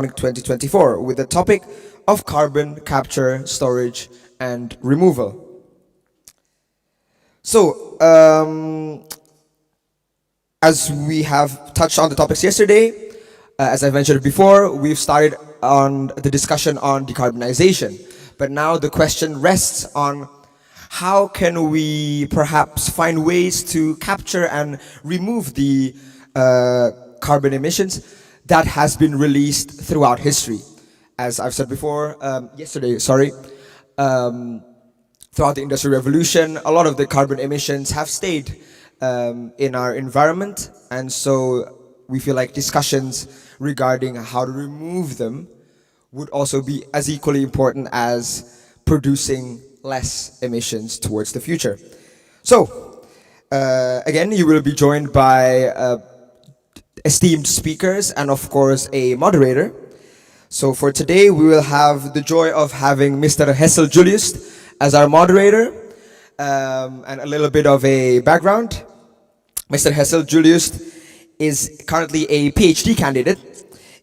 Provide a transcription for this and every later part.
2024 with the topic of carbon capture, storage, and removal. So, as we have touched on the topics yesterday, as I mentioned before, we've started on the discussion on decarbonization. But now the question rests on how can we perhaps find ways to capture and remove the carbon emissions that has been released throughout history. As I've said before, throughout the Industrial Revolution, a lot of the carbon emissions have stayed in our environment, and so we feel like discussions regarding how to remove them would also be as equally important as producing less emissions towards the future. So, again, you will be joined by esteemed speakers and, of course, a moderator. So for today, we will have the joy of having Mr. Hessel Julius as our moderator, and a little bit of a background. Mr. Hessel Julius is currently a PhD candidate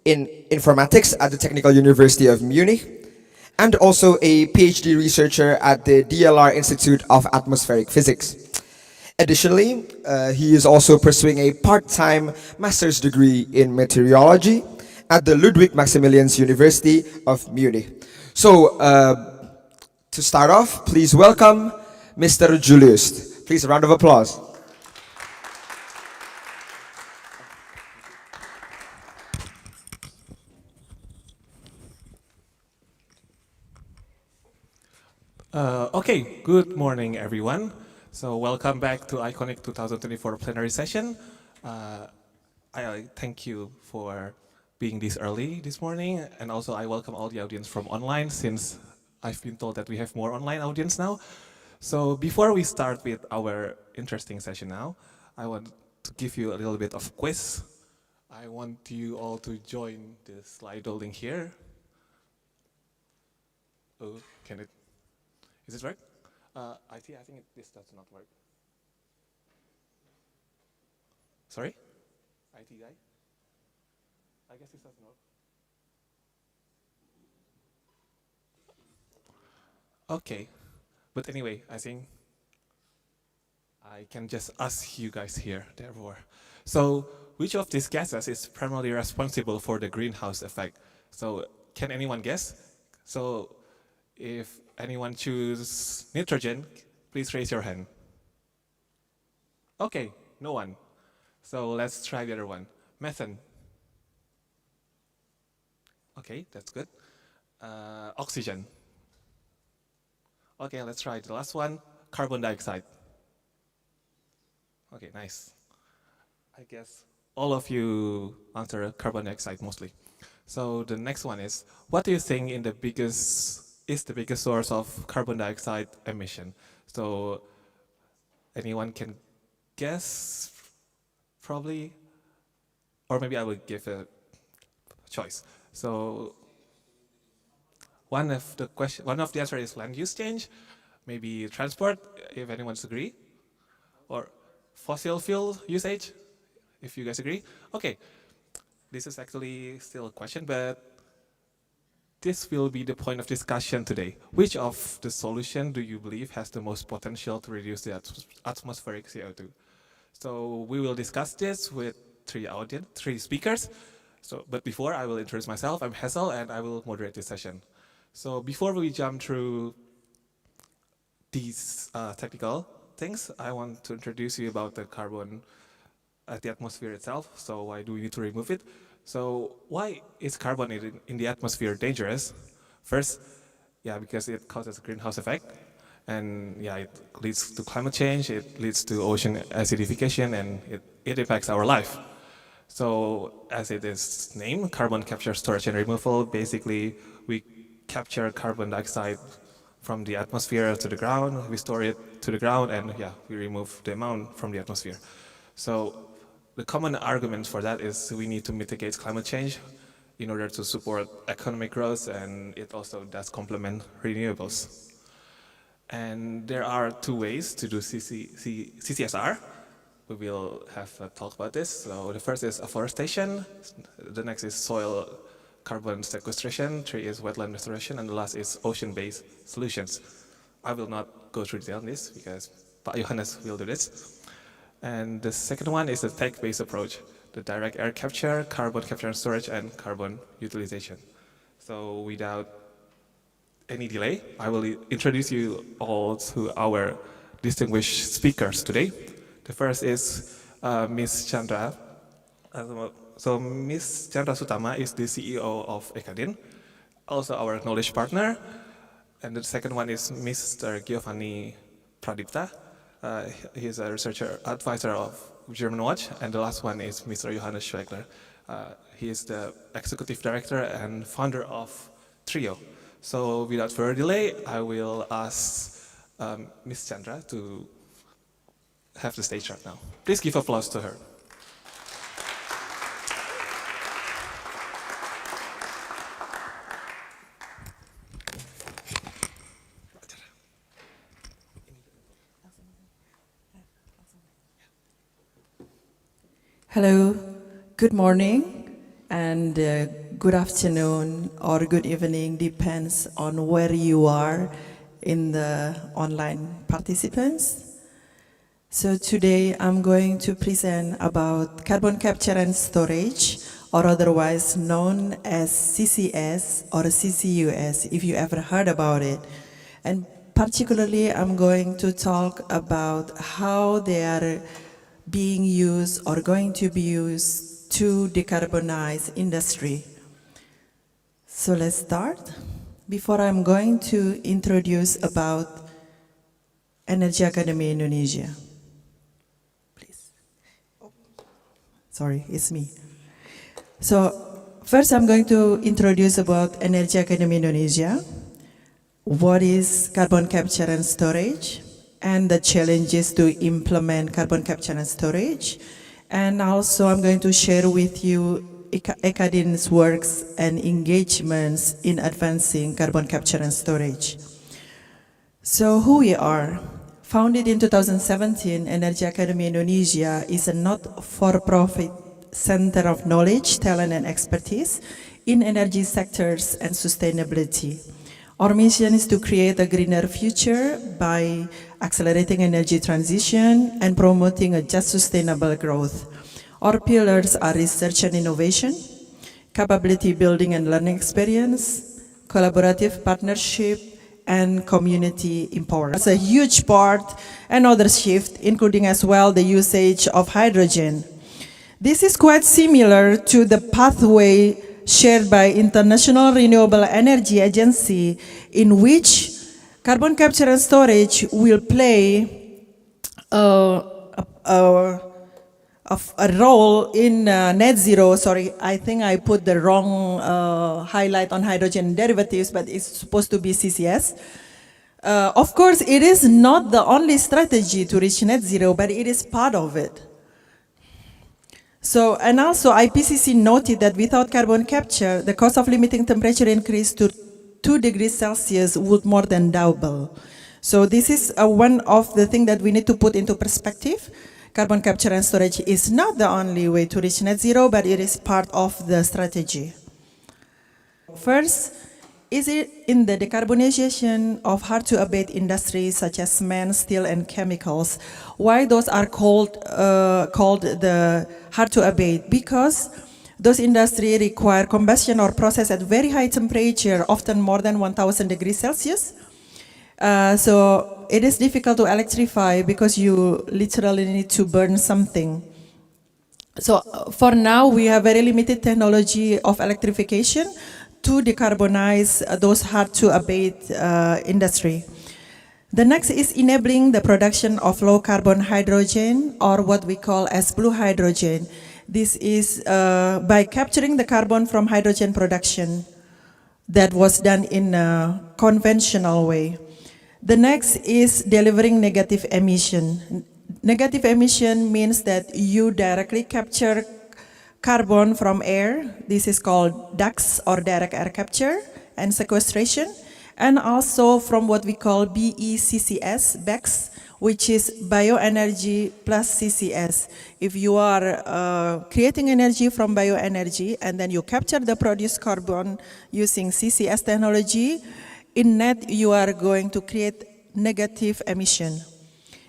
in informatics at the Technical University of Munich, and also a PhD researcher at the DLR Institute of Atmospheric Physics. Additionally, he is also pursuing a part-time master's degree in meteorology at the Ludwig Maximilians University of Munich. So, to start off, please welcome Mr. Julius. Please, a round of applause. Okay, good morning, everyone. So welcome back to Iconic 2024 plenary session. I thank you for being this early this morning, and also I welcome all the audience from online, since I've been told that we have more online audience now. So before we start with our interesting session now, I want to give you a little bit of quiz. I want you all to join the Slido link here. Oh, is it right? I think this does not work. Sorry? IT guy? I guess this doesn't work. Okay. But anyway, I think I can just ask you guys here, therefore. So, which of these gases is primarily responsible for the greenhouse effect? So, can anyone guess? So, if anyone choose nitrogen, please raise your hand. Okay, no one. So let's try the other one. Methane. Okay, that's good. Oxygen. Okay, let's try the last one. Carbon dioxide. Okay, nice. I guess all of you answer carbon dioxide mostly. So the next one is, what do you think is the biggest source of carbon dioxide emission? So anyone can guess, probably, or maybe I will give a choice. So one of the answer is land use change, maybe transport, if anyone agree, or fossil fuel usage, if you guys agree. Okay, this is actually still a question, but this will be the point of discussion today. Which of the solution do you believe has the most potential to reduce the atmospheric CO2? So we will discuss this with three speakers. So, but before, I will introduce myself. I'm Hessel, and I will moderate this session. So before we jump through these technical things, I want to introduce you about the carbon at the atmosphere itself. So why do we need to remove it? So why is carbon in the atmosphere dangerous? First, because it causes a greenhouse effect. And it leads to climate change, it leads to ocean acidification, and it impacts our life. So as it is named, carbon capture, storage, and removal, basically we capture carbon dioxide from the atmosphere to the ground, we store it to the ground, and we remove the amount from the atmosphere. So the common argument for that is we need to mitigate climate change in order to support economic growth, and it also does complement renewables. And there are two ways to do CCSR. We will have a talk about this. So the first is afforestation, the next is soil carbon sequestration, 3 is wetland restoration, and the last is ocean-based solutions. I will not go through detail on this because Pak Johannes will do this. And the second one is the tech-based approach, the direct air capture, carbon capture and storage, and carbon utilization. So without any delay, I will introduce you all to our distinguished speakers today. The first is Ms. Chandra. So Ms. Chandra Sutama is the CEO of Academy, also our knowledge partner. And the second one is Mr. Giovanni Pradipta. He is a researcher advisor of German Watch. And the last one is Mr. Johannes Schwegler. He is the executive director and founder of Trio. So without further delay, I will ask Ms. Chandra to have the stage right now. Please give applause to her. Hello, good morning, and good afternoon or good evening, depends on where you are in the online participants. So today I'm going to present about carbon capture and storage, or otherwise known as CCS or CCUS, if you ever heard about it. And particularly I'm going to talk about how they are being used or going to be used to decarbonize industry. So let's start. Before I'm going to introduce about Energy Academy Indonesia. Please. Oh. Sorry, it's me. So first I'm going to introduce about Energy Academy Indonesia. What is carbon capture and storage? And the challenges to implement carbon capture and storage. And also I'm going to share with you Academy's works and engagements in advancing carbon capture and storage. So who we are? Founded in 2017, Energy Academy Indonesia is a not-for-profit center of knowledge, talent and expertise in energy sectors and sustainability. Our mission is to create a greener future by accelerating energy transition and promoting a just sustainable growth. Our pillars are research and innovation, capability building and learning experience, collaborative partnership, and community empowerment. That's a huge part, another shift, including as well the usage of hydrogen. This is quite similar to the pathway shared by International Renewable Energy Agency, in which carbon capture and storage will play a role in net zero. Sorry, I think I put the wrong highlight on hydrogen derivatives, but it's supposed to be CCS. Of course, it is not the only strategy to reach net zero, but it is part of it. So, and also IPCC noted that without carbon capture, the cost of limiting temperature increase to 2 degrees Celsius would more than double. So this is one of the things that we need to put into perspective. Carbon capture and storage is not the only way to reach net zero, but it is part of the strategy. First, is it in the decarbonization of hard-to-abate industries such as cement, steel, and chemicals? Why those are called the hard-to-abate? Because those industries require combustion or process at very high temperature, often more than 1,000 degrees Celsius. So it is difficult to electrify because you literally need to burn something. So for now, we have very limited technology of electrification to decarbonize those hard-to-abate industry. The next is enabling the production of low-carbon hydrogen, or what we call as blue hydrogen. This is by capturing the carbon from hydrogen production that was done in a conventional way. The next is delivering negative emission. Negative emission means that you directly capture carbon from air. This is called DAX, or direct air capture and sequestration. and also from what we call BECCS, BECCS, which is bioenergy plus CCS. If you are creating energy from bioenergy and then you capture the produced carbon using CCS technology, in net you are going to create negative emission.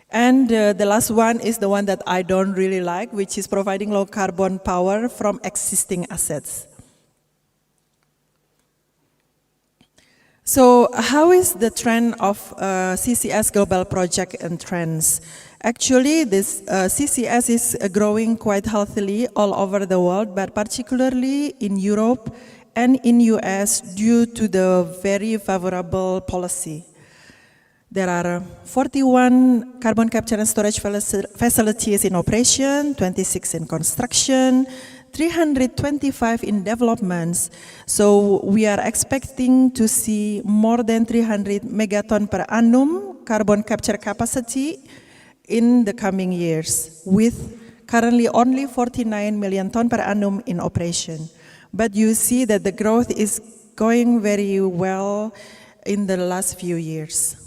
And the last one is the one that I don't really like, which is providing low carbon power from existing assets. So how is the trend of CCS global project and trends? Actually, this CCS is growing quite healthily all over the world, but particularly in Europe and in US due to the very favorable policy. There are 41 carbon capture and storage facilities in operation, 26 in construction, 325 in developments. So we are expecting to see more than 300 megaton per annum carbon capture capacity in the coming years, with currently only 49 million ton per annum in operation. But you see that the growth is going very well in the last few years.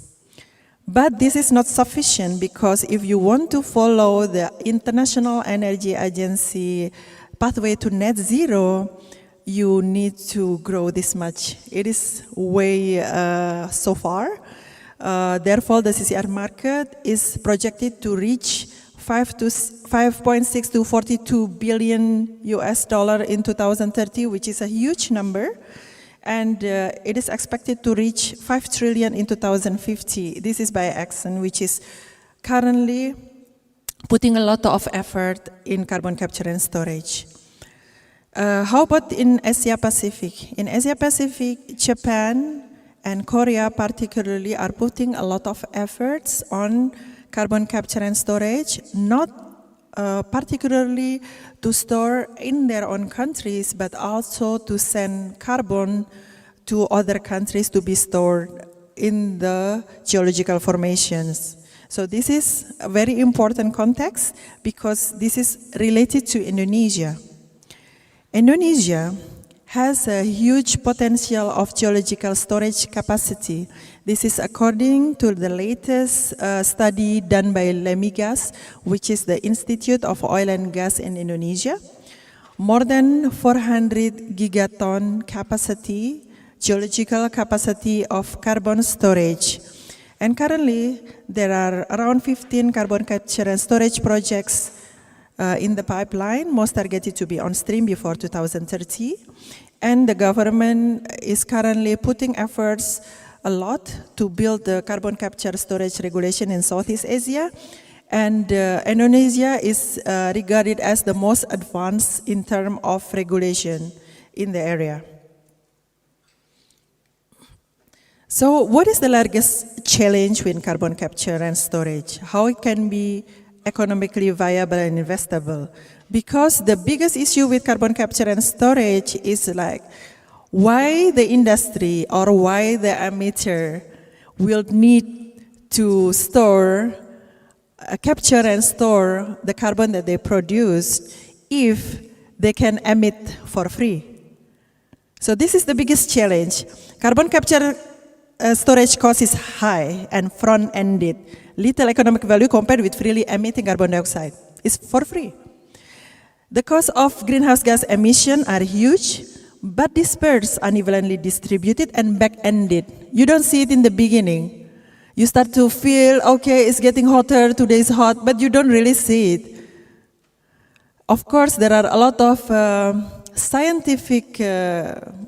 But this is not sufficient, because if you want to follow the International Energy Agency pathway to net zero, you need to grow this much. It is way so far. Therefore, the CCR market is projected to reach 5.6 to 42 billion US dollar in 2030, which is a huge number. And it is expected to reach 5 trillion in 2050. This is by Exxon, which is currently putting a lot of effort in carbon capture and storage. How about in Asia Pacific? In Asia Pacific, Japan and Korea particularly are putting a lot of efforts on carbon capture and storage, not particularly to store in their own countries, but also to send carbon to other countries to be stored in the geological formations. So this is a very important context, because this is related to Indonesia. Indonesia has a huge potential of geological storage capacity. This is according to the latest study done by Lemigas, which is the Institute of Oil and Gas in Indonesia. More than 400 gigaton capacity, geological capacity of carbon storage. And currently, there are around 15 carbon capture and storage projects in the pipeline, most targeted to be on stream before 2030. And the government is currently putting efforts a lot to build the carbon capture storage regulation in Southeast Asia. And Indonesia is regarded as the most advanced in terms of regulation in the area. So what is the largest challenge with carbon capture and storage? How it can be economically viable and investable? Because the biggest issue with carbon capture and storage is like, why the industry or why the emitter will need to store, capture and store the carbon that they produce if they can emit for free. So this is the biggest challenge. Carbon capture storage cost is high and front-ended. Little economic value compared with freely emitting carbon dioxide. It's for free. The cost of greenhouse gas emission are huge, but dispersed, unevenly distributed, and back-ended. You don't see it in the beginning. You start to feel, okay, it's getting hotter, today is hot, but you don't really see it. Of course, there are a lot of scientific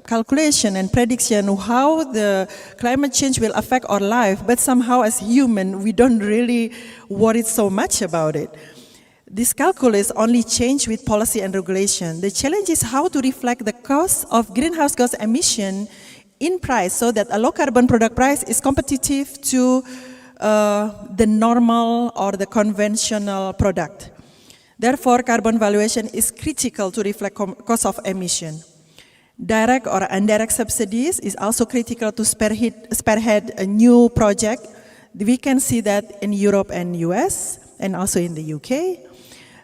calculation and prediction how the climate change will affect our life, but somehow as human, we don't really worry so much about it. This calculus only change with policy and regulation. The challenge is how to reflect the cost of greenhouse gas emission in price so that a low carbon product price is competitive to the normal or the conventional product. Therefore, carbon valuation is critical to reflect cost of emission. Direct or indirect subsidies is also critical to spearhead a new project. We can see that in Europe and US and also in the UK.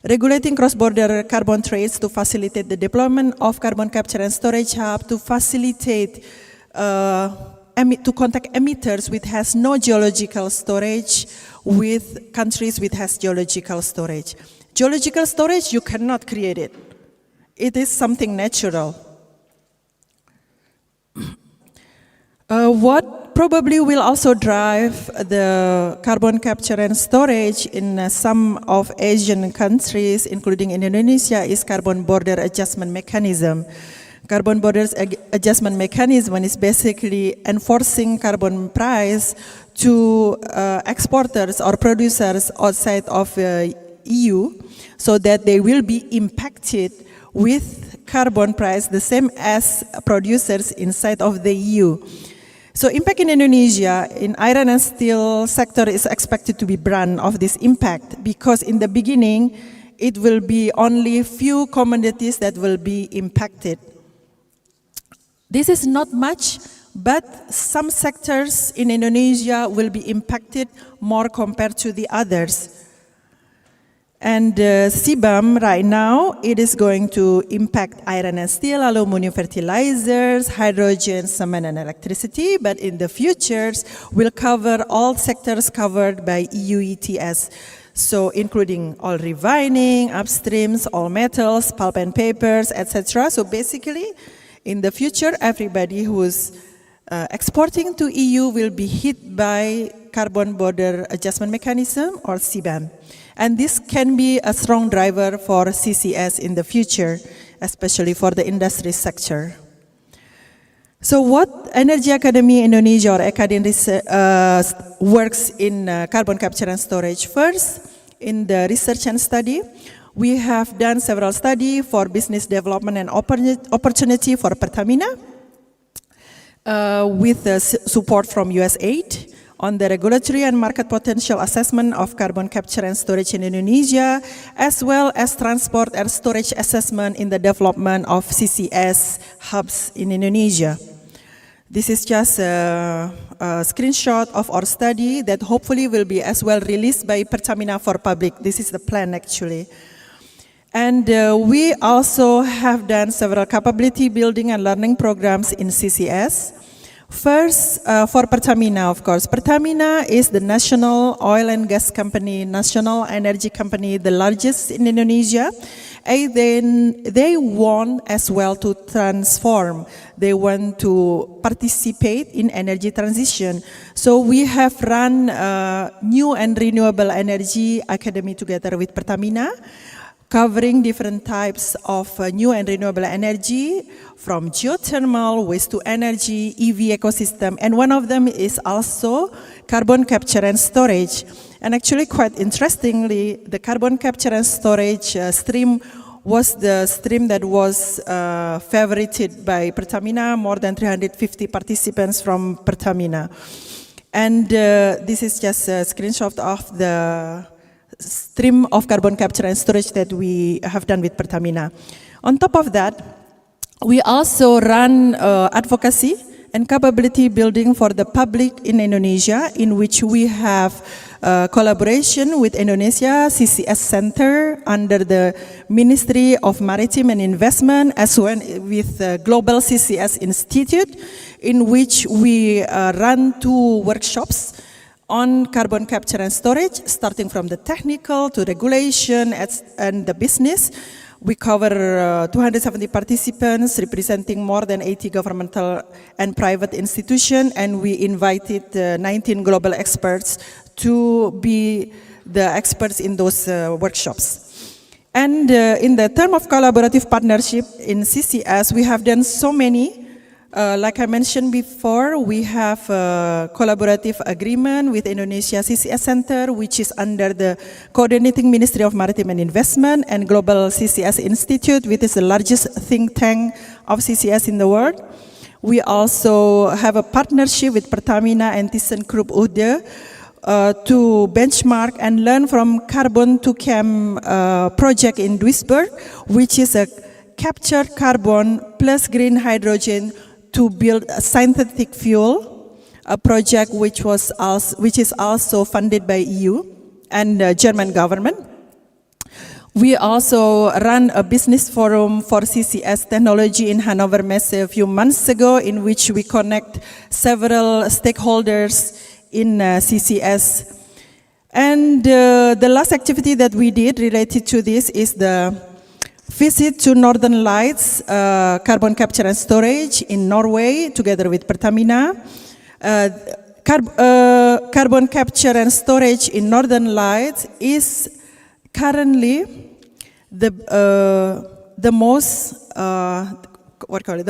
Regulating cross-border carbon trades to facilitate the deployment of carbon capture and storage hub, to facilitate to contact emitters which has no geological storage with countries which has geological storage. Geological storage, you cannot create it. It is something natural. What probably will also drive the carbon capture and storage in some of Asian countries, including Indonesia, is carbon border adjustment mechanism. Carbon border adjustment mechanism is basically enforcing carbon price to exporters or producers outside of EU, so that they will be impacted with carbon price the same as producers inside of the EU. So impact in Indonesia, in iron and steel sector is expected to be brunt of this impact, because in the beginning, it will be only few commodities that will be impacted. This is not much, but some sectors in Indonesia will be impacted more compared to the others. And CBAM right now, it is going to impact iron and steel, aluminum fertilizers, hydrogen, cement and electricity, but in the futures will cover all sectors covered by EU ETS. So including all refining, upstreams, all metals, pulp and papers, etc. So basically, in the future, everybody who's exporting to EU will be hit by carbon border adjustment mechanism or CBAM. And this can be a strong driver for CCS in the future, especially for the industry sector. So what Energy Academy Indonesia or Academy works in carbon capture and storage? First, in the research and study, we have done several studies for business development and opportunity for Pertamina with support from USAID on the regulatory and market potential assessment of carbon capture and storage in Indonesia, as well as transport and storage assessment in the development of CCS hubs in Indonesia. This is just a screenshot of our study that hopefully will be as well released by Pertamina for public. This is the plan actually. And we also have done several capability building and learning programs in CCS. First, for Pertamina, of course. Pertamina is the national oil and gas company, national energy company, the largest in Indonesia. And then they want as well to transform. They want to participate in energy transition. So we have run New and Renewable Energy Academy together with Pertamina, covering different types of new and renewable energy, from geothermal, waste to energy, EV ecosystem, and one of them is also carbon capture and storage. And actually, quite interestingly, the carbon capture and storage stream was the stream that was favorited by Pertamina, more than 350 participants from Pertamina. And this is just a screenshot of the stream of carbon capture and storage that we have done with Pertamina. On top of that, we also run advocacy and capability building for the public in Indonesia, in which we have collaboration with Indonesia CCS Center under the Ministry of Maritime and Investment, as well with Global CCS Institute, in which we run 2 workshops on carbon capture and storage, starting from the technical to regulation and the business. We cover 270 participants representing more than 80 governmental and private institutions, and we invited 19 global experts to be the experts in those workshops. And in the term of collaborative partnership in CCS, we have done so many. Like I mentioned before, we have a collaborative agreement with Indonesia CCS Center, which is under the coordinating Ministry of Maritime and Investment, and Global CCS Institute, which is the largest think tank of CCS in the world. We also have a partnership with Pertamina and ThyssenKrupp Uhde to benchmark and learn from Carbon to Chem project in Duisburg, which is a capture carbon plus green hydrogen to build a synthetic fuel, a project which is also funded by EU and German government. We also ran a business forum for CCS technology in Hanover Messe a few months ago, in which we connect several stakeholders in CCS. And the last activity that we did related to this is the visit to Northern Lights carbon capture and storage in Norway, together with Pertamina. Carbon capture and storage in Northern Lights is currently the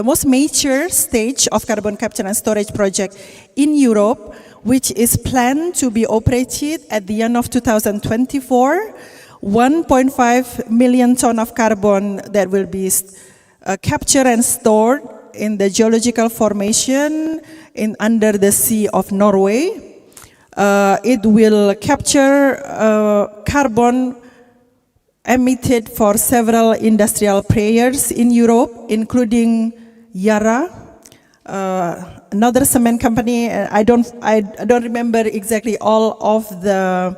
most mature stage of carbon capture and storage project in Europe, which is planned to be operated at the end of 2024. 1.5 million ton of carbon that will be captured and stored in the geological formation under the sea of Norway. It will capture carbon emitted for several industrial players in Europe, including Yara, another cement company. I don't remember exactly all of the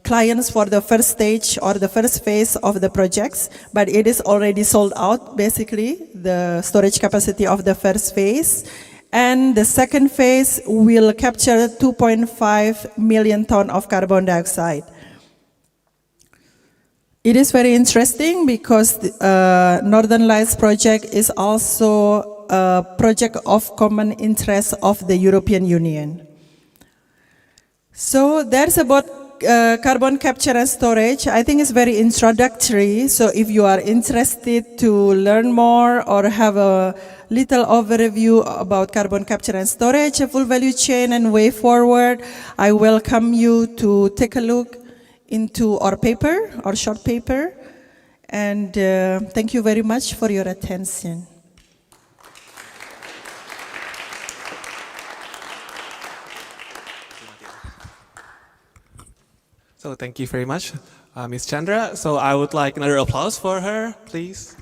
clients for the first stage or the first phase of the projects, but it is already sold out, basically, the storage capacity of the first phase. And the second phase will capture 2.5 million ton of carbon dioxide. It is very interesting because the Northern Lights project is also a project of common interest of the European Union. So that's about carbon capture and storage. I think it's very introductory. So if you are interested to learn more or have a little overview about carbon capture and storage, a full value chain and way forward, I welcome you to take a look into our paper, our short paper. And thank you very much for your attention. So thank you very much, Ms. Chandra. So I would like another applause for her, please.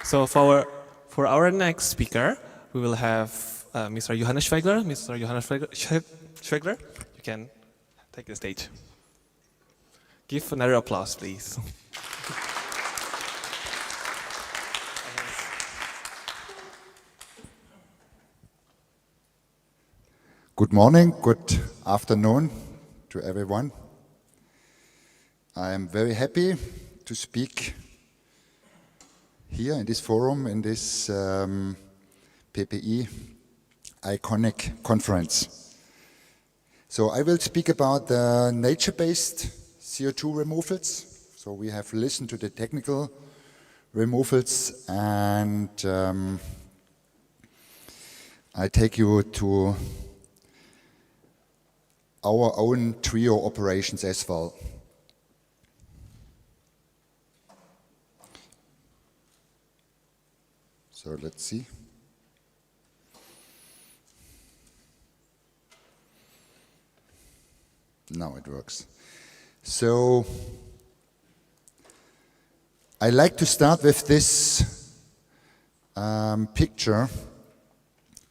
So for our next speaker, we will have Mr. Johannes Schwegler. Mr. Johannes Schwegler, you can take the stage. Give another applause, please. Good morning, good afternoon to everyone. I am very happy to speak here in this forum, in this PPE iconic conference. So I will speak about the nature-based CO2 removals. So we have listened to the technical removals, and I take you to our own trio operations as well. So let's see. Now it works. So I like to start with this picture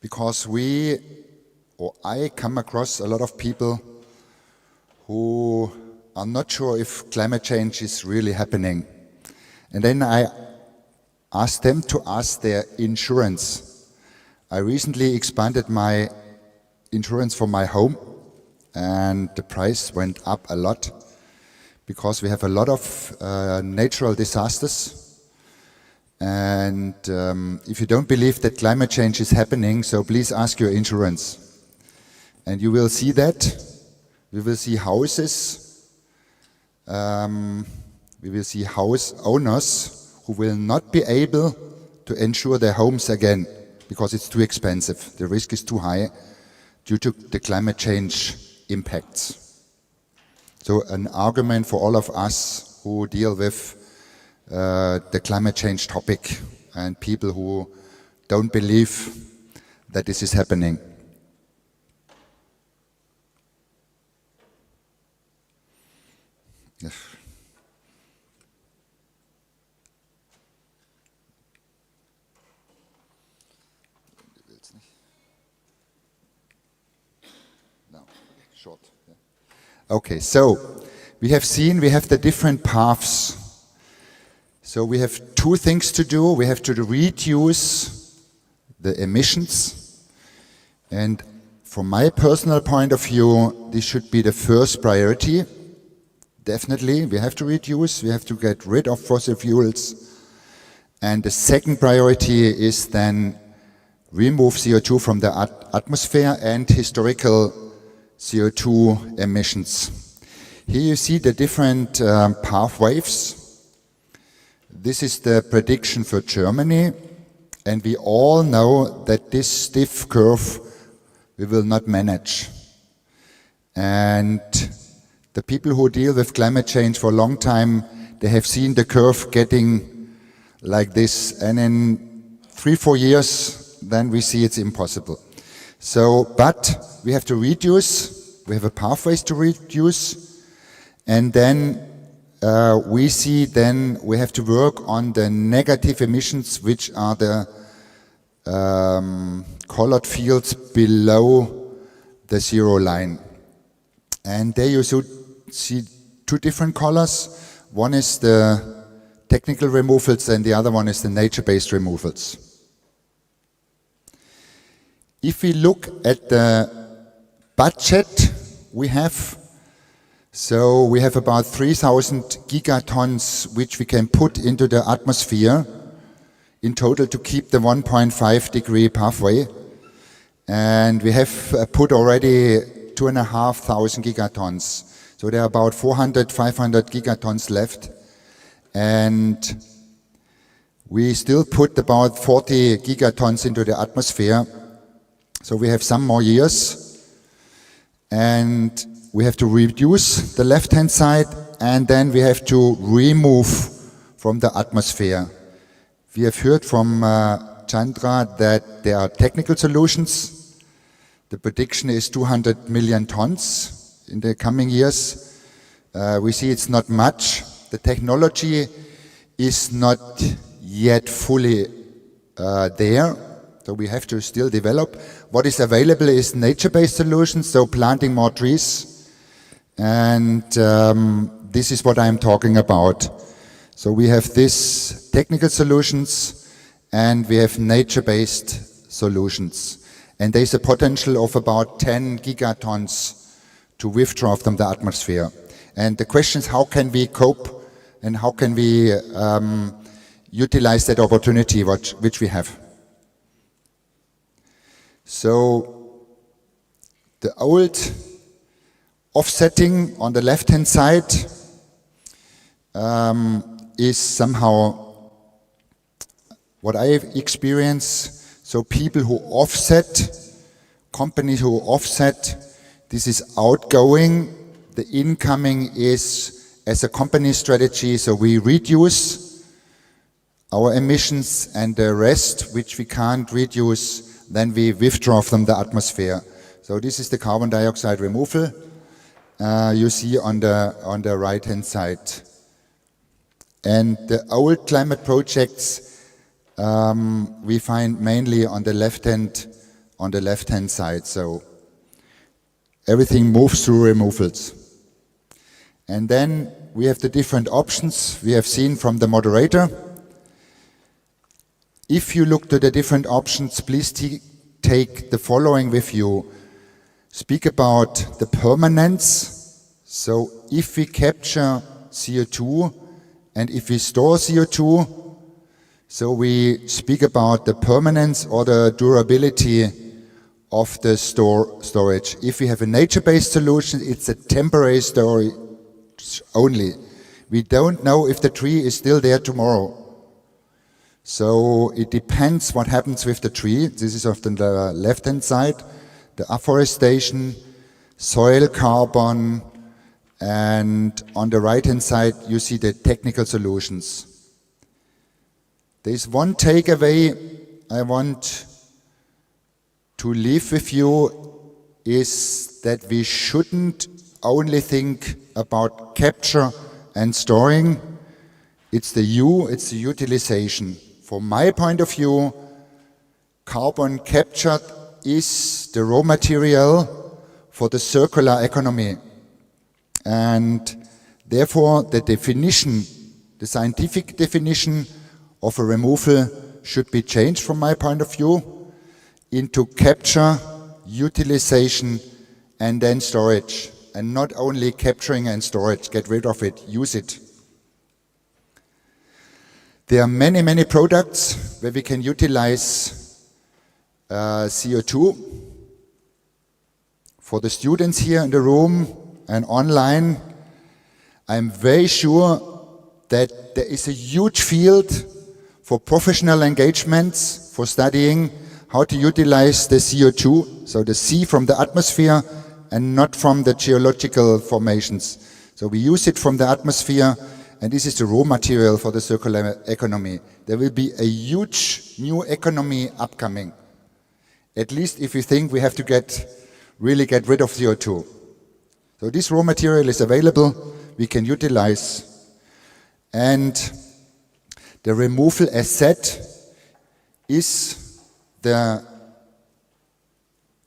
because I come across a lot of people who are not sure if climate change is really happening. And then I asked them to ask their insurance. I recently expanded my insurance for my home, and the price went up a lot because we have a lot of natural disasters. And if you don't believe that climate change is happening, so please ask your insurance. And you will see that. We will see houses. We will see house owners who will not be able to insure their homes again because it's too expensive. The risk is too high due to the climate change impacts. So an argument for all of us who deal with the climate change topic and people who don't believe that this is happening. No, short. Yeah. Okay, so we have seen we have the different paths. So we have two things to do. We have to reduce the emissions. And from my personal point of view, this should be the first priority. Definitely, we have to reduce, we have to get rid of fossil fuels. And the second priority is then remove CO2 from the atmosphere and historical CO2 emissions. Here you see the different pathways. This is the prediction for Germany, and we all know that this stiff curve we will not manage. And the people who deal with climate change for a long time, they have seen the curve getting like this, and in 3-4 years, then we see it's impossible. So, but we have to reduce, we have a pathways to reduce, and then we see then we have to work on the negative emissions, which are the colored fields below the zero line. And there you should see two different colors. One is the technical removals and the other one is the nature-based removals. If we look at the budget we have, so we have about 3,000 gigatons which we can put into the atmosphere in total to keep the 1.5 degree pathway. And we have put already 2,500 gigatons. So there are about 400, 500 gigatons left. And we still put about 40 gigatons into the atmosphere. So we have some more years. And we have to reduce the left-hand side, and then we have to remove from the atmosphere. We have heard from Chandra that there are technical solutions. The prediction is 200 million tons in the coming years. We see it's not much. The technology is not yet fully there, so we have to still develop. What is available is nature-based solutions, so planting more trees. And this is what I'm talking about. So we have this technical solutions and we have nature-based solutions. And there's a potential of about 10 gigatons to withdraw from the atmosphere. And the question is, how can we cope and how can we utilize that opportunity which we have? So the old offsetting on the left-hand side is somehow what I experience. So people who offset, companies who offset, this is outgoing. The incoming is as a company strategy, so we reduce our emissions and the rest, which we can't reduce, then we withdraw from the atmosphere. So this is the carbon dioxide removal. You see on the right-hand side. And the old climate projects we find mainly on the left-hand side. So everything moves through removals. And then we have the different options we have seen from the moderator. If you look to the different options, please take the following with you. Speak about the permanence. So if we capture CO2 and if we store CO2, so we speak about the permanence or the durability of the storage. If we have a nature-based solution, it's a temporary storage only. We don't know if the tree is still there tomorrow. So it depends what happens with the tree. This is often the left-hand side. The afforestation, soil carbon, and on the right-hand side you see the technical solutions. There's one takeaway I want to leave with you is that we shouldn't only think about capture and storing. It's the utilization. From my point of view, carbon captured is the raw material for the circular economy. And therefore, the definition, the scientific definition of a removal should be changed from my point of view into capture, utilization, and then storage. And not only capturing and storage, get rid of it, use it. There are many, many products where we can utilize CO2. For the students here in the room and online, I'm very sure that there is a huge field for professional engagements, for studying how to utilize the CO2, so the C from the atmosphere and not from the geological formations. So we use it from the atmosphere, and this is the raw material for the circular economy. There will be a huge new economy upcoming, at least if you think we have to really get rid of CO2. So this raw material is available, we can utilize. And the removal, as said, is the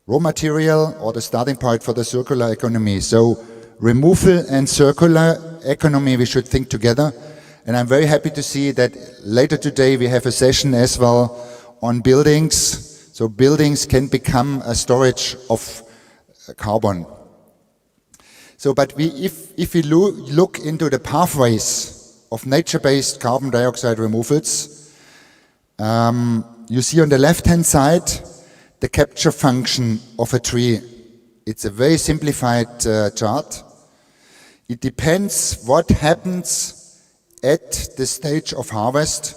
raw material or the starting point for the circular economy. So removal and circular economy, we should think together. And I'm very happy to see that later today we have a session as well on buildings. So buildings can become a storage of carbon. So, but if we look into the pathways of nature-based carbon dioxide removals, you see on the left-hand side the capture function of a tree. It's a very simplified chart. It depends what happens at the stage of harvest.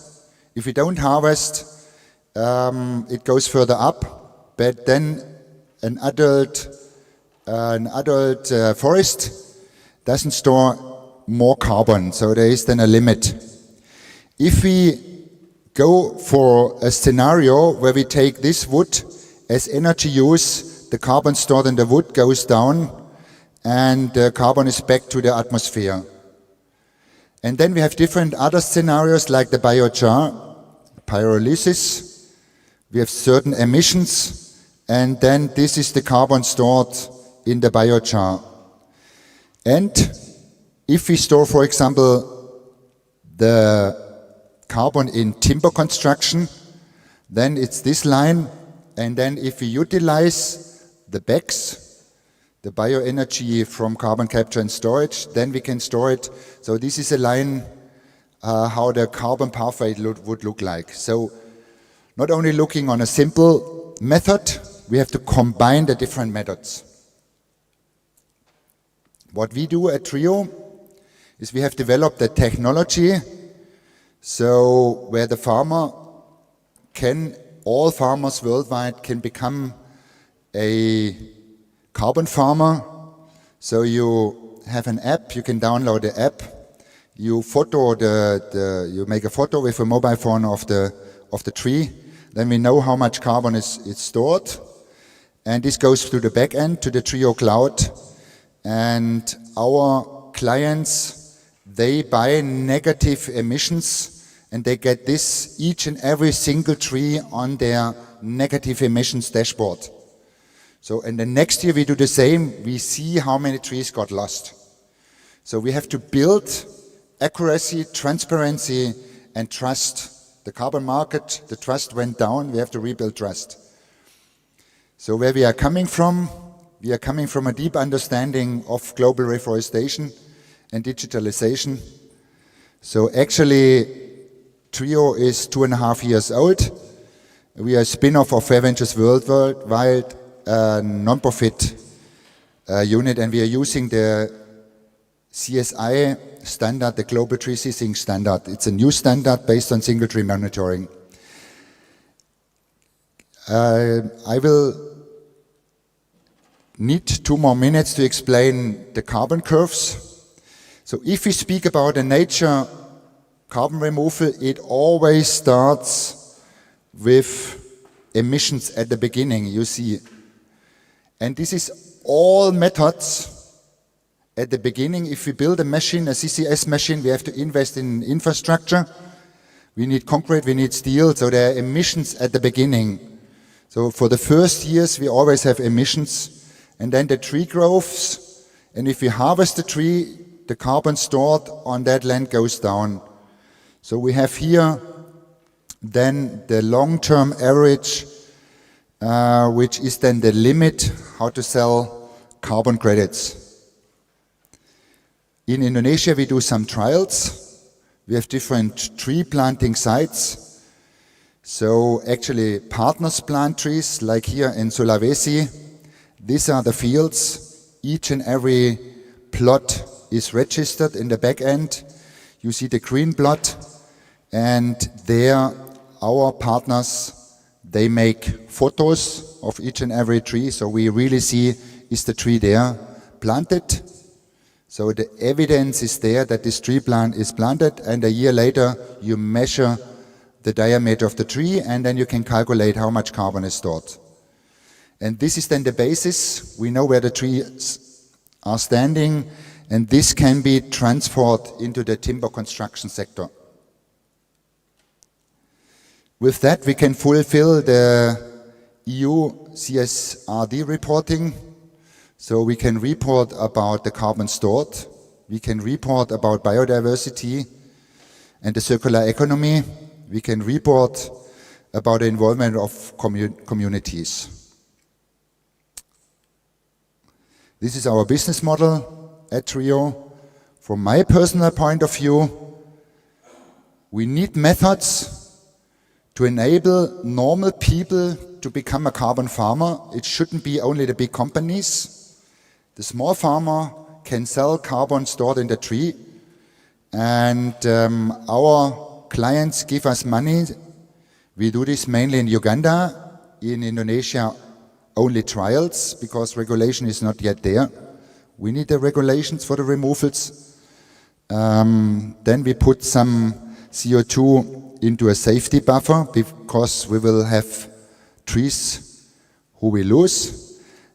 If we don't harvest, it goes further up, but then an adult forest doesn't store more carbon, so there is then a limit. If we go for a scenario where we take this wood as energy use, the carbon stored in the wood goes down and the carbon is back to the atmosphere. And then we have different other scenarios like the biochar, pyrolysis. We have certain emissions, and then this is the carbon stored in the biochar. And if we store, for example, the carbon in timber construction, then it's this line. And then if we utilize the BECCS, the bioenergy from carbon capture and storage, then we can store it. So this is a line how the carbon pathway would look like. So not only looking on a simple method, we have to combine the different methods. What we do at TRIO is we have developed a technology so where the farmer can, all farmers worldwide can become a carbon farmer. So you have an app, you can download the app, you photo you make a photo with a mobile phone of the tree, then we know how much carbon is stored, and this goes to the back end, to the TRIO cloud. And our clients, they buy negative emissions and they get this, each and every single tree on their negative emissions dashboard. So in the next year we do the same, we see how many trees got lost. So we have to build accuracy, transparency and trust. The carbon market, the trust went down, we have to rebuild trust. So where we are coming from a deep understanding of global reforestation and digitalization. So actually, TRIO is 2.5 years old. We are a spin-off of Fair Ventures Worldwide, a non-profit unit, and we are using the CSI standard, the Global Tree Seizing Standard. It's a new standard based on single tree monitoring. I will need 2 more minutes to explain the carbon curves. So if we speak about a nature carbon removal, it always starts with emissions at the beginning, you see. And this is all methods at the beginning. If we build a machine, a CCS machine, we have to invest in infrastructure. We need concrete, we need steel, so there are emissions at the beginning. So for the first years, we always have emissions. And then the tree grows, And if we harvest the tree, the carbon stored on that land goes down. So we have here then the long-term average, which is then the limit how to sell carbon credits. In Indonesia, we do some trials. We have different tree planting sites. So actually partners plant trees, like here in Sulawesi. These are the fields. Each and every plot is registered in the back end. You see the green plot, and there our partners, they make photos of each and every tree, so we really see, is the tree there planted? So the evidence is there that this tree plant is planted, and a year later you measure the diameter of the tree, and then you can calculate how much carbon is stored. And this is then the basis. We know where the trees are standing, and this can be transferred into the timber construction sector. With that, we can fulfill the EU CSRD reporting. So we can report about the carbon stored, we can report about biodiversity and the circular economy, we can report about the involvement of communities. This is our business model at TRIO. From my personal point of view, we need methods to enable normal people to become a carbon farmer. It shouldn't be only the big companies. The small farmer can sell carbon stored in the tree, and our clients give us money. We do this mainly in Uganda. In Indonesia, only trials, because regulation is not yet there. We need the regulations for the removals. Then we put some CO2 into a safety buffer, because we will have trees who we lose.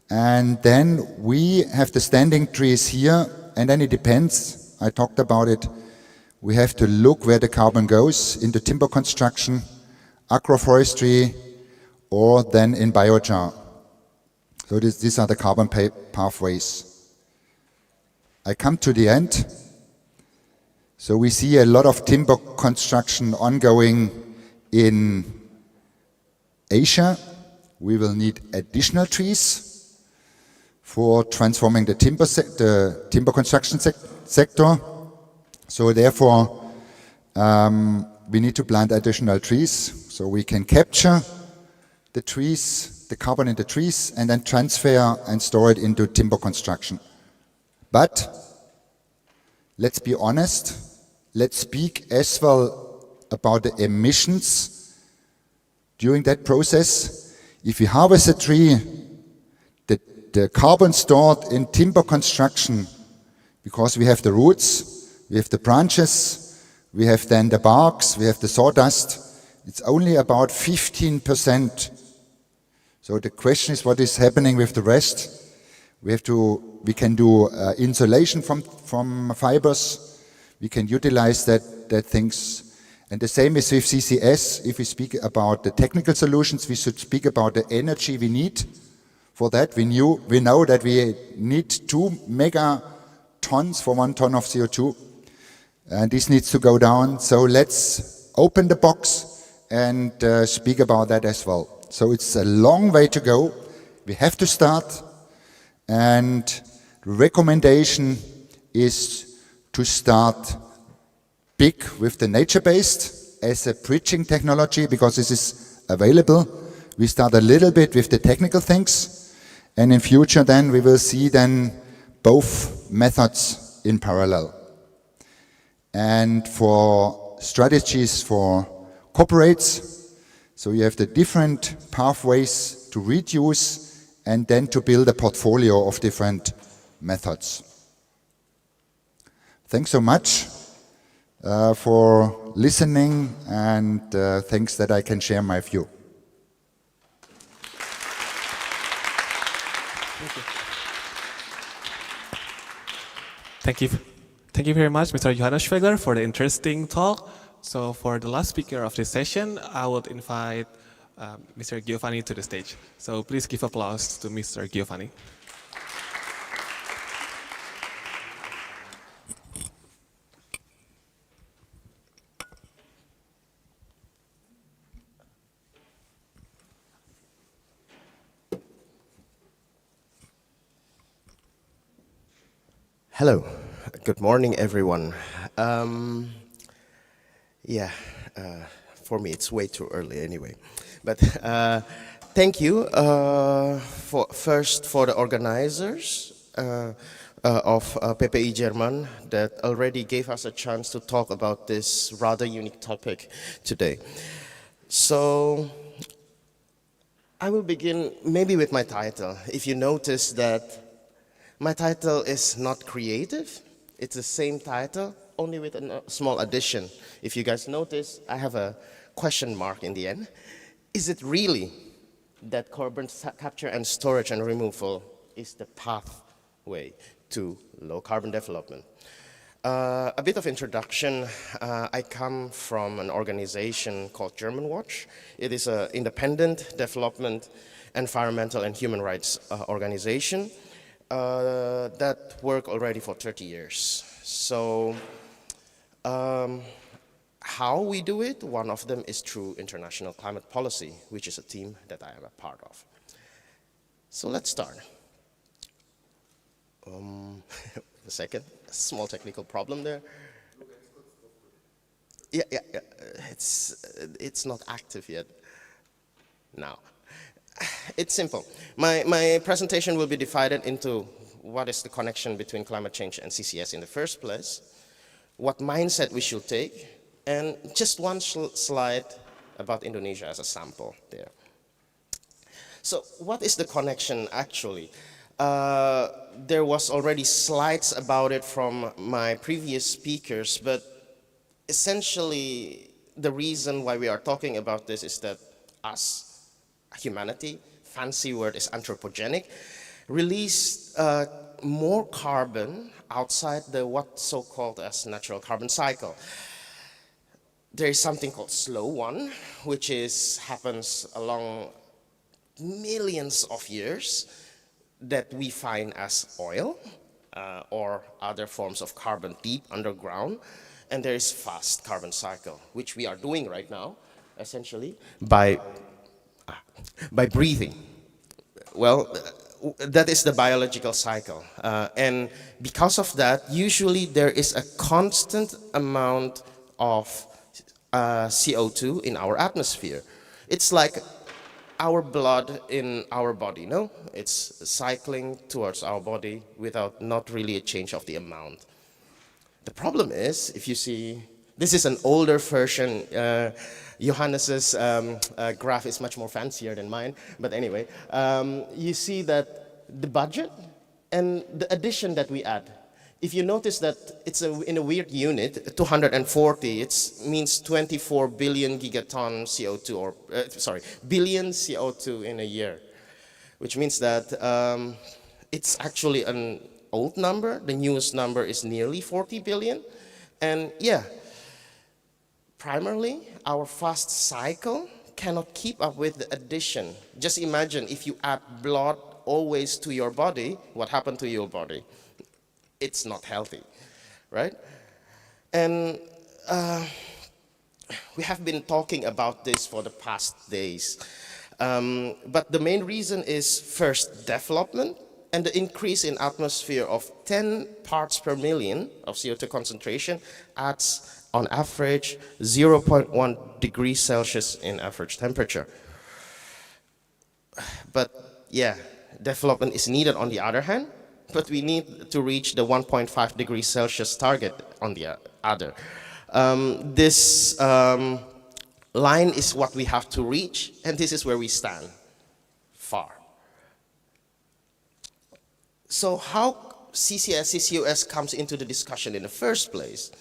And then we have the standing trees here, and then it depends. I talked about it. We have to look where the carbon goes, into timber construction, agroforestry, or then in biochar. So these are the carbon pathways. I come to the end. So we see a lot of timber construction ongoing in Asia. We will need additional trees for transforming the timber construction sector. So therefore, we need to plant additional trees so we can capture the trees, the carbon in the trees, and then transfer and store it into timber construction. But let's be honest, let's speak as well about the emissions during that process. If you harvest a tree, the carbon stored in timber construction, because we have the roots, we have the branches, we have then the barks, we have the sawdust, it's only about 15%. So the question is, what is happening with the rest? We can do insulation from fibers, we can utilize that things. And the same is with CCS. If we speak about the technical solutions, we should speak about the energy we need. For that, we know that we need 2 megatons for 1 ton of CO2, and this needs to go down. So let's open the box and speak about that as well. So it's a long way to go. We have to start, and the recommendation is to start big with the nature-based as a bridging technology, because this is available. We start a little bit with the technical things. And in future then we will see then both methods in parallel. And for strategies for corporates, so you have the different pathways to reduce and then to build a portfolio of different methods. Thanks so much for listening, and thanks that I can share my view. Thank you. Thank you very much, Mr. Johannes Schwegler, for the interesting talk. So for the last speaker of this session, I would invite Mr. Giovanni to the stage. So please give applause to Mr. Giovanni. Hello, good morning, everyone. Yeah, for me it's way too early anyway. But thank you for the organizers of PPI German that already gave us a chance to talk about this rather unique topic today. So I will begin maybe with my title. If you notice that my title is not creative, it's the same title, only with a small addition. If you guys notice, I have a question mark in the end. Is it really that carbon capture and storage and removal is the pathway to low carbon development? A bit of introduction. I come from an organization called German Watch. It is an independent development, environmental and human rights organization that work already for 30 years. So how we do it, one of them is through international climate policy, which is a team that I am a part of. So let's start. A second, a small technical problem there. Yeah. It's not active yet. Now, it's simple. My presentation will be divided into what is the connection between climate change and CCS in the first place, what mindset we should take, and just one slide about Indonesia as a sample there. So what is the connection actually? There was already slides about it from my previous speakers, but essentially the reason why we are talking about this is that us, humanity, fancy word is anthropogenic, release more carbon outside the what's so-called as natural carbon cycle. There is something called slow one, which happens along millions of years, that we find as oil or other forms of carbon deep underground. And there is fast carbon cycle, which we are doing right now, essentially, by breathing. Well, that is the biological cycle. And because of that, usually there is a constant amount of CO2 in our atmosphere. It's like our blood in our body, no? It's cycling towards our body without not really a change of the amount. The problem is, if you see, this is an older version. Johannes's graph is much more fancier than mine, but anyway, you see that the budget and the addition that we add. If you notice that it's in a weird unit, 240, it means 24 billion gigaton CO2, or billion CO2 in a year, which means that it's actually an old number. The newest number is nearly 40 billion. And yeah, primarily, our fast cycle cannot keep up with the addition. Just imagine if you add blood always to your body, what happened to your body? It's not healthy, right? And we have been talking about this for the past days. But the main reason is first development and the increase in atmosphere of 10 parts per million of CO2 concentration adds on average 0.1 degrees Celsius in average temperature. But yeah, development is needed on the other hand, but we need to reach the 1.5 degrees Celsius target on the other. This line is what we have to reach, and this is where we stand, far. So how CCS, CCUS comes into the discussion in the first place?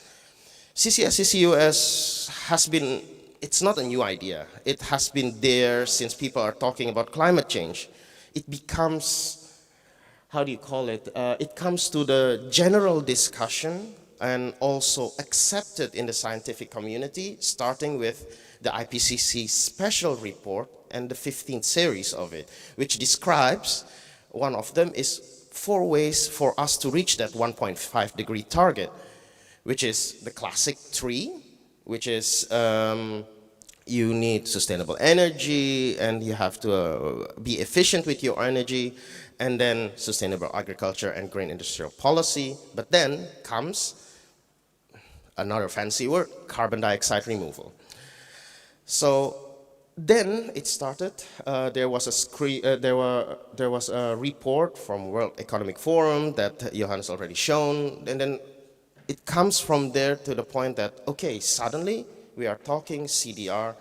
CCS, CCUS has been, it's not a new idea. It has been there since people are talking about climate change. It becomes, how do you call it? It comes to the general discussion and also accepted in the scientific community, starting with the IPCC special report and the 15th series of it, which describes, one of them is 4 ways for us to reach that 1.5 degree target, which is the classic 3, which is you need sustainable energy and you have to be efficient with your energy. and then sustainable agriculture and green industrial policy. But then comes another fancy word, carbon dioxide removal. So then it started. There was a report from World Economic Forum that Johannes already shown, and then it comes from there to the point that, okay, suddenly we are talking CDR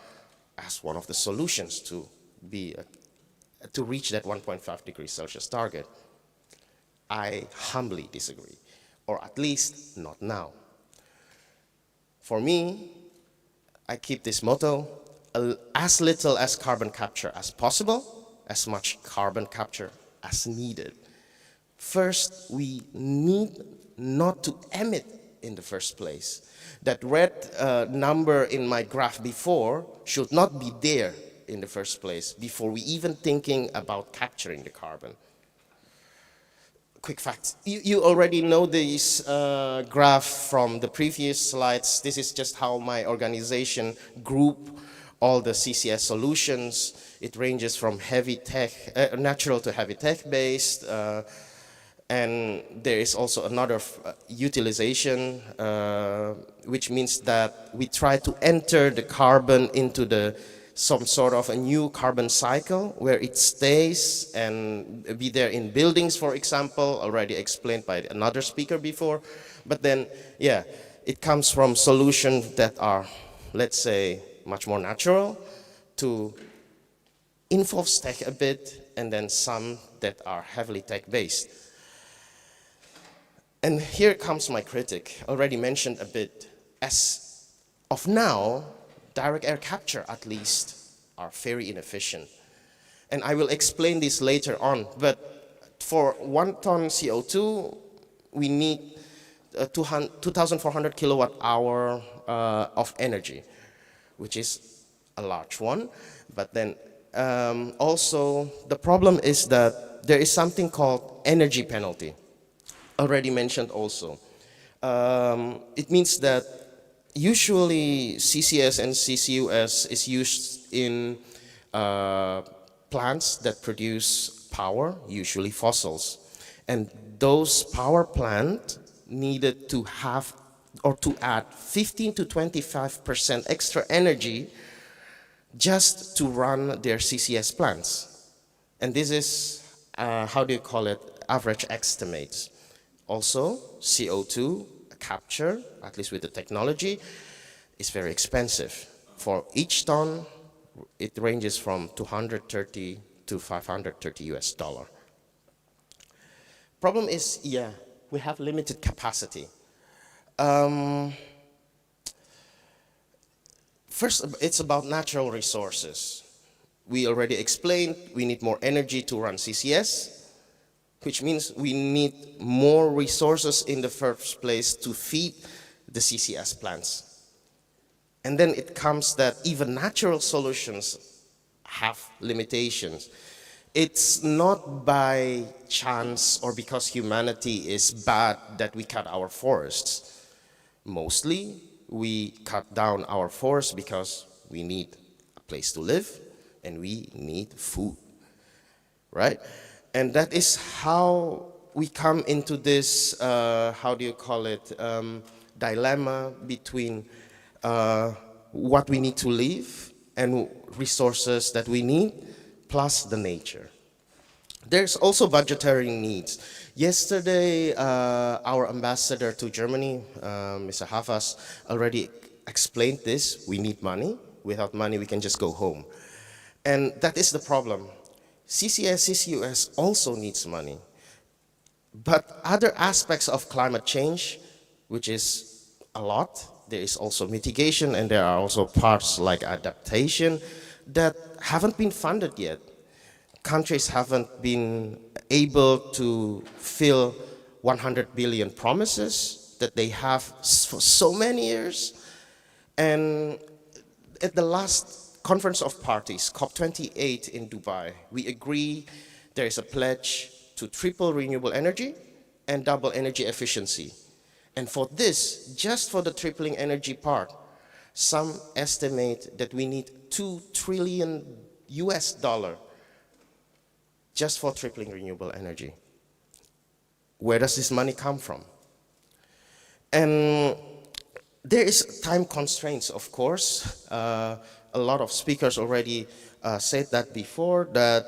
as one of the solutions to reach that 1.5 degrees Celsius target. I humbly disagree, or at least not now. For me, I keep this motto, as little as carbon capture as possible, as much carbon capture as needed. First, we need not to emit in the first place. That red number in my graph before should not be there in the first place before we even thinking about capturing the carbon. Quick facts. You already know this graph from the previous slides. This is just how my organization group all the CCS solutions. It ranges from heavy tech, natural to heavy tech based, and there is also another utilization, which means that we try to enter the carbon into some sort of a new carbon cycle where it stays and be there in buildings, for example, already explained by another speaker before. But then, yeah, it comes from solutions that are, let's say, much more natural to involve tech a bit, and then some that are heavily tech-based. And here comes my critic, already mentioned a bit. As of now, direct air capture, at least, are very inefficient. And I will explain this later on, but for 1 ton CO2, we need 2,400 kilowatt hour of energy, which is a large one. But then also, the problem is that there is something called energy penalty, already mentioned also. It means that usually CCS and CCUS is used in plants that produce power, usually fossils. And those power plants needed to have or to add 15 to 25% extra energy just to run their CCS plants. And this is, how do you call it, average estimates. Also, CO2 capture, at least with the technology, is very expensive. For each ton, it ranges from 230 to 530 US dollar. Problem is, yeah, we have limited capacity. First, it's about natural resources. We already explained we need more energy to run CCS, which means we need more resources in the first place to feed the CCS plants. And then it comes that even natural solutions have limitations. It's not by chance or because humanity is bad that we cut our forests. Mostly, we cut down our forests because we need a place to live and we need food, right? And that is how we come into this, how do you call it, dilemma between what we need to live and resources that we need, plus the nature. There's also budgetary needs. Yesterday, our ambassador to Germany, Mr. Havas, already explained this. We need money. Without money, we can just go home. And that is the problem. CCS, CCUS also needs money. But other aspects of climate change, which is a lot, there is also mitigation and there are also parts like adaptation that haven't been funded yet. Countries haven't been able to fill 100 billion promises that they have for so many years. And at the last Conference of Parties, COP28 in Dubai, we agree there is a pledge to triple renewable energy and double energy efficiency. And for this, just for the tripling energy part, some estimate that we need $2 trillion US just for tripling renewable energy. Where does this money come from? And there is time constraints, of course. A lot of speakers already said that before, that,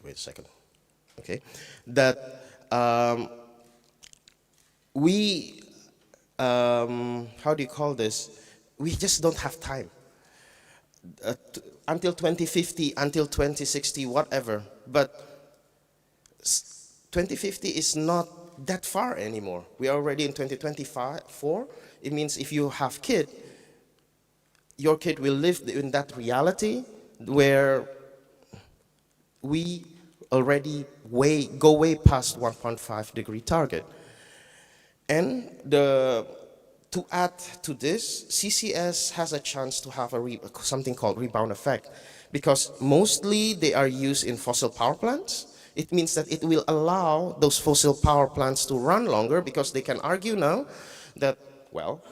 wait a second, okay, that how do you call this? We just don't have time. Until 2050, until 2060, whatever. But 2050 is not that far anymore. We are already in 2024. It means if you have kid, your kid will live in that reality where we already go way past 1.5 degree target. And to add to this, CCS has a chance to have something called rebound effect, because mostly they are used in fossil power plants. It means that it will allow those fossil power plants to run longer, because they can argue now that, well,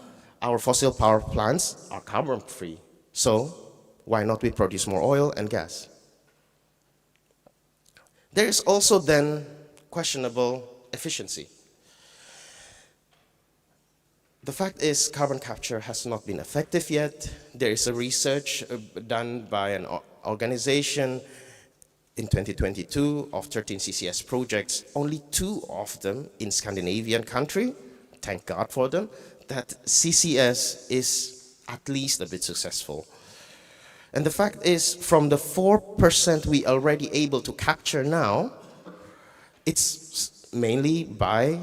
our fossil power plants are carbon free, so why not we produce more oil and gas? There is also then questionable efficiency. The fact is, carbon capture has not been effective yet. There is a research done by an organization in 2022 of 13 CCS projects, only 2 of them in Scandinavian country, thank God for them, that CCS is at least a bit successful. And the fact is, from the 4% we already able to capture now, it's mainly by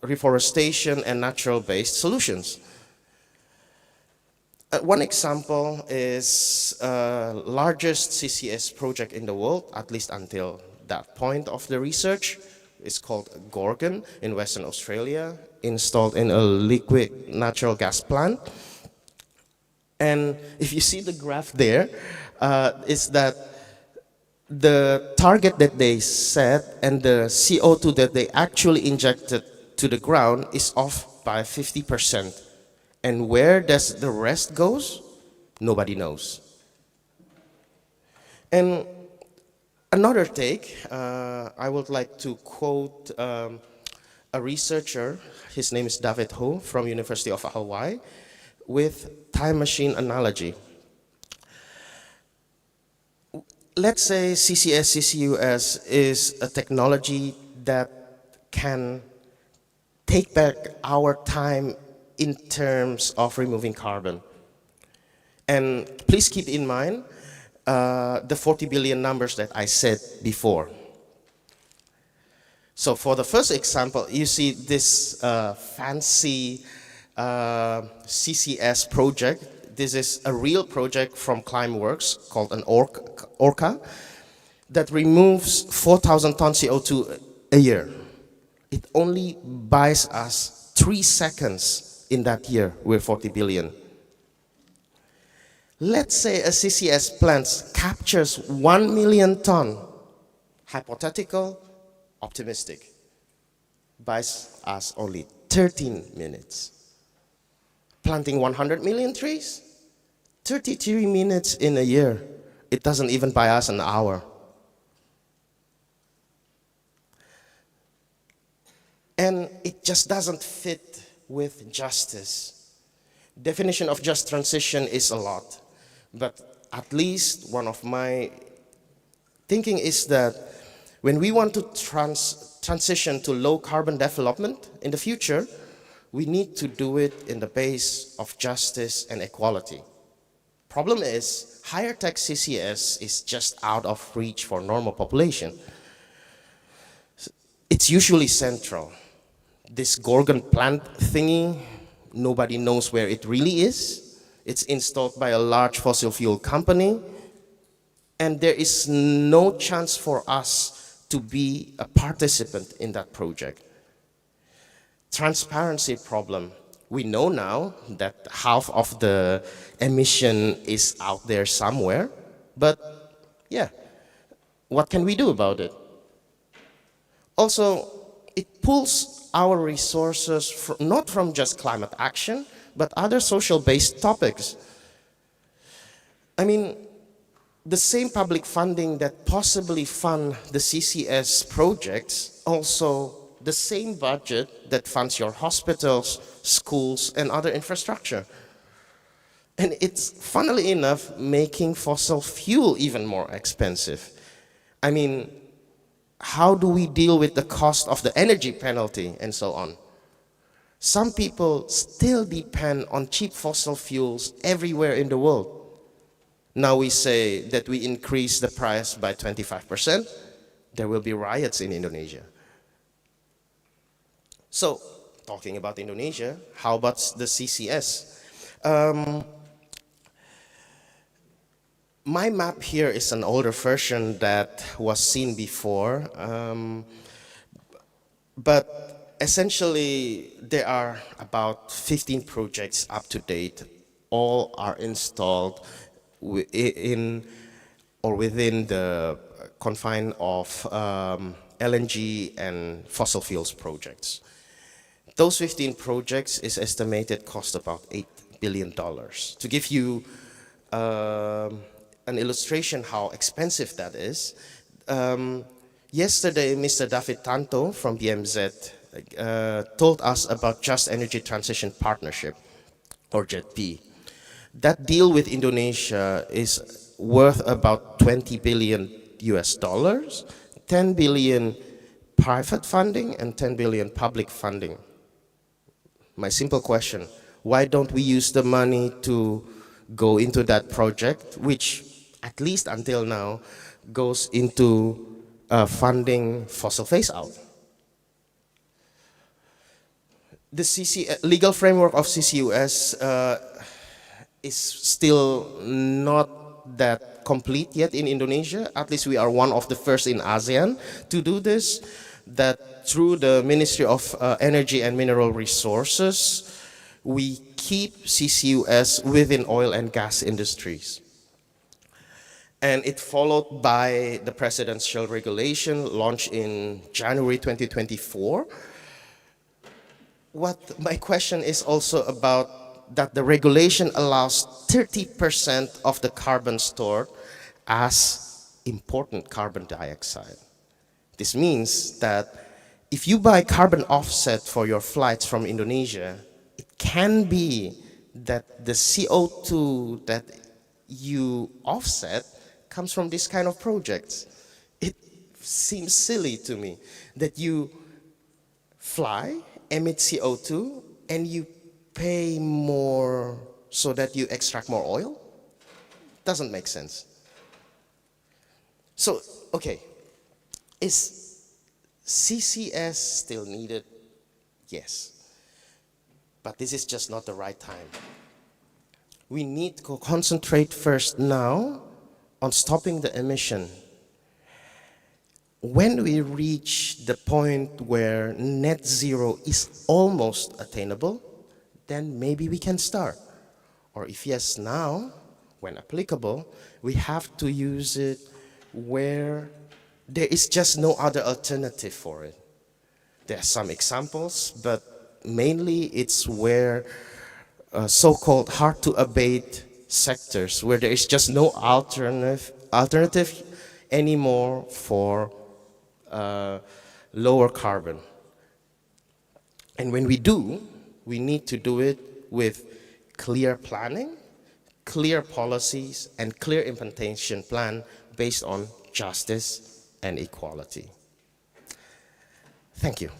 reforestation and natural-based solutions. One example is largest CCS project in the world, at least until that point of the research. It's called Gorgon in Western Australia, installed in a liquid natural gas plant. And if you see the graph there, is that the target that they set and the CO2 that they actually injected to the ground is off by 50%. And where does the rest goes? Nobody knows. And another take, I would like to quote a researcher, his name is David Ho from University of Hawaii, with time machine analogy. Let's say CCS, CCUS is a technology that can take back our time in terms of removing carbon. And please keep in mind the 40 billion numbers that I said before. So for the first example, you see this fancy CCS project. This is a real project from Climeworks called an Orca that removes 4,000 tons CO2 a year. It only buys us 3 seconds in that year with 40 billion. Let's say a CCS plant captures 1 million ton, hypothetical, optimistic, buys us only 13 minutes. Planting 100 million trees, 33 minutes in a year. It doesn't even buy us an hour. And it just doesn't fit with justice. Definition of just transition is a lot, but at least one of my thinking is that when we want to transition to low carbon development in the future, we need to do it in the base of justice and equality. Problem is, higher tech CCS is just out of reach for normal population. It's usually central. This Gorgon plant thingy, nobody knows where it really is. It's installed by a large fossil fuel company, and there is no chance for us to be a participant in that project. Transparency problem. We know now that half of the emission is out there somewhere, but yeah, what can we do about it? Also, it pulls our resources not from just climate action, but other social-based topics. I mean, the same public funding that possibly fund the CCS projects, also the same budget that funds your hospitals, schools, and other infrastructure. And it's, funnily enough, making fossil fuel even more expensive. I mean, how do we deal with the cost of the energy penalty and so on? Some people still depend on cheap fossil fuels everywhere in the world. Now we say that we increase the price by 25%, there will be riots in Indonesia. So, talking about Indonesia, how about the CCS? My map here is an older version that was seen before, but essentially there are about 15 projects up to date. All are installed within the confine of LNG and fossil fuels projects. Those 15 projects is estimated cost about $8 billion. To give you an illustration how expensive that is, yesterday Mr. David Tanto from BMZ told us about Just Energy Transition Partnership, or JETP. That deal with Indonesia is worth about 20 billion US dollars, 10 billion private funding and 10 billion public funding. My simple question, why don't we use the money to go into that project, which at least until now goes into funding fossil phase out? The legal framework of CCUS is still not that complete yet in Indonesia. At least we are one of the first in ASEAN to do this, that through the Ministry of Energy and Mineral Resources, we keep CCUS within oil and gas industries. And it followed by the presidential regulation launched in January 2024. What my question is also about that the regulation allows 30% of the carbon stored as important carbon dioxide. This means that if you buy carbon offset for your flights from Indonesia, it can be that the CO2 that you offset comes from this kind of projects. It seems silly to me that you fly, emit CO2, and you pay more so that you extract more oil? Doesn't make sense. So, okay, is CCS still needed? Yes. But this is just not the right time. We need to concentrate first now on stopping the emission. When we reach the point where net zero is almost attainable, then maybe we can start. Or if yes, now, when applicable, we have to use it where there is just no other alternative for it. There are some examples, but mainly it's where so-called hard-to-abate sectors, where there is just no alternative anymore for lower carbon. And when we do, we need to do it with clear planning, clear policies, and clear implementation plan based on justice and equality. Thank you.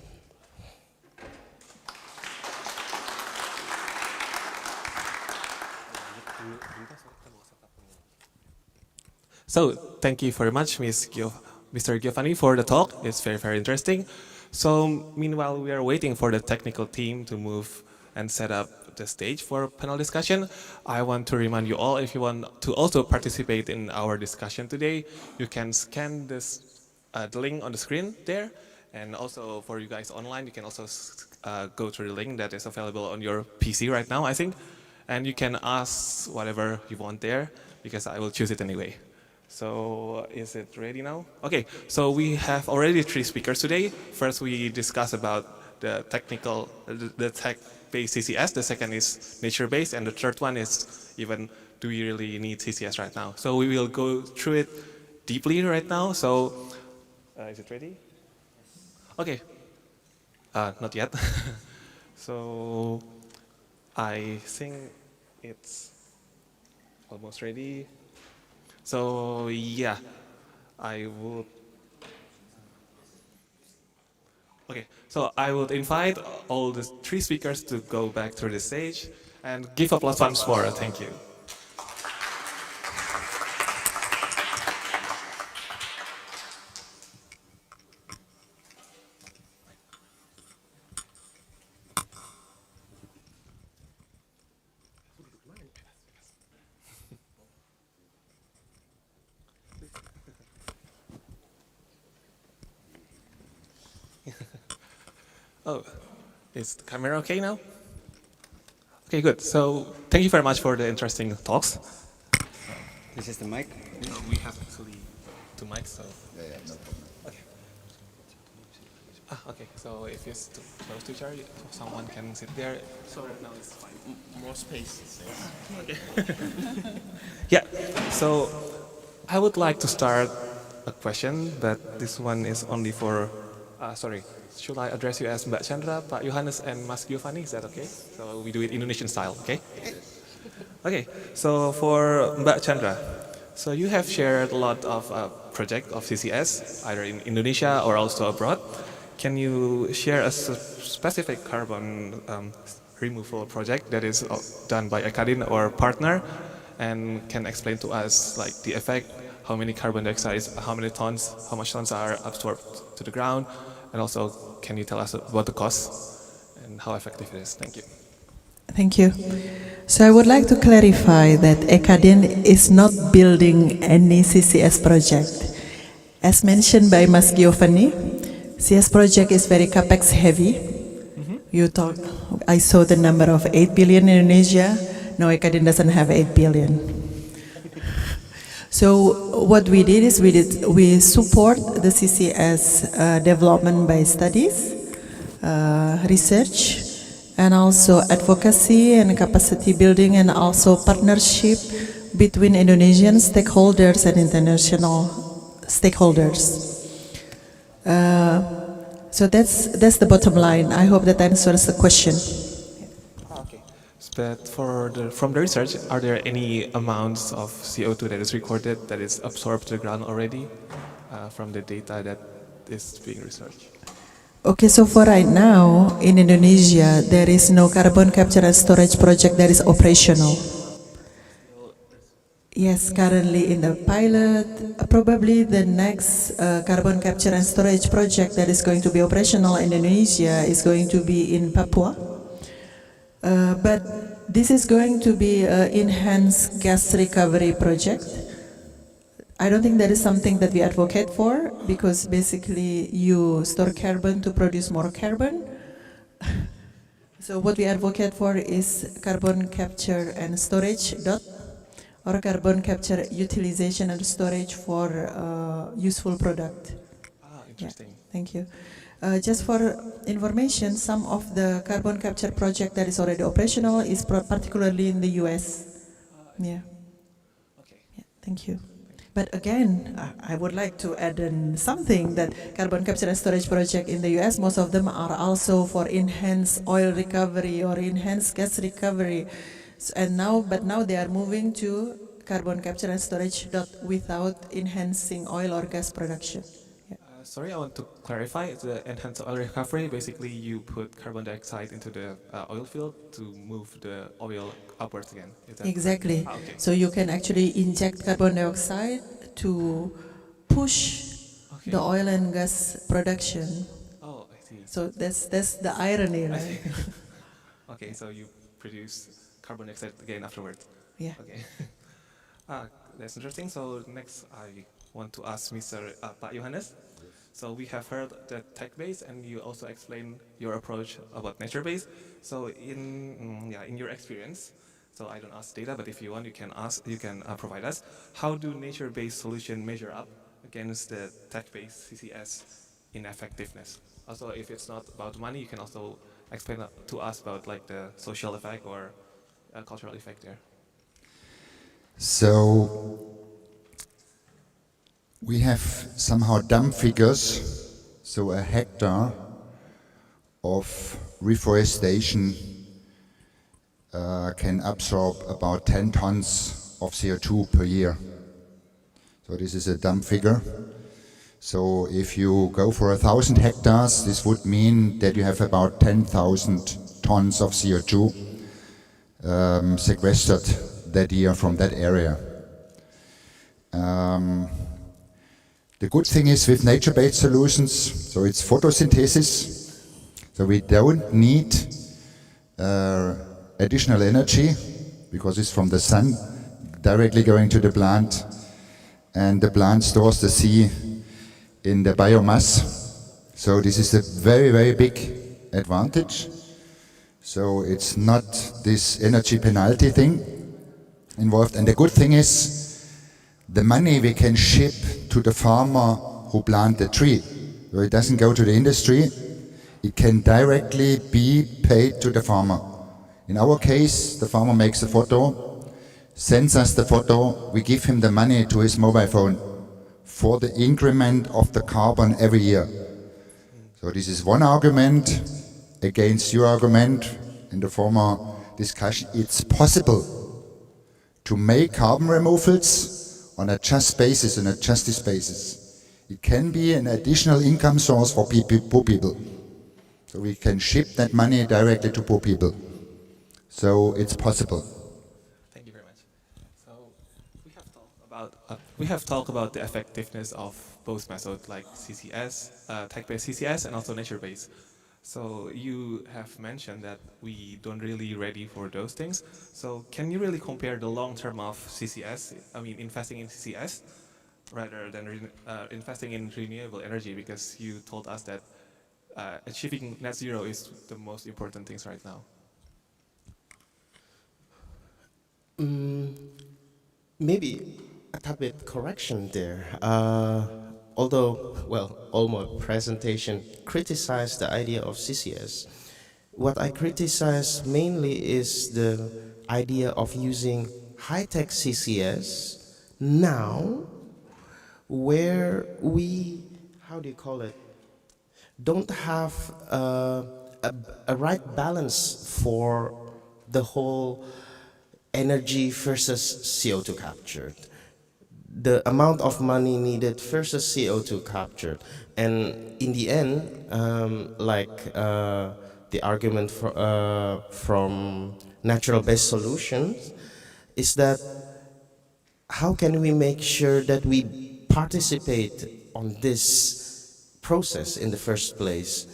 So thank you very much, Mr. Giovanni, for the talk. It's very, very interesting. So meanwhile, we are waiting for the technical team to move and set up the stage for panel discussion. I want to remind you all, if you want to also participate in our discussion today, you can scan this the link on the screen there. And also for you guys online, you can also go to the link that is available on your PC right now, I think. And you can ask whatever you want there, because I will choose it anyway. So is it ready now? Okay, so we have already 3 speakers today. First, we discuss about the tech-based CCS. The second is nature-based, and the third one is even do we really need CCS right now? So we will go through it deeply right now. So is it ready? Okay. Not yet. So I think it's almost ready. So yeah, I would. Okay, so I would invite all the three speakers to go back to the stage and give applause once more. Thank you. Oh, is the camera okay now? Okay, good. So thank you very much for the interesting talks. This is the mic. We have actually two mics, so. Yeah, yeah, no problem. Okay. Okay, so if it's too close to each other, someone can sit there. So right now it's fine. More space. Okay. Yeah, so I would like to start a question, but this one is only for, sorry, should I address you as Mbak Chandra, Pak Yohanes, and Mas Giovanni? Is that okay? So we do it Indonesian style, okay? Okay, so for Mbak Chandra, so you have shared a lot of projects of CCS, either in Indonesia or also abroad. Can you share a specific carbon removal project that is done by Academy or partner, and can explain to us like the effect, how many carbon dioxide, how many tons, how much tons are absorbed to the ground, and also can you tell us about the cost and how effective it is? Thank you. Thank you. So I would like to clarify that Academy is not building any CCS project. As mentioned by Mas Giovanni, CS project is very capex heavy. You talk, I saw the number of 8 billion in Indonesia. No, Academy doesn't have 8 billion. So what we did is we support the CCS development by studies, research, and also advocacy and capacity building, and also partnership between Indonesian stakeholders and international stakeholders. So that's the bottom line. I hope that answers the question. Okay. But from the research, are there any amounts of CO2 that is recorded that is absorbed to the ground already from the data that is being researched? Okay, so for right now, in Indonesia, there is no carbon capture and storage project that is operational. Yes, currently in the pilot, probably the next carbon capture and storage project that is going to be operational in Indonesia is going to be in Papua. But this is going to be an enhanced gas recovery project. I don't think that is something that we advocate for, because basically you store carbon to produce more carbon. So what we advocate for is carbon capture and storage or carbon capture utilization and storage for useful product. Interesting. Yeah, thank you. Just for information, some of the carbon capture project that is already operational is particularly in the US. Yeah. Okay. Yeah, thank you. But again, I would like to add in something, that carbon capture and storage project in the US, most of them are also for enhanced oil recovery or enhanced gas recovery. But now they are moving to carbon capture and storage without enhancing oil or gas production. Yeah. Sorry, I want to clarify. The enhanced oil recovery, basically you put carbon dioxide into the oil field to move the oil upwards again. Is that Exactly. correct? Okay. So you can actually inject carbon dioxide to push Okay. the oil and gas production. Oh, I see. So that's the irony, right? Okay, so you produce carbon dioxide again afterwards. Yeah. Okay. That's interesting. So next, I want to ask Mr. Pak Yohanes. So we have heard the tech-based, and you also explained your approach about nature-based. So in your experience, so I don't ask data, but if you want, you can provide us. How do nature-based solution measure up against the tech-based CCS in effectiveness? Also, if it's not about money, you can also explain to us about like the social effect or cultural effect there. So we have somehow dumb figures. So a hectare of reforestation can absorb about 10 tons of CO2 per year. So this is a dumb figure. So if you go for 1,000 hectares, this would mean that you have about 10,000 tons of CO2 sequestered that year from that area. The good thing is with nature-based solutions, so it's photosynthesis, so we don't need additional energy because it's from the sun directly going to the plant, and the plant stores the C in the biomass. So this is a very, very big advantage. So it's not this energy penalty thing involved. And the good thing is the money we can ship to the farmer who planted the tree. So it doesn't go to the industry. It can directly be paid to the farmer. In our case, the farmer makes a photo, sends us the photo, we give him the money to his mobile phone for the increment of the carbon every year. So this is one argument against your argument in the former discussion. It's possible to make carbon removals on a just basis, on a justice basis. It can be an additional income source for poor people. So we can ship that money directly to poor people. So it's possible. Thank you very much. So we have talked about the effectiveness of both methods like CCS, tech-based CCS, and also nature-based. So you have mentioned that we don't really ready for those things. So can you really compare the long term of CCS, I mean investing in CCS, rather than investing in renewable energy? Because you told us that achieving net zero is the most important things right now. Maybe a tad bit correction there. Although, well, all my presentation criticized the idea of CCS, what I criticize mainly is the idea of using high-tech CCS now, where we, how do you call it, don't have a right balance for the whole energy versus CO2 captured. The amount of money needed versus CO2 captured. And in the end, the argument from natural-based solutions is that how can we make sure that we participate on this process in the first place?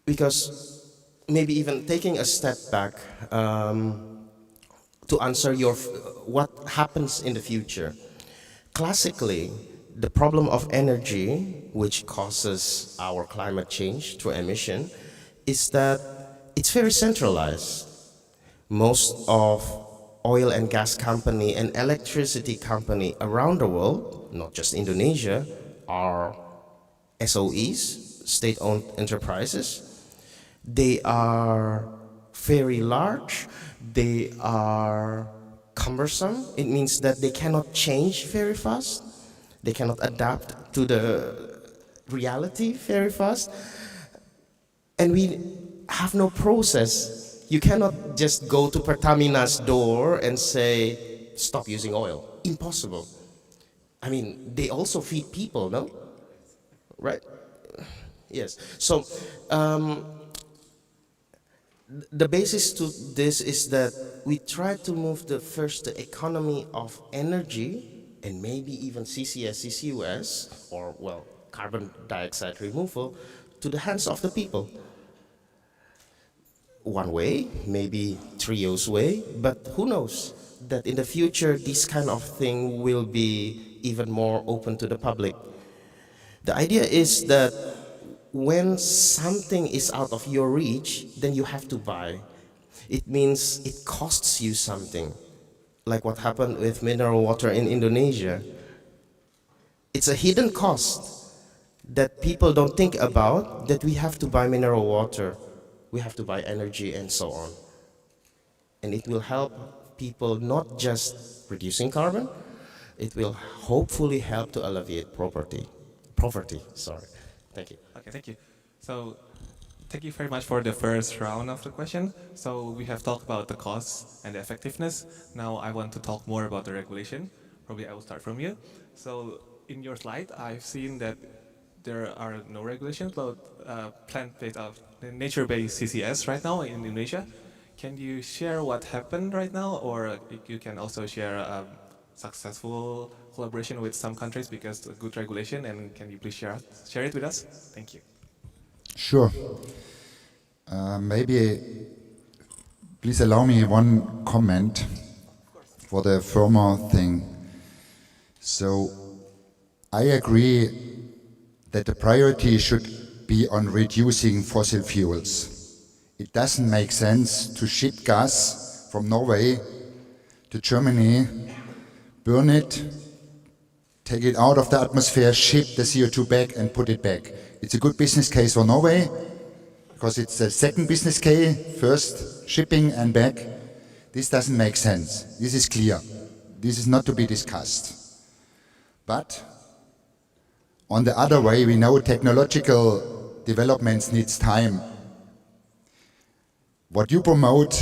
Because maybe even taking a step back, to answer your what happens in the future. Classically, the problem of energy, which causes our climate change through emission, is that it's very centralized. Most of oil and gas company and electricity company around the world, not just Indonesia, are SOEs, state-owned enterprises. They are very large. They are cumbersome. It means that they cannot change very fast. They cannot adapt to the reality very fast. And we have no process. You cannot just go to Pertamina's door and say, stop using oil. Impossible. I mean, they also feed people, no? Right? Yes. So, the basis to this is that we try to move the economy of energy and maybe even CCS, CCUS, or well, carbon dioxide removal to the hands of the people. One way, maybe Trio's way, but who knows that in the future this kind of thing will be even more open to the public. The idea is that when something is out of your reach, then you have to buy. It means it costs you something, like what happened with mineral water in Indonesia. It's a hidden cost that people don't think about, that we have to buy mineral water, we have to buy energy and so on. And it will help people not just reducing carbon, it will hopefully help to alleviate poverty. Sorry. Thank you. Okay, thank you. So, thank you very much for the first round of the question. So, we have talked about the costs and the effectiveness. Now, I want to talk more about the regulation. Probably I will start from you. So, in your slide, I've seen that there are no regulations about plant-based, nature-based CCS right now in Indonesia. Can you share what happened right now, or you can also share successful collaboration with some countries because of good regulation, and can you please share it with us? Thank you. Sure. Maybe please allow me one comment for the former thing. So I agree that the priority should be on reducing fossil fuels. It doesn't make sense to ship gas from Norway to Germany, burn it, take it out of the atmosphere, ship the CO2 back and put it back. It's a good business case for Norway, because it's the second business case, first shipping and back. This doesn't make sense. This is clear. This is not to be discussed. But on the other way, we know technological developments needs time. What you promote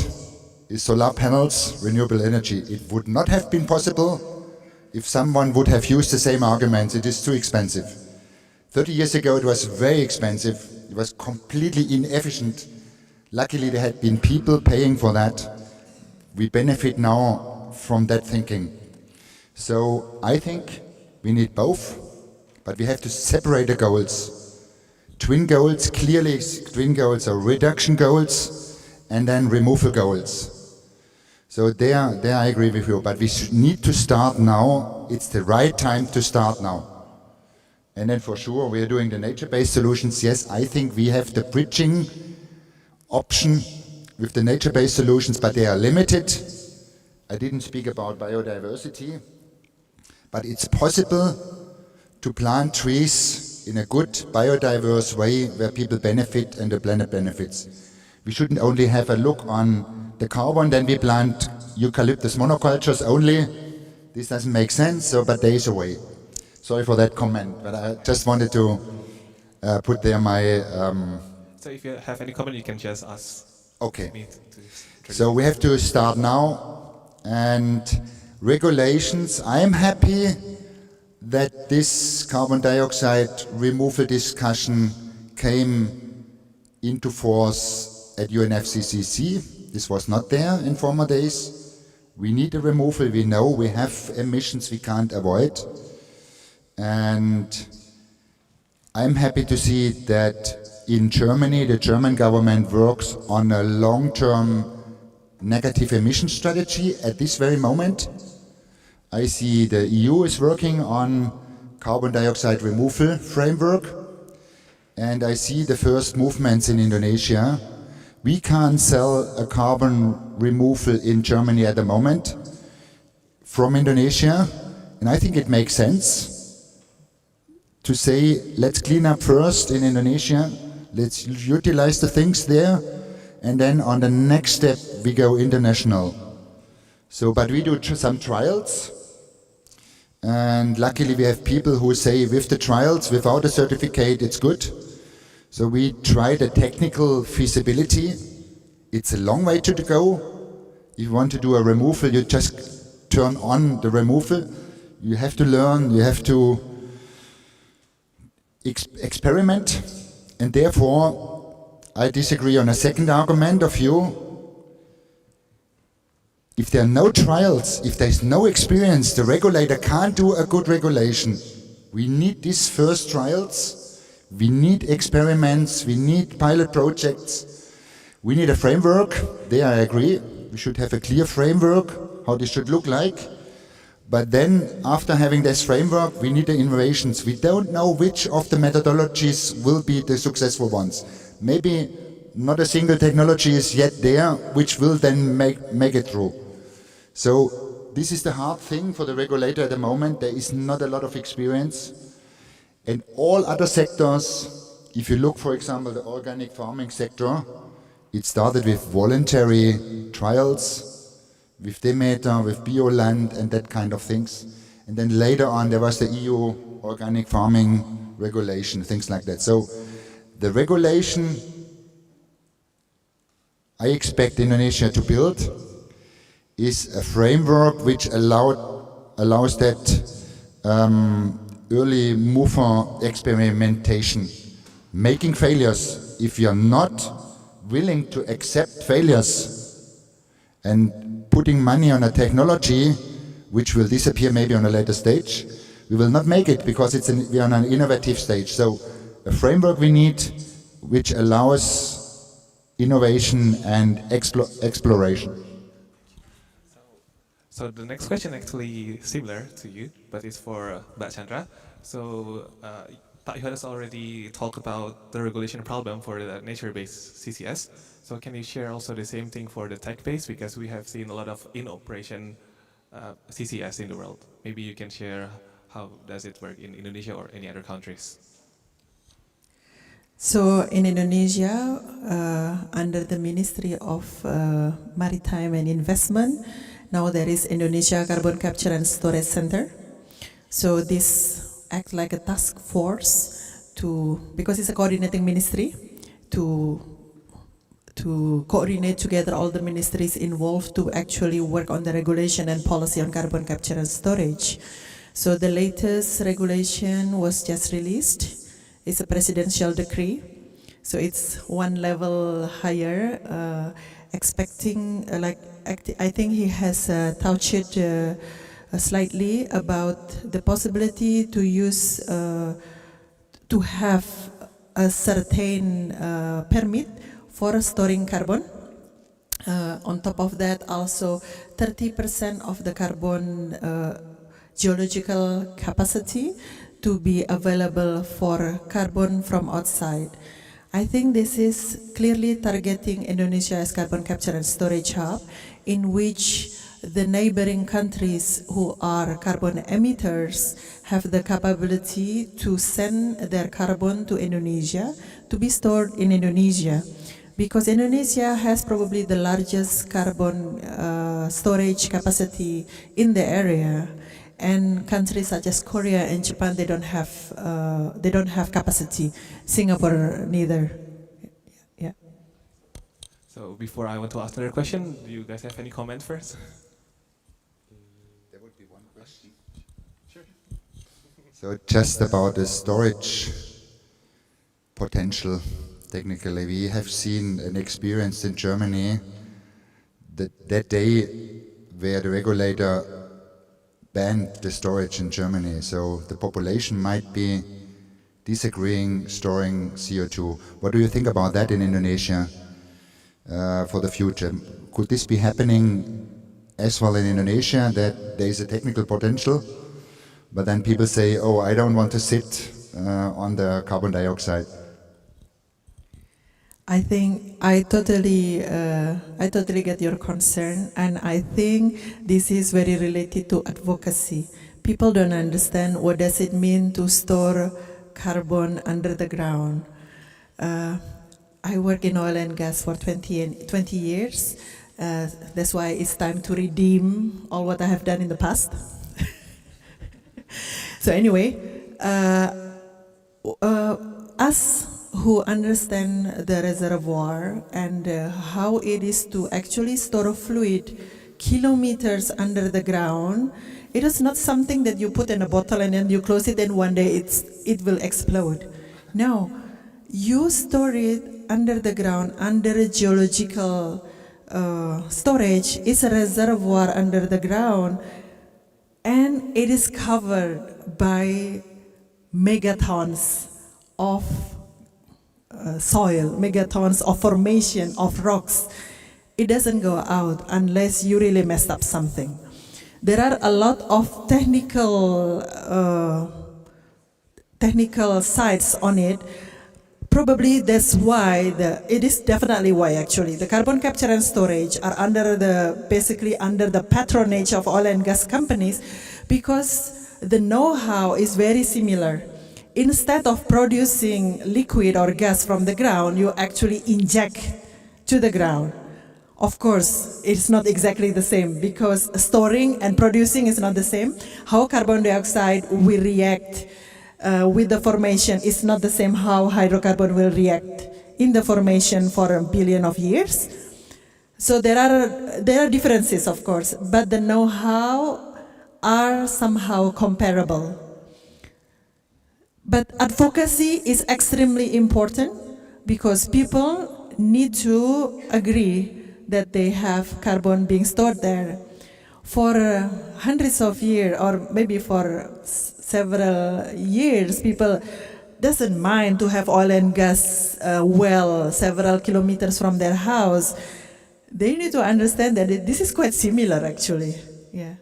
is solar panels, renewable energy. It would not have been possible if someone would have used the same arguments. It is too expensive. 30 years ago it was very expensive. It was completely inefficient. Luckily there had been people paying for that. We benefit now from that thinking. So I think we need both, but we have to separate the goals. Twin goals, clearly twin goals are reduction goals and then removal goals. So there I agree with you, but we need to start now. It's the right time to start now. And then for sure we are doing the nature-based solutions. Yes, I think we have the bridging option with the nature-based solutions, but they are limited. I didn't speak about biodiversity, but it's possible to plant trees in a good biodiverse way where people benefit and the planet benefits. We shouldn't only have a look on the carbon, then we plant eucalyptus monocultures only. This doesn't make sense, so, but there is a way. Sorry for that comment, but I just wanted to put there my... So if you have any comment, you can just ask Okay. me to So we have to start now, and regulations, I am happy that this carbon dioxide removal discussion came into force at UNFCCC. This was not there in former days. We need a removal. We know we have emissions we can't avoid. And I'm happy to see that in Germany, the German government works on a long-term negative emission strategy at this very moment. I see the EU is working on carbon dioxide removal framework, and I see the first movements in Indonesia. We can't sell a carbon removal in Germany at the moment from Indonesia, and I think it makes sense to say, let's clean up first in Indonesia, let's utilize the things there, and then on the next step we go international. So, but we do some trials, and luckily we have people who say with the trials, without a certificate, it's good. So we try the technical feasibility. It's a long way to go. If you want to do a removal, you just turn on the removal. You have to learn, you have to experiment, and therefore I disagree on a second argument of you. If there are no trials, if there is no experience, the regulator can't do a good regulation. We need these first trials, we need experiments, we need pilot projects, we need a framework. There I agree, we should have a clear framework, how this should look like. But then, after having this framework, we need the innovations. We don't know which of the methodologies will be the successful ones. Maybe not a single technology is yet there, which will then make it through. So, this is the hard thing for the regulator at the moment. There is not a lot of experience. And all other sectors, if you look, for example, the organic farming sector, it started with voluntary trials. with Demeter, with Bioland and that kind of things. And then later on there was the EU organic farming regulation, things like that. So the regulation I expect Indonesia to build is a framework which allows that early mover experimentation. Making failures, if you're not willing to accept failures and putting money on a technology which will disappear maybe on a later stage, we will not make it because we're on an innovative stage. So a framework we need which allows innovation and exploration. So the next question actually similar to you, but it's for Mbak Chandra. So Pak Yohanes already talked about the regulation problem for the nature-based CCS. So can you share also the same thing for the tech-based? Because we have seen a lot of in-operation CCS in the world. Maybe you can share how does it work in Indonesia or any other countries? So in Indonesia, under the Ministry of Maritime and Investment, now there is Indonesia Carbon Capture and Storage Center. So this acts like a task force because it's a coordinating ministry, to coordinate together all the ministries involved to actually work on the regulation and policy on carbon capture and storage. So the latest regulation was just released. It's a presidential decree. So it's one level higher, expecting I think he has touched slightly about the possibility to use, to have a certain permit for storing carbon. On top of that, also 30% of the carbon geological capacity to be available for carbon from outside. I think this is clearly targeting Indonesia as carbon capture and storage hub, in which the neighboring countries who are carbon emitters have the capability to send their carbon to Indonesia to be stored in Indonesia. Because Indonesia has probably the largest carbon storage capacity in the area, and countries such as Korea and Japan, they don't have capacity. Singapore neither. Yeah. So before I want to ask another question, do you guys have any comment first? There would be one question. Sure. So just about the storage potential. Technically, we have seen and experienced in Germany that day where the regulator banned the storage in Germany. So the population might be disagreeing storing CO2. What do you think about that in Indonesia for the future? Could this be happening as well in Indonesia, that there is a technical potential, but then people say, oh, I don't want to sit on the carbon dioxide? I think I totally get your concern, and I think this is very related to advocacy. People don't understand what does it mean to store carbon under the ground. I work in oil and gas for 20 years. That's why it's time to redeem all what I have done in the past. So anyway, us who understand the reservoir and how it is to actually store a fluid kilometers under the ground, it is not something that you put in a bottle and then you close it and one day it will explode. No, you store it under the ground, under a geological storage. It's a reservoir under the ground, and it is covered by megatons of soil, megatons of formation of rocks. It doesn't go out unless you really messed up something. There are a lot of technical sides on it. Probably that's why it is definitely why actually the carbon capture and storage are basically under the patronage of oil and gas companies, because the know-how is very similar. Instead of producing liquid or gas from the ground, you actually inject to the ground. Of course, it's not exactly the same because storing and producing is not the same. How carbon dioxide will react with the formation is not the same how hydrocarbon will react in the formation for a billion of years. So there are differences, of course, but the know-how are somehow comparable. But advocacy is extremely important because people need to agree that they have carbon being stored there. For hundreds of years, or maybe for several years, people doesn't mind to have oil and gas well several kilometers from their house. They need to understand that this is quite similar, actually. Yeah.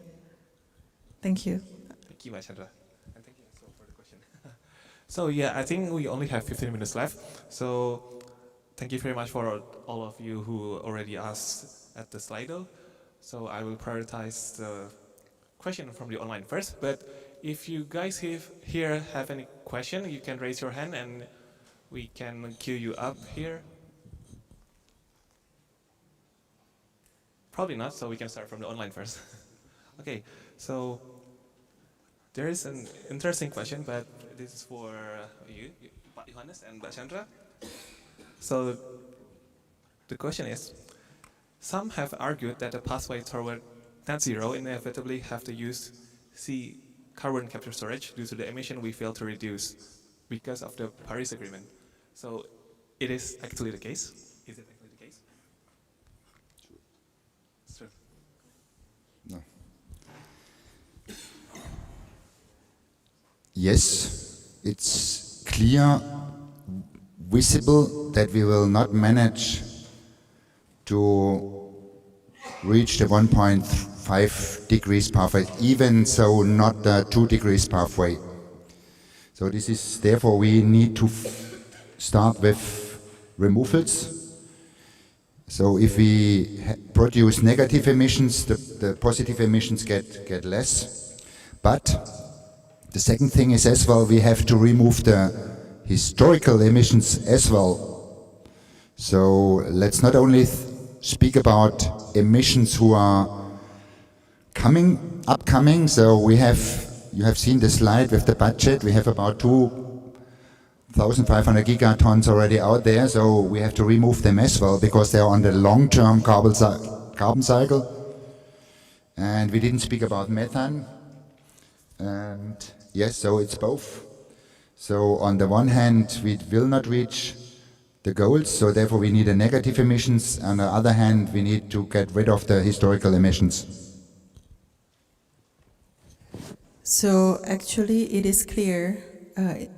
Thank you. Thank you, Chandra. And thank you so for the question. So yeah, I think we only have 15 minutes left. So thank you very much for all of you who already asked at the Slido. So I will prioritize the question from the online first. But if you guys here have any question, you can raise your hand and we can queue you up here. Probably not, so we can start from the online first. Okay, so there is an interesting question, but this is for you, Pak Johannes and Mbak Chandra. So the question is, some have argued that the pathway toward net zero inevitably have to use carbon capture storage due to the emission we fail to reduce because of the Paris Agreement. So it is actually the case? Is it actually the case? It's true. No. Yes, it's clear, visible that we will not manage to reach the 1.5 degrees pathway, even so not the 2 degrees pathway. So this is, therefore we need to start with removals. So if we produce negative emissions, the positive emissions get less. But the second thing is as well, we have to remove the historical emissions as well. So let's not only speak about emissions who are upcoming. So you have seen the slide with the budget. We have about 2,500 gigatons already out there. So we have to remove them as well because they are on the long-term carbon cycle. And we didn't speak about methane. And yes, so it's both. So on the one hand, we will not reach the goals, so therefore we need a negative emissions. On the other hand, we need to get rid of the historical emissions. So actually it is clear, I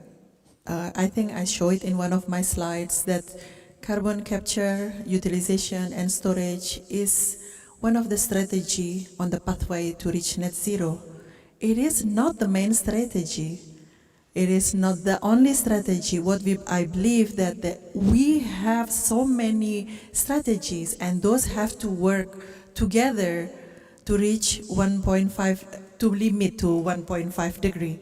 think I show it in one of my slides, that carbon capture, utilization and storage is one of the strategy on the pathway to reach net zero. It is not the main strategy. It is not the only strategy. I believe that we have so many strategies and those have to work together to reach 1.5, to limit to 1.5 degree.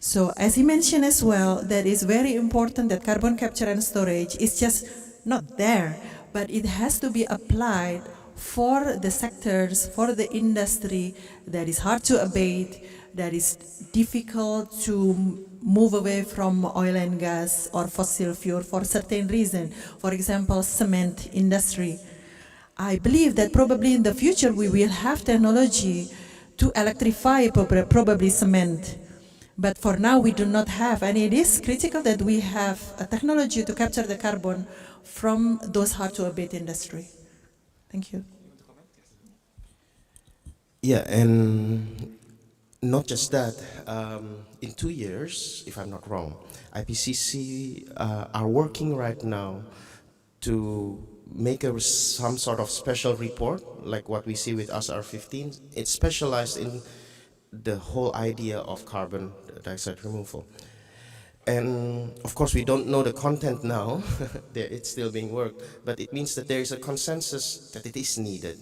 So as he mentioned as well, that is very important that carbon capture and storage is just not there, but it has to be applied for the sectors, for the industry that is hard to abate, that is difficult to move away from oil and gas or fossil fuel for certain reason. For example, cement industry. I believe that probably in the future we will have technology to electrify probably cement. But for now we do not have, and it is critical that we have a technology to capture the carbon from those hard to abate industry. Thank you. Yeah, and not just that, in 2 years, if I'm not wrong, IPCC are working right now to make some sort of special report, like what we see with SR15. It's specialized in the whole idea of carbon dioxide removal. And of course, we don't know the content now, it's still being worked, but it means that there is a consensus that it is needed,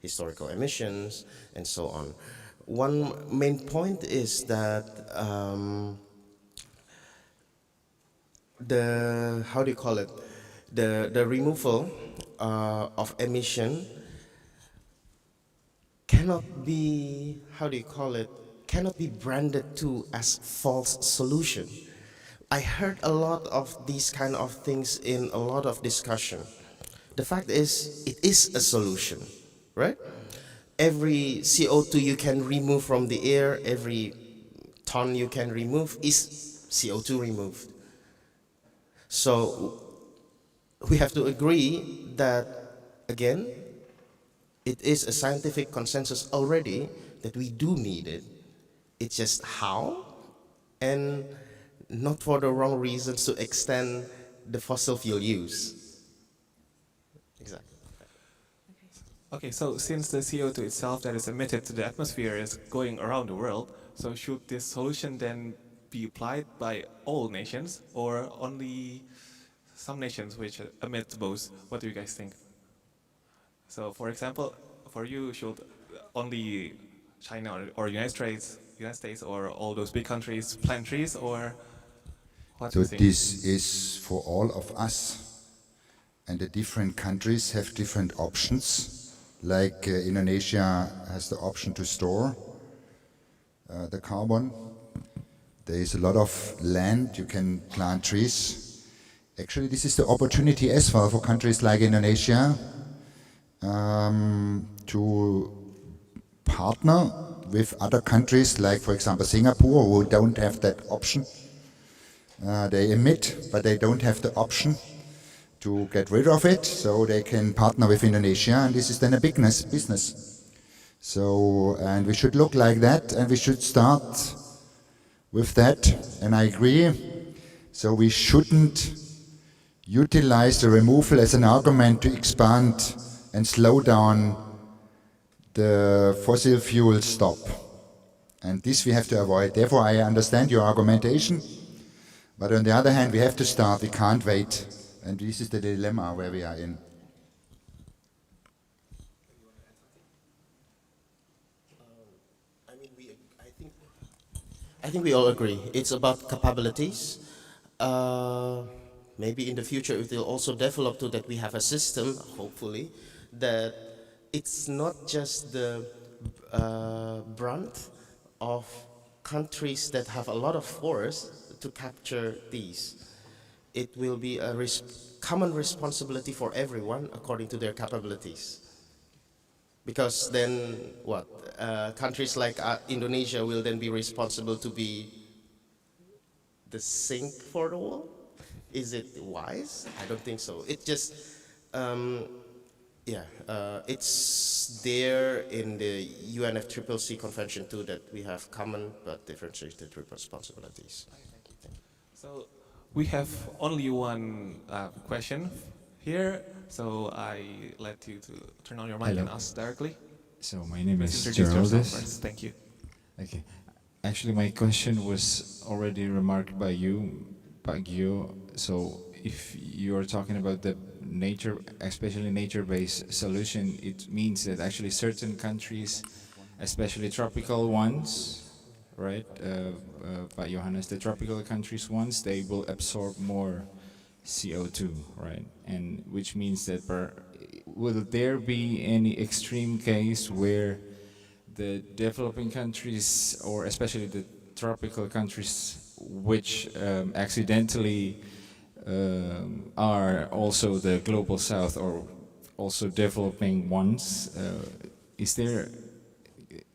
historical emissions, and so on. One main point is that the removal of emission cannot be, how do you call it, cannot be branded to as false solution. I heard a lot of these kind of things in a lot of discussion. The fact is, it is a solution, right? Every CO2 you can remove from the air, every ton you can remove is CO2 removed. So we have to agree that, again, it is a scientific consensus already that we do need it. It's just how, and not for the wrong reasons to extend the fossil fuel use. Exactly. Okay, so since the CO2 itself that is emitted to the atmosphere is going around the world, so should this solution then be applied by all nations or only some nations which emit both? What do you guys think? So, for example, for you, should only China or United States, or all those big countries plant trees, or what do So you think? this is for all of us, and the different countries have different options. Like Indonesia has the option to store the carbon. There is a lot of land, you can plant trees. Actually, this is the opportunity as well for countries like Indonesia to partner with other countries, like for example Singapore, who don't have that option. They emit, but they don't have the option to get rid of it, so they can partner with Indonesia, and this is then a business. So, and we should look like that, and we should start with that, and I agree. So we shouldn't utilize the removal as an argument to expand and slow down the fossil fuel stop. And this we have to avoid. Therefore, I understand your argumentation, but on the other hand, we have to start, we can't wait. And this is the dilemma where we are in. I think we all agree. It's about capabilities. Maybe in the future it will also develop to that we have a system, hopefully, that it's not just the brunt of countries that have a lot of forests to capture these. It will be a common responsibility for everyone according to their capabilities. Because then what? Countries like Indonesia will then be responsible to be the sink for the wall? Is it wise? I don't think so. It just, it's there in the UNFCCC Convention too that we have common but differentiated responsibilities. So we have only one question here, so I let you to turn on your mic and ask directly. So my name Please is introduce yourself Geraldus. first. Thank you. Okay. Actually, my question was already remarked by you, Pagio. So if you are talking about the nature, especially nature-based solution, it means that actually certain countries, especially tropical ones, right, by Johannes, the tropical countries ones, they will absorb more CO2, right? And which means that will there be any extreme case where the developing countries, or especially the tropical countries, which accidentally are also the global south or also developing ones, is there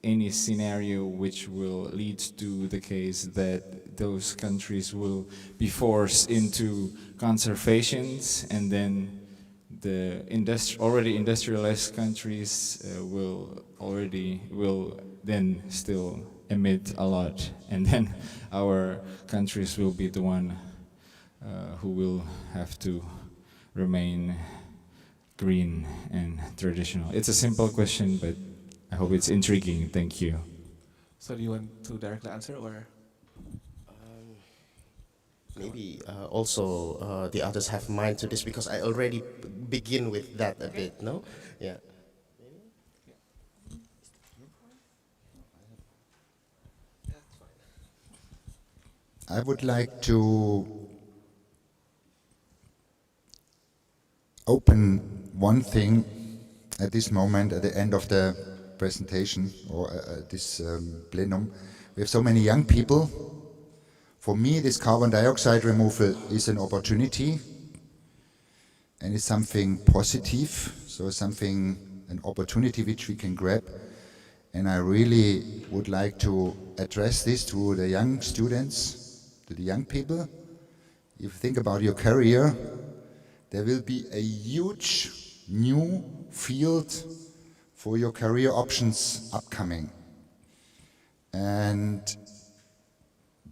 any scenario which will lead to the case that those countries will be forced into conservations, and then the already industrialized countries will then still emit a lot, and then our countries will be the one who will have to remain green and traditional? It's a simple question, but I hope it's intriguing. Thank you. So do you want to directly answer, or? Maybe also the others have mind to this because I already begin with that a bit, no? Yeah. I would like to open one thing at this moment, at the end of the presentation or this plenum. We have so many young people. For me, this carbon dioxide removal is an opportunity and it's something positive, so an opportunity which we can grab. And I really would like to address this to the young students, to the young people. If you think about your career, there will be a huge new field for your career options upcoming. And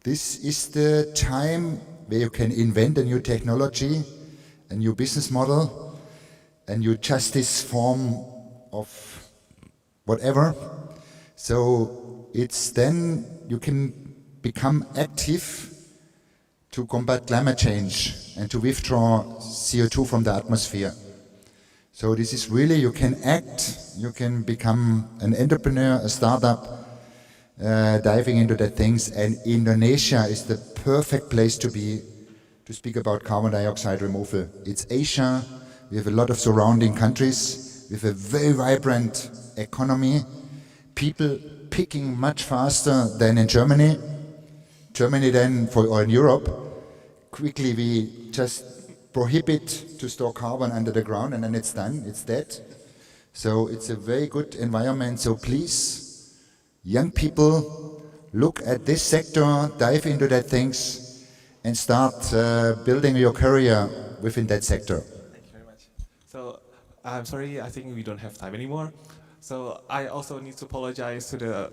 this is the time where you can invent a new technology, a new business model, a new justice form of whatever. So it's then you can become active to combat climate change and to withdraw CO2 from the atmosphere. So this is really, you can act, you can become an entrepreneur, a startup, diving into the things, and Indonesia is the perfect place to be, to speak about carbon dioxide removal. It's Asia, we have a lot of surrounding countries, we have a very vibrant economy, people picking much faster than in Germany. Germany then, or in Europe, quickly we just prohibit to store carbon under the ground and then it's done, it's dead. So it's a very good environment, so please, young people, look at this sector, dive into that things, and start building your career within that sector. Thank you very much. So I'm sorry, I think we don't have time anymore. So I also need to apologize to the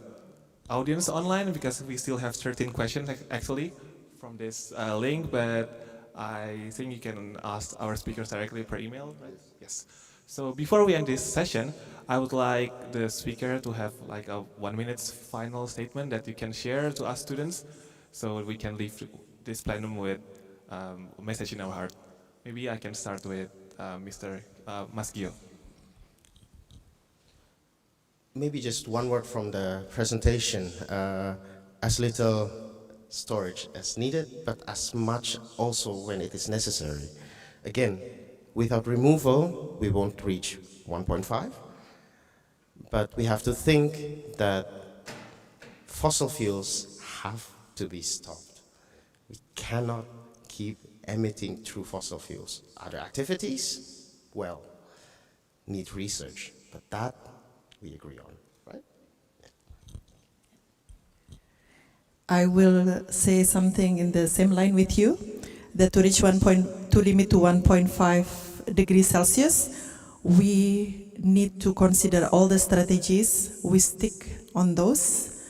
audience online because we still have 13 questions actually from this link, but I think you can ask our speakers directly per email, right? Yes. So before we end this session, I would like the speaker to have like a 1 minute final statement that you can share to us students so we can leave this plenum with a message in our heart. Maybe I can start with Mr. Mas Gio. Maybe just one word from the presentation. As little storage as needed, but as much also when it is necessary. Again, without removal, we won't reach 1.5. But we have to think that fossil fuels have to be stopped. We cannot keep emitting through fossil fuels. Other activities, well, need research, but that we agree on, right? I will say something in the same line with you, that to reach to limit to 1.5 degrees Celsius, we need to consider all the strategies. We stick on those.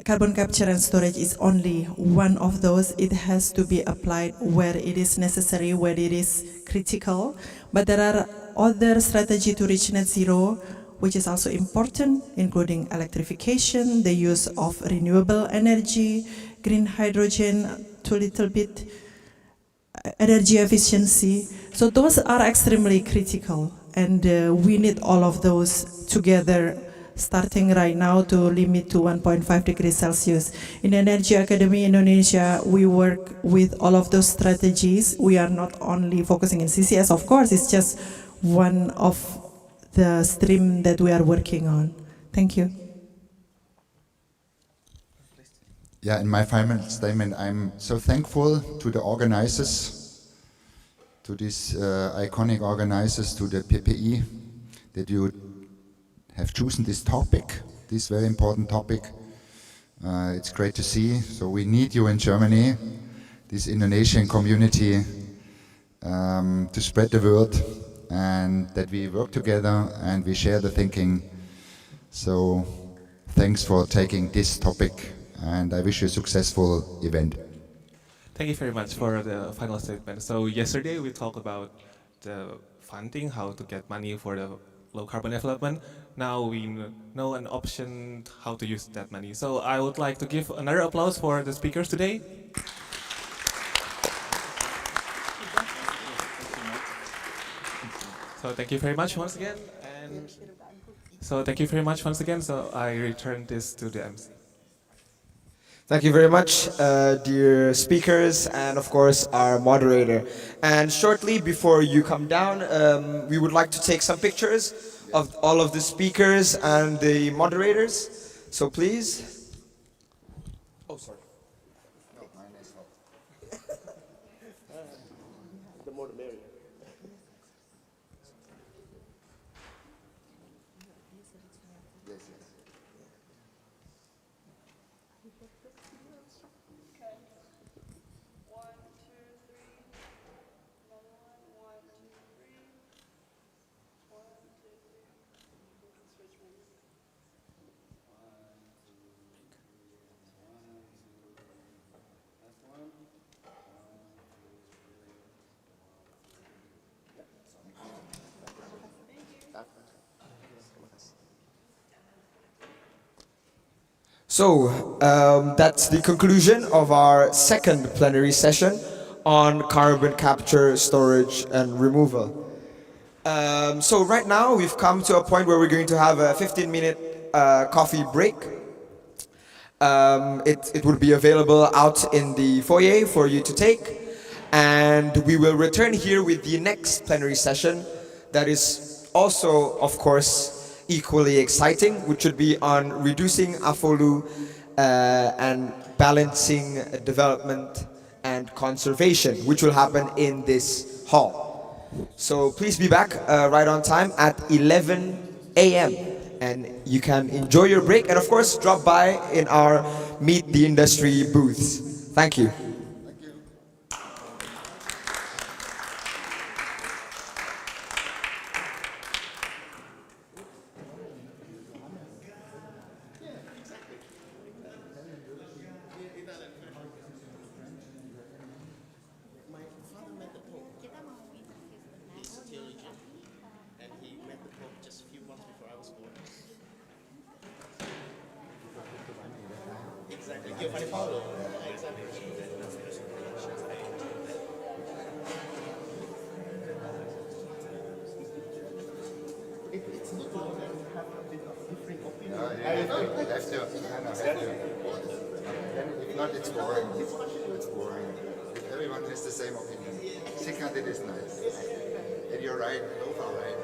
Carbon capture and storage is only one of those. It has to be applied where it is necessary, where it is critical. But there are other strategies to reach net zero, which is also important, including electrification, the use of renewable energy, green hydrogen, to little bit energy efficiency. So those are extremely critical, and we need all of those together, starting right now to limit to 1.5 degrees Celsius. In Energy Academy Indonesia, we work with all of those strategies. We are not only focusing in CCS, of course, it's just one of the stream that we are working on. Thank you. Yeah, in my final statement, I'm so thankful to the organizers, to these iconic organizers, to the PPE, that you have chosen this topic, this very important topic. It's great to see. So we need you in Germany, this Indonesian community, to spread the word, and that we work together and we share the thinking. So thanks for taking this topic, and I wish you a successful event. Thank you very much for the final statement. So yesterday we talked about the funding, how to get money for the low carbon development. Now we know an option how to use that money. So I would like to give another applause for the speakers today. So thank you very much once again. So thank you very much once again. So I return this to the MC. Thank you very much, dear speakers, and of course our moderator. And shortly before you come down, we would like to take some pictures of all of the speakers and the moderators. So please. Oh, sorry. So that's the conclusion of our second plenary session on carbon capture, storage, and removal. So right now we've come to a point where we're going to have a 15-minute coffee break. It will be available out in the foyer for you to take. And we will return here with the next plenary session that is also, of course, equally exciting, which would be on reducing AFOLU and balancing development and conservation, which will happen in this hall. So please be back right on time at 11 a.m. and you can enjoy your break and of course drop by in our Meet the Industry booths. Thank you. If not, it's boring. It's boring. If everyone has the same opinion. Second, it is nice. And you're right, both are right.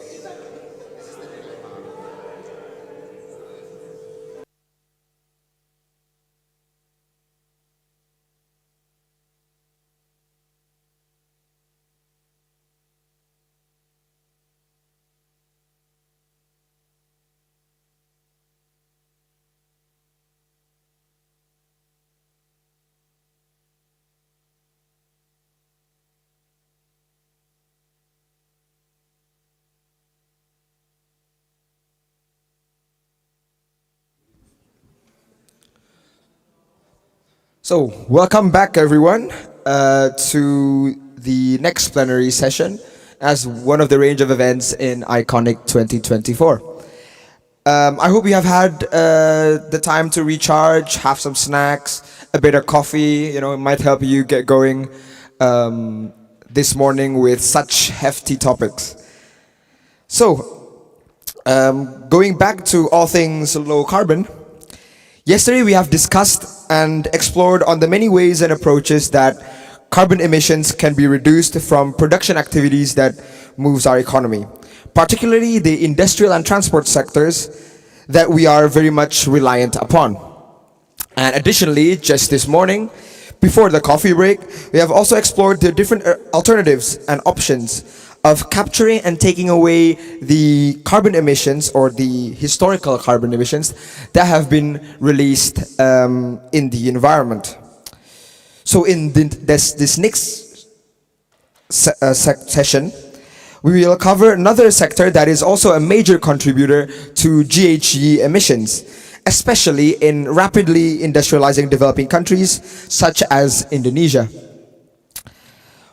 This is the dilemma. So, welcome back everyone to the next plenary session as one of the range of events in Iconic 2024. I hope you have had the time to recharge, have some snacks, a bit of coffee, it might help you get going this morning with such hefty topics. So, going back to all things low carbon, yesterday we have discussed and explored on the many ways and approaches that carbon emissions can be reduced from production activities that moves our economy, particularly the industrial and transport sectors that we are very much reliant upon. And additionally, just this morning, before the coffee break, we have also explored the different alternatives and options of capturing and taking away the carbon emissions or the historical carbon emissions that have been released in the environment. So in this next session, we will cover another sector that is also a major contributor to GHG emissions, especially in rapidly industrializing developing countries such as Indonesia,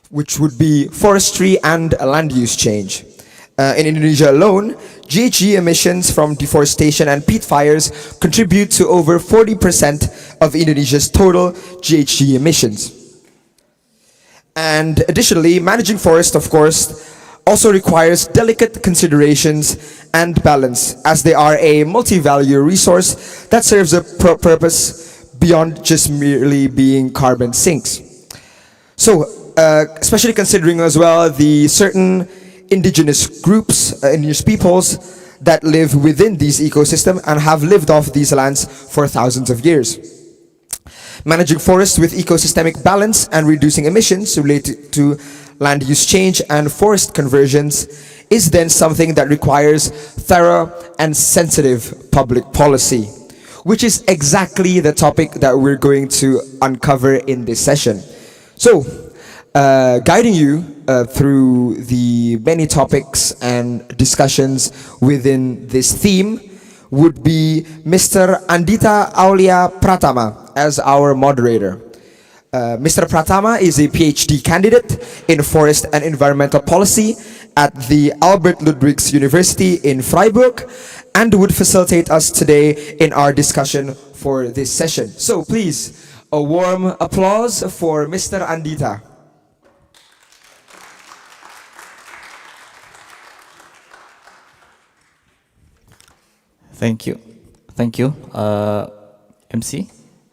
which would be forestry and land use change. In Indonesia alone, GHG emissions from deforestation and peat fires contribute to over 40% of Indonesia's total GHG emissions. And additionally, managing forests, of course, also requires delicate considerations and balance, as they are a multi-value resource that serves a purpose beyond just merely being carbon sinks. So, especially considering as well the certain indigenous groups, indigenous peoples that live within these ecosystems and have lived off these lands for thousands of years. Managing forests with ecosystemic balance and reducing emissions related to land use change and forest conversions is then something that requires thorough and sensitive public policy, which is exactly the topic that we're going to uncover in this session. So, guiding you through the many topics and discussions within this theme would be Mr. Andita Aulia Pratama as our moderator. Mr. Pratama is a PhD candidate in Forest and Environmental Policy at the Albert Ludwigs University in Freiburg and would facilitate us today in our discussion for this session. So please, a warm applause for Mr. Andita. Thank you. Thank you, MC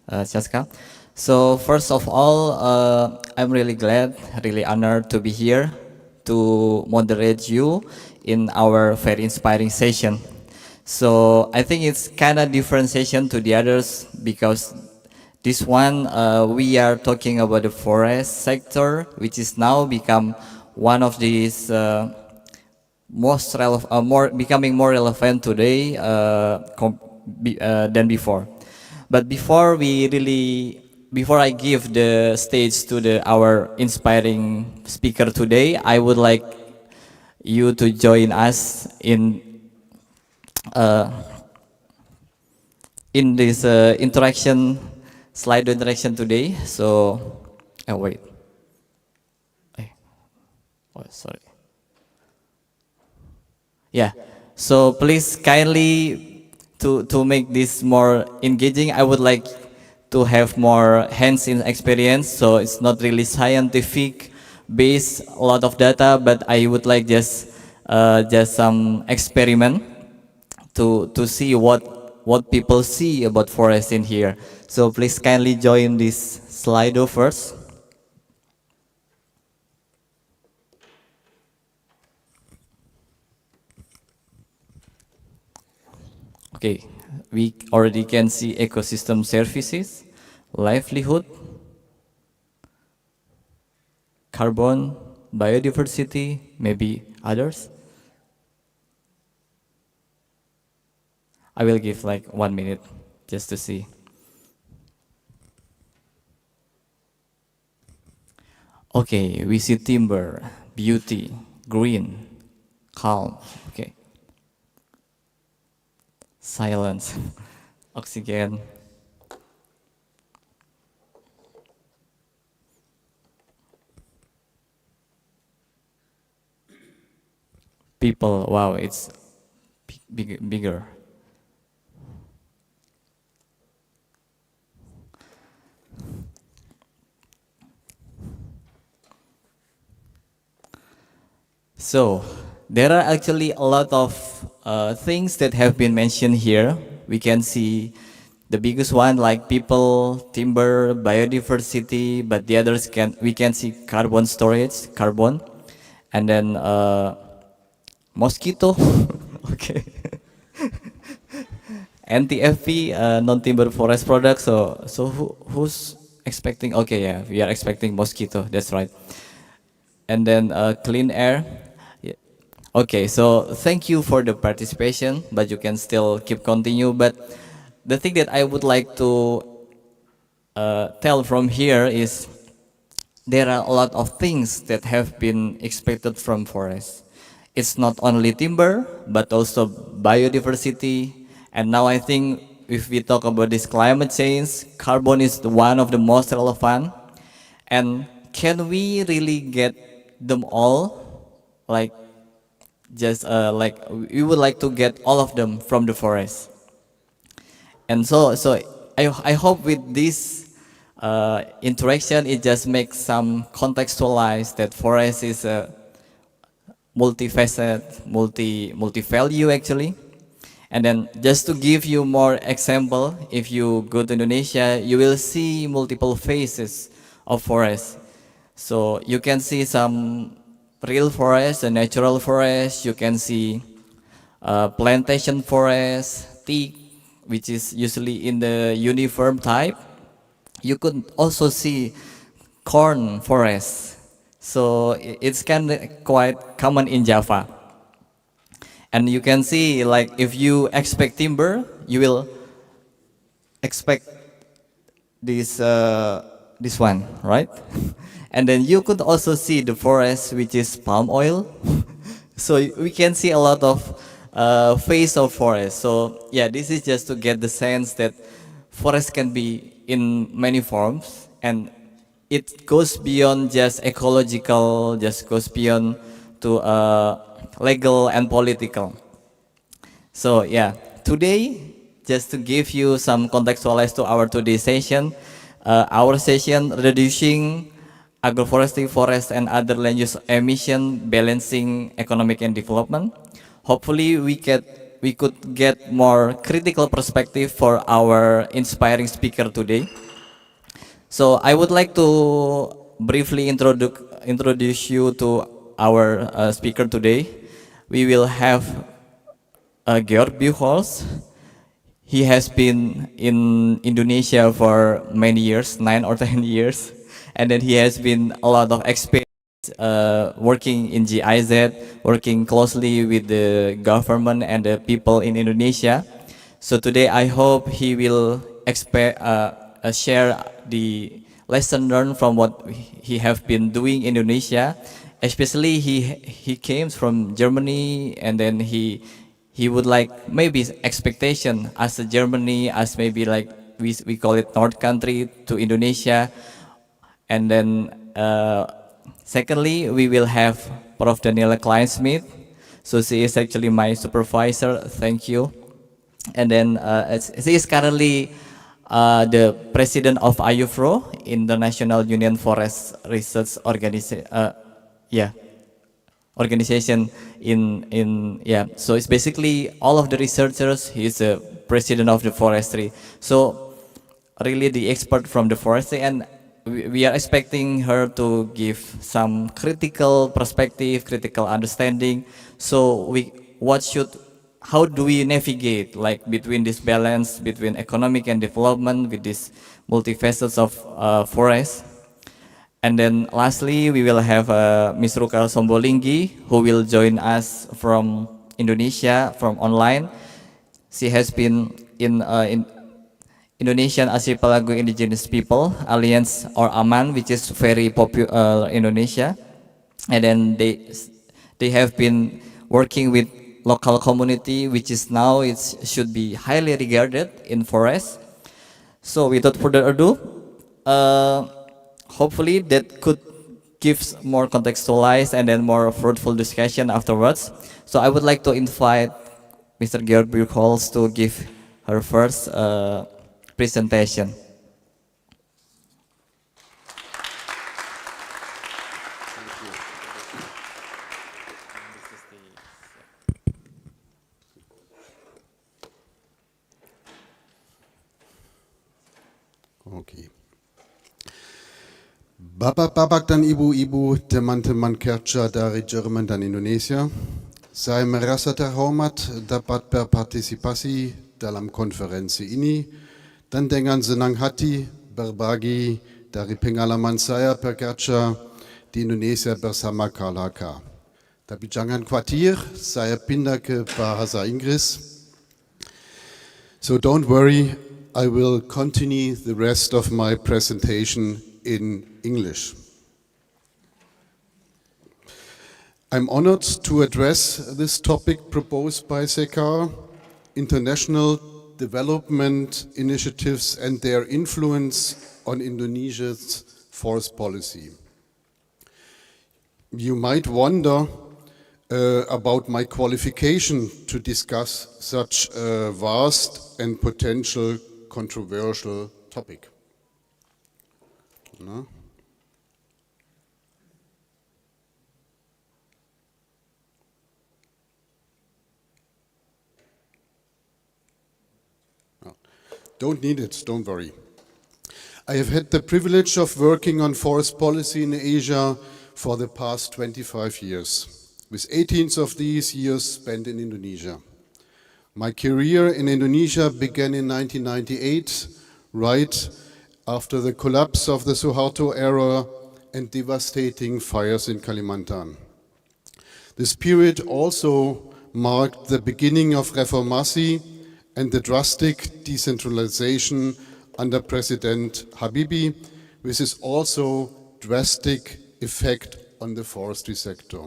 Chaska. So first of all, I'm really glad, really honored to be here to moderate you in our very inspiring session. So I think it's kind of different session to the others because this one we are talking about the forest sector, which is now become one of these becoming more relevant today than before. But before I give the stage to our inspiring speaker today, I would like you to join us in this slide interaction today. So, wait. Oh, sorry. Yeah, so please kindly to make this more engaging, I would like to have more hands-on experience, so it's not really scientific based, a lot of data, but I would like just some experiment to see what people see about forest in here. So please kindly join this Slido first. Okay, we already can see ecosystem services, livelihood, carbon, biodiversity, maybe others. I will give like 1 minute just to see. Okay, we see timber, beauty, green, calm, okay. Silence, oxygen. People, wow, it's bigger. So, there are actually a lot of things that have been mentioned here. We can see the biggest one like people, timber, biodiversity, but the others we can see carbon storage, carbon, and then mosquito, okay, NTFP, non-timber forest products. So who's expecting? Okay, yeah, we are expecting mosquito. That's right. And then clean air. Okay, so thank you for the participation, but you can still keep continue. But the thing that I would like to tell from here is there are a lot of things that have been expected from forests. It's not only timber, but also biodiversity. And now I think if we talk about this climate change, carbon is one of the most relevant. And can we really get them all? Like, just like we would like to get all of them from the forest. And so I hope with this interaction it just makes some contextualize that forest is a multifaceted, multi-value actually. And then just to give you more example, if you go to Indonesia, you will see multiple phases of forest. So you can see some real forest, a natural forest. You can see plantation forest, teak, which is usually in the uniform type. You could also see corn forest. So it's kind of quite common in Java. And you can see, like, if you expect timber, you will expect this one, right? And then you could also see the forest, which is palm oil. So we can see a lot of phase of forest. So yeah, this is just to get the sense that forest can be in many forms, and it goes beyond just ecological, just goes beyond to legal and political. So yeah, today, just to give you some contextualize to our today's session, our session reducing agroforestry, forest, and other land use emission, balancing economic and development. Hopefully, we could get more critical perspective for our inspiring speaker today. So I would like to briefly introduce you to our speaker today. We will have Georg Buchholz. He has been in Indonesia for many years, 9 or 10 years, and then he has been a lot of experience working in GIZ, working closely with the government and the people in Indonesia. So today I hope he will share the lesson learned from what he have been doing in Indonesia. Especially he came from Germany, and then he would like maybe expectation as a Germany, as maybe like we call it North country to Indonesia. And then secondly, we will have Prof. Daniela Kleinsmith. So she is actually my supervisor. Thank you. And then she is currently the president of IUFRO, International Union Forest Research Organization. Yeah, organization in yeah. So it's basically all of the researchers. He's the president of the forestry. So really the expert from the forestry, and we are expecting her to give some critical perspective, critical understanding. So how do we navigate like between this balance between economic and development with these multifacets of forest? And then lastly, we will have Ms. Rukal Sombolinggi, who will join us from Indonesia, from online. She has been in Indonesian Archipelago Indigenous People Alliance, or AMAN, which is very popular in Indonesia. And then they have been working with local community, which is now it should be highly regarded in forest. So without further ado, hopefully that could give more contextualized and then more fruitful discussion afterwards. So I would like to invite Mr. Georg Buchholz to give her first presentation. Oke. Bapak-bapak dan ibu-ibu, teman-teman kerja dari Jerman dan Indonesia, saya merasa terhormat dapat berpartisipasi dalam konferensi ini dan dengan senang hati berbagi dari pengalaman saya bekerja di Indonesia bersama KLHK. Tapi jangan khawatir, saya pindah ke bahasa Inggris. So don't worry, I will continue the rest of my presentation in English. I'm honored to address this topic proposed by SECAR, international development initiatives and their influence on Indonesia's forest policy. You might wonder about my qualification to discuss such a vast and potential controversial topic. No? Don't need it, don't worry. I have had the privilege of working on forest policy in Asia for the past 25 years, with 18 of these years spent in Indonesia. My career in Indonesia began in 1998, right after the collapse of the Suharto era and devastating fires in Kalimantan. This period also marked the beginning of reformasi and the drastic decentralization under President Habibie, which is also drastic effect on the forestry sector.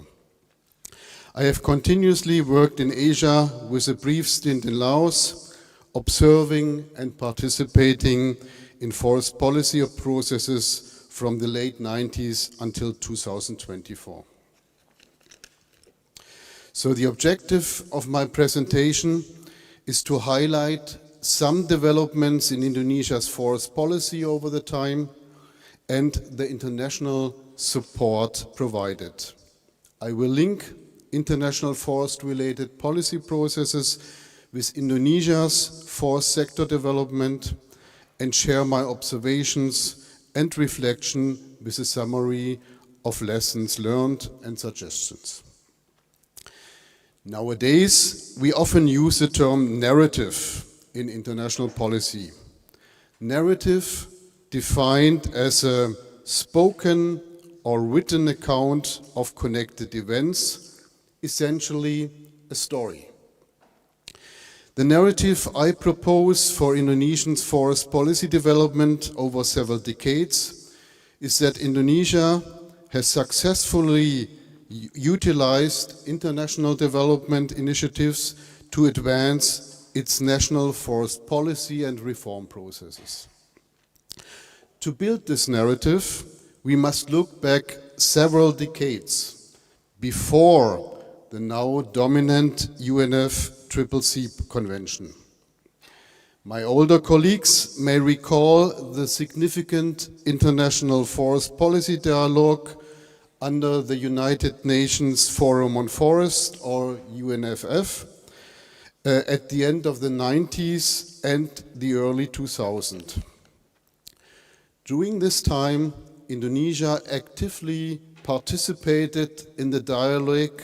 I have continuously worked in Asia with a brief stint in Laos, observing and participating in forest policy processes from the late 90s until 2024. So the objective of my presentation is to highlight some developments in Indonesia's forest policy over the time and the international support provided. I will link international forest-related policy processes with Indonesia's forest sector development and share my observations and reflection with a summary of lessons learned and suggestions. Nowadays, we often use the term narrative in international policy. Narrative defined as a spoken or written account of connected events, essentially a story. The narrative I propose for Indonesia's forest policy development over several decades is that Indonesia has successfully utilized international development initiatives to advance its national forest policy and reform processes. To build this narrative, we must look back several decades before the now dominant UNFCCC convention. My older colleagues may recall the significant international forest policy dialogue under the United Nations Forum on Forest, or UNFF, at the end of the 90s and the early 2000s. During this time, Indonesia actively participated in the dialogue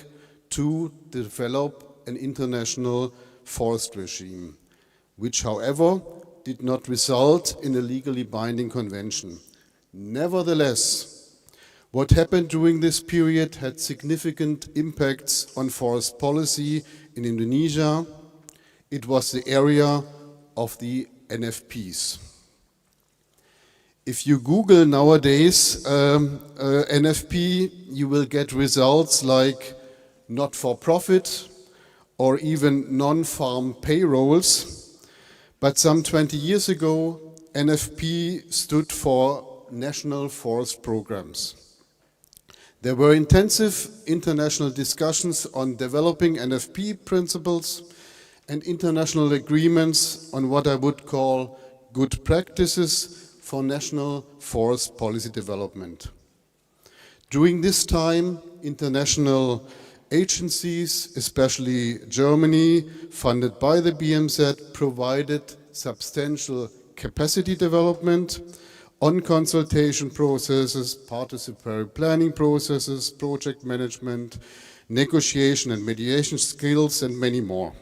to develop an international forest regime, which, however, did not result in a legally binding convention. Nevertheless, what happened during this period had significant impacts on forest policy in Indonesia. It was the area of the NFPs. If you Google nowadays NFP, you will get results like not-for-profit or even non-farm payrolls. But some 20 years ago, NFP stood for National Forest Programs. There were intensive international discussions on developing NFP principles and international agreements on what I would call good practices for national forest policy development. During this time, international agencies, especially Germany, funded by the BMZ, provided substantial capacity development on consultation processes, participatory planning processes, project management, negotiation and mediation skills, and many more.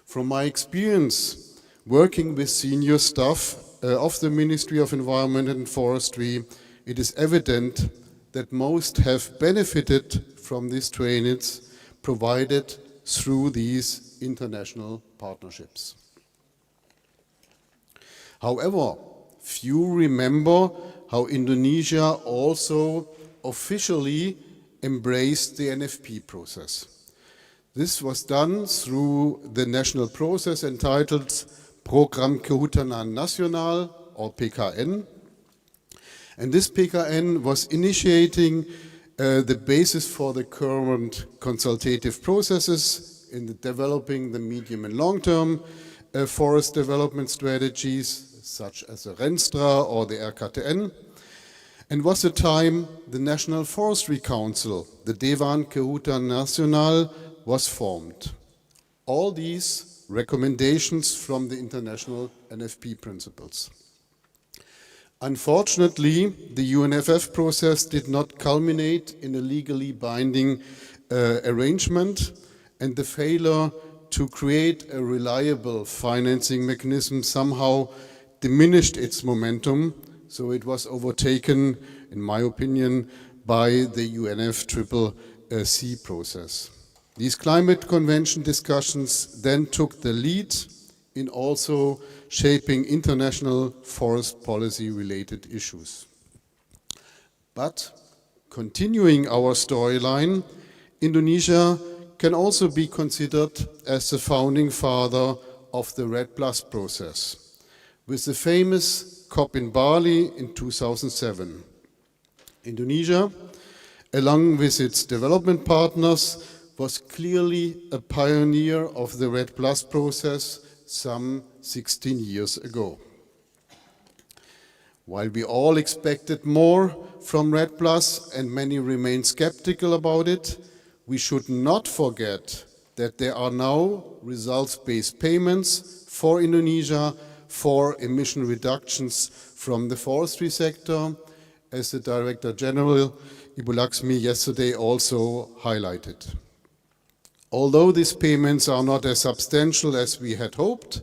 From my experience working with senior staff of the Ministry of Environment and Forestry, it is evident that most have benefited from these trainings provided through these international partnerships. However, few remember how Indonesia also officially embraced the NFP process. This was done through the national process entitled Program Kehutanan Nasional, or PKN. And this PKN was initiating the basis for the current consultative processes in developing the medium and long-term forest development strategies, such as the Renstra or the RKTN, and was the time the National Forestry Council, the Dewan Kehutanan Nasional, was formed. All these recommendations from the international NFP principles. Unfortunately, the UNFF process did not culminate in a legally binding arrangement, and the failure to create a reliable financing mechanism somehow diminished its momentum, so it was overtaken, in my opinion, by the UNFCCC process. These climate convention discussions then took the lead in also shaping international forest policy related issues. But continuing our storyline, Indonesia can also be considered as the founding father of the REDD+ process, with the famous COP in Bali in 2007. Indonesia, along with its development partners, was clearly a pioneer of the REDD+ process some 16 years ago. While we all expected more from REDD+ and many remain skeptical about it, we should not forget that there are now results-based payments for Indonesia for emission reductions from the forestry sector, as the Director General Ibu Laxmi yesterday also highlighted. Although these payments are not as substantial as we had hoped,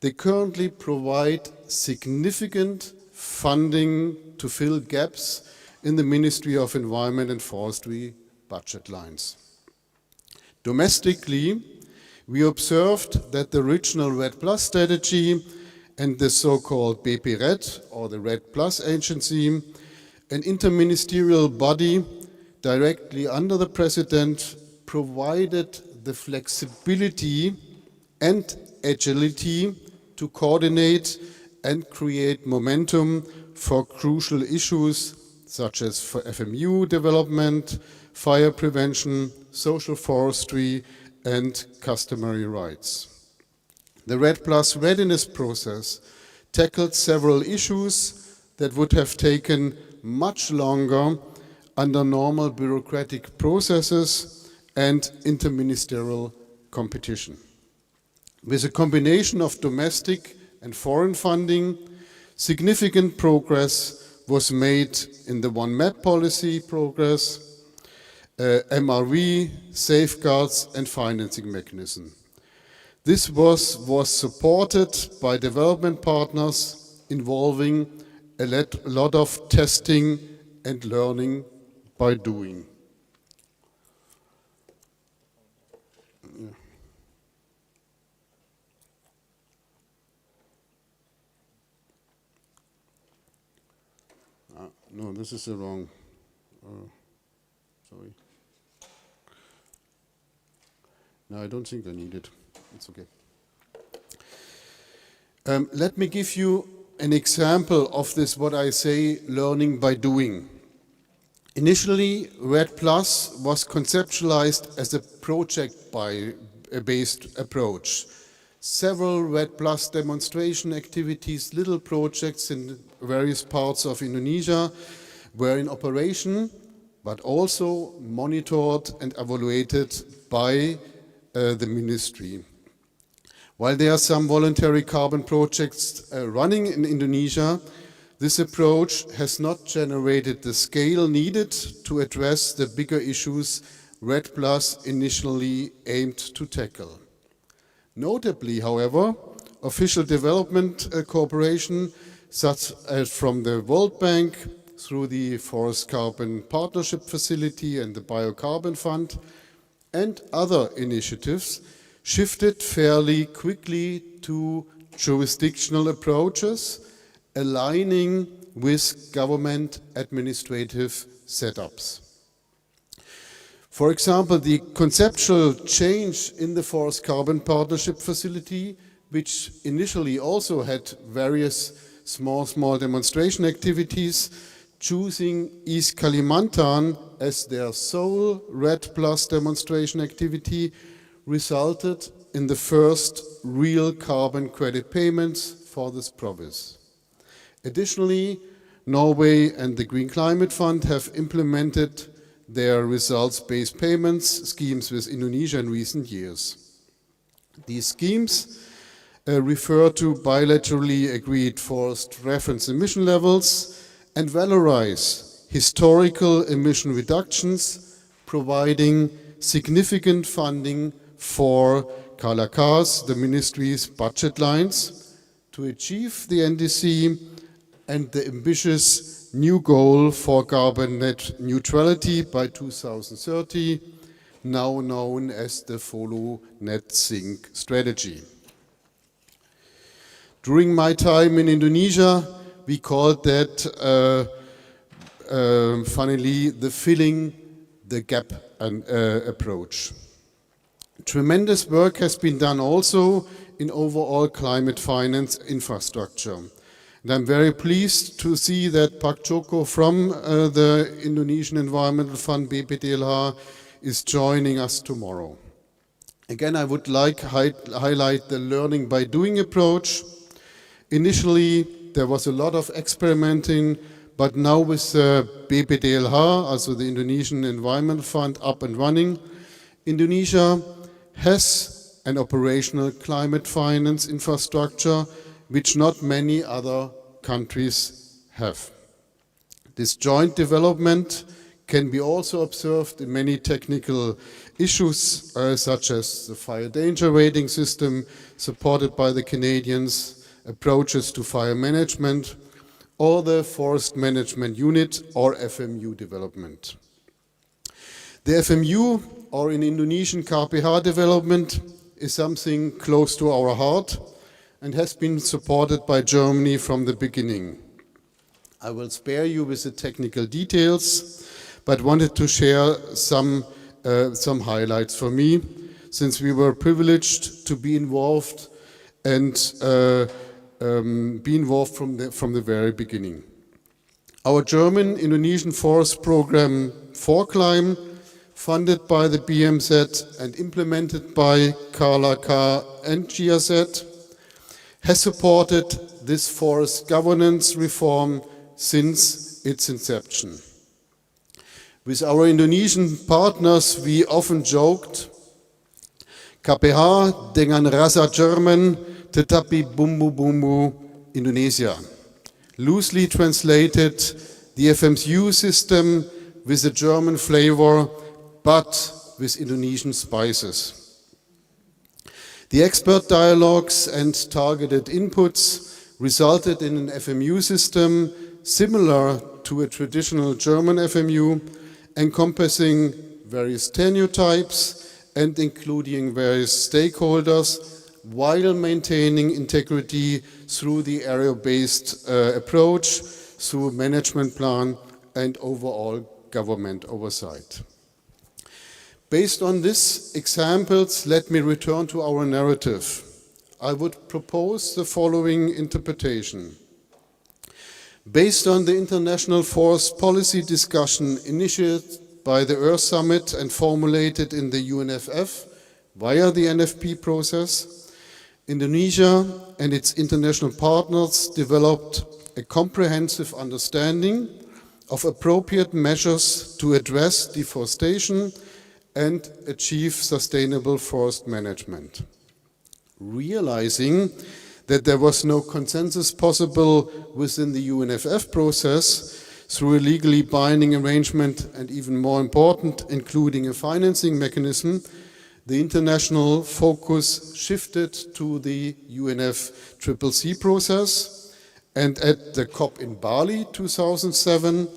they currently provide significant funding to fill gaps in the Ministry of Environment and Forestry budget lines. Domestically, we observed that the regional REDD+ strategy and the so-called BP-RED, or the REDD+ agency, an interministerial body directly under the President, provided the flexibility and agility to coordinate and create momentum for crucial issues such as for FMU development, fire prevention, social forestry, and customary rights. The REDD+ readiness process tackled several issues that would have taken much longer under normal bureaucratic processes and interministerial competition. With a combination of domestic and foreign funding, significant progress was made in the One Map policy progress, MRV, safeguards and financing mechanism. This was supported by development partners involving a lot of testing and learning by doing. No, this is the wrong. Sorry. No, I don't think I need it. It's okay. Let me give you an example of this, what I say, learning by doing. Initially, REDD+ was conceptualized as a project-based approach. Several REDD+ demonstration activities, little projects in various parts of Indonesia were in operation, but also monitored and evaluated by the ministry. While there are some voluntary carbon projects running in Indonesia, this approach has not generated the scale needed to address the bigger issues REDD+ initially aimed to tackle. Notably, however, official development cooperation, such as from the World Bank through the Forest Carbon Partnership Facility and the Biocarbon Fund, and other initiatives, shifted fairly quickly to jurisdictional approaches, aligning with government administrative setups. For example, the conceptual change in the Forest Carbon Partnership Facility, which initially also had various small demonstration activities, choosing East Kalimantan as their sole REDD+ demonstration activity, resulted in the first real carbon credit payments for this province. Additionally, Norway and the Green Climate Fund have implemented their results-based payments schemes with Indonesia in recent years. These schemes refer to bilaterally agreed forest reference emission levels and valorize historical emission reductions, providing significant funding for Kalaka's, the ministry's budget lines, to achieve the NDC and the ambitious new goal for carbon net neutrality by 2030, now known as the Follow Net Sink strategy. During my time in Indonesia, we called that, funnily, the filling the gap approach. Tremendous work has been done also in overall climate finance infrastructure. And I'm very pleased to see that Pak Joko from the Indonesian Environmental Fund BPDLH is joining us tomorrow. Again, I would like to highlight the learning by doing approach. Initially, there was a lot of experimenting, but now with BPDLH, also the Indonesian Environmental Fund, up and running, Indonesia has an operational climate finance infrastructure which not many other countries have. This joint development can be also observed in many technical issues, such as the fire danger rating system supported by the Canadians, approaches to fire management, or the Forest Management Unit, or FMU development. The FMU, or in Indonesian KPH development, is something close to our heart and has been supported by Germany from the beginning. I will spare you with the technical details, but wanted to share some highlights for me, since we were privileged to be involved and be involved from the very beginning. Our German-Indonesian forest program ForClim, funded by the BMZ and implemented by KLK and GIZ, has supported this forest governance reform since its inception. With our Indonesian partners, we often joked, KPH dengan rasa Jerman tetapi bumbu-bumbu Indonesia. Loosely translated, the FMU system with a German flavor, but with Indonesian spices. The expert dialogues and targeted inputs resulted in an FMU system similar to a traditional German FMU, encompassing various tenure types and including various stakeholders, while maintaining integrity through the area-based approach, through a management plan and overall government oversight. Based on these examples, let me return to our narrative. I would propose the following interpretation. Based on the international forest policy discussion initiated by the Earth Summit and formulated in the UNFF via the NFP process, Indonesia and its international partners developed a comprehensive understanding of appropriate measures to address deforestation and achieve sustainable forest management. Realizing that there was no consensus possible within the UNFF process through a legally binding arrangement, and even more important, including a financing mechanism, the international focus shifted to the UNFCCC process, and at the COP in Bali 2007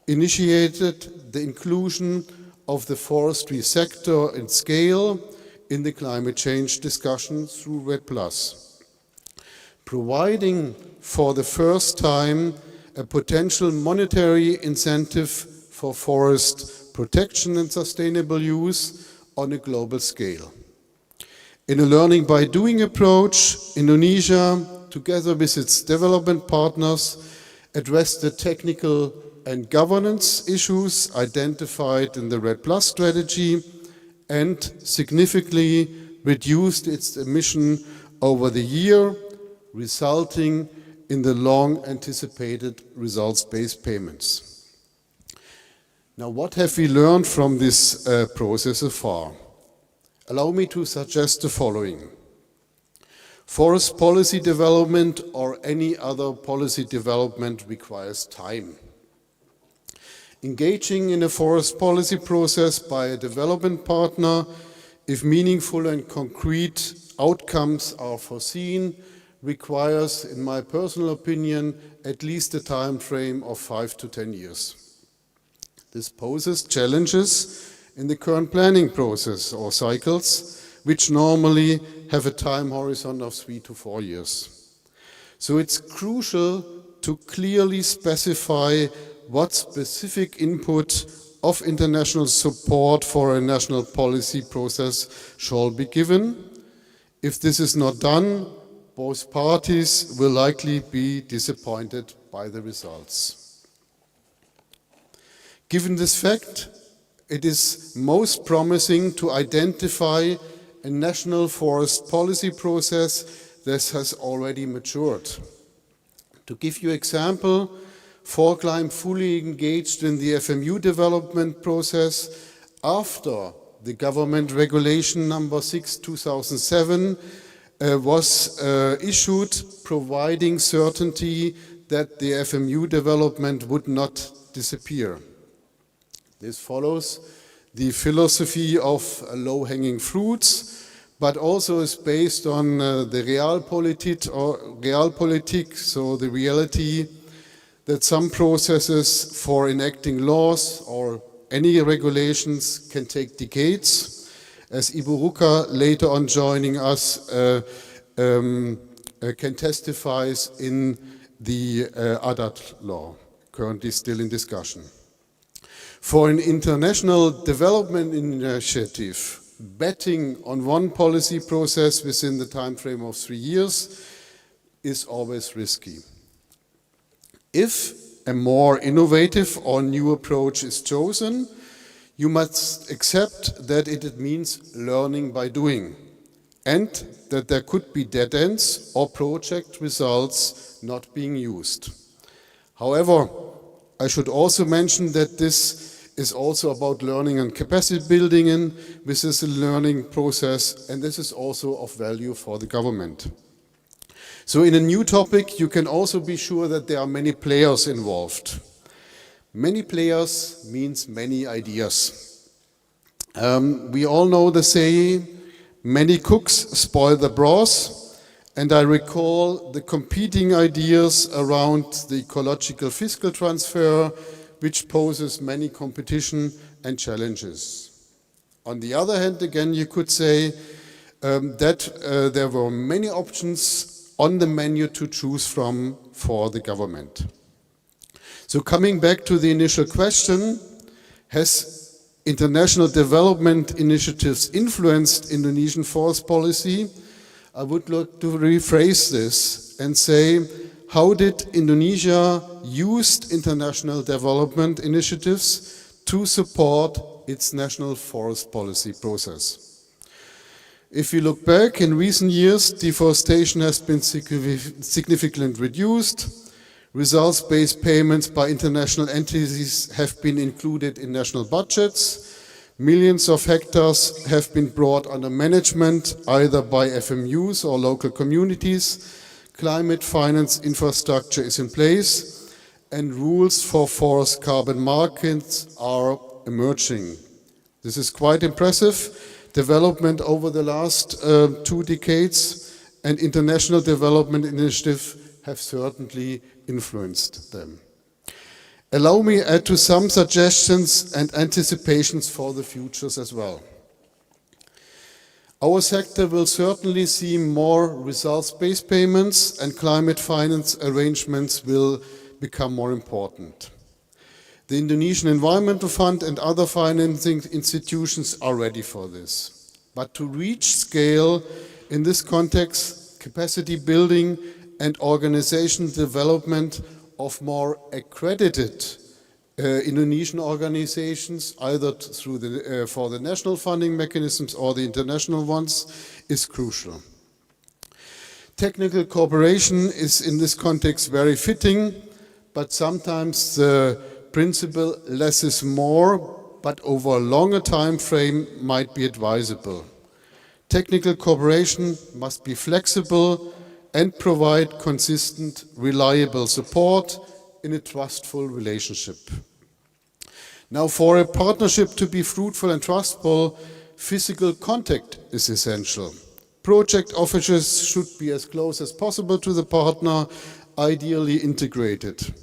initiated the inclusion of the forestry sector and scale in the climate change discussion through REDD+, providing for the first time a potential monetary incentive for forest protection and sustainable use on a global scale. In a learning by doing approach, Indonesia, together with its development partners, addressed the technical and governance issues identified in the REDD+ strategy and significantly reduced its emission over the year, resulting in the long-anticipated results-based payments. Now, what have we learned from this process so far? Allow me to suggest the following. Forest policy development or any other policy development requires time. Engaging in a forest policy process by a development partner, if meaningful and concrete outcomes are foreseen, requires, in my personal opinion, at least a time frame of 5 to 10 years. This poses challenges in the current planning process or cycles, which normally have a time horizon of 3 to 4 years. So it's crucial to clearly specify what specific input of international support for a national policy process shall be given. If this is not done, both parties will likely be disappointed by the results. Given this fact, it is most promising to identify a national forest policy process that has already matured. To give you an example, Forkline fully engaged in the FMU development process after the government regulation number 6/2007 was issued, providing certainty that the FMU development would not disappear. This follows the philosophy of low-hanging fruits, but also is based on the realpolitik, so the reality that some processes for enacting laws or any regulations can take decades. As Ibu Ruka, later on joining us, can testify in the ADAT law, currently still in discussion. For an international development initiative, betting on one policy process within the time frame of 3 years is always risky. If a more innovative or new approach is chosen, you must accept that it means learning by doing, and that there could be dead ends or project results not being used. However, I should also mention that this is also about learning and capacity building, and this is a learning process, and this is also of value for the government. So in a new topic, you can also be sure that there are many players involved. Many players means many ideas. We all know the saying, many cooks spoil the broth, and I recall the competing ideas around the ecological fiscal transfer, which poses many competition and challenges. On the other hand, again, you could say that there were many options on the menu to choose from for the government. So coming back to the initial question, has international development initiatives influenced Indonesian forest policy? I would like to rephrase this and say, how did Indonesia use international development initiatives to support its national forest policy process? If you look back, in recent years, deforestation has been significantly reduced. Results-based payments by international entities have been included in national budgets. Millions of hectares have been brought under management, either by FMUs or local communities. Climate finance infrastructure is in place, and rules for forest carbon markets are emerging. This is quite impressive development over the last 2 decades, and international development initiatives have certainly influenced them. Allow me to add to some suggestions and anticipations for the futures as well. Our sector will certainly see more results-based payments, and climate finance arrangements will become more important. The Indonesian Environmental Fund and other financing institutions are ready for this. But to reach scale in this context, capacity building and organization development of more accredited Indonesian organizations, either through for the national funding mechanisms or the international ones, is crucial. Technical cooperation is in this context very fitting, but sometimes the principle less is more, but over a longer time frame might be advisable. Technical cooperation must be flexible and provide consistent, reliable support in a trustful relationship. Now, for a partnership to be fruitful and trustful, physical contact is essential. Project officers should be as close as possible to the partner, ideally integrated.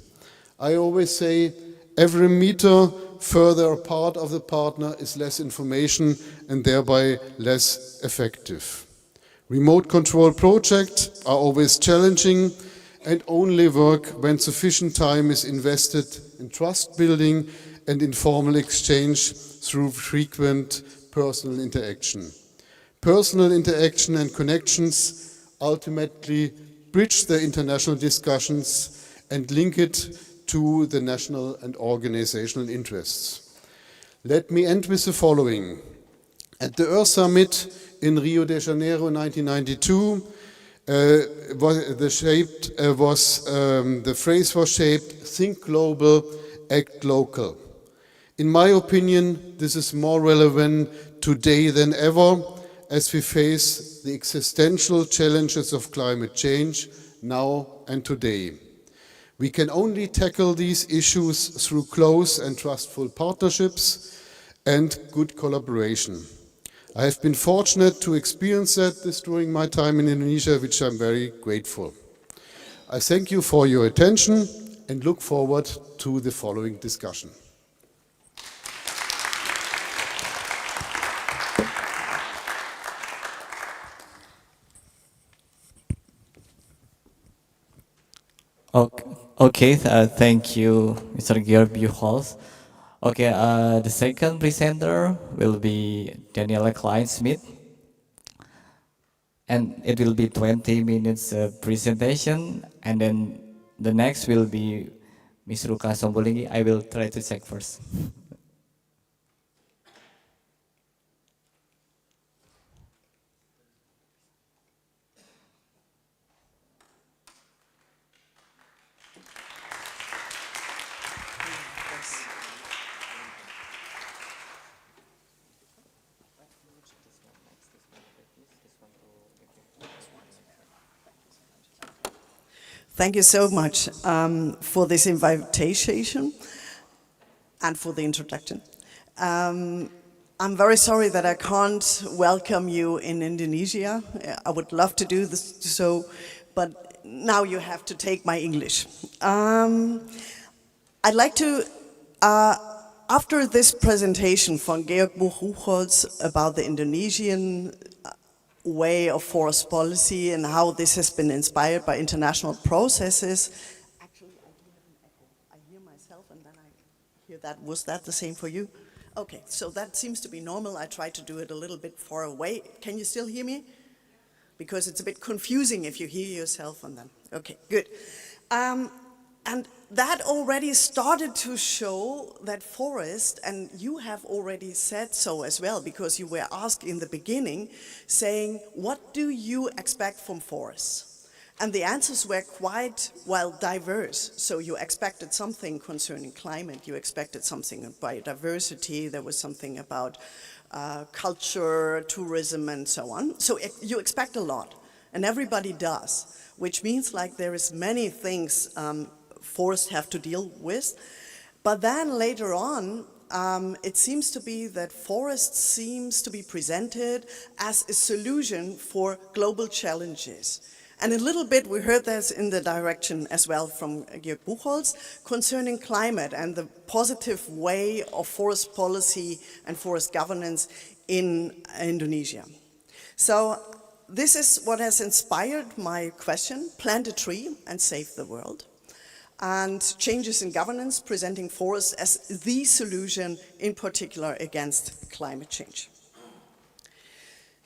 I always say every meter further apart of the partner is less information and thereby less effective. Remote control projects are always challenging and only work when sufficient time is invested in trust building and informal exchange through frequent personal interaction. Personal interaction and connections ultimately bridge the international discussions and link it to the national and organizational interests. Let me end with the following. At the Earth Summit in Rio de Janeiro 1992, the phrase was shaped, think global, act local. In my opinion, this is more relevant today than ever as we face the existential challenges of climate change now and today. We can only tackle these issues through close and trustful partnerships and good collaboration. I have been fortunate to experience this during my time in Indonesia, which I'm very grateful. I thank you for your attention and look forward to the following discussion. Okay, thank you, Mr. Georg Buchholz. Okay, the second presenter will be Daniela Klein-Smith. And it will be 20 minutes presentation. And then the next will be Ms. Ruka Sombolingi. I will try to check first. Thank you so much for this invitation and for the introduction. I'm very sorry that I can't welcome you in Indonesia. I would love to do this, but now you have to take my English. I'd like to, after this presentation from Georg Buchholz about the Indonesian way of forest policy and how this has been inspired by international processes. Actually, I do have an echo. I hear myself and then I hear that. Was that the same for you? Okay, so that seems to be normal. I try to do it a little bit far away. Can you still hear me? Because it's a bit confusing if you hear yourself and then. Okay, good. And that already started to show that forest, and you have already said so as well, because you were asked in the beginning, saying, what do you expect from forests? And the answers were quite, well, diverse. So you expected something concerning climate, you expected something about biodiversity, there was something about culture, tourism, and so on. So you expect a lot, and everybody does, which means like there is many things forests have to deal with. But then later on, it seems to be that forests seems to be presented as a solution for global challenges. And a little bit, we heard this in the direction as well from Georg Buchholz concerning climate and the positive way of forest policy and forest governance in Indonesia. So this is what has inspired my question, plant a tree and save the world. And changes in governance presenting forests as the solution, in particular against climate change.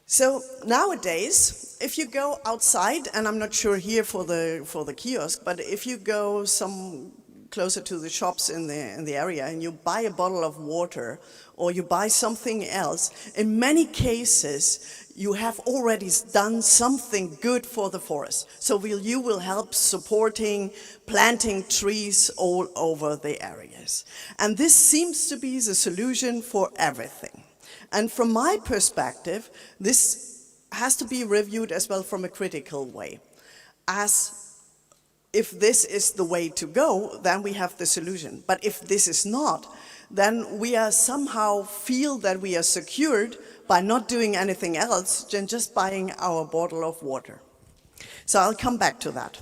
So nowadays, if you go outside, and I'm not sure here for the kiosk, but if you go some closer to the shops in the area and you buy a bottle of water or you buy something else, in many cases you have already done something good for the forest. So you will help supporting planting trees all over the areas. And this seems to be the solution for everything. And from my perspective, this has to be reviewed as well from a critical way. As if this is the way to go, then we have the solution. But if this is not, then we are somehow feel that we are secured by not doing anything else than just buying our bottle of water. So I'll come back to that.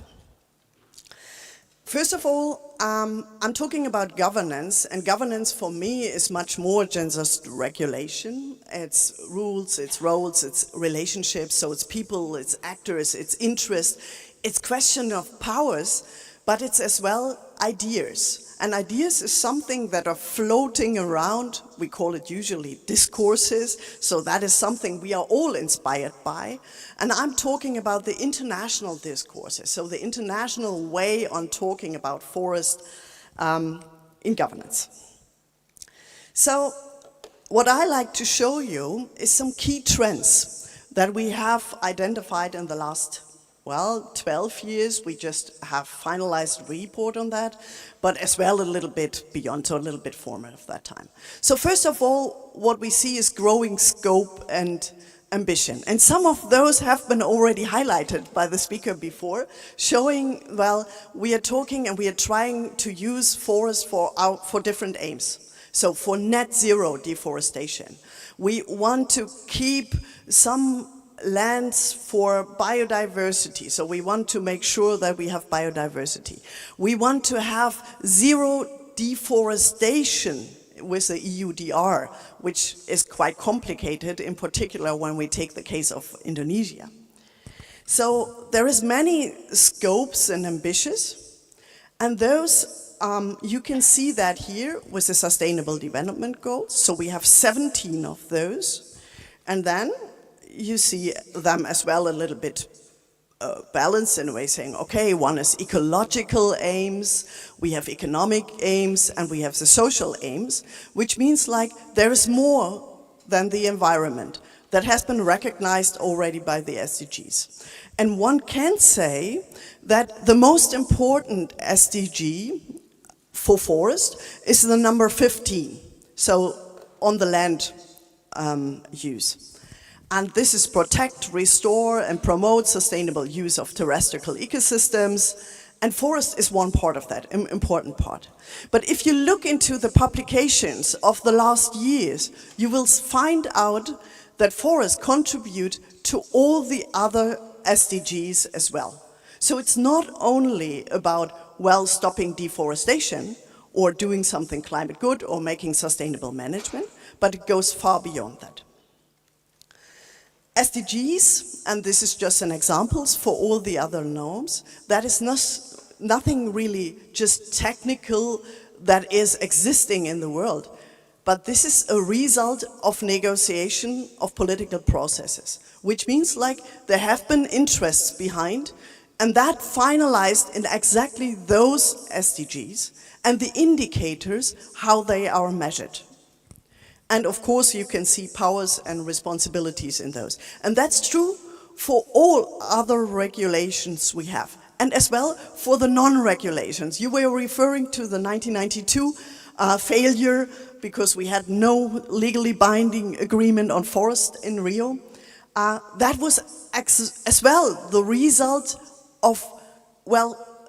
First of all, I'm talking about governance, and governance for me is much more than just regulation. It's rules, it's roles, it's relationships, so it's people, it's actors, it's interest, it's question of powers, but it's as well ideas. And ideas is something that are floating around. We call it usually discourses. So that is something we are all inspired by. And I'm talking about the international discourses. So the international way on talking about forest in governance. So what I like to show you is some key trends that we have identified in the last 12 years. We just have finalized a report on that, but as well a little bit beyond, so a little bit formative that time. So first of all, what we see is growing scope and ambition. And some of those have been already highlighted by the speaker before, showing, well, we are talking and we are trying to use forests for different aims. So for net zero deforestation. We want to keep some lands for biodiversity, so we want to make sure that we have biodiversity. We want to have zero deforestation with the EUDR, which is quite complicated, in particular when we take the case of Indonesia. So there is many scopes and ambitions, and those you can see that here with the Sustainable Development Goals. So we have 17 of those, and then you see them as well a little bit balanced in a way, saying, okay, one is ecological aims, we have economic aims, and we have the social aims, which means like there is more than the environment that has been recognized already by the SDGs. And one can say that the most important SDG for forest is the number 15, so on the land use. And this is protect, restore, and promote sustainable use of terrestrial ecosystems. And forest is one part of that, an important part. But if you look into the publications of the last years, you will find out that forests contribute to all the other SDGs as well. So it's not only about, well, stopping deforestation or doing something climate good or making sustainable management, but it goes far beyond that. SDGs, and this is just an example for all the other norms, that is nothing really just technical that is existing in the world, but this is a result of negotiation of political processes, which means like there have been interests behind, and that finalized in exactly those SDGs and the indicators how they are measured. And of course, you can see powers and responsibilities in those. And that's true for all other regulations we have. And as well for the non-regulations. You were referring to the 1992 failure because we had no legally binding agreement on forest in Rio. That was as well the result of, well,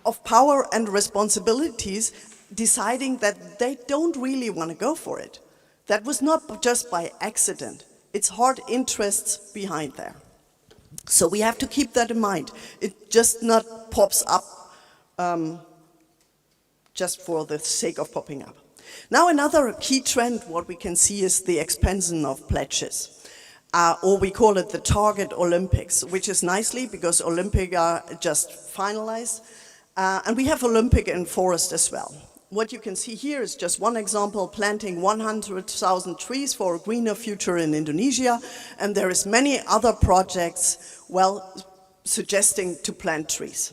of power and responsibilities deciding that they don't really want to go for it. That was not just by accident. It's hard interests behind there. So we have to keep that in mind. It just not pops up just for the sake of popping up. Now another key trend, what we can see is the expansion of pledges. Or we call it the Target Olympics, which is nicely because Olympic are just finalized. And we have Olympic in forest as well. What you can see here is just one example, planting 100,000 trees for a greener future in Indonesia. And there is many other projects, well, suggesting to plant trees.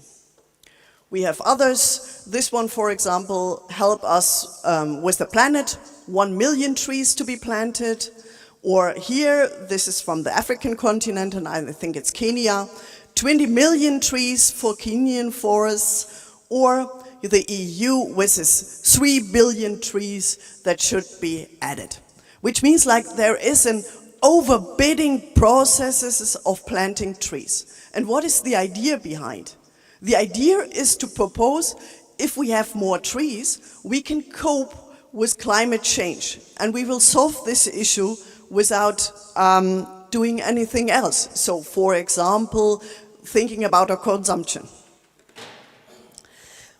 We have others. This one, for example, help us with the planet, 1 million trees to be planted. Or here, this is from the African continent, and I think it's Kenya, 20 million trees for Kenyan forests. Or the EU with its 3 billion trees that should be added. Which means like there is an overbidding processes of planting trees. And what is the idea behind? The idea is to propose, if we have more trees, we can cope with climate change, and we will solve this issue without doing anything else. So, for example, thinking about our consumption.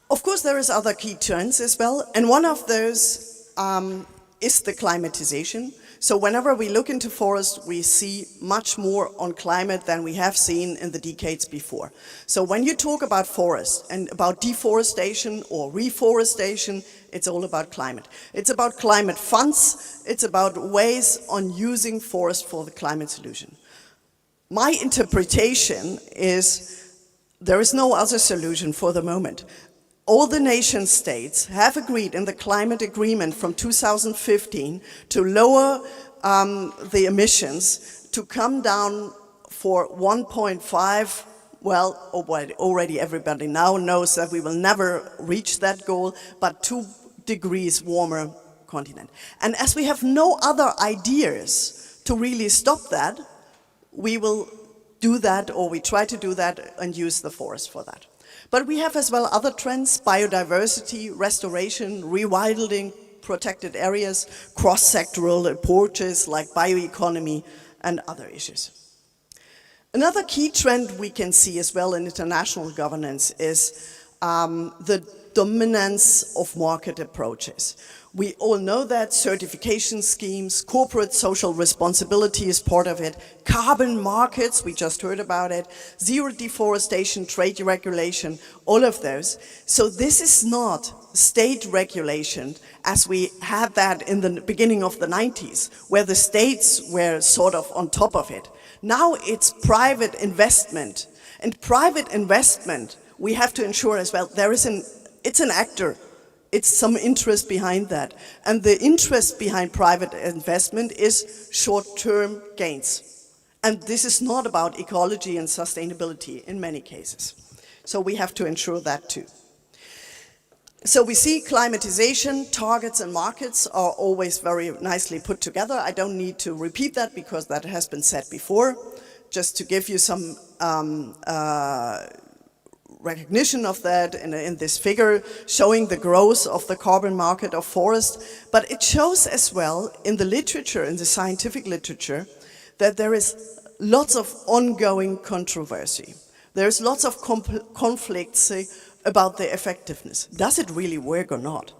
Of course, there is other key trends as well, and one of those is the climatization. So whenever we look into forest, we see much more on climate than we have seen in the decades before. So when you talk about forest and about deforestation or reforestation, it's all about climate. It's about climate funds, it's about ways on using forest for the climate solution. My interpretation is there is no other solution for the moment. All the nation states have agreed in the climate agreement from 2015 to lower the emissions to come down for 1.5. Well, already everybody now knows that we will never reach that goal, but 2 degrees warmer continent. And as we have no other ideas to really stop that, we will do that, or we try to do that and use the forest for that. But we have as well other trends: biodiversity, restoration, rewilding protected areas, cross-sectoral approaches like bioeconomy and other issues. Another key trend we can see as well in international governance is the dominance of market approaches. We all know that certification schemes, corporate social responsibility is part of it, carbon markets, we just heard about it, zero deforestation, trade regulation, all of those. So this is not state regulation as we had that in the beginning of the 90s, where the states were sort of on top of it. Now it's private investment. And private investment, we have to ensure as well, it's an actor. It's some interest behind that. And the interest behind private investment is short-term gains. And this is not about ecology and sustainability in many cases. So we have to ensure that too. So we see climatization, targets and markets are always very nicely put together. I don't need to repeat that because that has been said before. Just to give you some recognition of that in this figure, showing the growth of the carbon market of forest. But it shows as well in the literature, in the scientific literature, that there is lots of ongoing controversy. There's lots of conflicts about the effectiveness. Does it really work or not?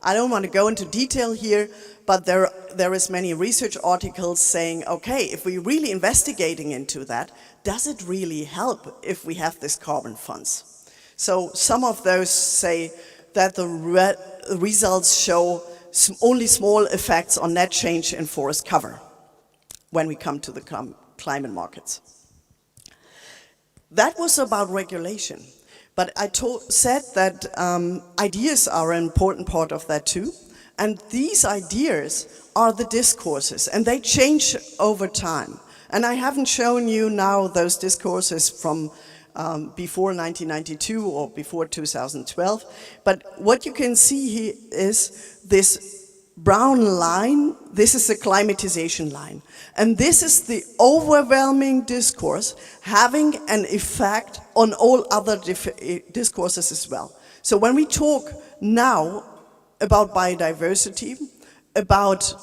I don't want to go into detail here, but there is many research articles saying, okay, if we're really investigating into that, does it really help if we have this carbon funds? So some of those say that the results show only small effects on net change in forest cover when we come to the climate markets. That was about regulation. But I said that ideas are an important part of that too. And these ideas are the discourses, and they change over time. And I haven't shown you now those discourses from before 1992 or before 2012. But what you can see here is this brown line. This is the climatization line. And this is the overwhelming discourse having an effect on all other discourses as well. So when we talk now about biodiversity, about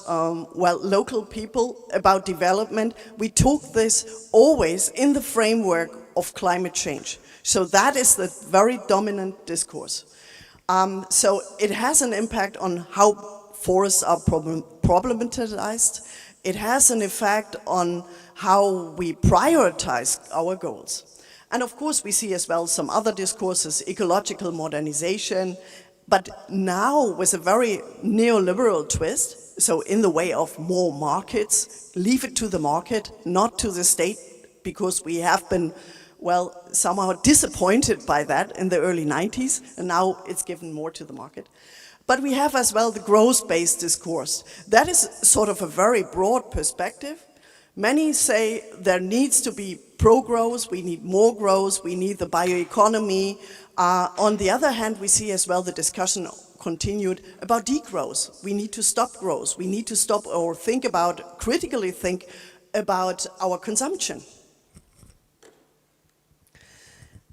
local people, about development, we talk this always in the framework of climate change. So that is the very dominant discourse. So it has an impact on how forests are problematized. It has an effect on how we prioritize our goals. And of course we see as well some other discourses, ecological modernization, but now with a very neoliberal twist, so in the way of more markets, leave it to the market, not to the state, because we have been, somehow disappointed by that in the early 90s, and now it's given more to the market. But we have as well the growth-based discourse. That is sort of a very broad perspective. Many say there needs to be pro-growth, we need more growth, we need the bioeconomy. On the other hand, we see as well the discussion continued about degrowth. We need to stop growth. We need to stop or critically think about our consumption.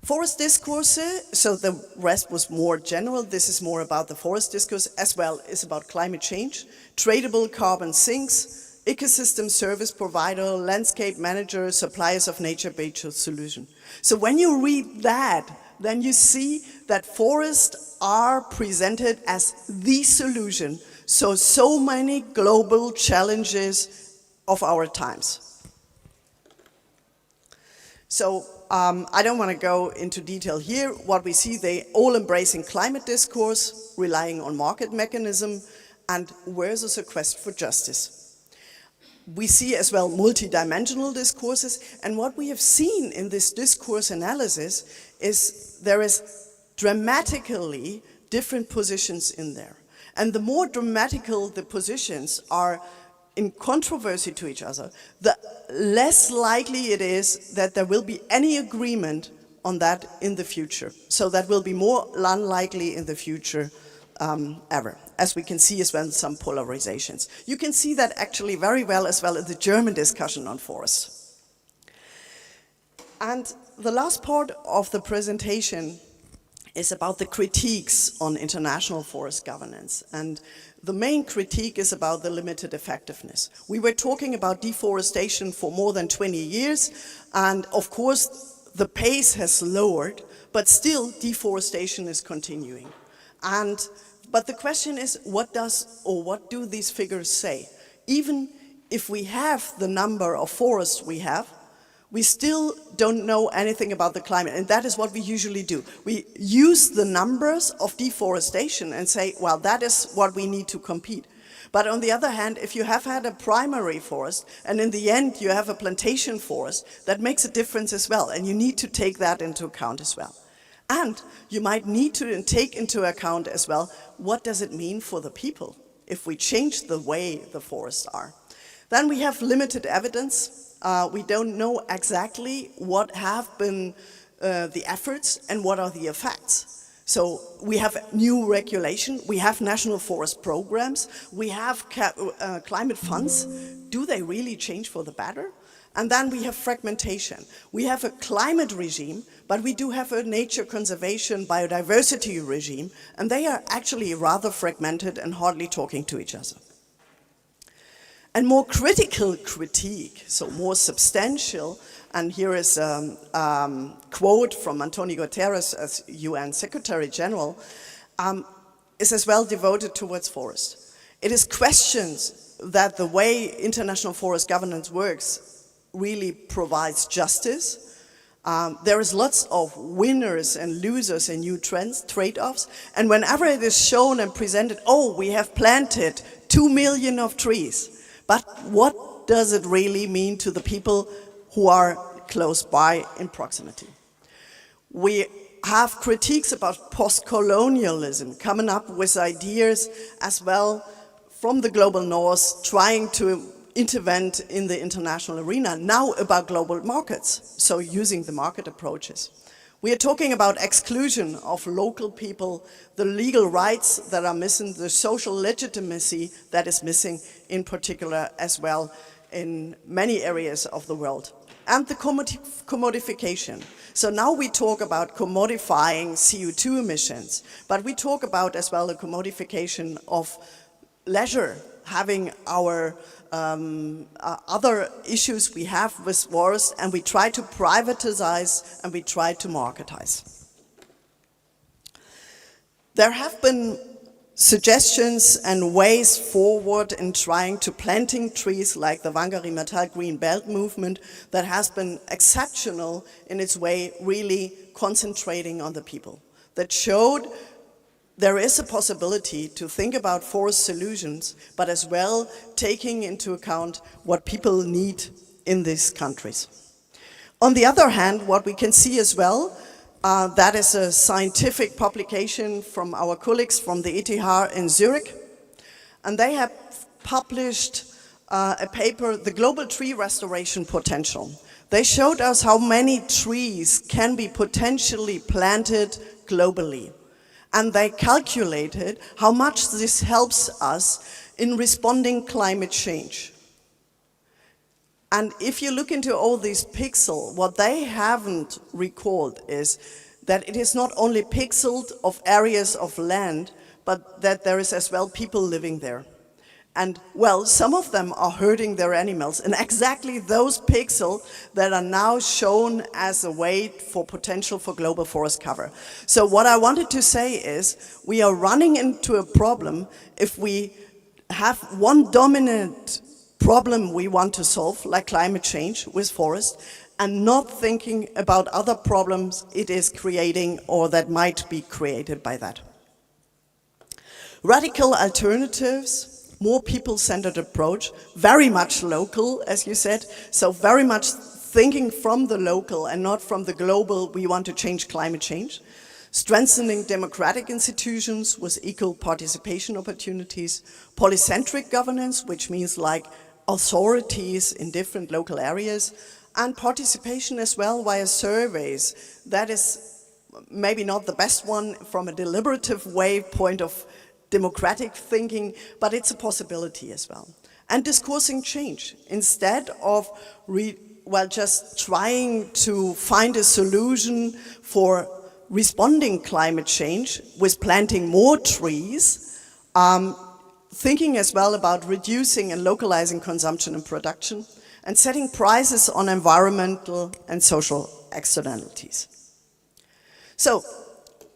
Forest discourse, so the rest was more general. This is more about the forest discourse, as well as about climate change, tradable carbon sinks, ecosystem service provider, landscape manager, suppliers of nature-based solution. So when you read that, then you see that forests are presented as the solution. So many global challenges of our times. So I don't want to go into detail here. What we see, they all embracing climate discourse, relying on market mechanism, and versus a quest for justice. We see as well multidimensional discourses, and what we have seen in this discourse analysis is there is dramatically different positions in there. And the more dramatical the positions are in controversy to each other, the less likely it is that there will be any agreement on that in the future. So that will be more unlikely in the future ever, as we can see as well in some polarizations. You can see that actually very well as well in the German discussion on forests. And the last part of the presentation is about the critiques on international forest governance. And the main critique is about the limited effectiveness. We were talking about deforestation for more than 20 years, and of course the pace has lowered, but still deforestation is continuing. But the question is, what do these figures say? Even if we have the number of forests we have, we still don't know anything about the climate, and that is what we usually do. We use the numbers of deforestation and say, well, that is what we need to compete. But on the other hand, if you have had a primary forest, and in the end you have a plantation forest, that makes a difference as well, and you need to take that into account as well. And you might need to take into account as well, what does it mean for the people if we change the way the forests are? Then we have limited evidence. We don't know exactly what have been the efforts and what are the effects. So we have new regulation, we have national forest programs, we have climate funds. Do they really change for the better? And then we have fragmentation. We have a climate regime, but we do have a nature conservation biodiversity regime, and they are actually rather fragmented and hardly talking to each other. And more critical critique, so more substantial, and here is a quote from Antonio Guterres as UN Secretary General, is as well devoted towards forest. It is questions that the way international forest governance works really provides justice. There is lots of winners and losers and new trends, trade-offs, and whenever it is shown and presented, oh, we have planted 2 million of trees. But what does it really mean to the people who are close by in proximity? We have critiques about post-colonialism, coming up with ideas as well from the global north, trying to intervene in the international arena, now about global markets, so using the market approaches. We are talking about exclusion of local people, the legal rights that are missing, the social legitimacy that is missing in particular as well in many areas of the world. And the commodification. So now we talk about commodifying CO2 emissions, but we talk about as well the commodification of leisure, having our other issues we have with forests, and we try to privatize and we try to marketize. There have been suggestions and ways forward in trying to planting trees like the Wangari Maathai Green Belt movement that has been exceptional in its way, really concentrating on the people, that showed there is a possibility to think about forest solutions, but as well taking into account what people need in these countries. On the other hand, what we can see as well, that is a scientific publication from our colleagues from the ETH in Zurich, and they have published a paper, The Global Tree Restoration Potential. They showed us how many trees can be potentially planted globally. And they calculated how much this helps us in responding climate change. And if you look into all these pixels, what they haven't recalled is that it is not only pixeled of areas of land, but that there is as well people living there. And well, some of them are hurting their animals, and exactly those pixels that are now shown as a way for potential for global forest cover. So what I wanted to say is, we are running into a problem if we have one dominant problem we want to solve, like climate change with forest, and not thinking about other problems it is creating or that might be created by that. Radical alternatives, more people-centered approach, very much local, as you said, so very much thinking from the local and not from the global, we want to change climate change. Strengthening democratic institutions with equal participation opportunities, polycentric governance, which means like authorities in different local areas, and participation as well via surveys. That is maybe not the best one from a deliberative way point of democratic thinking, but it's a possibility as well. And discoursing change. Instead of just trying to find a solution for responding climate change with planting more trees, thinking as well about reducing and localizing consumption and production, and setting prices on environmental and social externalities. So,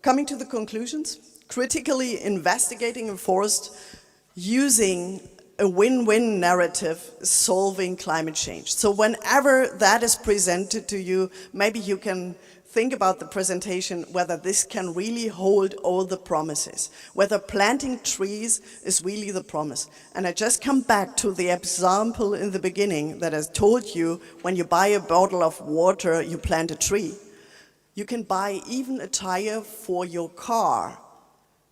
coming to the conclusions, critically investigating a forest using a win-win narrative solving climate change. So whenever that is presented to you, maybe you can think about the presentation, whether this can really hold all the promises, whether planting trees is really the promise. And I just come back to the example in the beginning that I told you, when you buy a bottle of water, you plant a tree. You can buy even a tire for your car,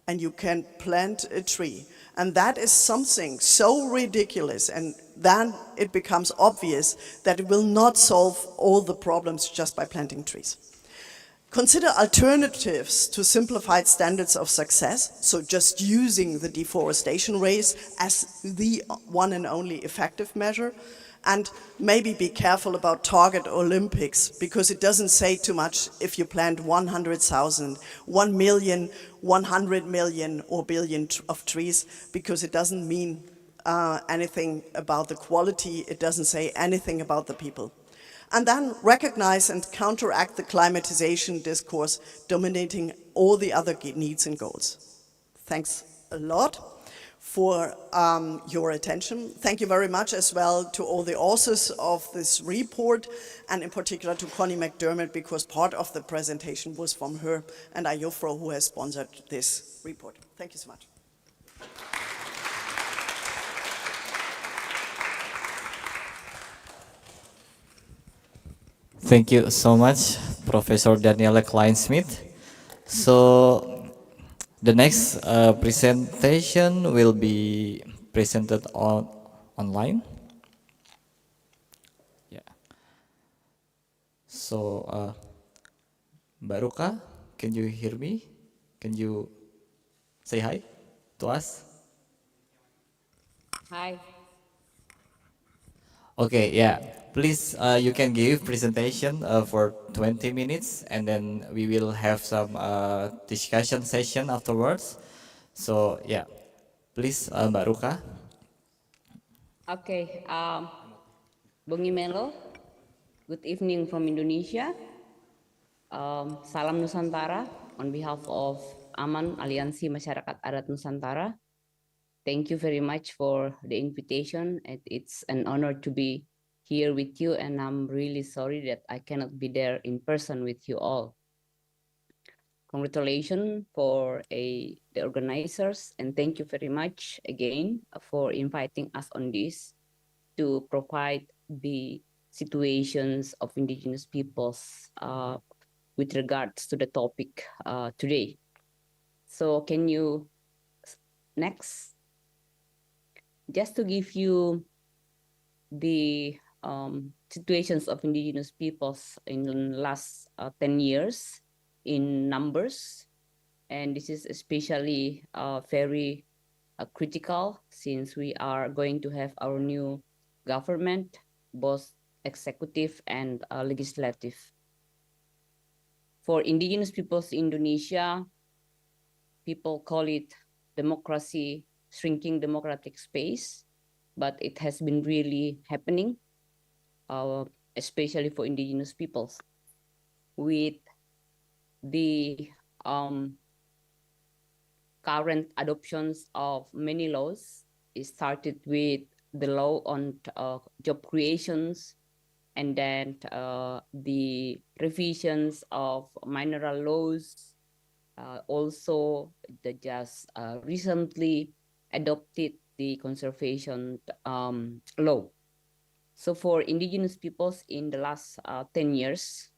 and you can plant a tree. And that is something so ridiculous, and then it becomes obvious that it will not solve all the problems just by planting trees. Consider alternatives to simplified standards of success, so just using the deforestation rate as the one and only effective measure, and maybe be careful about target Olympics, because it doesn't say too much if you plant 100,000, 1 million, 100 million or billion of trees, because it doesn't mean anything about the quality, it doesn't say anything about the people. And then recognize and counteract the climatization discourse dominating all the other needs and goals. Thanks a lot for your attention. Thank you very much as well to all the authors of this report, and in particular to Connie McDermott, because part of the presentation was from her, and Ayofro, who has sponsored this report. Thank you so much. Thank you so much, Professor Daniela Klein-Smith. So the next presentation will be presented online. Yeah. So, Mbak Ruka, can you hear me? Can you say hi to us? Hi. Okay, yeah. Please, you can give presentation for 20 minutes, and then we will have some discussion session afterwards. So, yeah. Please, Mbak Ruka. Okay. Bung Imelo, good evening from Indonesia. Salam Nusantara on behalf of AMAN, Aliansi Masyarakat Adat Nusantara. Thank you very much for the invitation. It's an honor to be here with you, and I'm really sorry that I cannot be there in person with you all. Congratulations for the organizers, and thank you very much again for inviting us on this to provide the situations of indigenous peoples with regards to the topic today. So can you, next, just to give you the situations of indigenous peoples in the last 10 years in numbers. And this is especially very critical since we are going to have our new government both executive and legislative. For indigenous peoples in Indonesia, people call it democracy, shrinking democratic space, but it has been really happening, especially for indigenous peoples. With the current adoptions of many laws, it started with the law on job creations, and then the revisions of mineral laws. Also, the just recently adopted the conservation law. So for indigenous peoples in the last 10 years,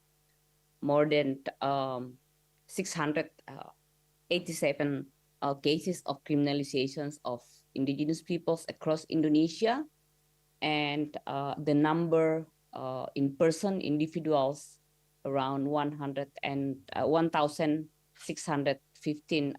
more than 687 cases of criminalizations of indigenous peoples across Indonesia, and the number in person individuals around 100 and 1,615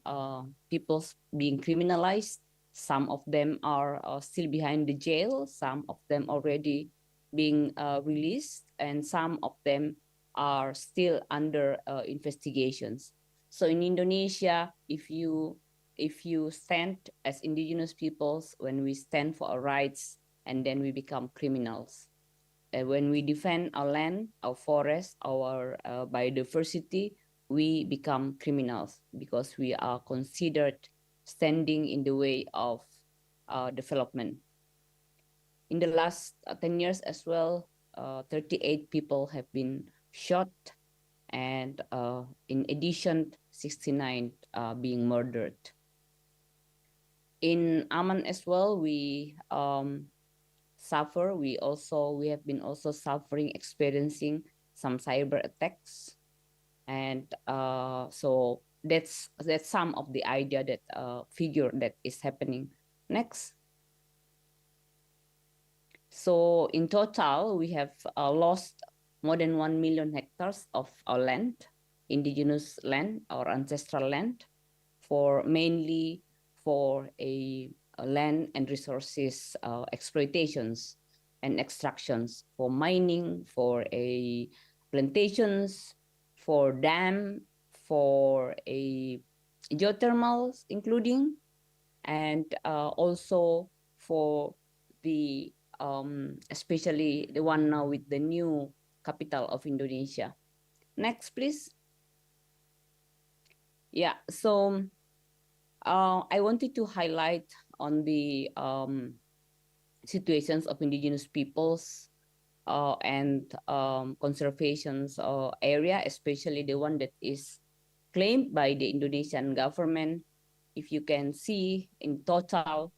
people being criminalized. Some of them are still behind the jail, some of them already being released, and some of them are still under investigations. So in Indonesia, if you stand as indigenous peoples, when we stand for our rights, and then we become criminals. When we defend our land, our forest, our biodiversity, we become criminals because we are considered standing in the way of development. In the last 10 years as well, 38 people have been shot, and in addition, 69 being murdered. In Aman as well, we suffer. We have been also suffering, experiencing some cyber attacks, and so that's some of the idea that figure that is happening. Next. So in total, we have lost more than 1 million hectares of our land, indigenous land, our ancestral land, for mainly for a land and resources exploitations and extractions, for mining, for a plantations, for dam, for a geothermals including, and also for the especially the one now with the new capital of Indonesia. Next, please. Yeah, so I wanted to highlight on the situations of indigenous peoples and conservations area, especially the one that is claimed by the Indonesian government. If you can see in total,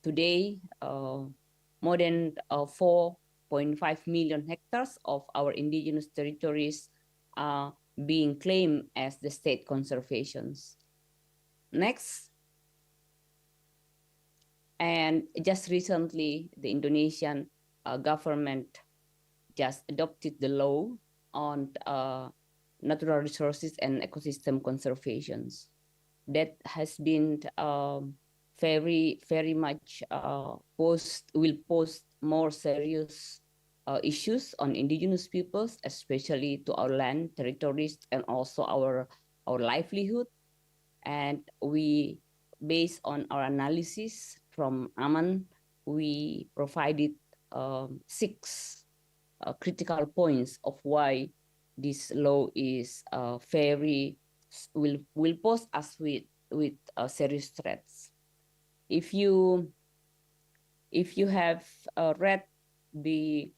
today, more than 4.5 million hectares of our indigenous territories are being claimed as the state conservations. Next. And just recently, the Indonesian government just adopted the law on natural resources and ecosystem conservations. That has been very, very much will pose more serious issues on indigenous peoples, especially to our land, territories, and also our livelihood. And we, based on our analysis from Aman, we provided 6 critical points of why this law is very will pose us with serious threats. If you have read the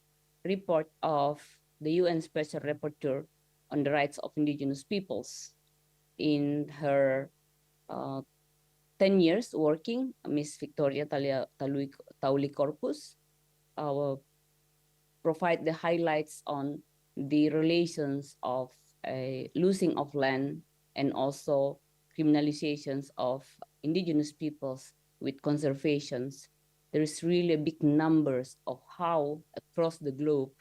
report of the UN Special Rapporteur on the rights of indigenous peoples in her 10 years working, Miss Victoria Tauli Corpus provide the highlights on the relations of losing of land and also criminalizations of indigenous peoples with conservations. There is really big numbers of how across the globe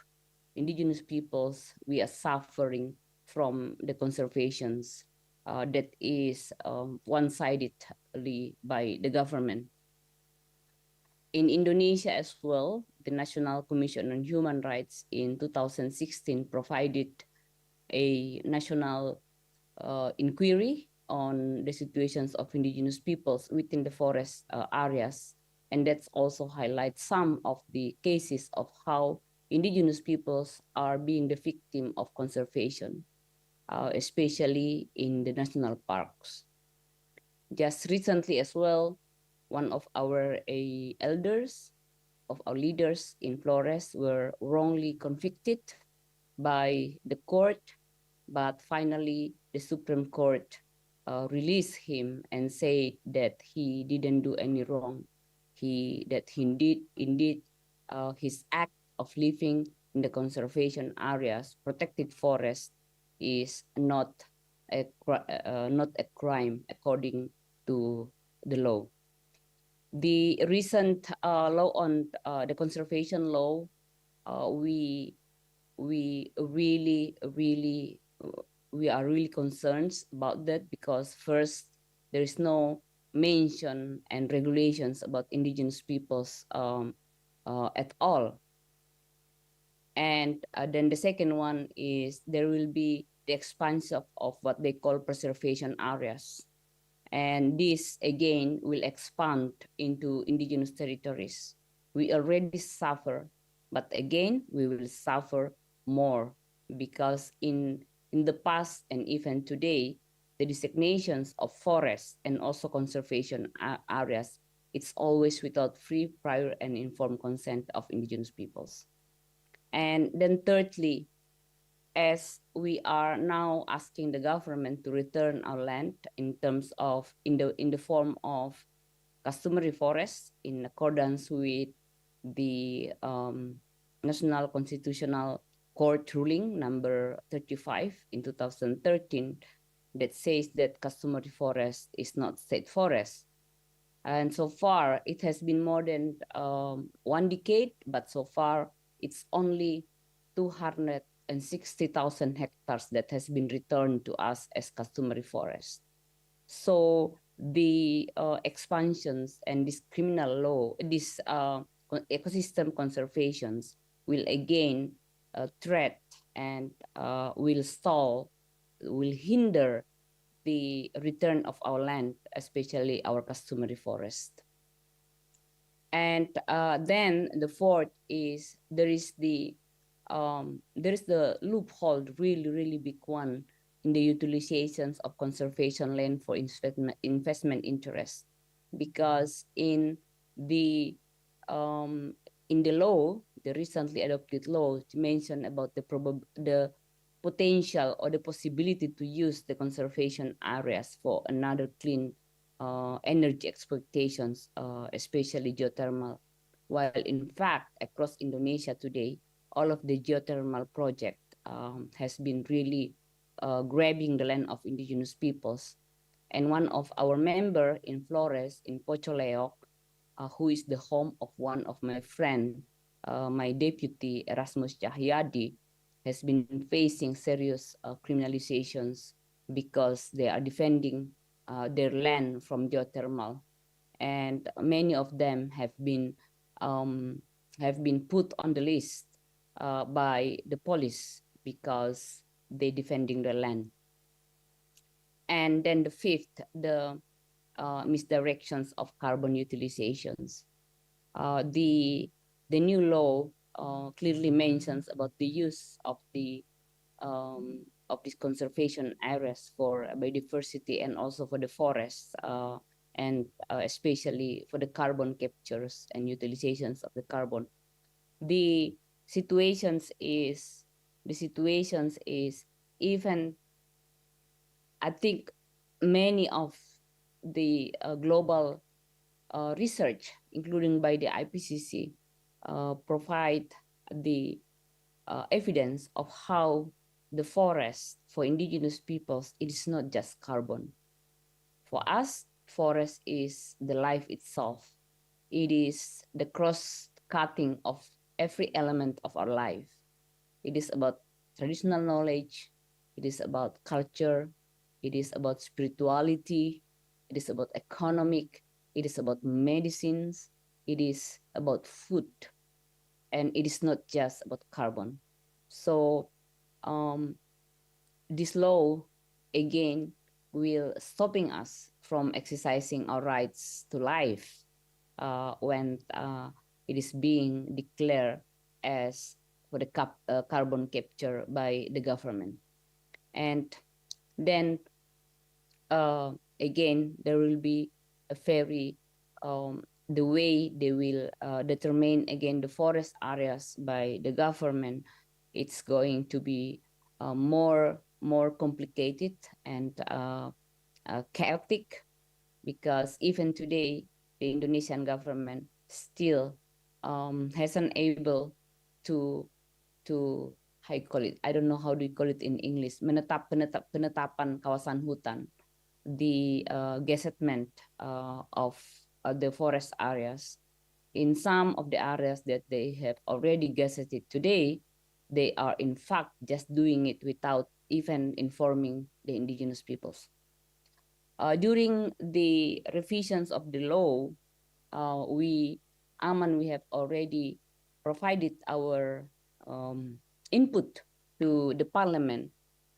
indigenous peoples we are suffering from the conservations that is one-sidedly by the government. In Indonesia as well, the National Commission on Human Rights in 2016 provided a national inquiry on the situations of indigenous peoples within the forest areas. And that's also highlights some of the cases of how indigenous peoples are being the victim of conservation, especially in the national parks. Just recently as well, one of our elders, of our leaders in Flores were wrongly convicted by the court, but finally the Supreme Court released him and said that he didn't do any wrong. That he indeed his act of living in the conservation areas, protected forest, is not a crime according to the law. The recent law on the conservation law, we we are really concerned about that, because first, there is no mention and regulations about indigenous peoples at all. And then the second one is there will be the expansion of what they call preservation areas. And this again will expand into indigenous territories. We already suffer, but again, we will suffer more, because in the past and even today, the designations of forests and also conservation areas, it's always without free, prior, and informed consent of indigenous peoples. And then thirdly, as we are now asking the government to return our land in terms of in the form of customary forests in accordance with the National Constitutional Court ruling number 35 in 2013, that says that customary forest is not state forest. And so far, it has been more than 1 decade, but so far, it's only 260,000 hectares that has been returned to us as customary forest. So the expansions and this criminal law, this ecosystem conservations will again threat and will hinder the return of our land, especially our customary forest. And then the fourth is there is the loophole, really big one, in the utilizations of conservation land for investment interest, because the in the law, the recently adopted law mentioned about the potential or the possibility to use the conservation areas for another clean energy exploitations, especially geothermal. While in fact, across Indonesia today, all of the geothermal project has been really grabbing the land of indigenous peoples. And one of our member in Flores, in Pocoleok, who is the home of one of my friend, my deputy Erasmus Cahyadi, has been facing serious criminalizations because they are defending their land from geothermal, and many of them have been put on the list by the police because they defending their land. And then the fifth, the misdirections of carbon utilizations. The new law clearly mentions about the use of these conservation areas for biodiversity and also for the forests, and especially for the carbon captures and utilizations of the carbon. The situations is even, I think, many of the global research, including by the IPCC, provide the evidence of how the forest for indigenous peoples, it is not just carbon. For us, forest is the life itself. It is the cross-cutting of every element of our life. It is about traditional knowledge. It is about culture. It is about spirituality. It is about economic. It is about medicines. it is about food, and it is not just about carbon. So this law again will stopping us from exercising our rights to life when it is being declared as for the carbon capture by the government. And then again, there will be a very the way they will determine again the forest areas by the government. It's going to be more complicated and chaotic, because even today the Indonesian government still hasn't able to to how you call it, I don't know how do you call it in English, penetapan kawasan hutan, the gazettement of the forest areas. In some of the areas that they have already gazetted today, they are in fact just doing it without even informing the indigenous peoples. During the revisions of the law, we have already provided our input to the parliament,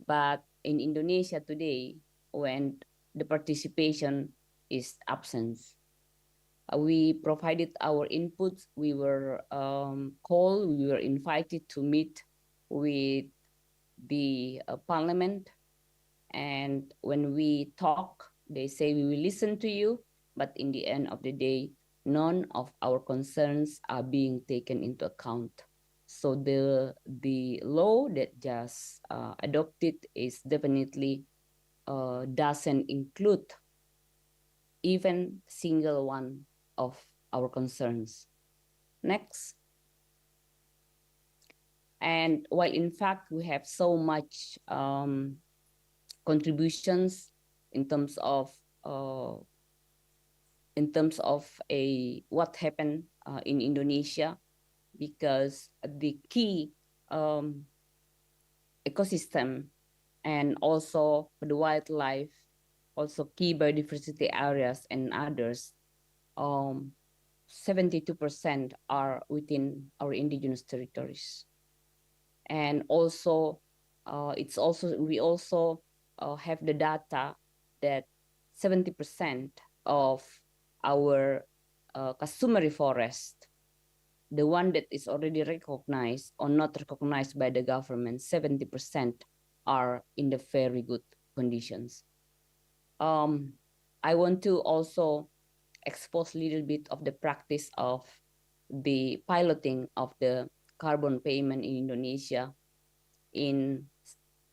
but in Indonesia today, when the participation is absent, we provided our inputs. We were called, we were invited to meet with the parliament, and when we talk, they say we will listen to you, but in the end of the day, none of our concerns are being taken into account. So the law that just adopted is definitely doesn't include even single one of our concerns. Next. And while in fact we have so much contributions in terms of a what happened in Indonesia, because the key ecosystem and also the wildlife, also key biodiversity areas and others, 72% are within our indigenous territories. And also, we also have the data that 70% of our customary forest, the one that is already recognized or not recognized by the government, 70% are in the very good conditions. I want to also expose a little bit of the practice of the piloting of the carbon payment in Indonesia. In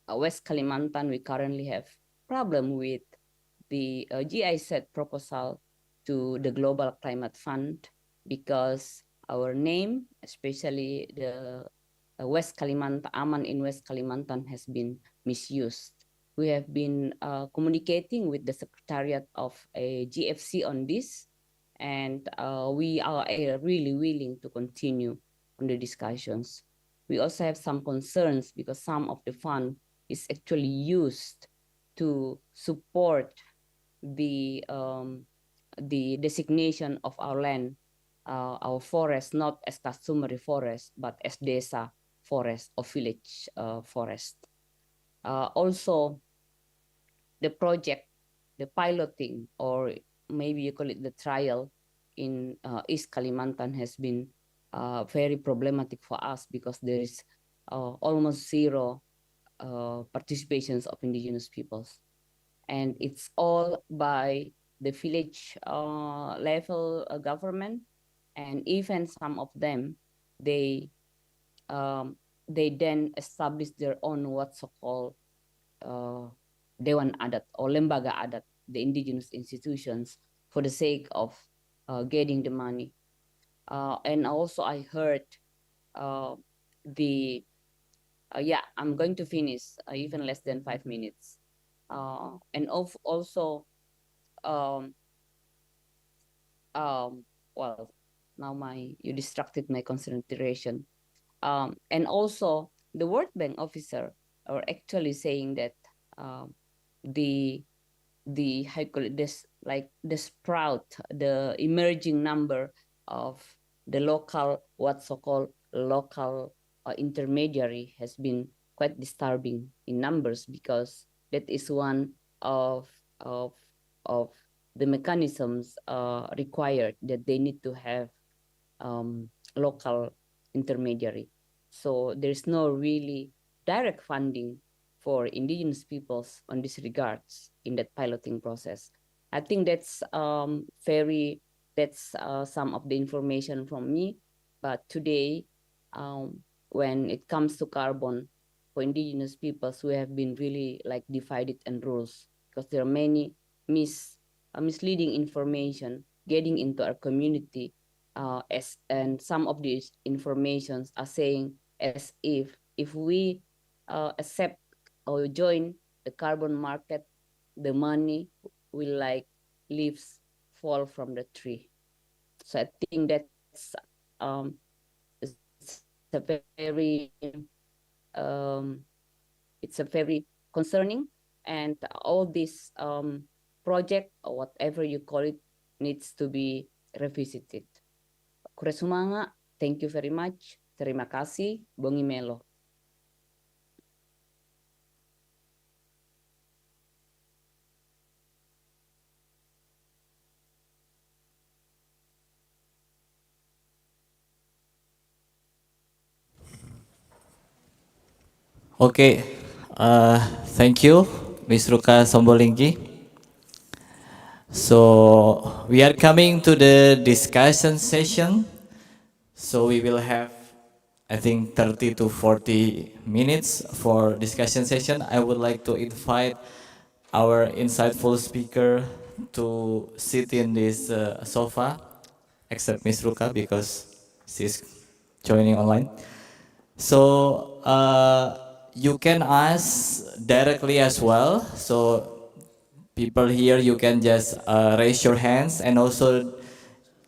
West Kalimantan, we currently have problem with the GIZ proposal to the Global Climate Fund, because our name, especially the West Kalimantan, Aman in West Kalimantan, has been misused. We have been communicating with the Secretariat of a GFC on this, and we are really willing to continue on the discussions. We also have some concerns because some of the fund is actually used to support the designation of our land, our forest, not as customary forest, but as desa forest or village forest. Also, the project, the piloting, or maybe you call it the trial in East Kalimantan has been very problematic for us, because there is almost zero participations of indigenous peoples. And it's all by the village level government, and even some of them, they then establish their own what's so called Dewan Adat or Lembaga Adat, the indigenous institutions, for the sake of getting the money. And also I heard the yeah, I'm going to finish even less than 5 minutes. And also, um, well, now you distracted my concentration. And also, the World Bank officer are actually saying that the how you call it, this, like the sprout, the emerging number of the local, what so-called local intermediary has been quite disturbing in numbers, because that is one of of of the mechanisms required, that they need to have local intermediary. So there's no really direct funding for indigenous peoples on this regards in that piloting process. I think that's some of the information from me. But today, when it comes to carbon for indigenous peoples, we have been really like divided and rules, because there are many misleading information getting into our community, and some of these informations are saying as if we accept or join the carbon market, the money will like leaves fall from the tree. So I think um, it's a very it's a very concerning, and all this project or whatever you call it needs to be revisited. Kuresumanga, thank you very much. Terima kasih, Bongi Melo. Okay, thank you, Ms. Ruka Sombolinggi. So we are coming to the discussion session. So we will have, I think, 30 to 40 minutes for discussion session. I would like to invite our insightful speaker to sit in this sofa, except Ms. Ruka because she's joining online. So you can ask directly as well. So people here, you can just raise your hands, and also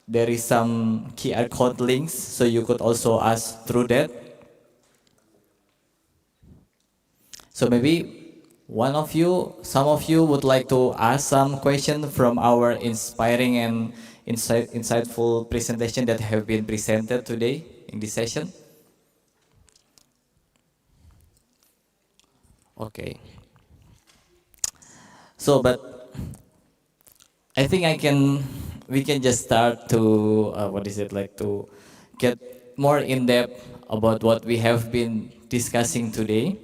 there is some QR code links, so you could also ask through that. So maybe some of you would like to ask some question from our inspiring and insightful presentation that have been presented today in this session. Okay. So, but I think we can just start to, to get more in depth about what we have been discussing today.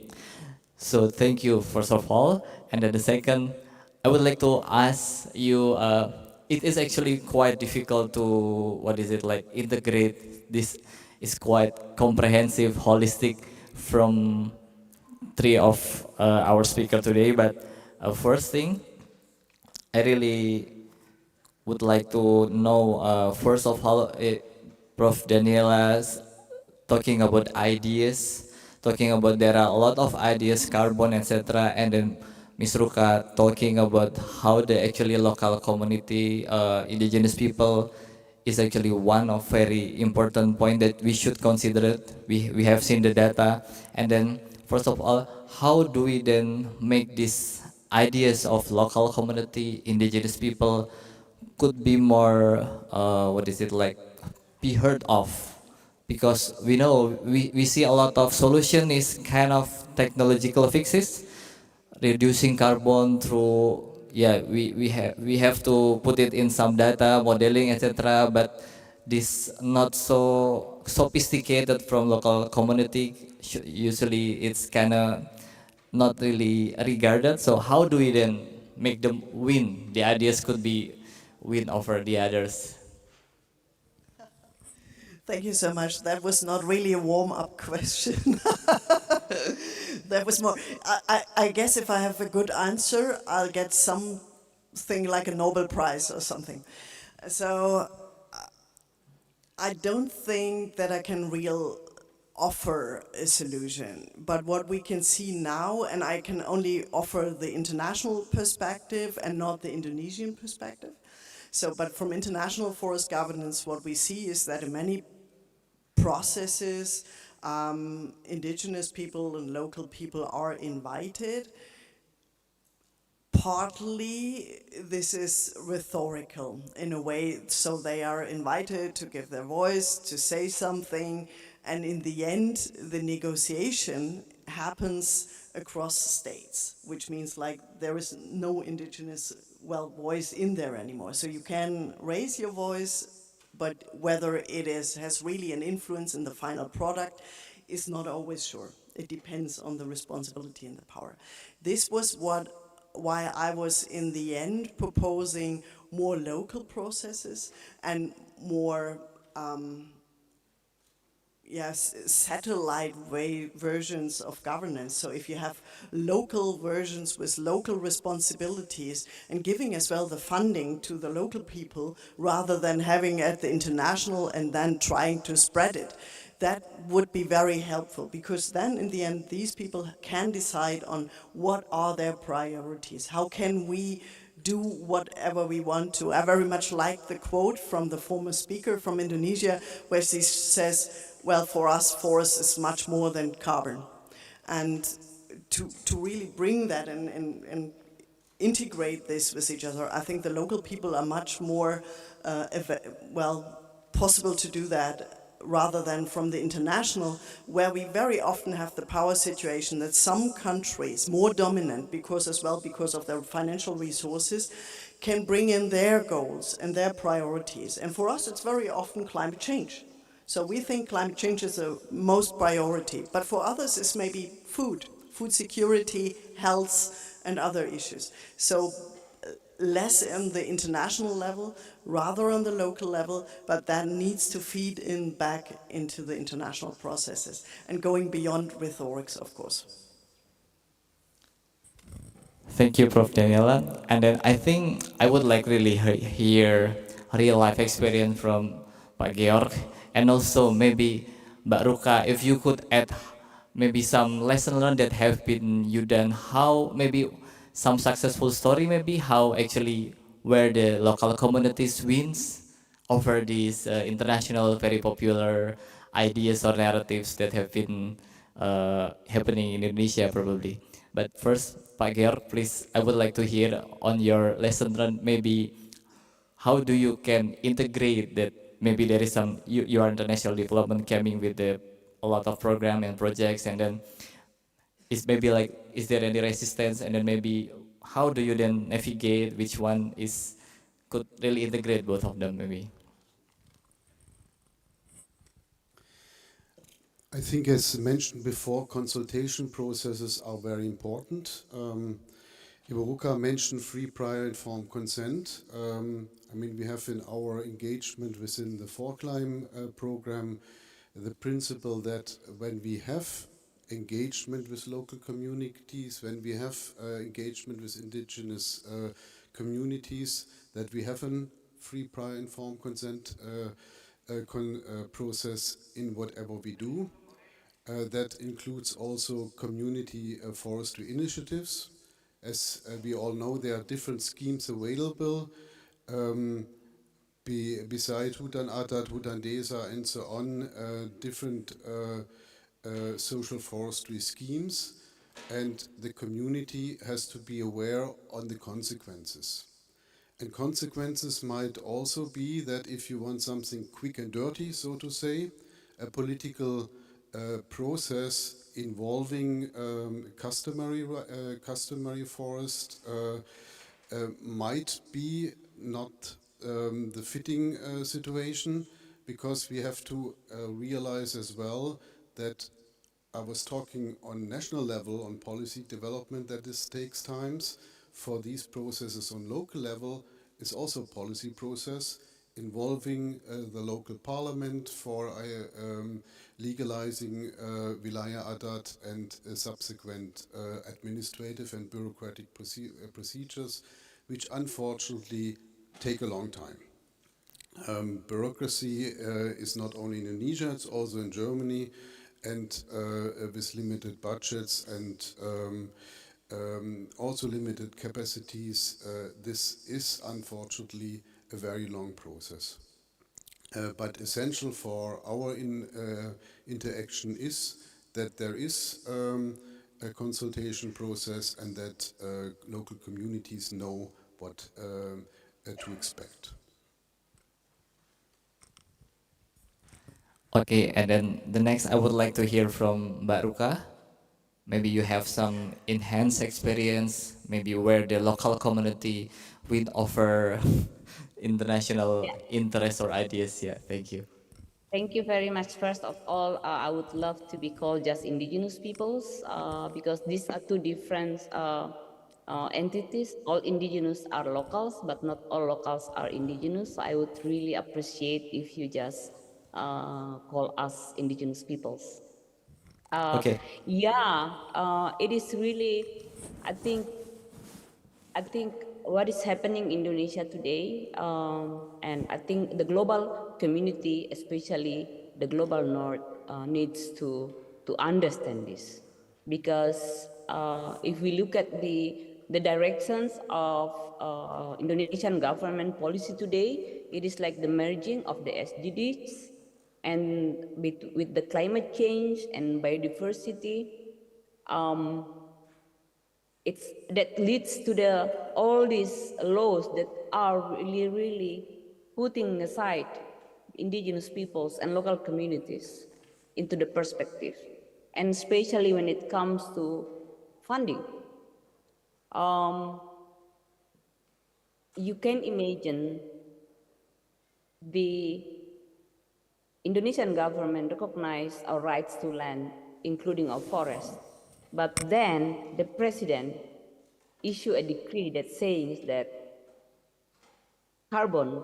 So thank you first of all. And then the second, I would like to ask you, it is actually quite difficult to, integrate this is quite comprehensive, holistic from three of our speaker today. But first thing, I really would like to know, first of all, Prof. Daniela's talking about ideas, talking about there are a lot of ideas, carbon, etc. And then Ms. Ruka talking about how the actually local community, indigenous people, is actually one of very important point that we should consider it. We have seen the data. And then, first of all, how do we then make these ideas of local community, indigenous people, could be more, be heard of? Because we know, we see a lot of solution is kind of technological fixes, reducing carbon through, yeah, we have to put it in some data modeling, etc. But this not so sophisticated from local community. Usually it's kind of not really regarded. So how do we then make them win? The ideas could be win over the others. Thank you so much. That was not really a warm-up question. That was more, I guess if I have a good answer, I'll get something like a Nobel Prize or something. So I don't think that I can offer a solution. But what we can see now, and I can only offer the international perspective and not the Indonesian perspective. So, but from international forest governance, what we see is that in many processes, indigenous people and local people are invited. Partly, this is rhetorical in a way, so they are invited to give their voice, to say something, and in the end, the negotiation happens across states, which means like there is no indigenous, well, voice in there anymore. So you can raise your voice, but whether it has really an influence in the final product is not always sure. It depends on the responsibility and the power. This was why I was in the end proposing more local processes and more satellite versions of governance. So if you have local versions with local responsibilities and giving as well the funding to the local people rather than having at the international and then trying to spread it, that would be very helpful, because then in the end these people can decide on what are their priorities. How can we do whatever we want to? I very much like the quote from the former speaker from Indonesia, where she says, well, for us, forest is much more than carbon. And to really bring that and integrate this with each other, I think the local people are much more, possible to do that rather than from the international, where we very often have the power situation that some countries, more dominant because of their financial resources, can bring in their goals and their priorities. And for us, it's very often climate change. So we think climate change is the most priority, but for others it's maybe food security, health, and other issues. So less on the international level, rather on the local level, but that needs to feed in back into the international processes and going beyond rhetorics, of course. Thank you, Prof. Daniela. And then I think I would like really hear real life experience from Pak Georg, and also maybe Mbak Ruka, if you could add maybe some lesson learned that have been you done, how maybe some successful story, maybe how actually where the local communities wins over these international very popular ideas or narratives that have been happening in Indonesia probably. But first, Pak Georg, please, I would like to hear on your lesson learned, maybe how do you can integrate that maybe there is some, your international development coming with a lot of program and projects, and then is maybe like, is there any resistance, and then maybe how do you then navigate which one is could really integrate both of them maybe? I think, as mentioned before, consultation processes are very important. Iwaruka mentioned free, prior, informed consent. I mean, we have in our engagement within the Forclimb program the principle that when we have engagement with local communities, when we have engagement with indigenous communities, that we have a free, prior, informed consent process in whatever we do. That includes also community forestry initiatives. As we all know, there are different schemes available. Beside Hutan Adat, Hutan Desa, and so on, different social forestry schemes, and the community has to be aware on the consequences. And consequences might also be that if you want something quick and dirty, so to say, a political process involving customary forest might be not the fitting situation, because we have to realize as well that I was talking on national level on policy development, that this takes times. For these processes on local level, it's also a policy process involving the local parliament for legalizing Wilaya Adat and subsequent administrative and bureaucratic procedures, which unfortunately take a long time. Bureaucracy is not only in Indonesia, it's also in Germany, and with limited budgets and also limited capacities, this is unfortunately a very long process. But essential for our interaction is that there is a consultation process and that local communities know what to expect. Okay, and then the next I would like to hear from Mbak Ruka. Maybe you have some enhanced experience, maybe where the local community will offer international Yeah. interest or ideas. Yeah, thank you. Thank you very much. First of all, I would love to be called just indigenous peoples because these are two different entities. All indigenous are locals, but not all locals are indigenous. So I would really appreciate if you just call us indigenous peoples. Uh, Okay. yeah, it is really, I think, what is happening in Indonesia today, and I think the global community, especially the global North, needs to understand this, because if we look at the directions of Indonesian government policy today, it is like the merging of the SDGs and with the climate change and biodiversity. It's that leads to the all these laws that are really putting aside indigenous peoples and local communities into the perspective, and especially when it comes to funding. um, you can imagine the Indonesian government recognize our rights to land, including our forests, but then the president issue a decree that says that carbon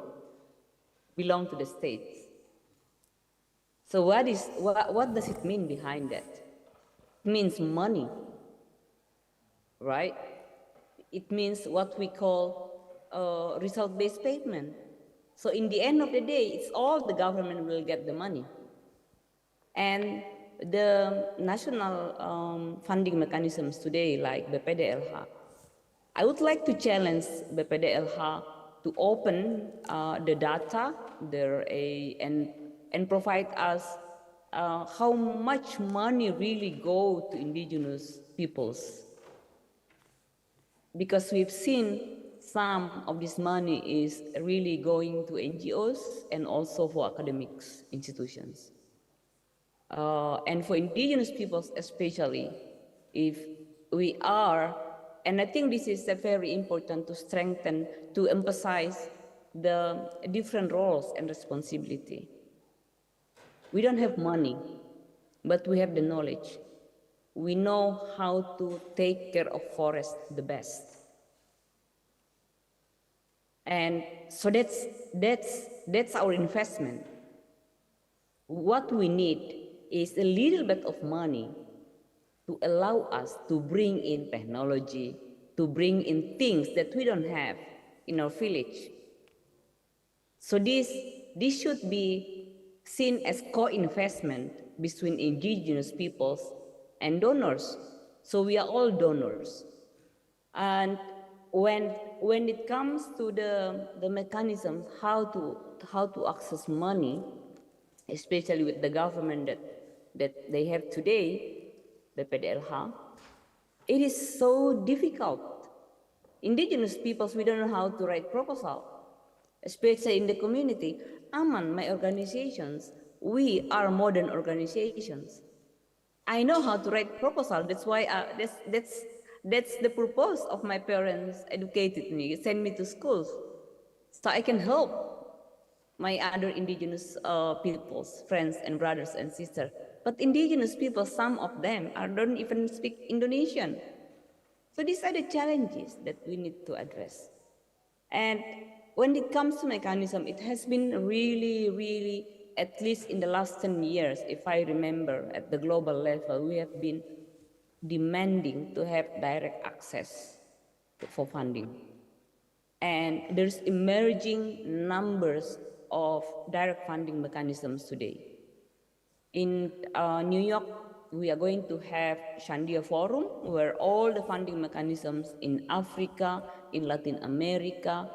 belong to the states. So what does it mean behind that? It means money, right? It means what we call result-based payment. So in the end of the day, it's all the government will get the money. And the national funding mechanisms today, like BPDLH, I would like to challenge BPDLH to open the data there and provide us how much money really go to indigenous peoples. Because we've seen some of this money is really going to NGOs and also for academics institutions. And for indigenous peoples especially, if we are, and I think this is very important to strengthen, to emphasize the different roles and responsibility. We don't have money, but we have the knowledge. We know how to take care of forest the best. And so that's our investment. What we need is a little bit of money to allow us to bring in technology, to bring in things that we don't have in our village. So this should be seen as co-investment between indigenous peoples and donors. So we are all donors. And when it comes to the mechanisms how to access money, especially with the government that they have today, the PDLH, it is so difficult. Indigenous peoples, we don't know how to write proposal, especially in the community. Aman, my organizations, we are modern organizations. I know how to write proposal. That's why that's the purpose of my parents educated me, send me to schools, so I can help my other indigenous peoples, friends and brothers and sisters. But indigenous people, some of them don't even speak Indonesian. So these are the challenges that we need to address. And when it comes to mechanism, it has been really, at least in the last 10 years, if I remember, at the global level, we have been demanding to have direct access for funding. And there's emerging numbers of direct funding mechanisms today. In New York, we are going to have Shandia Forum, where all the funding mechanisms in Africa, in Latin America,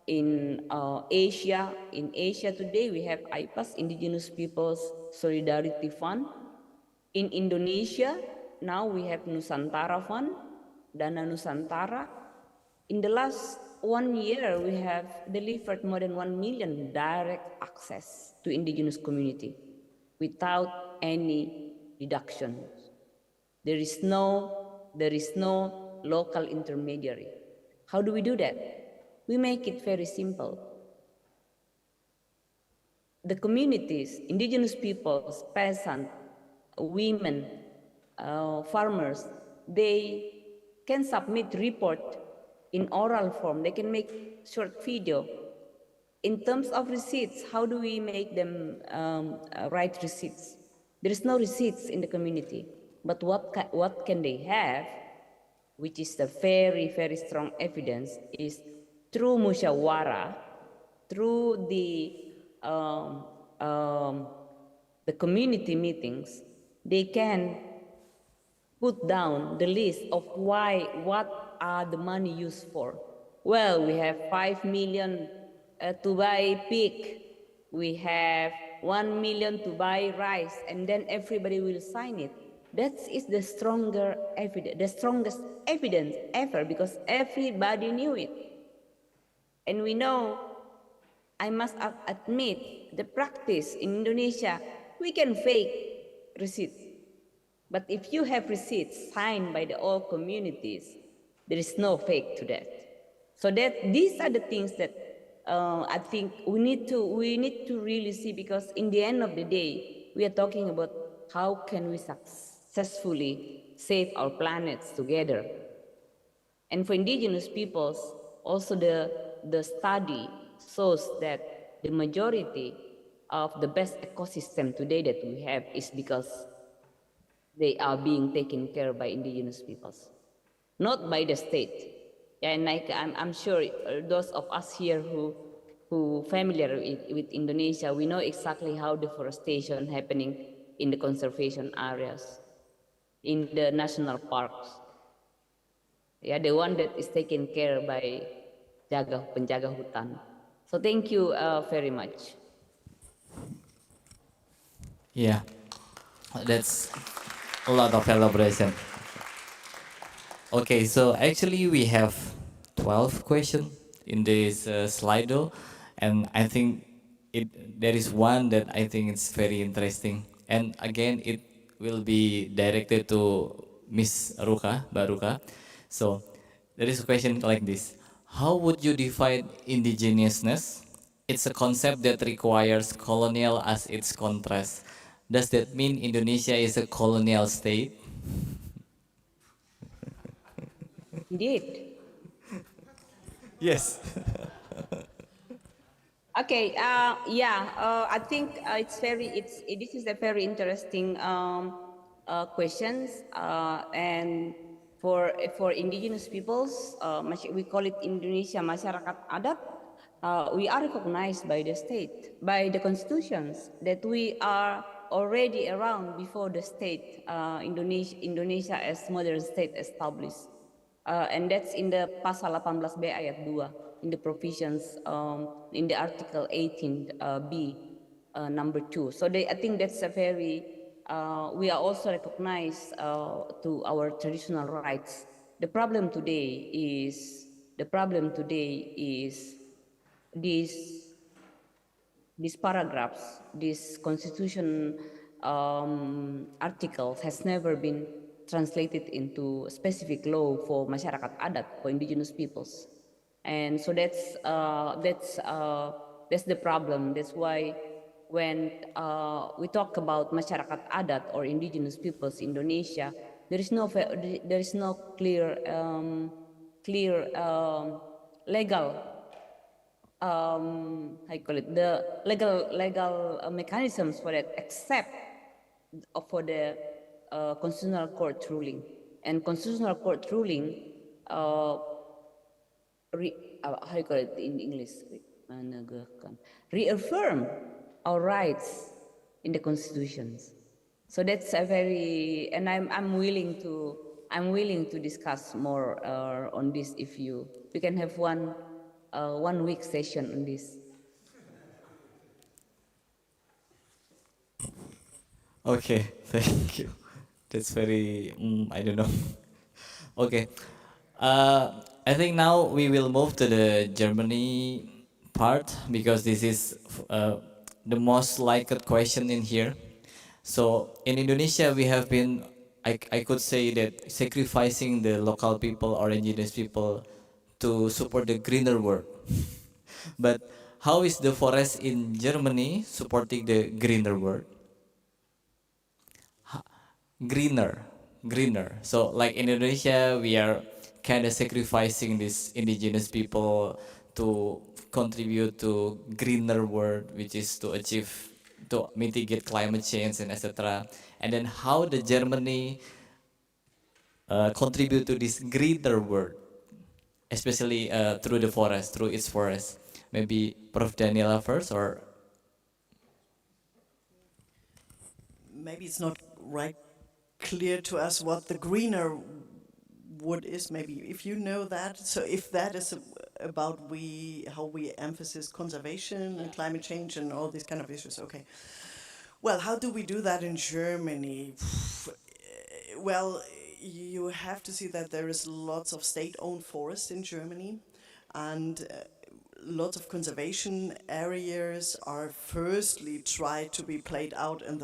in Asia. In Asia today, we have IPAS, Indigenous Peoples Solidarity Fund. In Indonesia, now we have Nusantara Fund, Dana Nusantara. In the last 1 year, we have delivered more than 1 million direct access to indigenous community without any deductions. There is no local intermediary. How do we do that? We make it very simple. The communities, indigenous peoples, peasants, women, farmers, they can submit report in oral form. They can make short video. In terms of receipts, how do we make them write receipts? There is no receipts in the community. But what can they have, which is the very, very strong evidence, is through musyawara, through the community meetings, they can put down the list of what are the money used for. Well, we have 5 million to buy pig. We have 1 million to buy rice, and then everybody will sign it. That is the strongest evidence ever, because everybody knew it. And we know, I must admit, the practice in Indonesia, we can fake receipts. But if you have receipts signed by the all communities, there is no fake to that. So that these are the things that I think we need to really see, because in the end of the day, we are talking about how can we successfully save our planets together. And for indigenous peoples, also the study shows that the majority of the best ecosystem today that we have is because they are being taken care by indigenous peoples, not by the state. Yeah, and I'm sure those of us here who familiar with Indonesia, we know exactly how deforestation happening in the conservation areas, in the national parks. Yeah, the one that is taken care by penjaga hutan. So thank you very much. Yeah, that's a lot of elaboration. Okay, so actually we have 12 questions in this Slido, and I think there is one that I think it's very interesting. And again, it will be directed to Miss Ruka, Baruka. So there is a question like this. How would you define indigenousness? It's a concept that requires colonial as its contrast. Does that mean Indonesia is a colonial state? Indeed. Yes. Okay. I think this is a very interesting questions. And for indigenous peoples, we call it Indonesia Masyarakat Adat. We are recognized by the state, by the constitutions, that we are already around before the state, Indonesia as modern state established. And that's in the Pasal 18B ayat 2, in the provisions, in the Article 18B, number 2. So I think that's a very, we are also recognized to our traditional rights. The problem today is these paragraphs, this constitution articles has never been translated into a specific law for masyarakat adat, for indigenous peoples. And so that's the problem. That's why when we talk about masyarakat adat or indigenous peoples in Indonesia, there is no clear legal, how you call it, the legal mechanisms for that, except for the constitutional court ruling. And constitutional court ruling, how you call it in English, reaffirm our rights in the constitutions. So that's a very, and I'm willing to discuss more on this. If we can have one 1 week session on this. Okay, thank you. That's very, I don't know. Okay. I think now we will move to the Germany part because this is the most liked question in here. So in Indonesia, we have been, I could say that sacrificing the local people or indigenous people to support the greener world. But how is the forest in Germany supporting the greener world? Greener, greener. So like in Indonesia, we are kind of sacrificing these indigenous people to contribute to greener world, which is to achieve, to mitigate climate change and etc. And then how the Germany contribute to this greener world, especially through the forest, through its forest. Maybe Prof. Daniela first, or Maybe it's not right clear to us what the greener wood is. Maybe if you know that. So if that is about how we emphasize conservation and climate change and all these kind of issues. Okay. Well, how do we do that in Germany? Well, you have to see that there is lots of state-owned forests in Germany, and lots of conservation areas are firstly tried to be played out in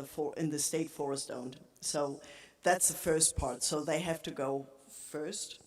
the state forest-owned. So that's the first part. So they have to go first.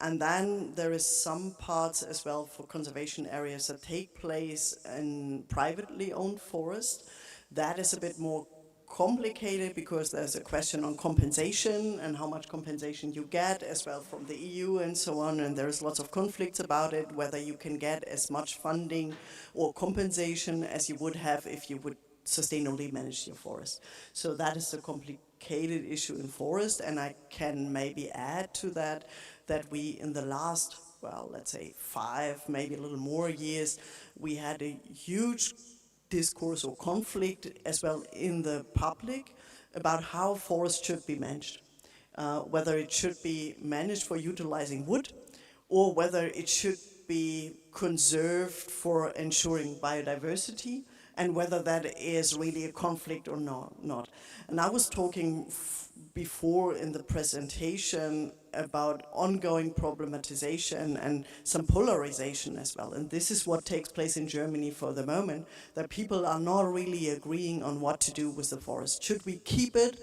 And then there is some parts as well for conservation areas that take place in privately owned forest. That is a bit more complicated because there's a question on compensation and how much compensation you get as well from the EU and so on, and there's lots of conflicts about it, whether you can get as much funding or compensation as you would have if you would sustainably manage your forest. So that is a complicated issue in forest, and I can maybe add to that that we in the last, well, let's say 5, maybe a little more years, we had a huge discourse or conflict as well in the public about how forests should be managed. Whether it should be managed for utilizing wood or whether it should be conserved for ensuring biodiversity, and whether that is really a conflict or not. And I was talking before in the presentation about ongoing problematization and some polarization as well. And this is what takes place in Germany for the moment, that people are not really agreeing on what to do with the forest. Should we keep it,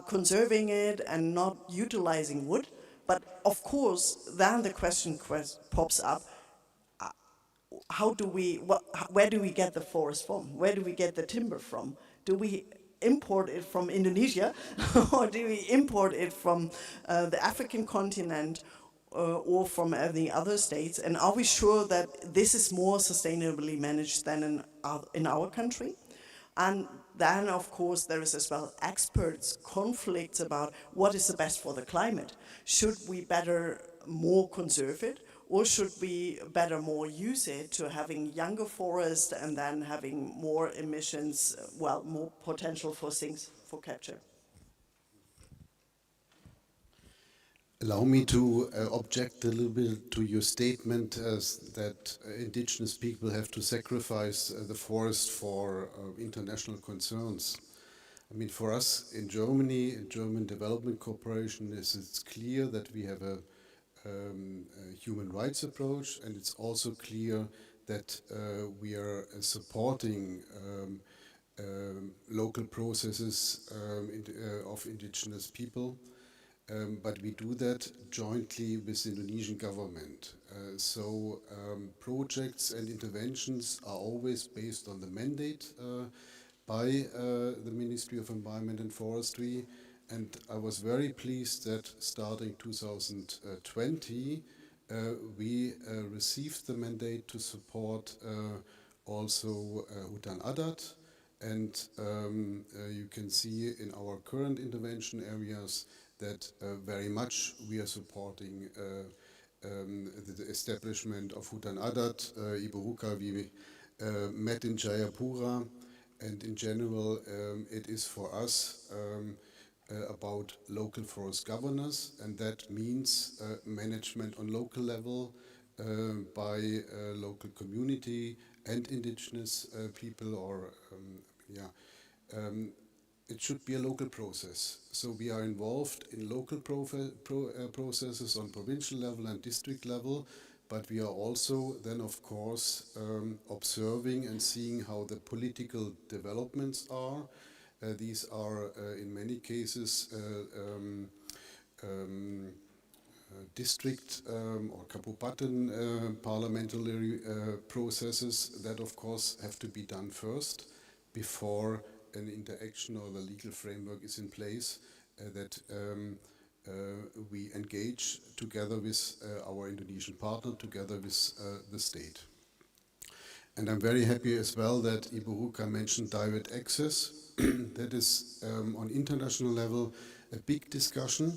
conserving it and not utilizing wood? But of course, then the question pops up, where do we get the forest from? Where do we get the timber from? Do we import it from Indonesia or do we import it from the African continent or from any other states? And are we sure that this is more sustainably managed than in our country? And then, of course, there is as well experts' conflicts about what is the best for the climate. Should we better more conserve it, or should we better more use it to having younger forests and then having more emissions, well, more potential for things for capture? Allow me to object a little bit to your statement that indigenous people have to sacrifice the forest for international concerns. I mean, for us in Germany, German Development Corporation, it's clear that we have a human rights approach, and it's also clear that we are supporting local processes of indigenous people. But we do that jointly with the Indonesian government. So projects and interventions are always based on the mandate by the Ministry of Environment and Forestry. And I was very pleased that starting 2020, we received the mandate to support also Hutan Adat. And you can see in our current intervention areas that very much we are supporting the establishment of Hutan Adat. Ibu Ruka, we met in Jayapura, and in general it is for us about local forest governance, and that means management on local level by local community and indigenous people, or should be a local process. So we are involved in local processes on provincial level and district level, but we are also then, of course, observing and seeing how the political developments are. These are, in many cases, district or Kabupaten parliamentary processes that, of course, have to be done first before an interaction or the legal framework is in place that we engage together with our Indonesian partner, together with the state. And I'm very happy as well that Ibu Ruka mentioned direct access. That is on international level a big discussion.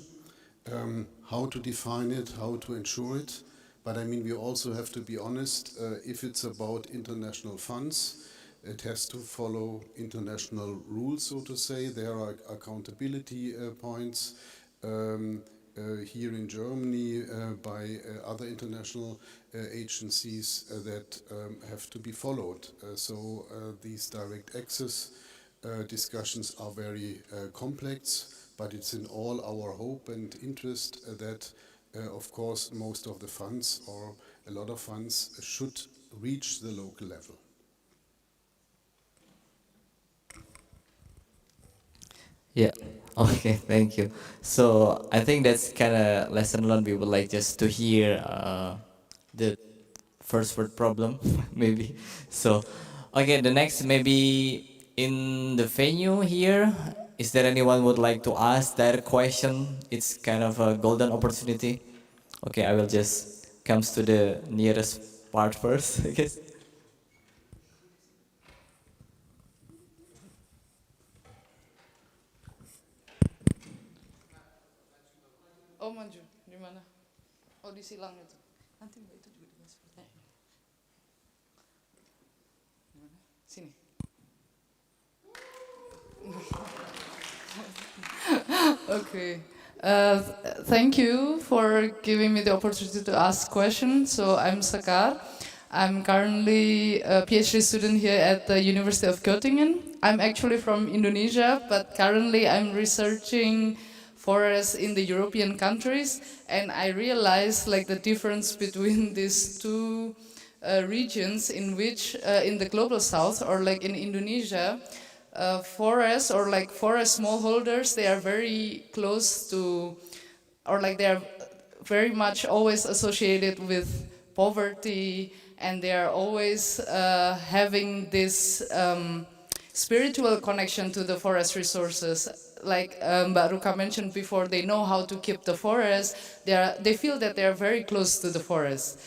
How to define it, how to ensure it. But I mean, we also have to be honest, if it's about international funds, it has to follow international rules, so to say. There are accountability points here in Germany by other international agencies that have to be followed. So these direct access discussions are very complex, but it's in all our hope and interest that, of course, most of the funds or a lot of funds should reach the local level. Yeah. Okay. Thank you. So I think that's kind of lesson learned. We would like just to hear the first word problem, maybe. So, okay. The next maybe in the venue here. Is there anyone would like to ask that question? It's kind of a golden opportunity. Okay, I will just comes to the nearest part first, I guess. Oh, maju, di mana? Oh, di silang itu. Nanti Mbak itu juga dikasih pertanyaan. Di mana? Sini. Okay. Thank you for giving me the opportunity to ask questions. So I'm Sakar. I'm currently a PhD student here at the University of Göttingen. I'm actually from Indonesia, but currently I'm researching forests in the European countries, and I realized like the difference between these two regions in which in the global south or like in Indonesia, forests or like forest smallholders, they are very close to, or like they are very much always associated with poverty, and they are always having this spiritual connection to the forest resources. Like Mbak Ruka mentioned before, they know how to keep the forest. They feel that they are very close to the forest.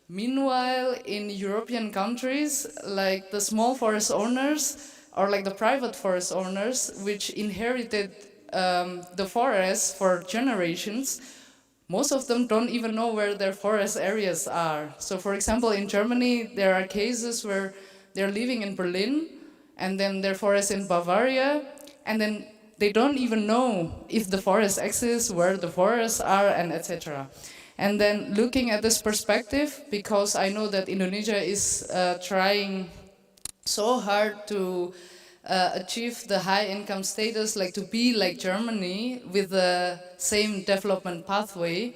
Meanwhile, in European countries, like the small forest owners, or like the private forest owners, which inherited the forest for generations, most of them don't even know where their forest areas are. So for example, in Germany, there are cases where they're living in Berlin, and then their forest in Bavaria, and then they don't even know if the forest exists, where the forests are, and etc. And then looking at this perspective, because I know that Indonesia is trying so hard to achieve the high income status, like to be like Germany with the same development pathway,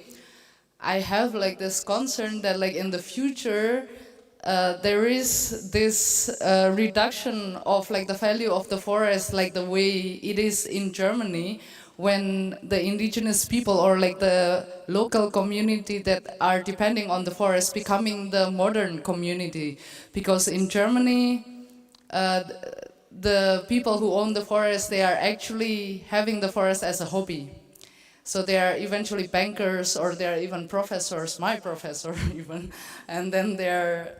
I have like this concern that like in the future there is this reduction of like the value of the forest, like the way it is in Germany, when the indigenous people or like the local community that are depending on the forest becoming the modern community. Because in Germany, the people who own the forest, they are actually having the forest as a hobby. So they are eventually bankers, or they are even professors, my professor even, and then they're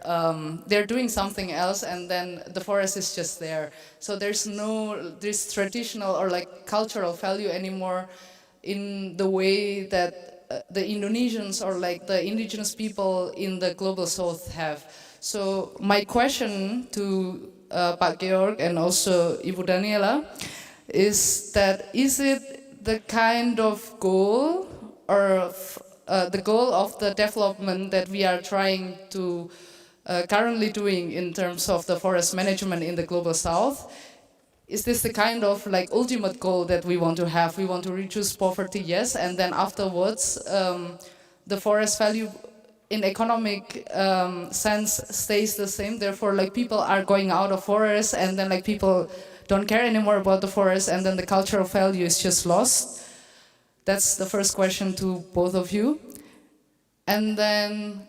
doing something else, and then the forest is just there. So there's no this traditional or like cultural value anymore in the way that the Indonesians or like the indigenous people in the global south have. So my question to Pak Georg and also Ibu Daniela is that, is it the kind of goal or the goal of the development that we are trying to currently doing in terms of the forest management in the global south, is this the kind of like ultimate goal that we want to have? We want to reduce poverty, yes, and then afterwards, the forest value in economic sense stays the same. Therefore, like people are going out of forest, and then like people don't care anymore about the forest, and then the cultural value is just lost. That's the first question to both of you. And then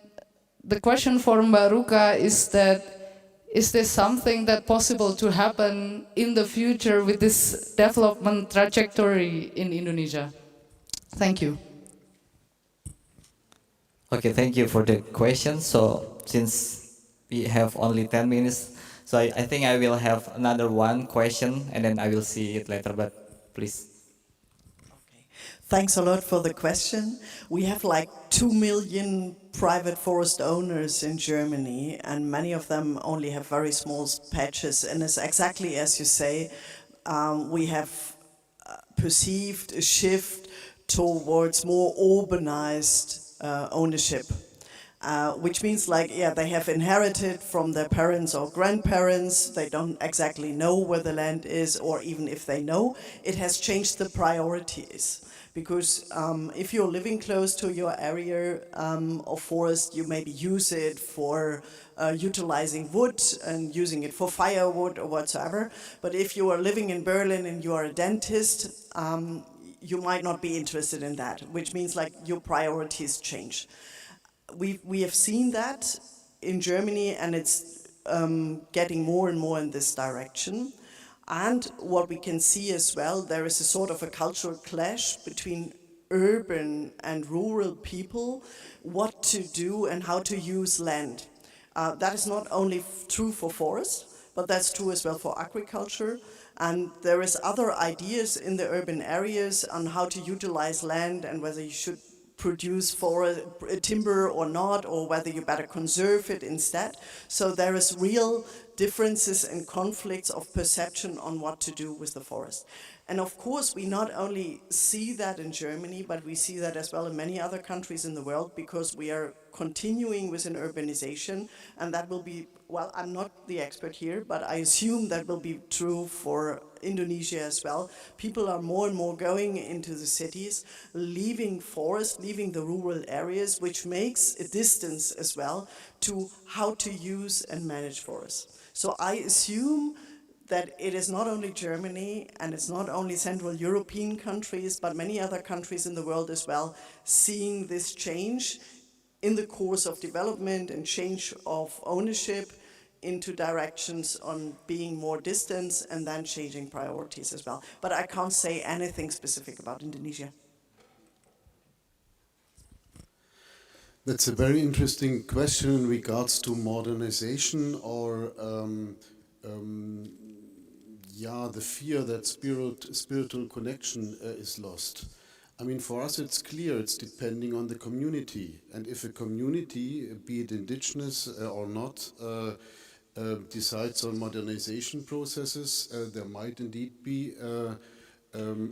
the question for Mbak Ruka is that, is this something that possible to happen in the future with this development trajectory in Indonesia? Thank you. Okay, thank you for the question. So since we have only 10 minutes, so I think I will have another one question and then I will see it later, but please. Thanks a lot for the question. We have like 2 million private forest owners in Germany, and many of them only have very small patches. And it's exactly as you say, we have perceived a shift towards more urbanized ownership. Which means like, yeah, they have inherited from their parents or grandparents. They don't exactly know where the land is, or even if they know, it has changed the priorities. Because if you're living close to your area of forest, you maybe use it for utilizing wood and using it for firewood or whatsoever. But if you are living in Berlin and you are a dentist, you might not be interested in that, which means like your priorities change. We have seen that in Germany, and it's getting more and more in this direction. And what we can see as well, there is a sort of a cultural clash between urban and rural people, what to do and how to use land. That is not only true for forests, but that's true as well for agriculture. And there is other ideas in the urban areas on how to utilize land and whether you should produce timber or not, or whether you better conserve it instead. So there is real differences and conflicts of perception on what to do with the forest. And of course, we not only see that in Germany, but we see that as well in many other countries in the world, because we are continuing with an urbanization, and that will be, well, I'm not the expert here, but I assume that will be true for Indonesia as well. People are more and more going into the cities, leaving forest, leaving the rural areas, which makes a distance as well to how to use and manage forests. So I assume that it is not only Germany and it's not only Central European countries, but many other countries in the world as well, seeing this change in the course of development and change of ownership into directions on being more distant and then changing priorities as well. But I can't say anything specific about Indonesia. That's a very interesting question in regards to modernization or the fear that spiritual connection is lost. I mean, for us it's clear, it's depending on the community. And if a community, be it indigenous or not, decides on modernization processes, there might indeed be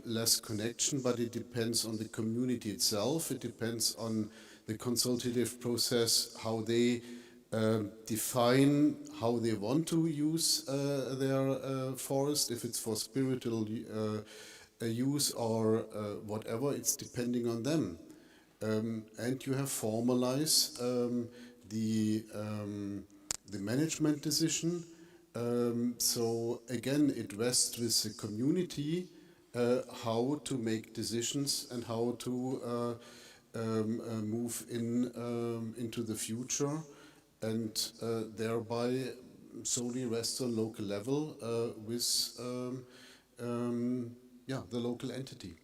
less connection, but it depends on the community itself. It depends on the consultative process, how they define how they want to use their forest, if it's for spiritual use or whatever, it's depending on them. And you have formalized the management decision. So again, it rests with the community how to make decisions and how to move into the future, and thereby solely rests on local level with the local entity.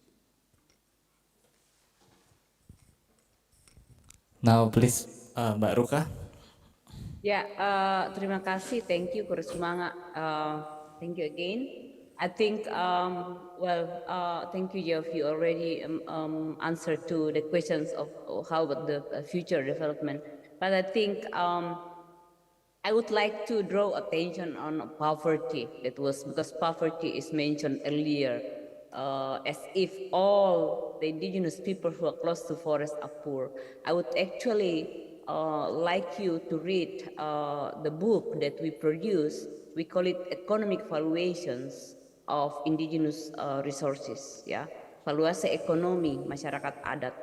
Now please, Mbak Ruka. Ya, terima kasih. Thank you, Kurismanga. Thank you again. I think, thank you, Jeff. You already answered to the questions of how about the future development. But I think I would like to draw attention on poverty. That was because poverty is mentioned earlier, as if all the indigenous people who are close to forest are poor. I would actually like you to read the book that we produce. We call it Economic Valuations of indigenous resources, ya. Valuasi ekonomi masyarakat adat.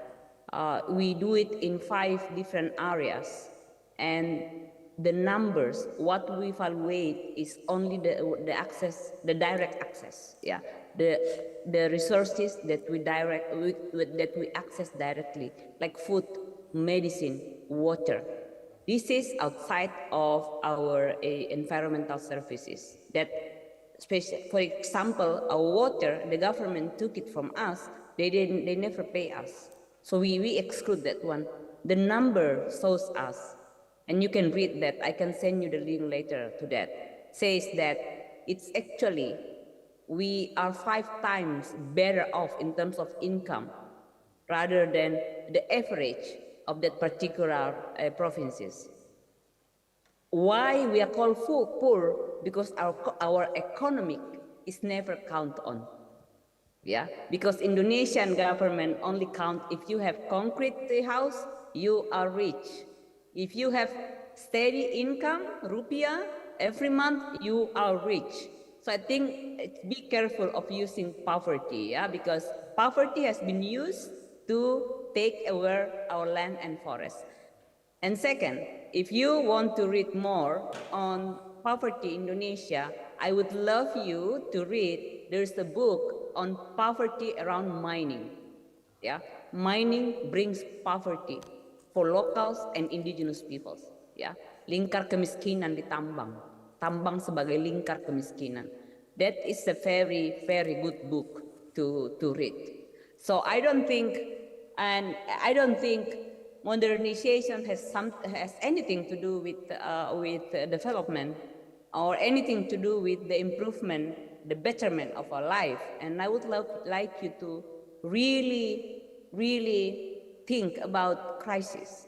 We do it in 5 different areas, and the numbers, what we evaluate is only the access, the direct access, yeah, the resources that we that we access directly, like food, medicine, water. This is outside of our environmental services. That, for example, our water, the government took it from us. They never pay us. So we exclude that one. The number shows us, and you can read that. I can send you the link later to that. Says that it's actually, we are 5 times better off in terms of income rather than the average of that particular provinces. Why we are called poor? Because our economic is never count on. Yeah, because Indonesian government only count if you have concrete house, you are rich. If you have steady income, rupiah, every month, you are rich. So I think be careful of using poverty, yeah, because poverty has been used to take away our land and forest. And second, if you want to read more on poverty in Indonesia, I would love you to read, there's a book on poverty around mining. Yeah, mining brings poverty for locals and indigenous peoples. Yeah, lingkar kemiskinan di tambang, tambang sebagai lingkar kemiskinan. That is a very, very good book to read. So I don't think modernization has anything to do with development or anything to do with the improvement, the betterment of our life. And I would like you to really, really think about crisis.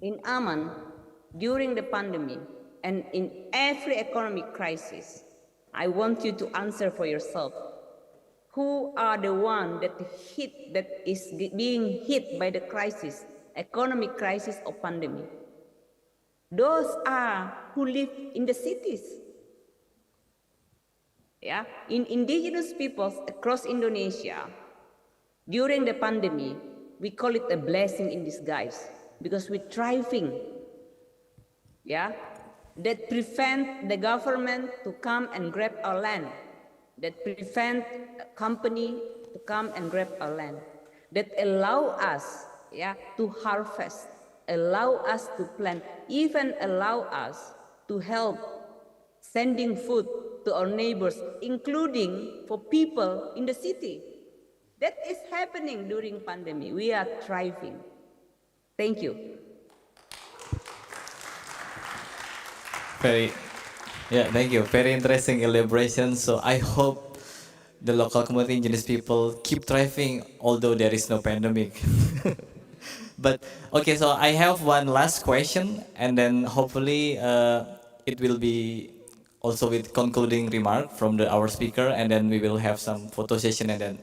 In Aman, during the pandemic, and in every economic crisis, I want you to answer for yourself. Who are the one that is being hit by the crisis, economic crisis or pandemic? Those are who live in the cities. Yeah, in indigenous peoples across Indonesia, during the pandemic, we call it a blessing in disguise because we're thriving. Yeah, that prevent the government to come and grab our land, that prevent a company to come and grab our land, that allow us, yeah, to harvest, allow us to plant, even allow us to help sending food to our neighbors, including for people in the city. That is happening during pandemic. We are thriving. Thank you. Thank you. Very interesting elaboration. So I hope the local community indigenous people keep thriving, although there is no pandemic. But okay, so I have one last question, and then hopefully it will be also with concluding remark from our speaker, and then we will have some photo session, and then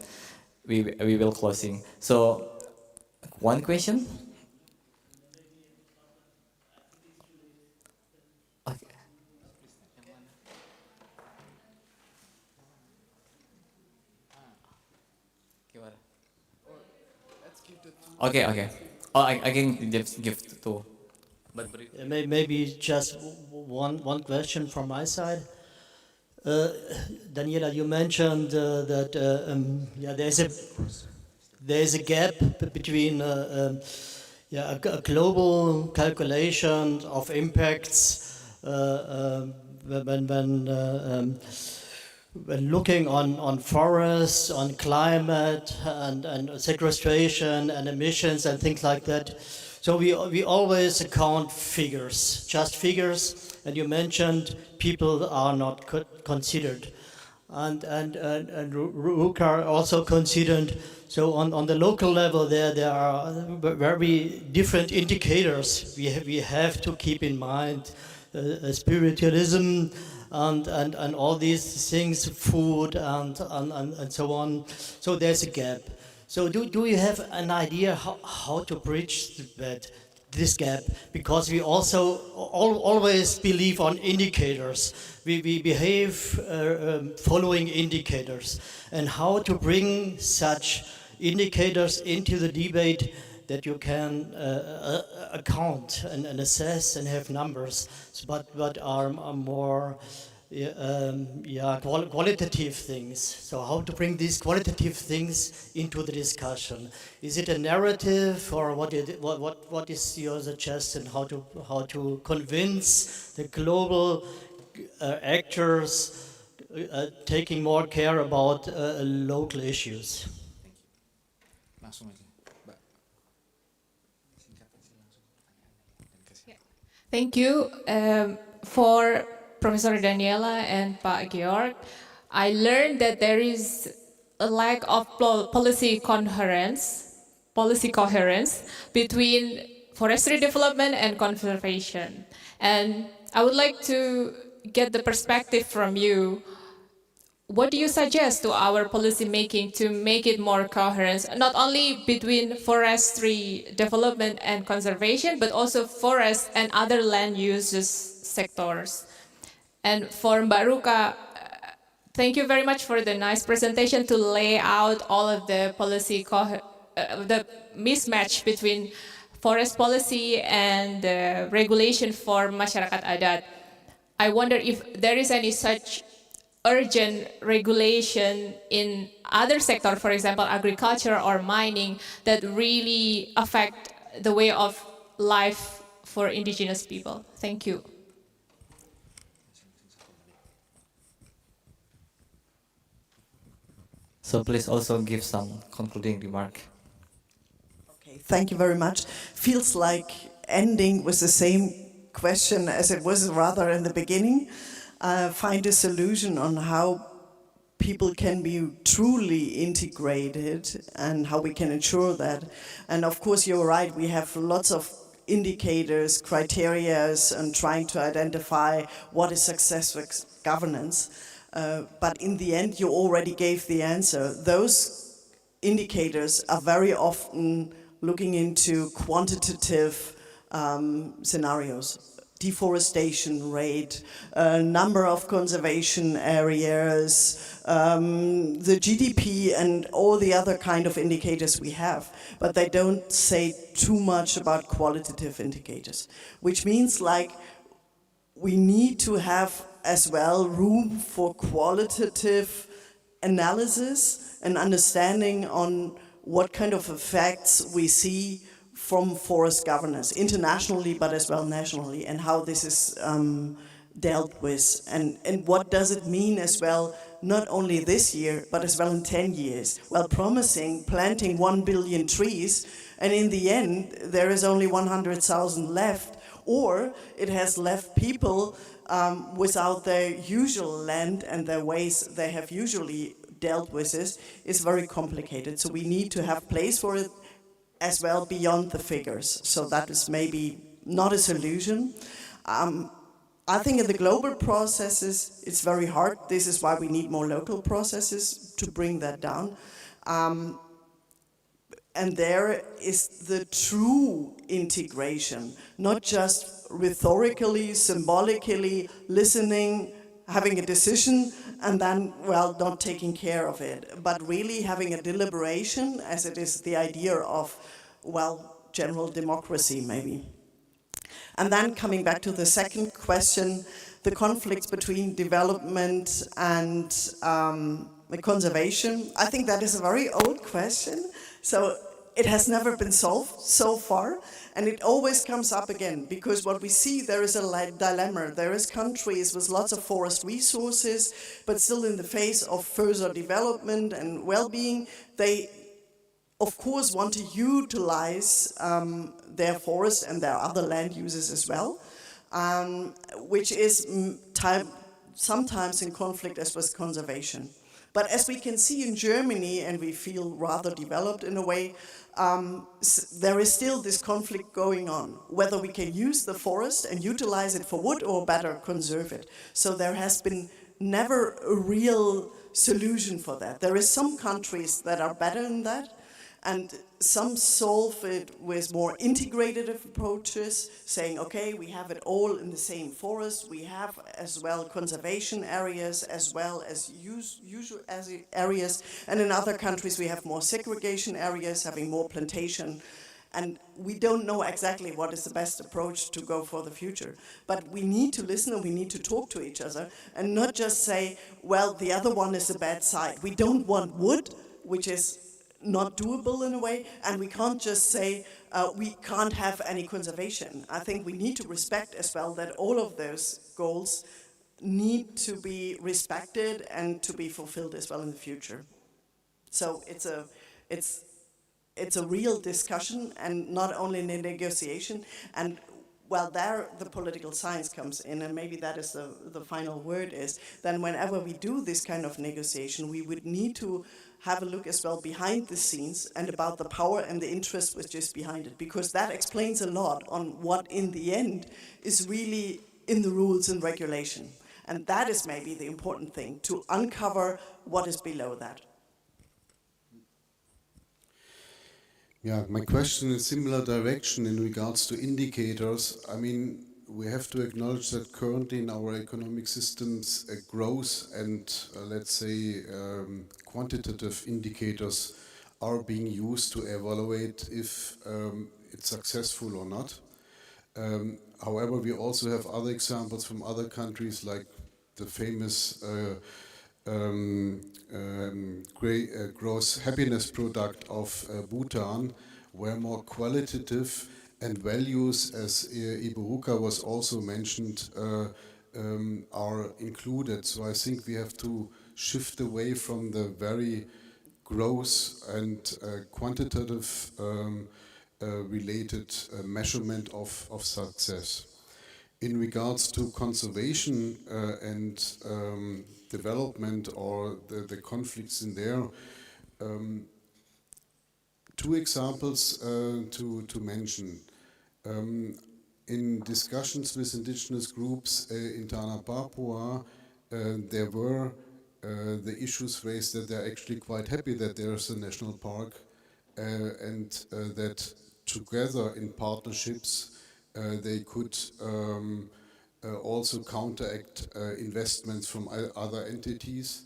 we will closing. So one question. Okay. Okay, okay. Oh, I can give two. But Maybe just one question from my side. Daniela, you mentioned that there's a gap between a global calculation of impacts when looking on forests, on climate, and sequestration and emissions and things like that. So we always account figures, just figures, and you mentioned people are not considered. And Rukar also considered, so on the local level there are very different indicators we have to keep in mind, spiritualism, and all these things, food and so on. So there's a gap. So do you have an idea how to bridge that this gap, because we also always believe on indicators. We behave following indicators, and how to bring such indicators into the debate that you can account and assess and have numbers, but are more qualitative things. So how to bring these qualitative things into the discussion? Is it a narrative, or what is your suggestion? How to convince the global actors taking more care about local issues? Langsung aja, Mbak. Thank you for Professor Daniela and Pak Georg. I learned that there is a lack of policy coherence between forestry development and conservation. And I would like to get the perspective from you. What do you suggest to our policy making to make it more coherent, not only between forestry development and conservation, but also forest and other land uses sectors? And for Mbak Ruka, thank you very much for the nice presentation to lay out all of the policy, the mismatch between forest policy and regulation for masyarakat adat. I wonder if there is any such urgent regulation in other sector, for example, agriculture or mining, that really affect the way of life for indigenous people. Thank you. So please also give some concluding remark. Okay, thank you very much. Feels like ending with the same question as it was rather in the beginning. Find a solution on how people can be truly integrated and how we can ensure that. And of course, you're right, we have lots of indicators, criteria, and trying to identify what is successful governance. But in the end, you already gave the answer. Those indicators are very often looking into quantitative scenarios. Deforestation rate, number of conservation areas, the GDP and all the other kind of indicators we have, but they don't say too much about qualitative indicators, which means like we need to have as well room for qualitative analysis and understanding on what kind of effects we see from forest governance, internationally but as well nationally, and how this is dealt with, and what does it mean as well, not only this year, but as well in 10 years. Well, promising planting 1 billion trees, and in the end, there is only 100,000 left, or it has left people without their usual land and their ways they have usually dealt with this is very complicated. So we need to have place for it as well beyond the figures. So that is maybe not a solution. I think in the global processes, it's very hard. This is why we need more local processes to bring that down. And there is the true integration, not just rhetorically, symbolically, listening, having a decision, and then, well, not taking care of it, but really having a deliberation, as it is the idea of, well, general democracy, maybe. And then coming back to the second question, the conflicts between development and conservation, I think that is a very old question. So it has never been solved so far, and it always comes up again, because what we see, there is a dilemma. There is countries with lots of forest resources, but still in the face of further development and well-being, they of course want to utilize their forests and their other land uses as well, which is sometimes in conflict as with conservation. But as we can see in Germany, and we feel rather developed in a way, there is still this conflict going on, whether we can use the forest and utilize it for wood or better conserve it. So there has been never a real solution for that. There is some countries that are better in that, And some solve it with more integrated approaches, saying, okay, we have it all in the same forest. We have as well conservation areas as well as usual areas. And in other countries, we have more segregation areas, having more plantation. And we don't know exactly what is the best approach to go for the future. But we need to listen and we need to talk to each other and not just say, well, the other one is a bad side. We don't want wood, which is not doable in a way, and we can't just say we can't have any conservation. I think we need to respect as well that all of those goals need to be respected and to be fulfilled as well in the future. So it's a real discussion and not only in a negotiation. And well, there the political science comes in, and maybe that is the final word is, then whenever we do this kind of negotiation, we would need to have a look as well behind the scenes and about the power and the interest which is behind it, because that explains a lot on what in the end is really in the rules and regulation. And that is maybe the important thing, to uncover what is below that. Yeah, my question in similar direction in regards to indicators. I mean, we have to acknowledge that currently in our economic systems, growth and let's say quantitative indicators are being used to evaluate if it's successful or not. However, we also have other examples from other countries, like the famous gross happiness product of Bhutan, where more qualitative and values, as Iburuka was also mentioned, are included. So I think we have to shift away from the very gross and quantitative related measurement of success. In regards to conservation and development or the conflicts in there, two examples to mention. In discussions with indigenous groups in Tana Papua, there were the issues raised that they're actually quite happy that there's a national park and that together in partnerships they could also counteract investments from other entities.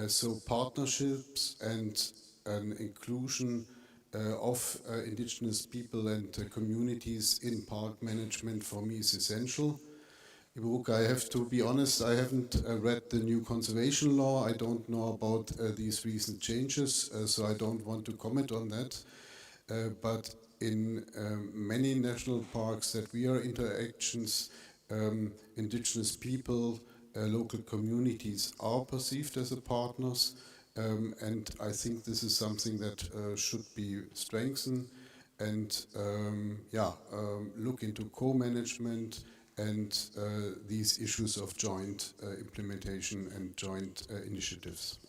So partnerships and an inclusion of indigenous people and communities in park management for me is essential. Iburuka, I have to be honest, I haven't read the new conservation law. I don't know about these recent changes, so I don't want to comment on that. But in many national parks that we are interactions, indigenous people, local communities are perceived as partners, and I think this is something that should be strengthened and look into co-management and these issues of joint implementation and joint initiatives.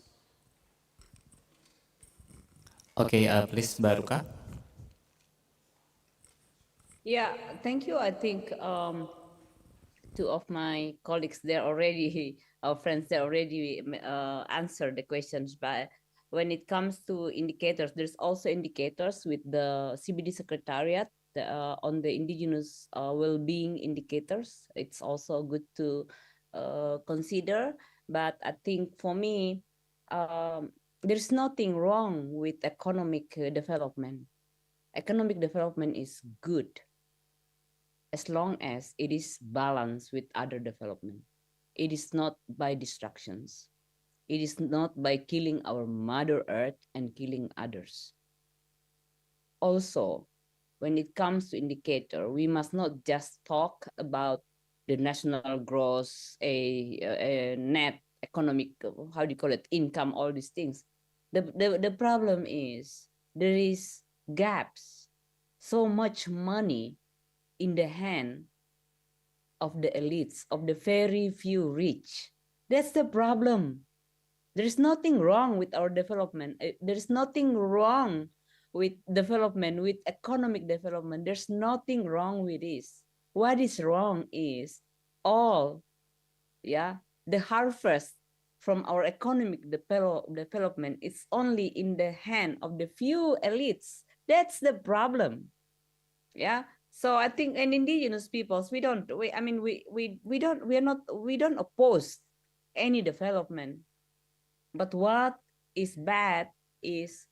Okay, please, Baruka. Yeah, thank you. I think two of my colleagues there already, our friends there already answered the questions. But when it comes to indicators, there's also indicators with the CBD Secretariat on the indigenous well-being indicators. It's also good to consider. But I think for me, there's nothing wrong with economic development. Economic development is good as long as it is balanced with other development. It is not by distractions. It is not by killing our Mother Earth and killing others. Also, when it comes to indicator, we must not just talk about the national gross, a net economic, how do you call it, income, all these things. The problem is there is gaps, so much money in the hand of the elites, of the very few rich. That's the problem. There's nothing wrong with our development. There's nothing wrong with development, with economic development. There's nothing wrong with this. What is wrong is all, the harvest from our economic development, it's only in the hand of the few elites. That's the problem. Yeah. So I think in indigenous peoples, we don't oppose any development. But what is bad is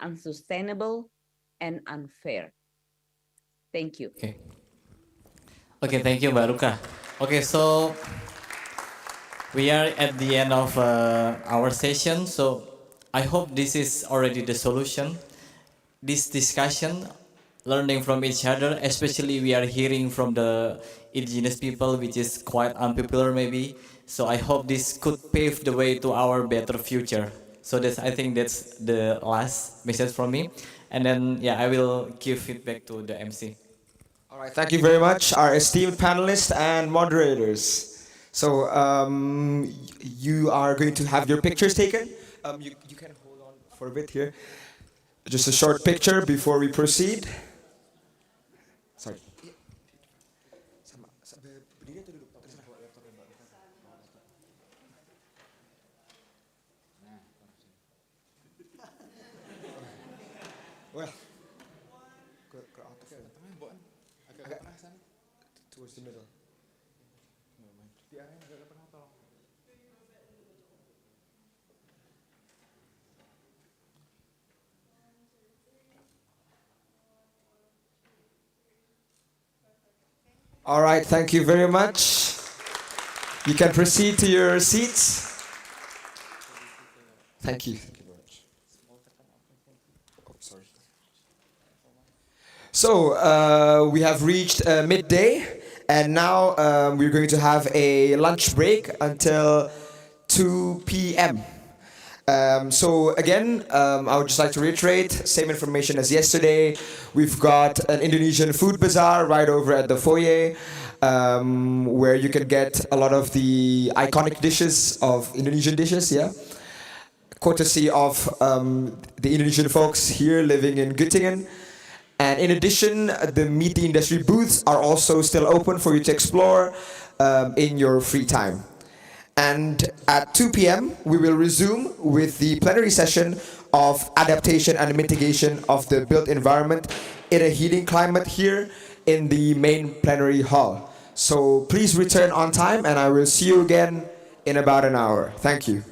unsustainable and unfair. Thank you. Okay. Okay, thank you, Mbak Ruka. Okay, so we are at the end of our session. So I hope this is already the solution. This discussion, learning from each other, especially we are hearing from the indigenous people, which is quite unpopular maybe. So I hope this could pave the way to our better future. So I think that's the last message from me. And then, yeah, I will give feedback to the MC. All right, thank you very much, our esteemed panelists and moderators. So you are going to have your pictures taken. You can hold on for a bit here. Just a short picture before we proceed. Sorry. Well, towards the middle. All right, thank you very much. You can proceed to your seats. Thank you. Oh, sorry. So we have reached midday, and now we're going to have a lunch break until 2 p.m. So again, I would just like to reiterate, same information as yesterday. We've got an Indonesian food bazaar right over at the foyer, where you can get a lot of the iconic dishes of Indonesian dishes, yeah, courtesy of the Indonesian folks here living in Göttingen. And in addition, the Meet the Industry booths are also still open for you to explore in your free time. And at 2 p.m., we will resume with the plenary session of adaptation and mitigation of the built environment in a heating climate here in the main plenary hall. So please return on time, and I will see you again in about an hour. Thank you.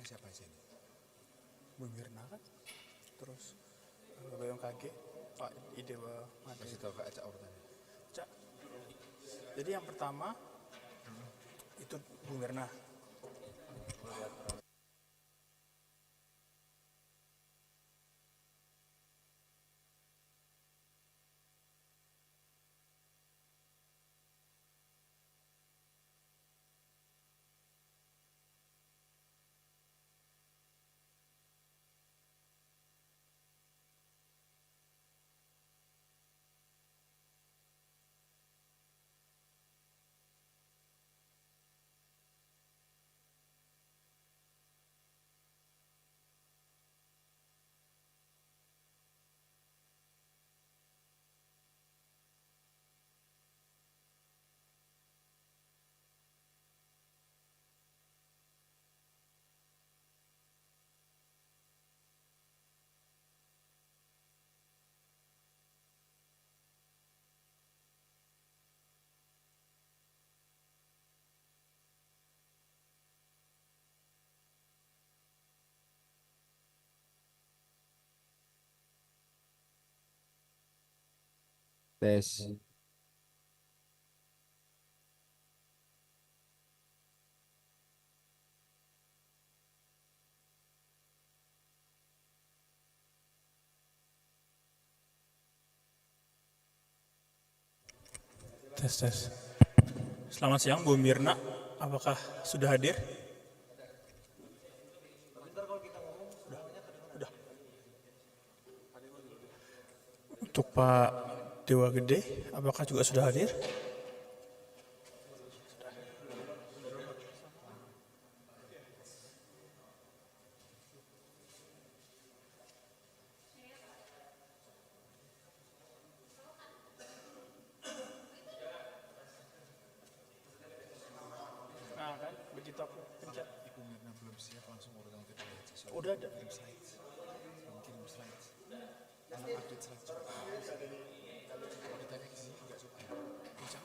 namanya siapa aja ini? Bu Mirna kan, terus BMKG, Pak Idewa Made. Kasih tahu Kak Acak urutannya. Cak. Jadi yang pertama itu Bu Mirna. Tes. Tes. Selamat siang Bu Mirna, apakah sudah hadir? Udah. Untuk Pak Dewa Gede, apakah juga sudah hadir? Nah kan, begitu aku pencet. Ibu Mirna belum siap, langsung urutan kedua aja. Udah ada. Kirim slide. Kirim slide. Lalu update slide juga. Kalau ditanya ke sini enggak suka. Ucap.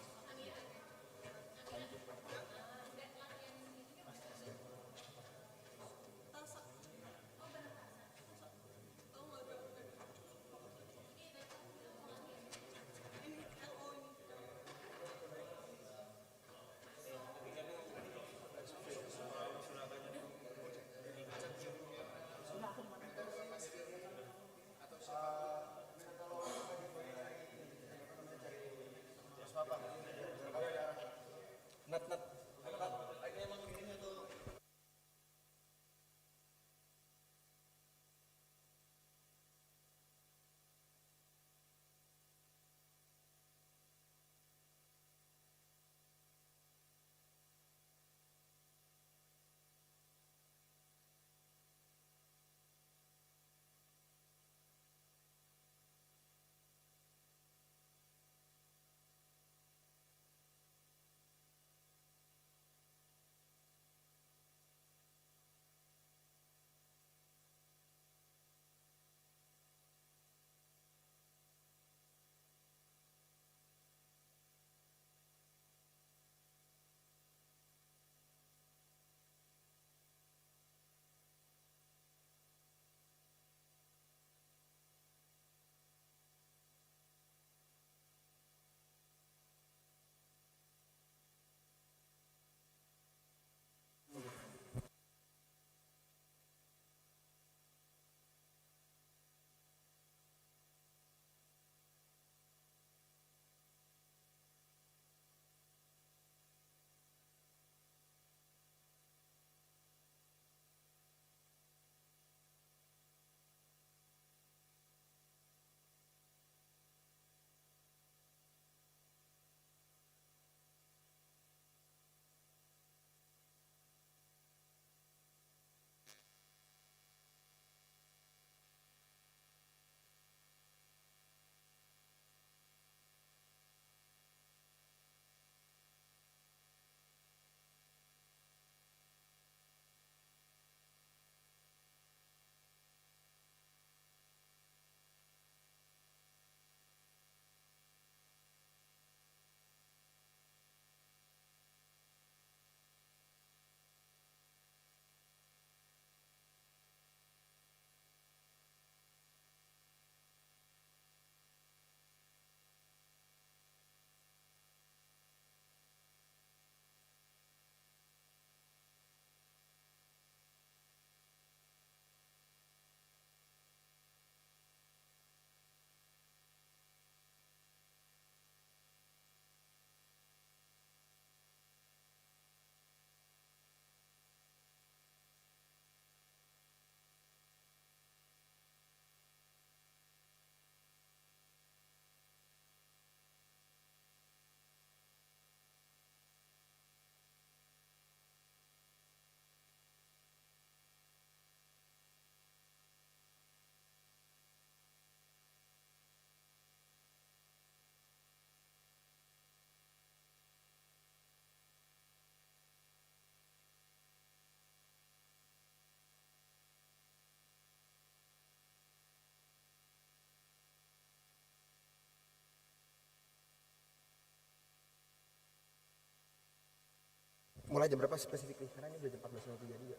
Mulai jam berapa spesifiknya? Karena ini udah jam 14.53 juga.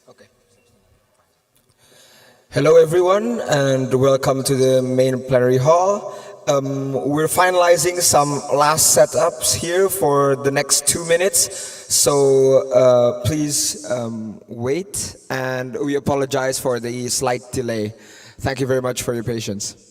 Okay. Hello everyone and welcome to the main plenary hall. We're finalizing some last setups here for the next 2 minutes, so please wait, and we apologize for the slight delay. Thank you very much for your patience.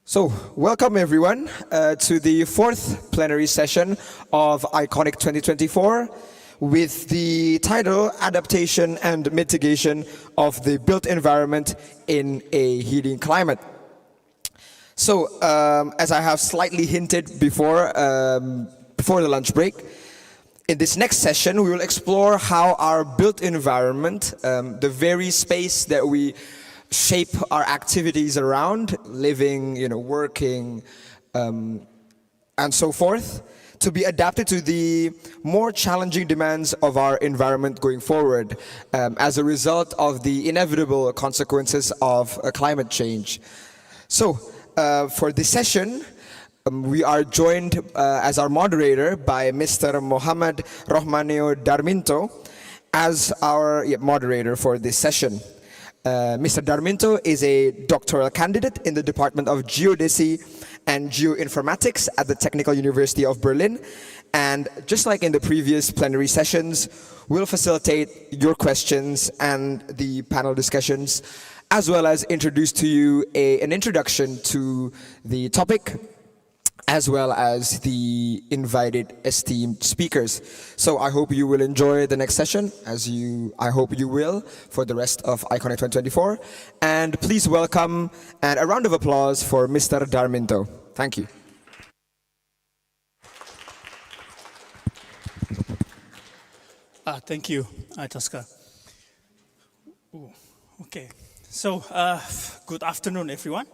So, welcome everyone to the fourth plenary session of Iconic 2024 with the title Adaptation and Mitigation of the Built Environment in a Heating Climate. So, as I have slightly hinted before the lunch break, in this next session we will explore how our built environment, the very space that we shape our activities around, living, working, and so forth, to be adapted to the more challenging demands of our environment going forward as a result of the inevitable consequences of climate change. So, for this session, we are joined as our moderator by Mr. Muhammad Rohmaneo Darminto as our moderator for this session. Mr. Darminto is a doctoral candidate in the Department of Geodesy and Geoinformatics at the Technical University of Berlin. And just like in the previous plenary sessions, we'll facilitate your questions and the panel discussions, as well as introduce to you an introduction to the topic, as well as the invited esteemed speakers. So I hope you will enjoy the next session, I hope you will for the rest of Iconic 2024. And please welcome and a round of applause for Mr. Darminto. Thank you. Thank you, Taska. Okay, so good afternoon, everyone.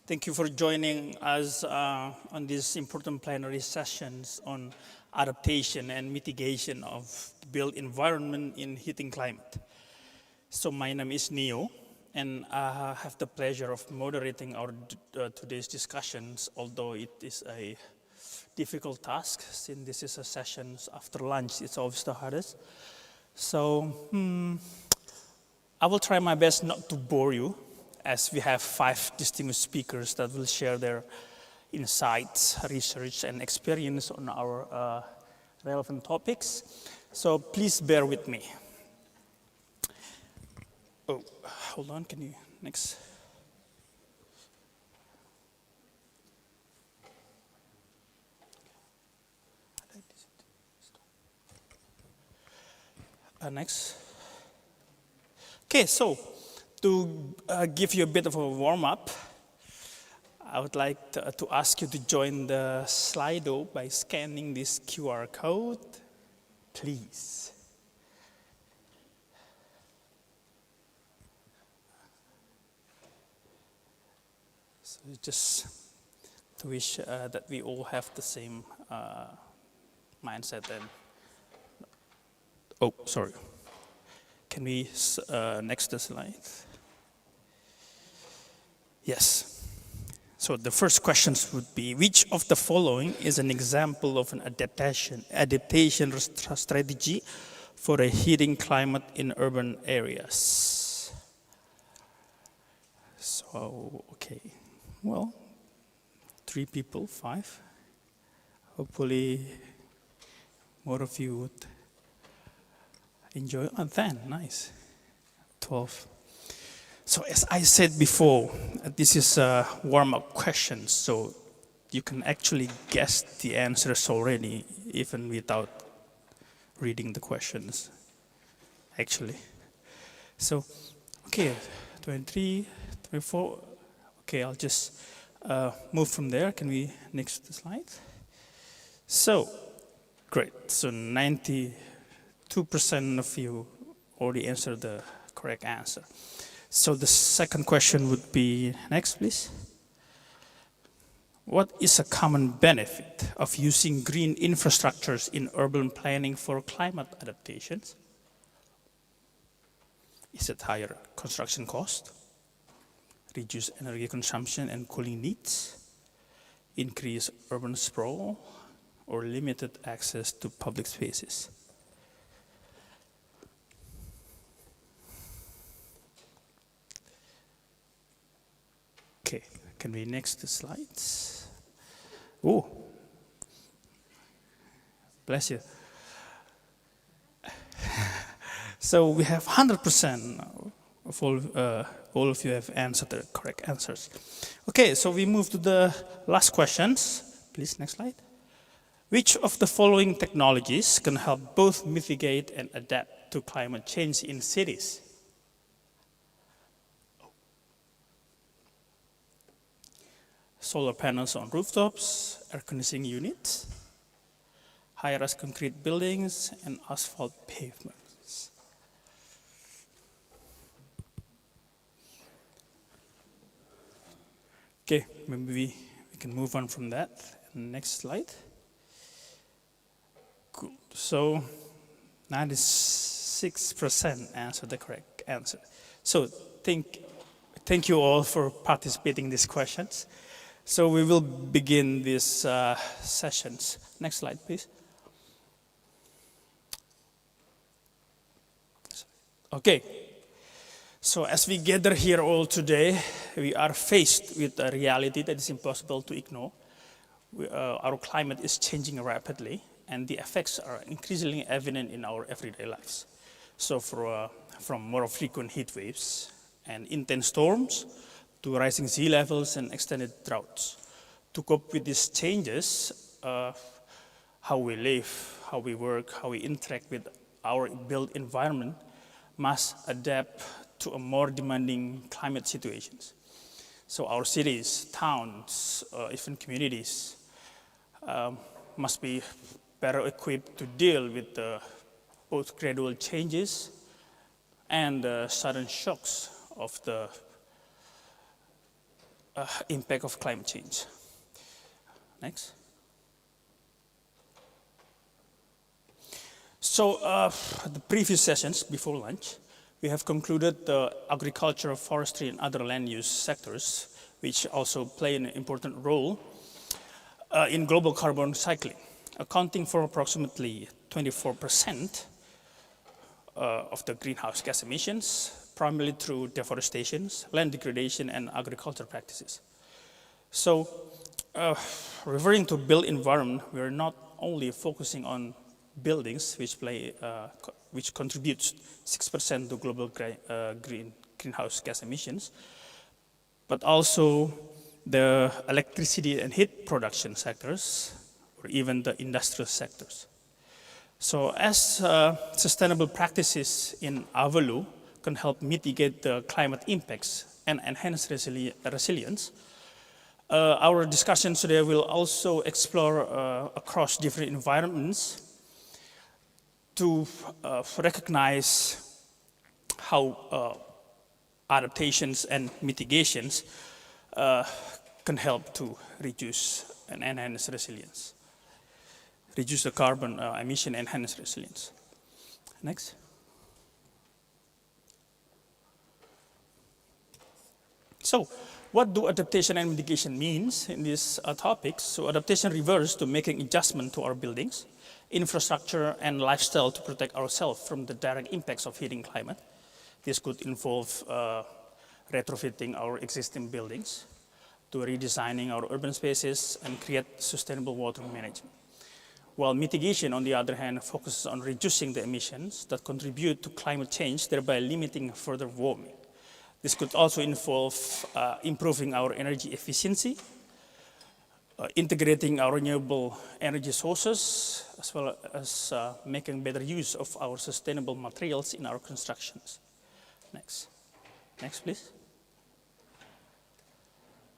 Thank you for joining us on these important plenary sessions on adaptation and mitigation of the built environment in heating climate. So my name is Neo, and I have the pleasure of moderating our today's discussions, although it is a difficult task since this is a session after lunch. It's always the hardest. So I will try my best not to bore you, as we have 5 distinguished speakers that will share their insights, research, and experience on our relevant topics. So please bear with me. Oh, hold on, can you, next. Next. Okay, so to give you a bit of a warm-up, I would like to ask you to join the Slido by scanning this QR code, please. So just to wish that we all have the same mindset and, oh, sorry. Can we, next slide? Yes. So the first questions would be, which of the following is an example of an adaptation strategy for a heating climate in urban areas? So, okay, well, 3 people, 5. Hopefully more of you would enjoy, 10, nice, 12. So as I said before, this is a warm-up question, so you can actually guess the answers already, even without reading the questions, actually. So, okay, 23, 24, okay, I'll just move from there. Can we, next slide? So, great, so 92% of you already answered the correct answer. So the second question would be, next please. What is a common benefit of using green infrastructures in urban planning for climate adaptations? Is it higher construction cost, reduced energy consumption and cooling needs, increased urban sprawl, or limited access to public spaces? Okay, can we next the slides? Oh, bless you. So we have 100% of all of you have answered the correct answers. Okay, so we move to the last questions. Please, next slide. Which of the following technologies can help both mitigate and adapt to climate change in cities? Solar panels on rooftops, air conditioning units, high-rise concrete buildings, and asphalt pavements. Okay, maybe we can move on from that. Next slide. Cool. So 96% answered the correct answer. So thank you all for participating in these questions. So we will begin these sessions. Next slide, please. Okay. So as we gather here all today, we are faced with a reality that is impossible to ignore. Our climate is changing rapidly, and the effects are increasingly evident in our everyday lives. So from more frequent heat waves and intense storms, to rising sea levels and extended droughts. To cope with these changes, how we live, how we work, how we interact with our built environment must adapt to a more demanding climate situations. So our cities, towns, even communities must be better equipped to deal with both gradual changes and sudden shocks of the impact of climate change. Next. So the previous sessions before lunch, We have concluded the agriculture, forestry, and other land use sectors, which also play an important role in global carbon cycling, accounting for approximately 24% of the greenhouse gas emissions, primarily through deforestation, land degradation, and agriculture practices. So, referring to built environment, we are not only focusing on buildings, which contributes 6% to global greenhouse gas emissions, but also the electricity and heat production sectors, or even the industrial sectors. So as sustainable practices in Avalu can help mitigate the climate impacts and enhance resilience, our discussion today will also explore across different environments to recognize how adaptations and mitigations can help to reduce and enhance resilience. Reduce the carbon emission, enhance resilience. Next. So, what do adaptation and mitigation means in these topics? So adaptation refers to making adjustment to our buildings, infrastructure, and lifestyle to protect ourselves from the direct impacts of heating climate. This could involve retrofitting our existing buildings, to redesigning our urban spaces and create sustainable water management. While mitigation, on the other hand, focuses on reducing the emissions that contribute to climate change, thereby limiting further warming. This could also involve improving our energy efficiency, integrating our renewable energy sources, as well as making better use of our sustainable materials in our constructions. Next. Next, please.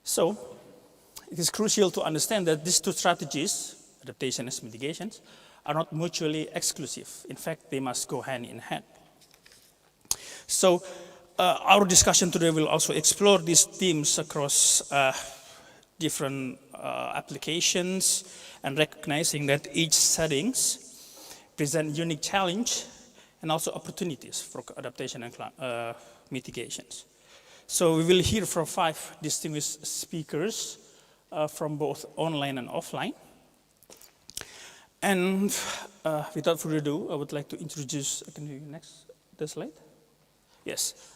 So, it is crucial to understand that these two strategies, adaptation and mitigations, are not mutually exclusive. In fact, they must go hand in hand. So, our discussion today will also explore these themes across different applications and recognizing that each settings present unique challenge and also opportunities for adaptation and mitigations. So we will hear from 5 distinguished speakers from both online and offline. And without further ado, I would like to introduce, can you next the slide? Yes.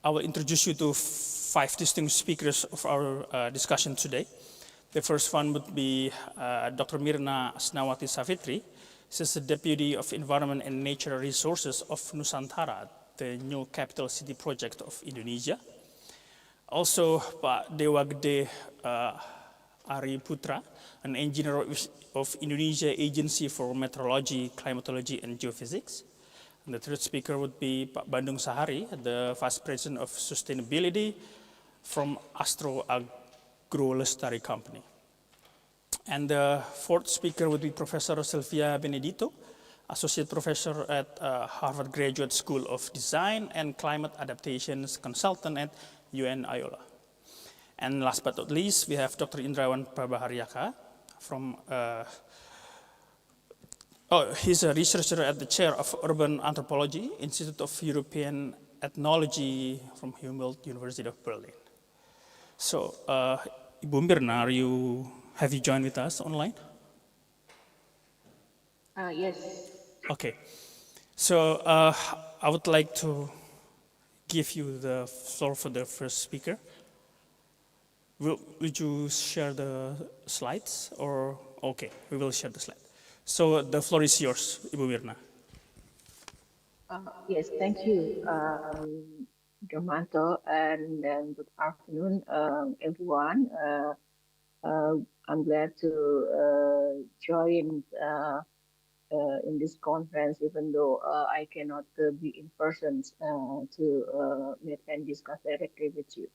I will introduce you to 5 distinguished speakers of our discussion today. The first one would be Dr. Mirna Asnawati Savitri. She's the Deputy of Environment and Natural Resources of Nusantara, the new capital city project of Indonesia. Also, Pak Dewa Gede Ari Putra, an engineer of Indonesia Agency for Meteorology, Climatology, and Geophysics. And the third speaker would be Pak Bandung Sahari, the Vice President of Sustainability from Astro Agro Lestari Company. And the fourth speaker would be Professor Sylvia Benedito, Associate Professor at Harvard Graduate School of Design and Climate Adaptations Consultant at UN IOLA. And last but not least, we have Dr. Indrawan Prabaharyaka from he's a researcher at the Chair of Urban Anthropology, Institute of European Ethnology from Humboldt University of Berlin. So, Ibu Mirna, have you joined with us online? Yes. Okay. So, I would like to give you the floor for the first speaker. Would you share the slides or, okay, we will share the slide. So the floor is yours, Ibu Mirna. Yes, thank you, Domanto, and good afternoon, everyone. I'm glad to join in this conference, even though I cannot be in person to meet and discuss directly with you.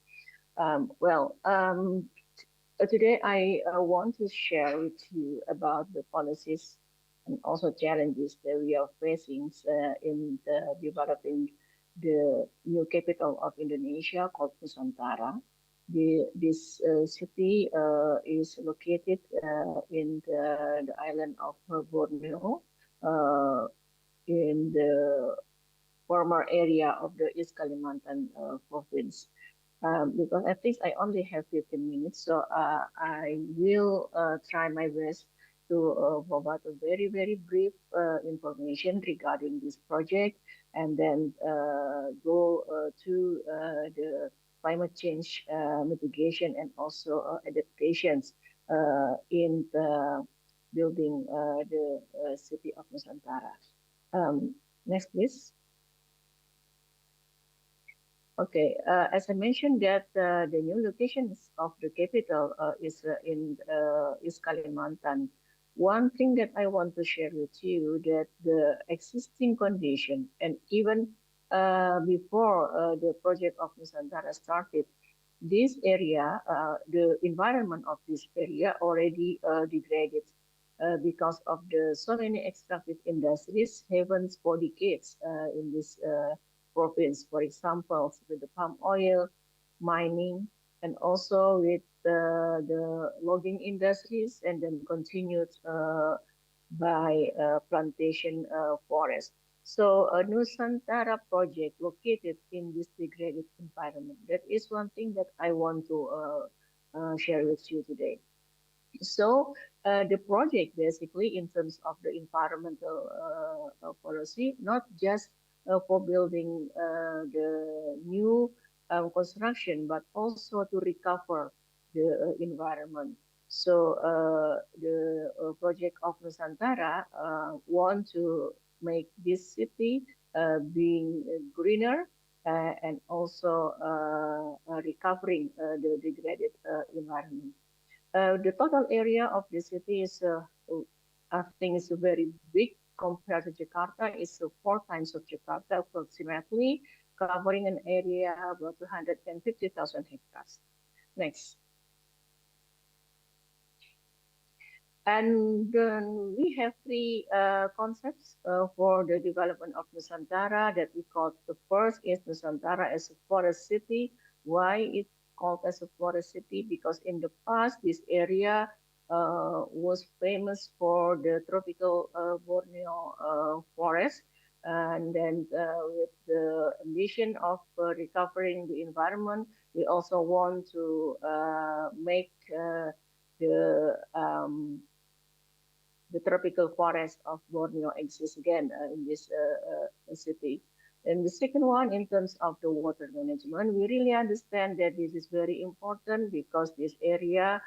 Today I want to share with you about the policies and also challenges that we are facing in developing the new capital of Indonesia called Nusantara. This city is located in the island of Borneo in the former area of the East Kalimantan province. Because at least I only have 15 minutes, so I will try my best to provide a very, very brief information regarding this project, and then go to the climate change mitigation and also adaptations in the building the city of Nusantara. Next, please. Okay, as I mentioned that the new locations of the capital is in East Kalimantan. One thing that I want to share with you that the existing condition and even before the project of Nusantara started, this area, the environment of this area already degraded because of the so many extractive industries having for decades in this province. For example, with the palm oil, mining, and also with the logging industries, and then continued by plantation forest. So a Nusantara project located in this degraded environment. That is one thing that I want to share with you today. So the project basically in terms of the environmental policy, not just for building the new construction, but also to recover the environment. So the project of Nusantara want to make this city being greener and also recovering the degraded environment. The total area of the city is, I think, is very big compared to Jakarta. It's 4 times of Jakarta approximately, covering an area of about 250,000 hectares. Next. And then we have three concepts for the development of Nusantara that we call. The first is Nusantara as a forest city. Why it called as a forest city? Because in the past, this area was famous for the tropical Borneo forest. And then with the ambition of recovering the environment, we also want to make the tropical forest of Borneo exists again in this city. And the second one, in terms of the water management, we really understand that this is very important because this area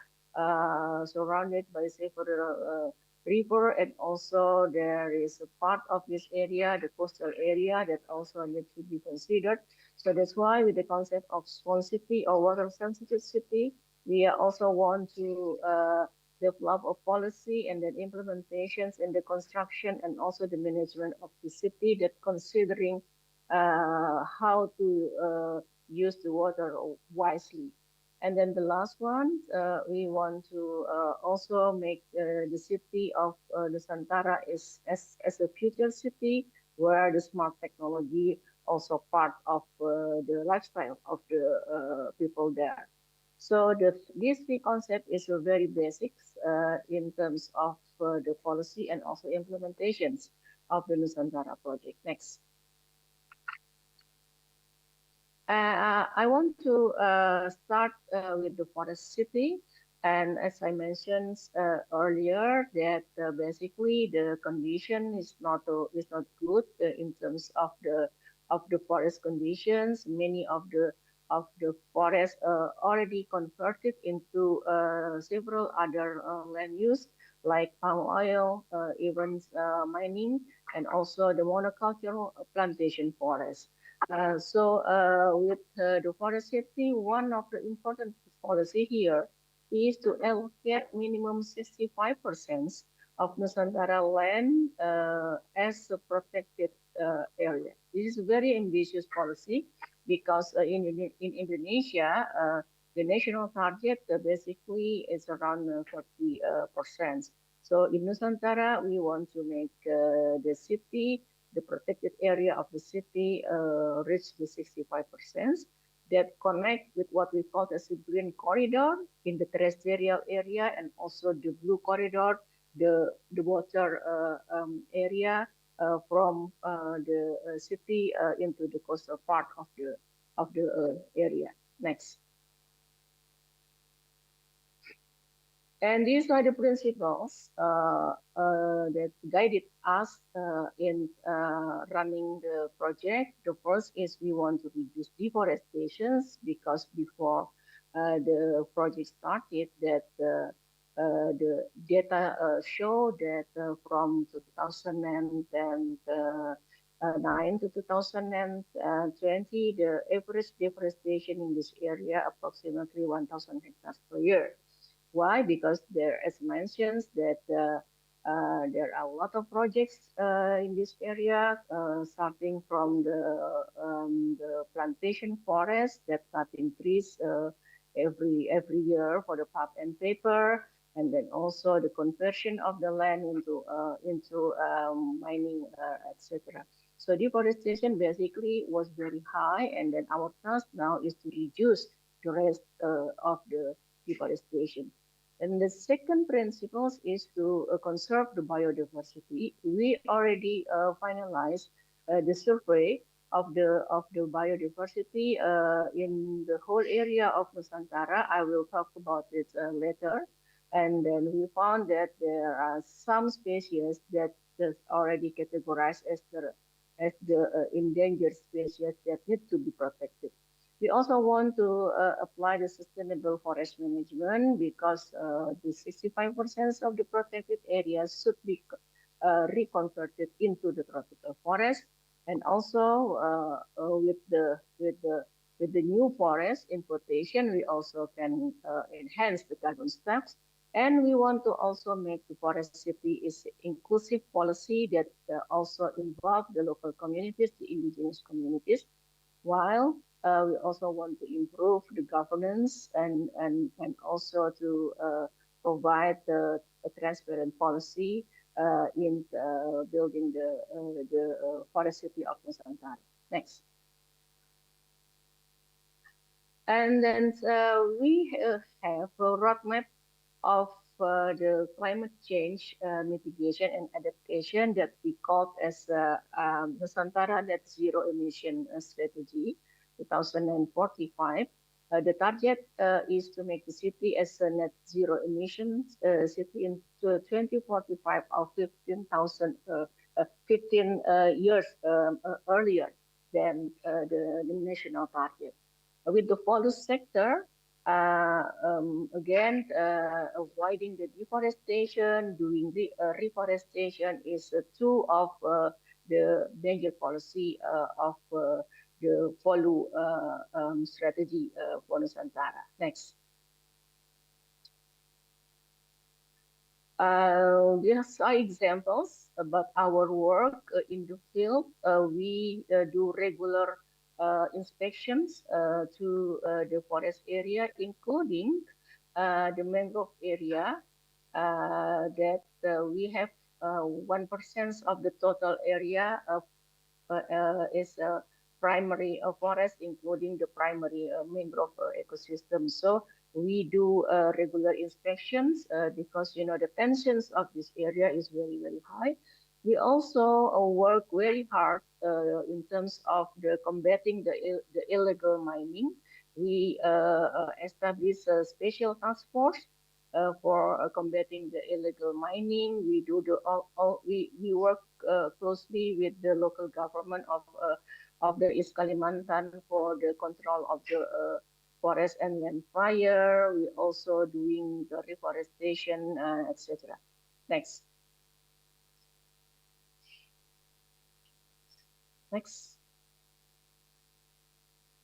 surrounded by several river, and also there is a part of this area, the coastal area, that also needs to be considered. So that's why with the concept of small city or water sensitive city, we also want to develop a policy and then implementations in the construction and also the management of the city that considering how to use the water wisely. And then the last one, we want to also make the city of Nusantara as a future city where the smart technology also part of the lifestyle of the people there. So this three concept is a very basics in terms of the policy and also implementations of the Nusantara project. Next. I want to start with the forest city. And as I mentioned earlier, that basically the condition is not good in terms of the forest conditions. Many of the forest already converted into several other land use like palm oil, even mining, and also the monocultural plantation forest. With the forest safety, one of the important policy here is to allocate minimum 65% of Nusantara land as a protected area. This is a very ambitious policy because in Indonesia, the national target basically is around 40%. So in Nusantara, we want to make the city, the protected area of the city reach the 65% that connect with what we call as a green corridor in the terrestrial area, and also the blue corridor, the water area from the city into the coastal part of the area. Next. And these are the principles that guided us in running the project. The first is we want to reduce deforestation because before the project started, that the data show that from 2009 to 2020, the average deforestation in this area approximately 1,000 hectares per year. Why? Because there, as mentioned, that there are a lot of projects in this area, starting from the plantation forest that cutting trees every year for the pulp and paper, and then also the conversion of the land into mining, etc. So deforestation basically was very high, and then our task now is to reduce the rest of the deforestation. And the second principle is to conserve the biodiversity. We already finalized the survey of the biodiversity in the whole area of Nusantara. I will talk about it later. And then we found that there are some species that is already categorized as the endangered species that need to be protected. We also want to apply the sustainable forest management because the 65% of the protected areas should be reconverted into the tropical forest, and also with the new forest importation, we also can enhance the carbon stocks. And we want to also make the forest city is inclusive policy that also involve the local communities, the indigenous communities, while we also want to improve the governance and also to provide a transparent policy in building the forest city of Nusantara. Next. And then we have a roadmap of the climate change mitigation and adaptation that we call as Nusantara Net Zero Emission Strategy 2045. The target is to make the city as a net zero emissions city in 2045 or 15 years earlier than the national target. With the forest sector, again, avoiding the deforestation, doing the reforestation is two of the major policy of the follow strategy for Nusantara. Next. These are examples about our work in the field. We do regular inspections to the forest area, including the mangrove area that we have 1% of the total area of is primary forest, including the primary mangrove ecosystem. So we do regular inspections because the tensions of this area is very high. We also work very hard in terms of the combating the illegal mining. We establish a special task force for combating the illegal mining. We do we work closely with the local government of the East Kalimantan for the control of the forest and land fire. We also doing the reforestation, etc. Next. Next.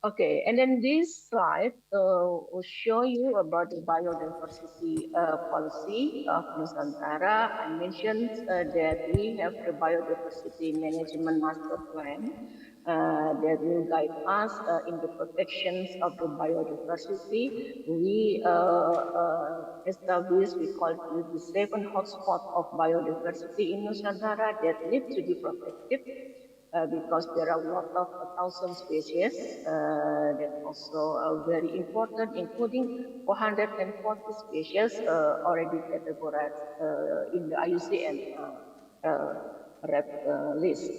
Okay, and then this slide will show you about the biodiversity policy of Nusantara. I mentioned that we have the biodiversity management master plan that will guide us in the protections of the biodiversity. We establish, we call it the 7 hotspots of biodiversity in Nusantara that need to be protected. Because there are a lot of 1,000 species that also are very important, including 440 species already categorized in the IUCN list.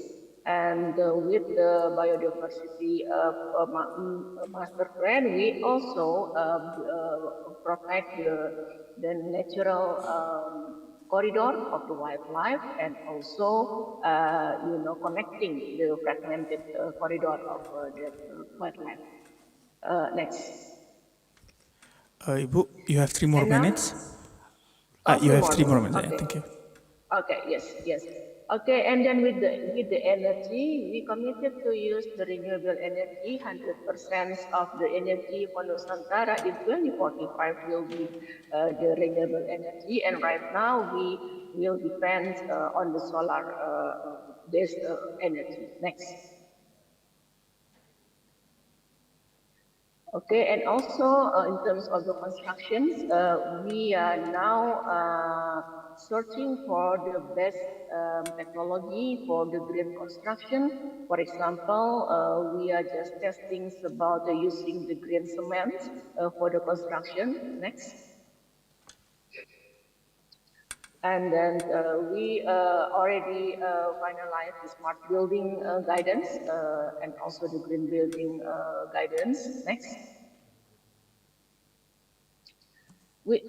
And with the biodiversity master plan, we also protect the natural corridor of the wildlife, and also connecting the fragmented corridor of the wildlife. Next. Ibu, you have 3 more And now, minutes. oh, You three have more 3 more minutes. minutes. Yeah, Okay. thank you. Okay. Yes. Yes. Okay. And then with the energy, we committed to use the renewable energy. 100% of the energy for Nusantara in 2045 will be the renewable energy. And right now we will depend on the solar based energy. Next. Okay, and also in terms of the constructions, we are now searching for the best technology for the green construction. For example, we are just testing about using the green cement for the construction. Next. And then we already finalized the smart building guidance and also the green building guidance. Next.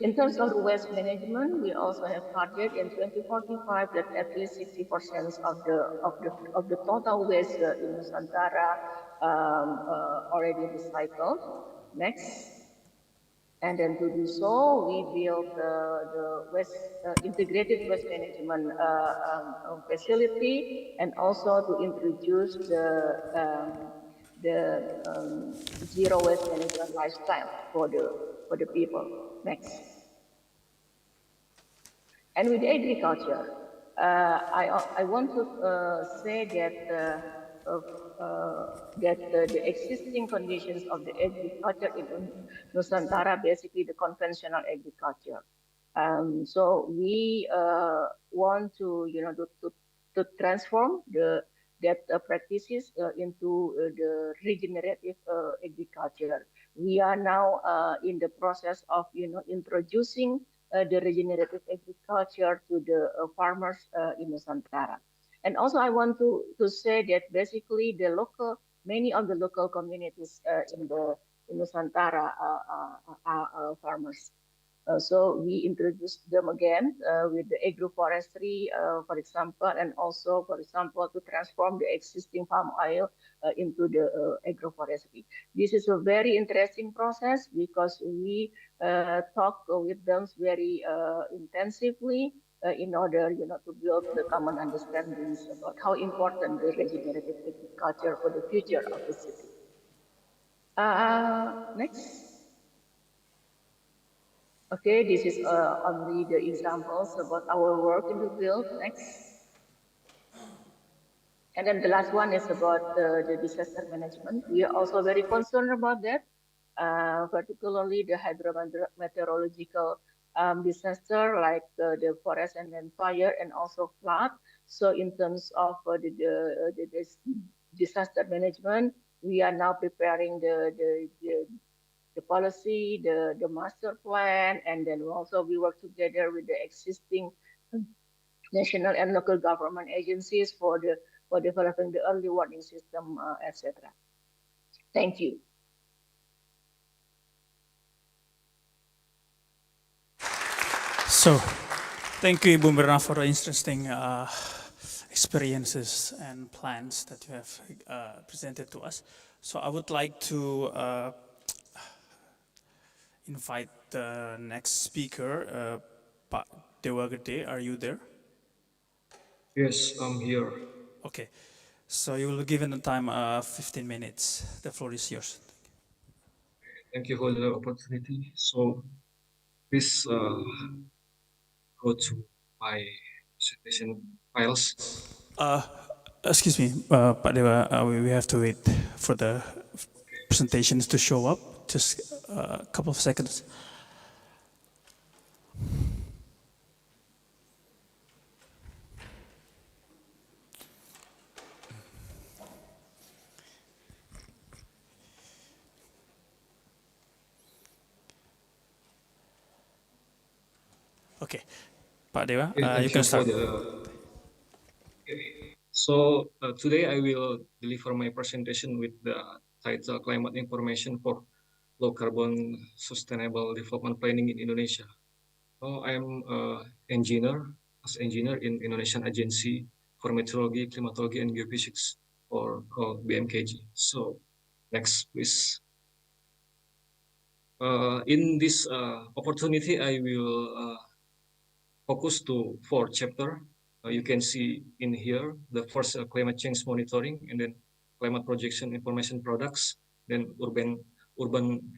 In terms of the waste management, we also have target in 2045 that at least 60% of the total waste in Nusantara already recycled. Next. And then to do so, we built the integrated waste management facility, and also to introduce the zero waste management lifestyle for the people. Next. And with agriculture, I want to say that the existing conditions of the agriculture in Nusantara, basically the conventional agriculture. So we want to, to transform that practices into the regenerative agriculture. We are now in the process of, introducing the regenerative agriculture to the farmers in Nusantara. And also I want to say that basically many of the local communities in Nusantara are farmers. So we introduced them again with the agroforestry, for example, and also, for example, to transform the existing palm oil into the agroforestry. This is a very interesting process because we talk with them very intensively in order, to build the common understandings about how important the regenerative agriculture for the future of the city. Next. Okay, this is only the examples about our work in the field. Next. And then the last one is about the disaster management. We are also very concerned about that, particularly the hydrometeorological disaster like the forest and then fire and also flood. So in terms of the disaster management, we are now preparing the policy, the master plan, and then also we work together with the existing national and local government agencies for developing the early warning system, etc. Thank you. So, thank you, Ibu Mirna, for the interesting experiences and plans that you have presented to us. So I would like to invite the next speaker, Pak Dewa Gede. Are you there? Yes, I'm here. Okay. So you will be given the time 15 minutes. The floor is yours. Thank you for the opportunity. So please go to my presentation files. Excuse me, Pak Dewa, we have to wait for the presentations to show up. Just a couple of seconds. Okay, Pak Dewa, Okay, you can start. So today I will deliver my presentation with the title Climate Information for Low Carbon Sustainable Development Planning in Indonesia. So I'm an engineer, as engineer in Indonesian Agency for Meteorology, Climatology, and Geophysics, or called BMKG. So next, please. In this opportunity, I will focus to 4 chapters. You can see in here the first climate change monitoring, and then climate projection information products, then urban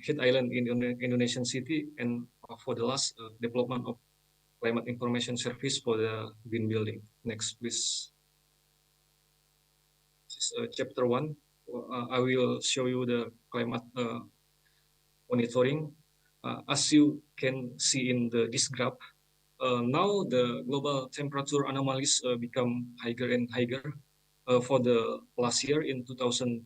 heat island in Indonesian city, and for the last development of climate information service for the green building. Next, please. This is chapter 1. I will show you the climate monitoring. As you can see in this graph, now the global temperature anomalies become higher and higher. For the last year in 2023,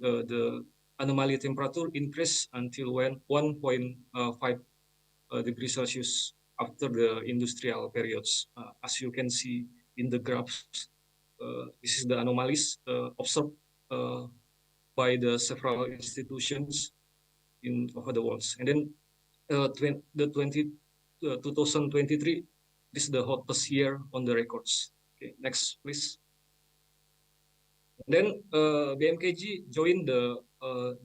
the anomaly temperature increased until 1.5 degrees Celsius after the industrial periods. As you can see in the graphs, this is the anomalies observed by the several institutions in over the world. And then 2023, this is the hottest year on the records. Okay, next, please. And then BMKG joined the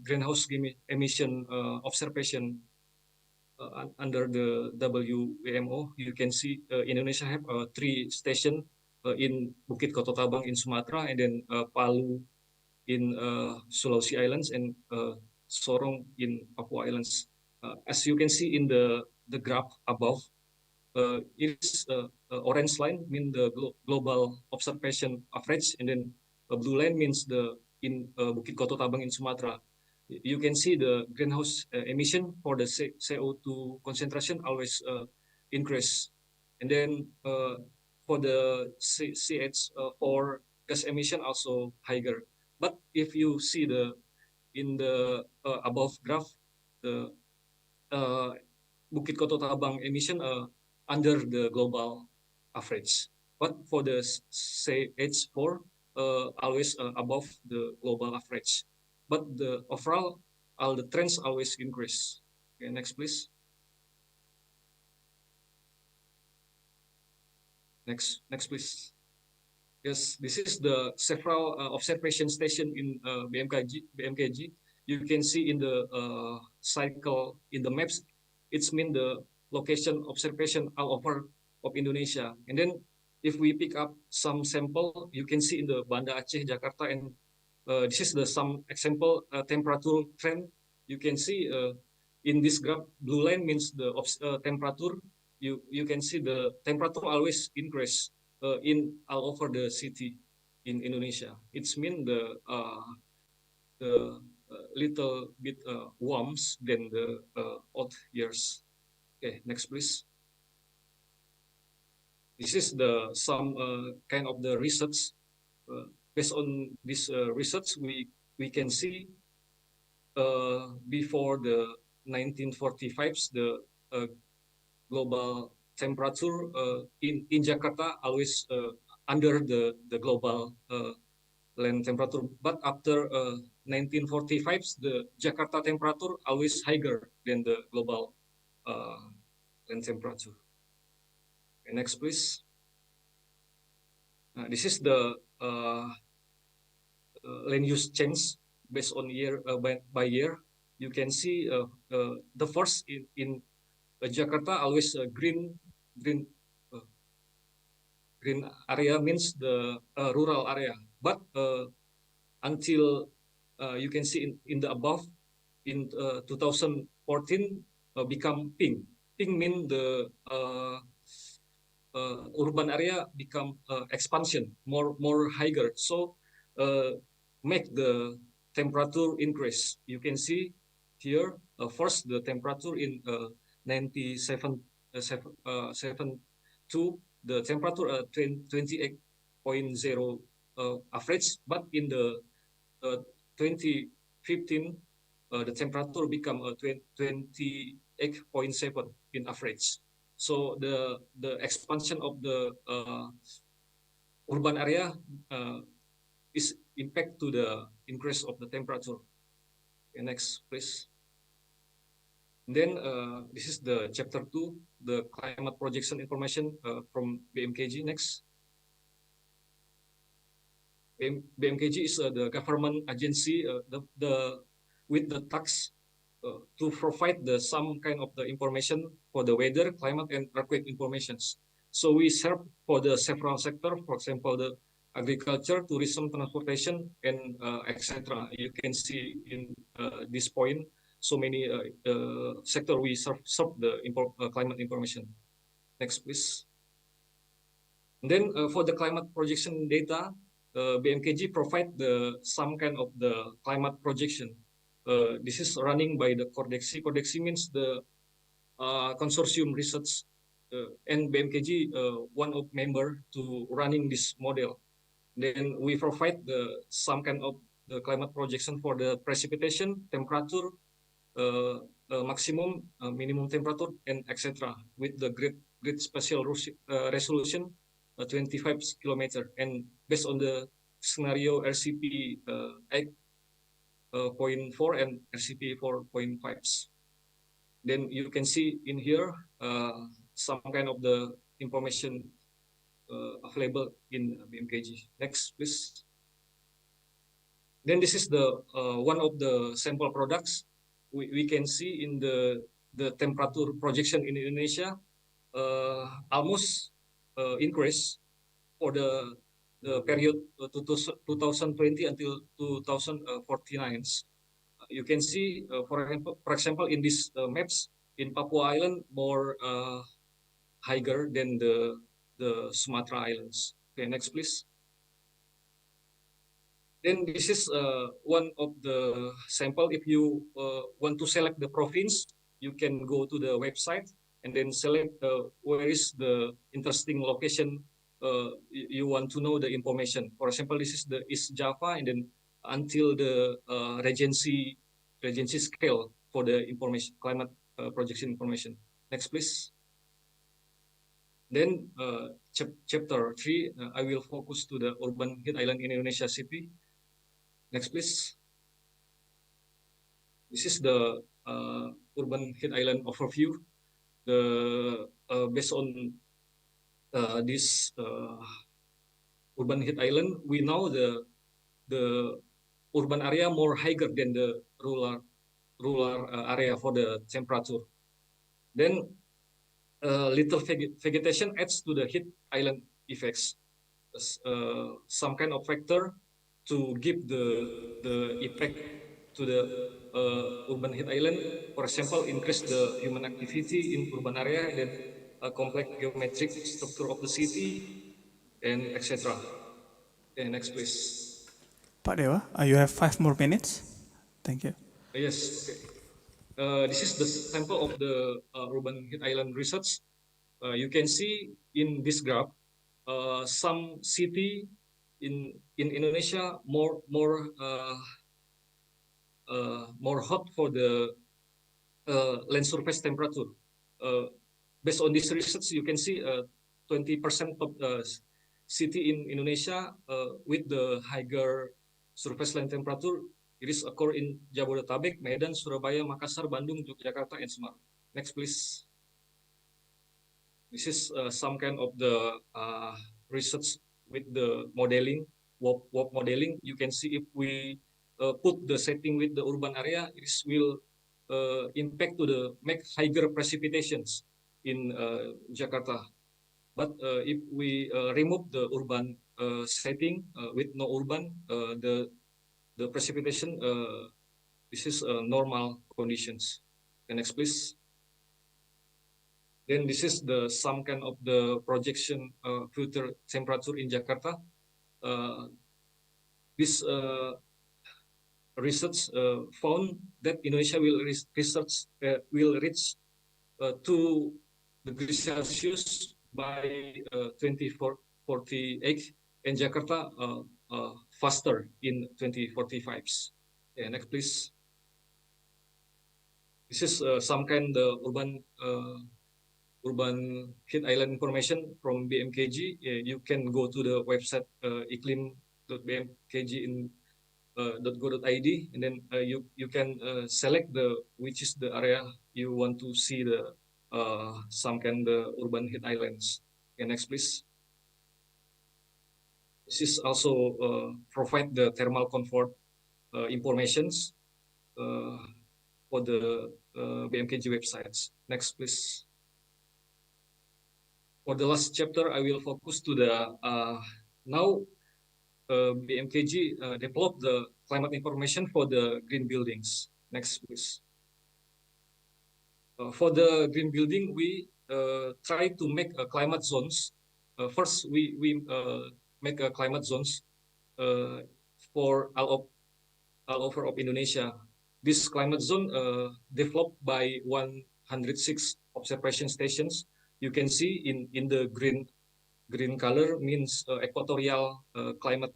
greenhouse emission observation under the WMO. You can see Indonesia have 3 stations in Bukit Kototabang in Sumatra, and then Palu in Sulawesi Islands, and Sorong in Papua Islands. As you can see in the graph above, it is orange line mean the global observation average, and then a blue line means the in Bukit Kototabang in Sumatra. You can see the greenhouse emission for the CO2 concentration always increase, and then for the CH4 gas emission also higher. But if you see in the above graph, the Bukit Kototabang emission under the global average. But for the CH4, always above the global average. But the overall, all the trends always increase. Okay, next please. Next please. Yes, this is the several observation station in BMKG. You can see in the cycle in the maps, it's mean the location observation all over of Indonesia. And then if we pick up some sample, you can see in the Banda Aceh, Jakarta, and this is the some example temperature trend. You can see in this graph, blue line means the temperature. You can see the temperature always increase in all over the city in Indonesia. It's mean the little bit warms than the odd years. Okay, next please. This is the some kind of the research. Based on this research, we can see before the 1945s, the global temperature in Jakarta always under the global land temperature. But after 1945s, the Jakarta temperature always higher than the global land temperature. Okay, next, please. This is the land use change based on year by year. You can see the first in Jakarta always green area means the rural area. But until you can see in the above, in 2014 become pink. Pink mean the urban area become expansion, more higher. So make the temperature increase. You can see here first the temperature in 97.2, the temperature 28.0 average, but in the 2015 the temperature become 28.7 in average. So the expansion of the urban area is impact to the increase of the temperature. Okay, next, please. Then this is the chapter 2, the climate projection information from BMKG. Next. BMKG is the government agency with the task to provide some kind of the information for the weather, climate, and earthquake informations. So we serve for the several sector, for example, the agriculture, tourism, transportation, and etc. You can see in this point so many sector we serve the climate information. Next, please. And then for the climate projection data, BMKG provide some kind of the climate projection. This is running by the Cordexi. Cordexi means the consortium research, and BMKG one of member to running this model. Then we provide some kind of the climate projection for the precipitation, temperature, maximum, minimum temperature, and etc. with the grid spatial resolution 25 kilometer, and based on the scenario RCP 8.4 and RCP 4.5. Then you can see in here some kind of the information available in BMKG. Next, please. Then this is the one of the sample products. We can see in the temperature projection in Indonesia almost increase for the period 2020 until 2049. You can see, for example, in these maps, in Papua Island more higher than the Sumatra Islands. Okay, next, please. Then this is one of the sample. If you want to select the province, you can go to the website and then select where is the interesting location you want to know the information. For example, this is the East Java, and then until the regency scale for the information, climate projection information. Next, please. Then chapter 3, I will focus to the urban heat island in Indonesia city. Next, please. This is the urban heat island overview. The based on this urban heat island, we know the urban area more higher than the rural area for the temperature. Then little vegetation adds to the heat island effects. Some kind of factor to give the effect to the urban heat island. For example, increase the human activity in urban area, and then a complex geometric structure of the city, and etc. Okay, next, please. Pak Dewa, you have 5 more minutes. Thank you. Yes, okay. This is the sample of the urban heat island research. You can see in this graph, some city in Indonesia more hot for the land surface temperature. Based on this research, you can see 20% of the city in Indonesia with the higher surface land temperature. It is occur in Jabodetabek, Medan, Surabaya, Makassar, Bandung, Yogyakarta, and Semarang. Next, please. This is some kind of the research with the modeling, WOP modeling. You can see if we put the setting with the urban area, it will impact to the make higher precipitations in Jakarta. But if we remove the urban setting with no urban, the precipitation, this is normal conditions. Okay, next, please. Then this is the some kind of the projection future temperature in Jakarta. This research found that Indonesia will reach 2 degrees Celsius by 2048, and Jakarta faster in 2045. Yeah, next, please. This is some kind of urban urban heat island information from BMKG, you can go to the website iklim.bmkg in .go.id, and then you can select which is the area you want to see some kind of urban heat islands. Okay, next please. This is also provide the thermal comfort informations for the BMKG websites. Next please. For the last chapter, I will focus to the now BMKG developed the climate information for the green buildings. Next, please. For the green building, we try to make climate zones. First, we make climate zones for all over of Indonesia. This climate zone developed by 106 observation stations. You can see in the green color means equatorial climate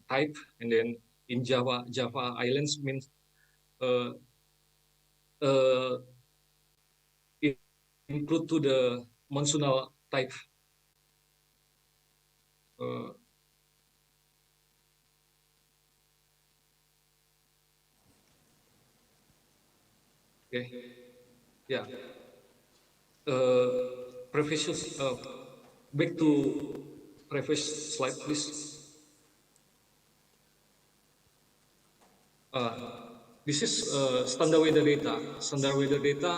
type, and then in Java Islands means include to the monsoonal type. Okay, yeah. Previous back to previous slide, please. This is standard weather data. Standard weather data,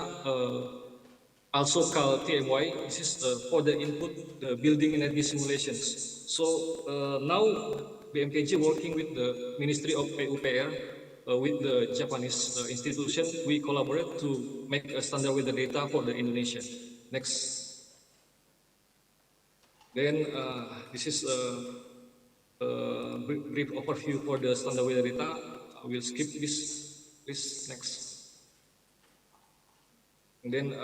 also called TMY. This is for the input the building energy simulations. So now BMKG working with the Ministry of PUPR with the Japanese institution. We collaborate to make a standard weather data for the Indonesia. Next. Then this is a brief overview for the standard weather data. I will skip this, please. Next. And then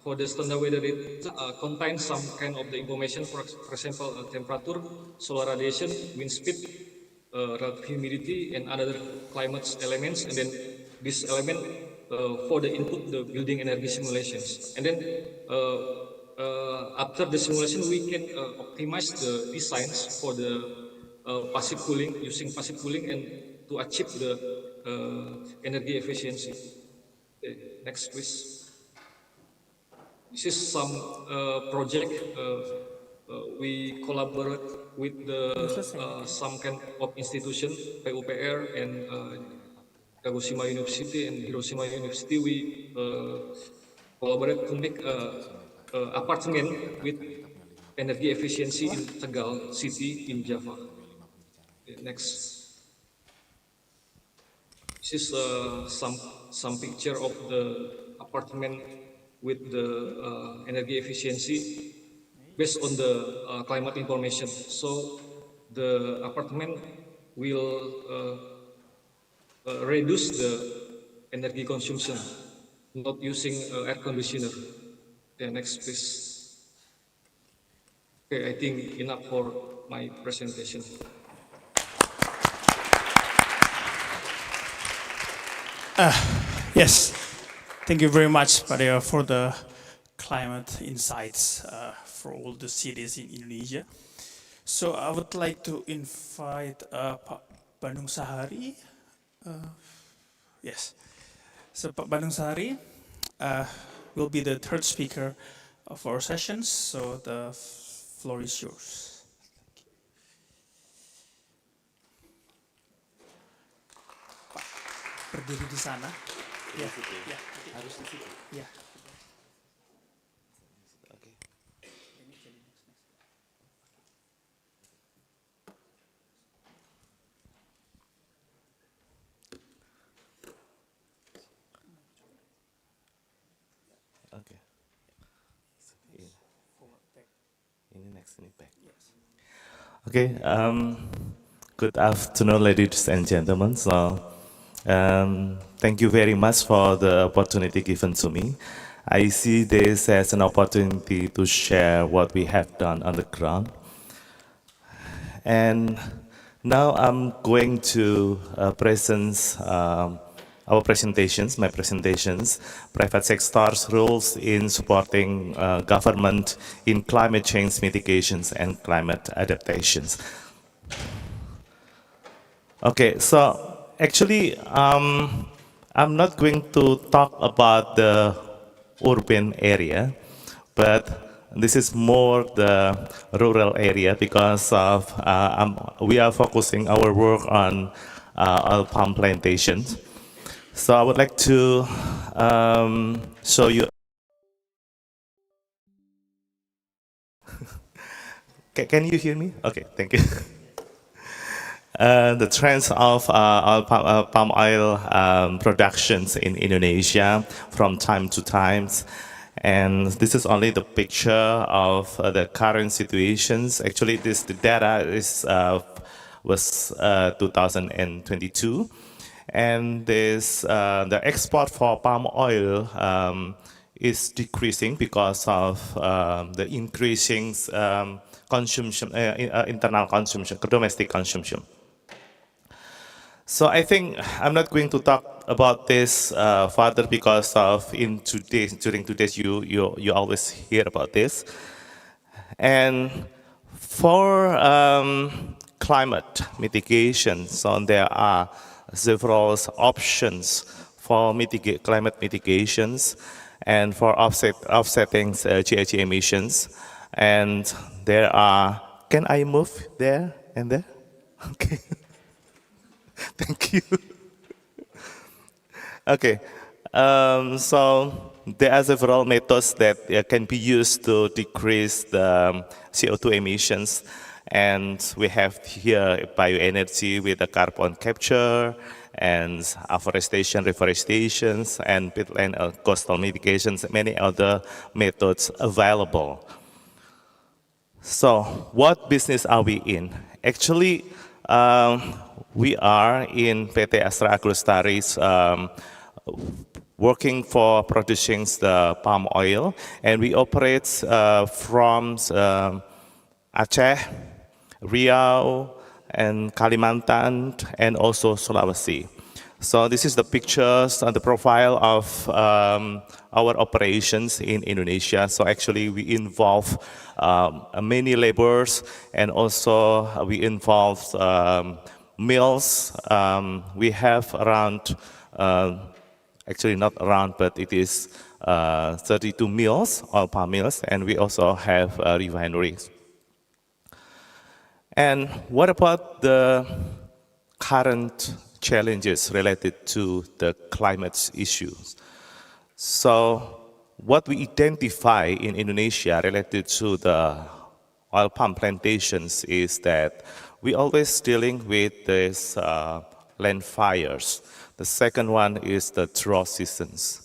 for the standard weather data contains some kind of the information, for example, temperature, solar radiation, wind speed, relative humidity, and other climate elements. And then this element for the input, the building energy simulations. And then after the simulation, we can optimize the designs for the passive cooling, using passive cooling, and to achieve the energy efficiency. Okay, next, please. This is some project we collaborate with some kind of institution, PUPR and Kagoshima University and Hiroshima University. We collaborate to make apartment with energy efficiency in Tegal City in Java. Okay, next. This is some picture of the apartment with the energy efficiency based on the climate information. So the apartment will reduce the energy consumption, not using air conditioner. Okay, next please. Okay, I think enough for my presentation. Yes, thank you very much, Padeo, for the climate insights for all the cities in Indonesia. So I would like to invite Pak Bandung Sahari. Yes, so Pak Bandung Sahari will be the third speaker of our sessions. So the floor is yours. Berdiri di sana. Ya, ya. Harus di situ. Ya. Oke. Oke. Ini next, ini back. Okay. Good afternoon, ladies and gentlemen. So. Thank you very much for the opportunity given to me. I see this as an opportunity to share what we have done on the ground. And now I'm going to present our presentations, my presentations, private sector's roles in supporting government in climate change mitigations and climate adaptations. Okay, so actually, I'm not going to talk about the urban area, but this is more the rural area because of we are focusing our work on oil palm plantations. So I would like to show you. Can you hear me? Okay, thank you. The trends of palm oil productions in Indonesia from time to time. And this is only the picture of the current situations. Actually, the data was 2022. And the export for palm oil is decreasing because of the increasing consumption, internal consumption, domestic consumption. So I think I'm not going to talk about this further because of during today's you always hear about this. And for climate mitigation, so there are several options for climate mitigations and for offsetting GHG emissions. And there are, can I move there and there? Okay. Thank you. Okay. So there are several methods that can be used to decrease the CO2 emissions. And we have here bioenergy with the carbon capture and afforestation, reforestation, and peatland coastal mitigations, many other methods available. So what business are we in? Actually, we are in PT Astra Agrostari's working for producing the palm oil, and we operate from Aceh, Riau, and Kalimantan, and also Sulawesi. So this is the pictures and the profile of our operations in Indonesia. So actually we involve many laborers, and also we involve mills. We have around, actually not around, but it is 32 mills, oil palm mills, and we also have refineries. And what about the current challenges related to the climate issues? So what we identify in Indonesia related to the oil palm plantations is that we always dealing with these land fires. The second one is the drought seasons.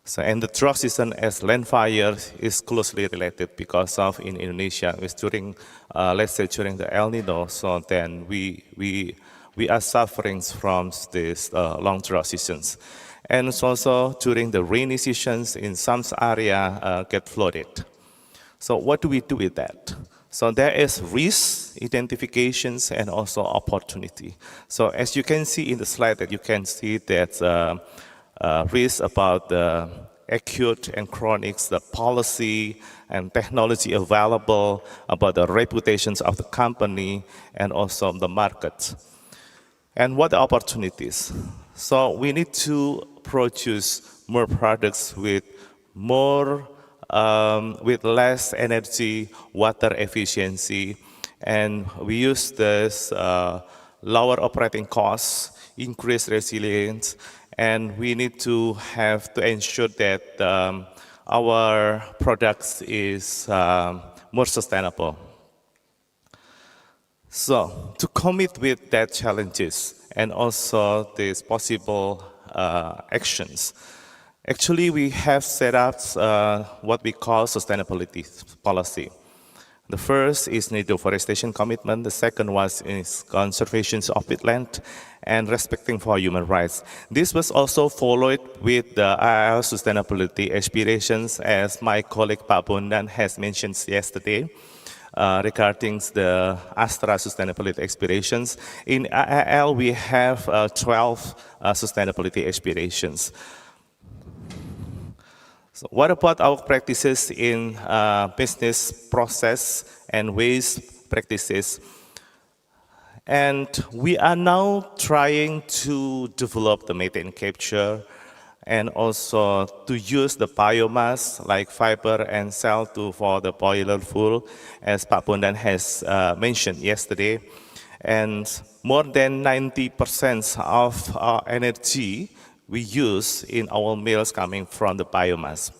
So, and the drought season as land fire is closely related because of in Indonesia, it's during, let's say during the El Nino, so then we are suffering from this long drought seasons. And it's also during the rainy seasons in some area get flooded. So what do we do with that? So there is risk identifications and also opportunity. So as you can see in the slide that you can see that risk about the acute and chronic, the policy and technology available, about the reputations of the company and also the market. And what the opportunities? So we need to produce more products with more, with less energy, water efficiency, and we use this lower operating costs, increase resilience, and we need to have to ensure that our products is more sustainable. So to commit with that challenges and also these possible actions, actually we have set up what we call sustainability policy. The first is deforestation commitment. The second one is conservation of peatland and respecting for human rights. This was also followed with the IIL sustainability aspirations, as my colleague Pak Bondan has mentioned yesterday. regarding the Astra sustainability aspirations. In AAL, we have 12 sustainability aspirations. So what about our practices in business process and waste practices? And we are now trying to develop the methane capture and also to use the biomass like fiber and cell for the boiler fuel, as Pak Bondan has mentioned yesterday. And more than 90% of our energy we use in our mills coming from the biomass.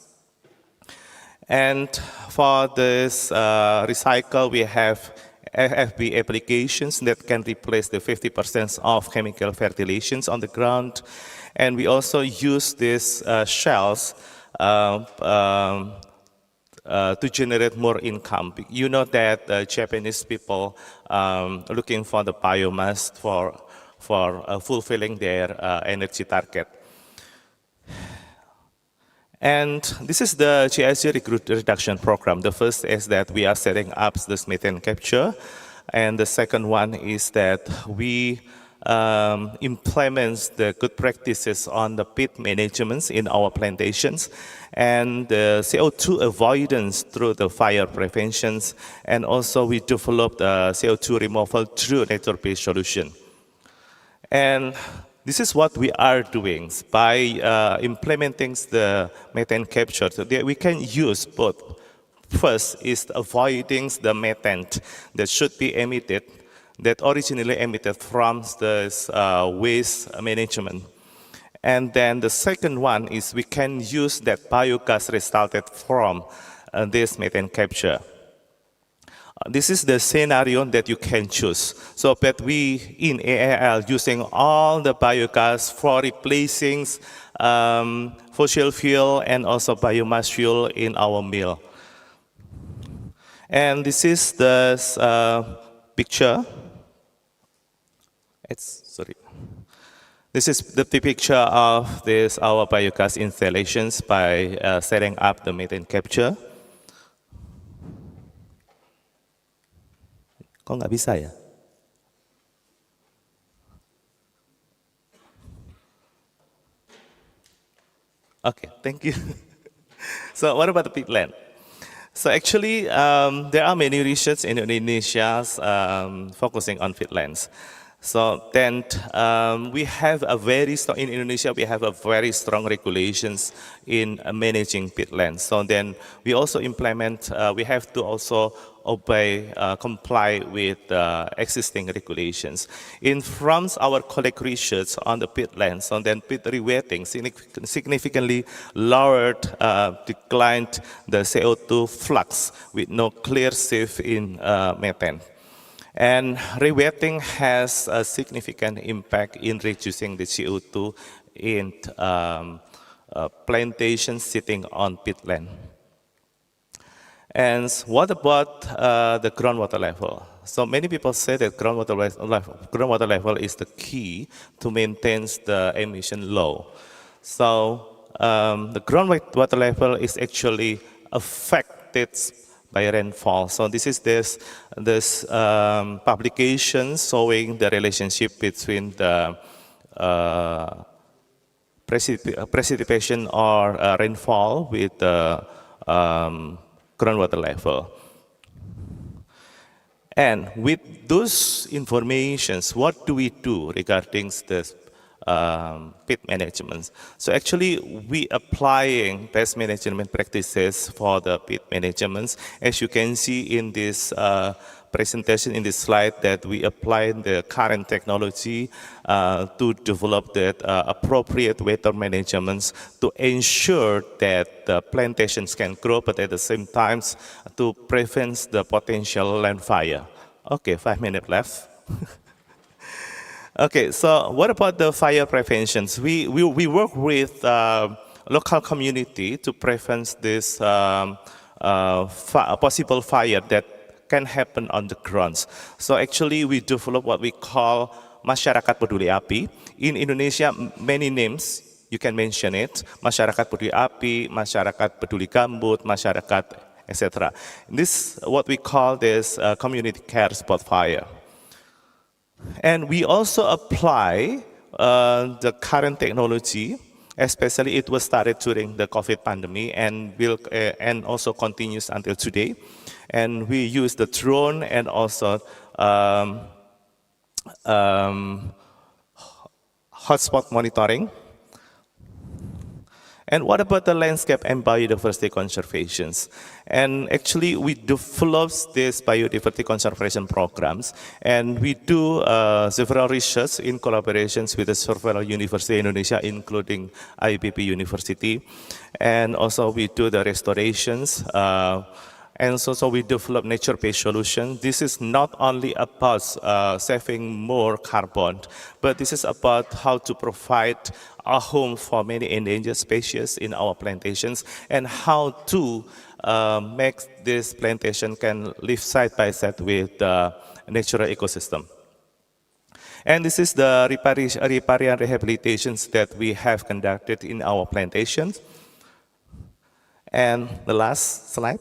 And for this recycle, we have FFB applications that can replace the 50% of chemical fertilizations on the ground. And we also use these shells to generate more income. You know that Japanese people looking for the biomass for fulfilling their energy target. And this is the ZHG reduction program. The first is that we are setting up this methane capture. And the second one is that we implement the good practices on the pit management in our plantations and the CO2 avoidance through the fire preventions. And also we develop the CO2 removal through nature-based solution. And this is what we are doing by implementing the methane capture. So that we can use both. First is avoiding the methane that should be emitted, that originally emitted from this waste management. And then the second one is we can use that biogas resulted from this methane capture. This is the scenario that you can choose. So that we in AAL using all the biogas for replacing fossil fuel and also biomass fuel in our mill. And this is the picture. This is the picture of this our biogas installations by setting up the methane capture. Kok nggak bisa ya? Okay, thank you. So what about the peatland? So actually, there are many research in Indonesia focusing on peatlands. So then we have a very strong, in Indonesia, we have a very strong regulations in managing peatlands. So then we also implement, we have to also obey, comply with existing regulations. In France, our colleague research on the peatlands, so then peat rewetting significantly lowered, declined the CO2 flux with no clear shift in methane. And rewetting has a significant impact in reducing the CO2 in plantations sitting on peatland. And what about the groundwater level? So many people say that groundwater level is the key to maintain the emission low. So the groundwater level is actually affected by rainfall. So this is this publication showing the relationship between the precipitation or rainfall with the groundwater level. And with those informations, what do we do regarding this pit management? So actually, we applying best management practices for the pit management. As you can see in this presentation, in this slide, that we apply the current technology to develop that appropriate water management to ensure that the plantations can grow, but at the same time to prevent the potential land fire. Okay, 5 minutes left. Okay, so what about the fire preventions? We work with local community to prevent this possible fire that can happen on the grounds. So actually we develop what we call Masyarakat Peduli Api. In Indonesia, many names, you can mention it. Masyarakat Peduli Api, Masyarakat Peduli Gambut, Masyarakat etc. This what we call this community care spot fire. And we also apply the current technology, especially it was started during the COVID pandemic and will and also continues until today. And we use the drone and also hotspot monitoring. And what about the landscape and biodiversity conservations? And actually, we develop these biodiversity conservation programs, and we do several research in collaborations with the several universities in Indonesia, including IPB University. And also, we do the restorations. And so we develop nature-based solutions. This is not only about saving more carbon, but this is about how to provide a home for many endangered species in our plantations and how to make this plantation can live side by side with the natural ecosystem. And this is the riparian rehabilitations that we have conducted in our plantations. And the last slide.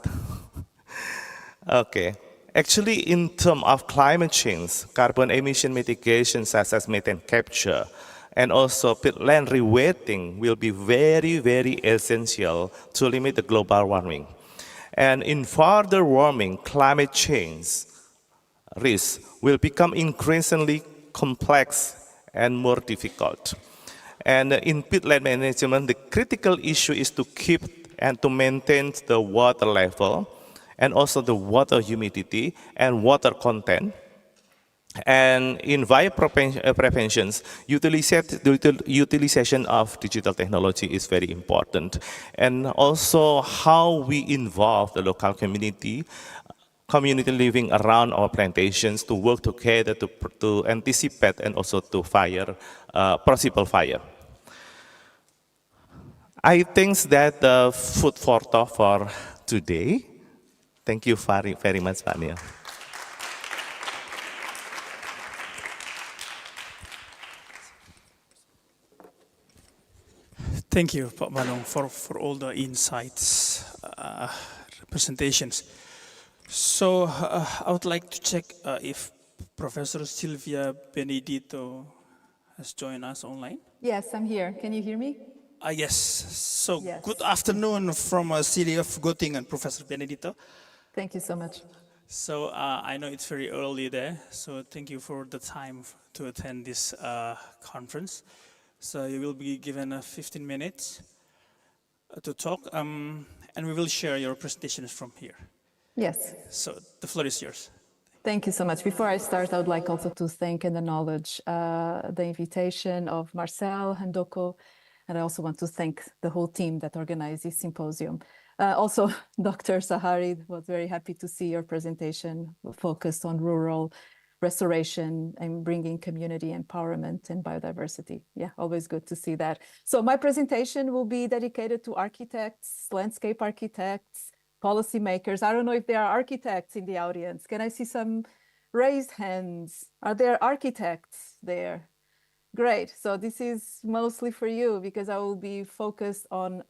Okay. Actually, in terms of climate change, carbon emission mitigation such as methane capture and also peatland rewetting will be very, very essential to limit the global warming. And in further warming, climate change risks will become increasingly complex and more difficult. And in peatland management, the critical issue is to keep and to maintain the water level and also the water humidity and water content. And in fire preventions, utilization of digital technology is very important. And also how we involve the local community living around our plantations to work together to anticipate and also to fire, possible fire. I think that the food for thought for today. Thank you very, very much, Pak Neil. Thank you, Pak Manong, for all the insights, presentations. So I would like to check if Professor Silvia Benedito has joined us online. Yes, I'm here. Can you hear me? Yes. So Yes. good afternoon from city of Göttingen, Professor Benedito. Thank you so much. So I know it's very early there, so thank you for the time to attend this conference. So you will be given 15 minutes to talk, and we will share your presentations from here. Yes. So the floor is yours. Thank you so much. Before I start, I would like also to thank and acknowledge the invitation of Marcel, Handoko, and I also want to thank the whole team that organized this symposium. Also, Dr. Sahari, was very happy to see your presentation focused on rural restoration and bringing community empowerment and biodiversity. Yeah, always good to see that. So my presentation will be dedicated to architects, landscape architects, policymakers. I don't know if there are architects in the audience. Can I see some raised hands? Are there architects there? Great. So this is mostly for you because I will be focused on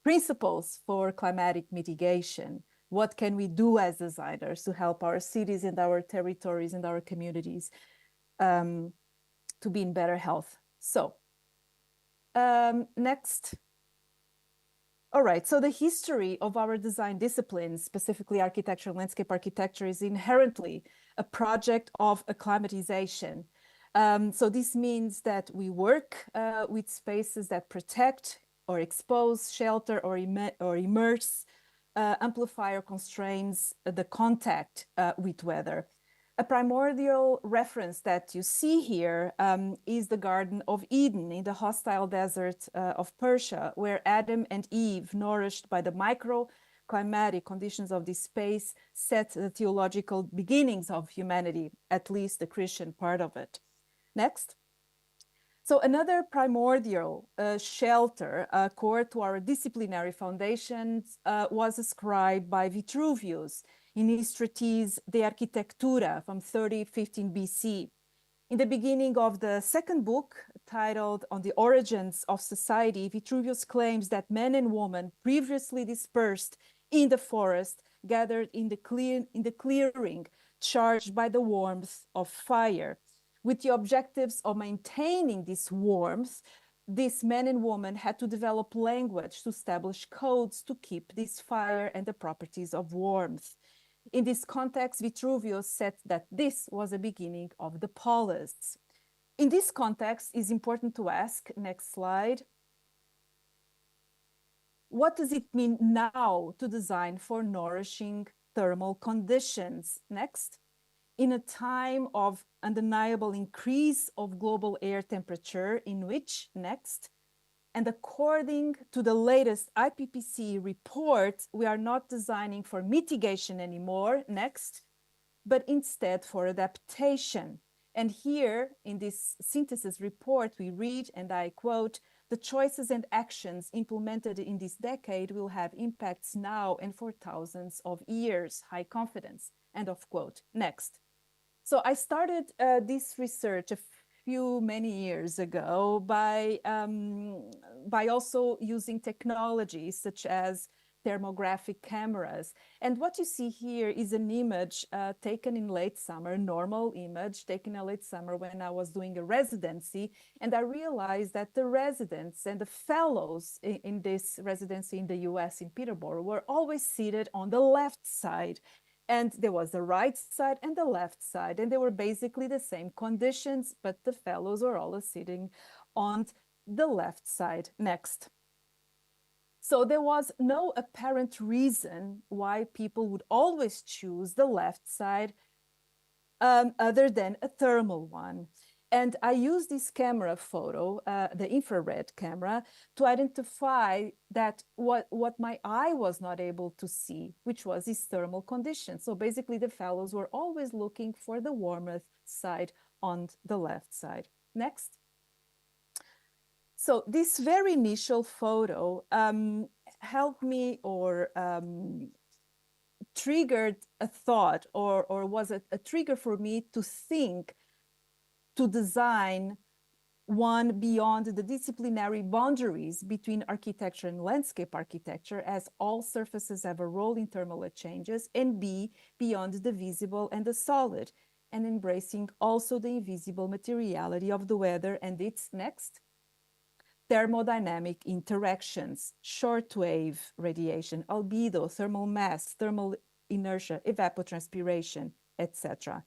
principles for climatic mitigation. What can we do as designers to help our cities and our territories and our communities to be in better health? So next. All right, so the history of our design disciplines, specifically architecture and landscape architecture, is inherently a project of acclimatization. So this means that we work with spaces that protect or expose, shelter or immerse, amplify or constrains the contact with weather. A primordial reference that you see here is the Garden of Eden in the hostile desert of Persia, where Adam and Eve, nourished by the microclimatic conditions of this space, set the theological beginnings of humanity, at least the Christian part of it. Next. So another primordial shelter core to our disciplinary foundations was ascribed by Vitruvius in his treatise De Architectura from 3015 BC. In the beginning of the second book, titled On the Origins of Society, Vitruvius claims that men and women previously dispersed in the forest, gathered in the clearing, charged by the warmth of fire. With the objectives of maintaining this warmth, these men and women had to develop language to establish codes to keep this fire and the properties of warmth. In this context, Vitruvio said that this was the beginning of the polis. In this context, it's important to ask, next slide, what does it mean now to design for nourishing thermal conditions? Next. In a time of undeniable increase of global air temperature in which, next, and according to the latest IPCC report, we are not designing for mitigation anymore, next, but instead for adaptation. And here in this synthesis report, we read, and I quote, "The choices and actions implemented in this decade will have impacts now and for thousands of years, high confidence," end of quote. Next. So I started this research many years ago by also using technologies such as thermographic cameras. And what you see here is an image taken in late summer, a normal image taken in late summer when I was doing a residency. And I realized that the residents and the fellows in this residency in the US in Peterborough were always seated on the left side. And there was the right side and the left side, and they were basically the same conditions, but the fellows were all sitting on the left side. Next. So there was no apparent reason why people would always choose the left side other than a thermal one. And I used this camera photo, the infrared camera, to identify that what my eye was not able to see, which was this thermal condition. So basically the fellows were always looking for the warmest side on the left side. Next. So this very initial photo helped me or triggered a thought or was a trigger for me to think, to design one beyond the disciplinary boundaries between architecture and landscape architecture, as all surfaces have a role in thermal changes, and B, beyond the visible and the solid, and embracing also the invisible materiality of the weather and its next thermodynamic interactions, shortwave radiation, albedo, thermal mass, thermal inertia, evapotranspiration, etc.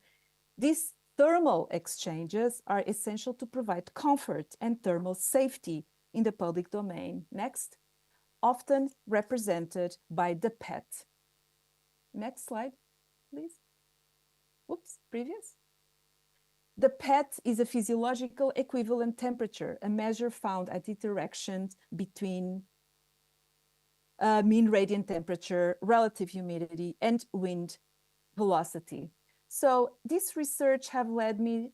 These thermal exchanges are essential to provide comfort and thermal safety in the public domain. Next, often represented by the PET. Next slide, please. Whoops, previous. The PET is a physiological equivalent temperature, a measure found at interactions between mean radiant temperature, relative humidity, and wind velocity. So this research have led me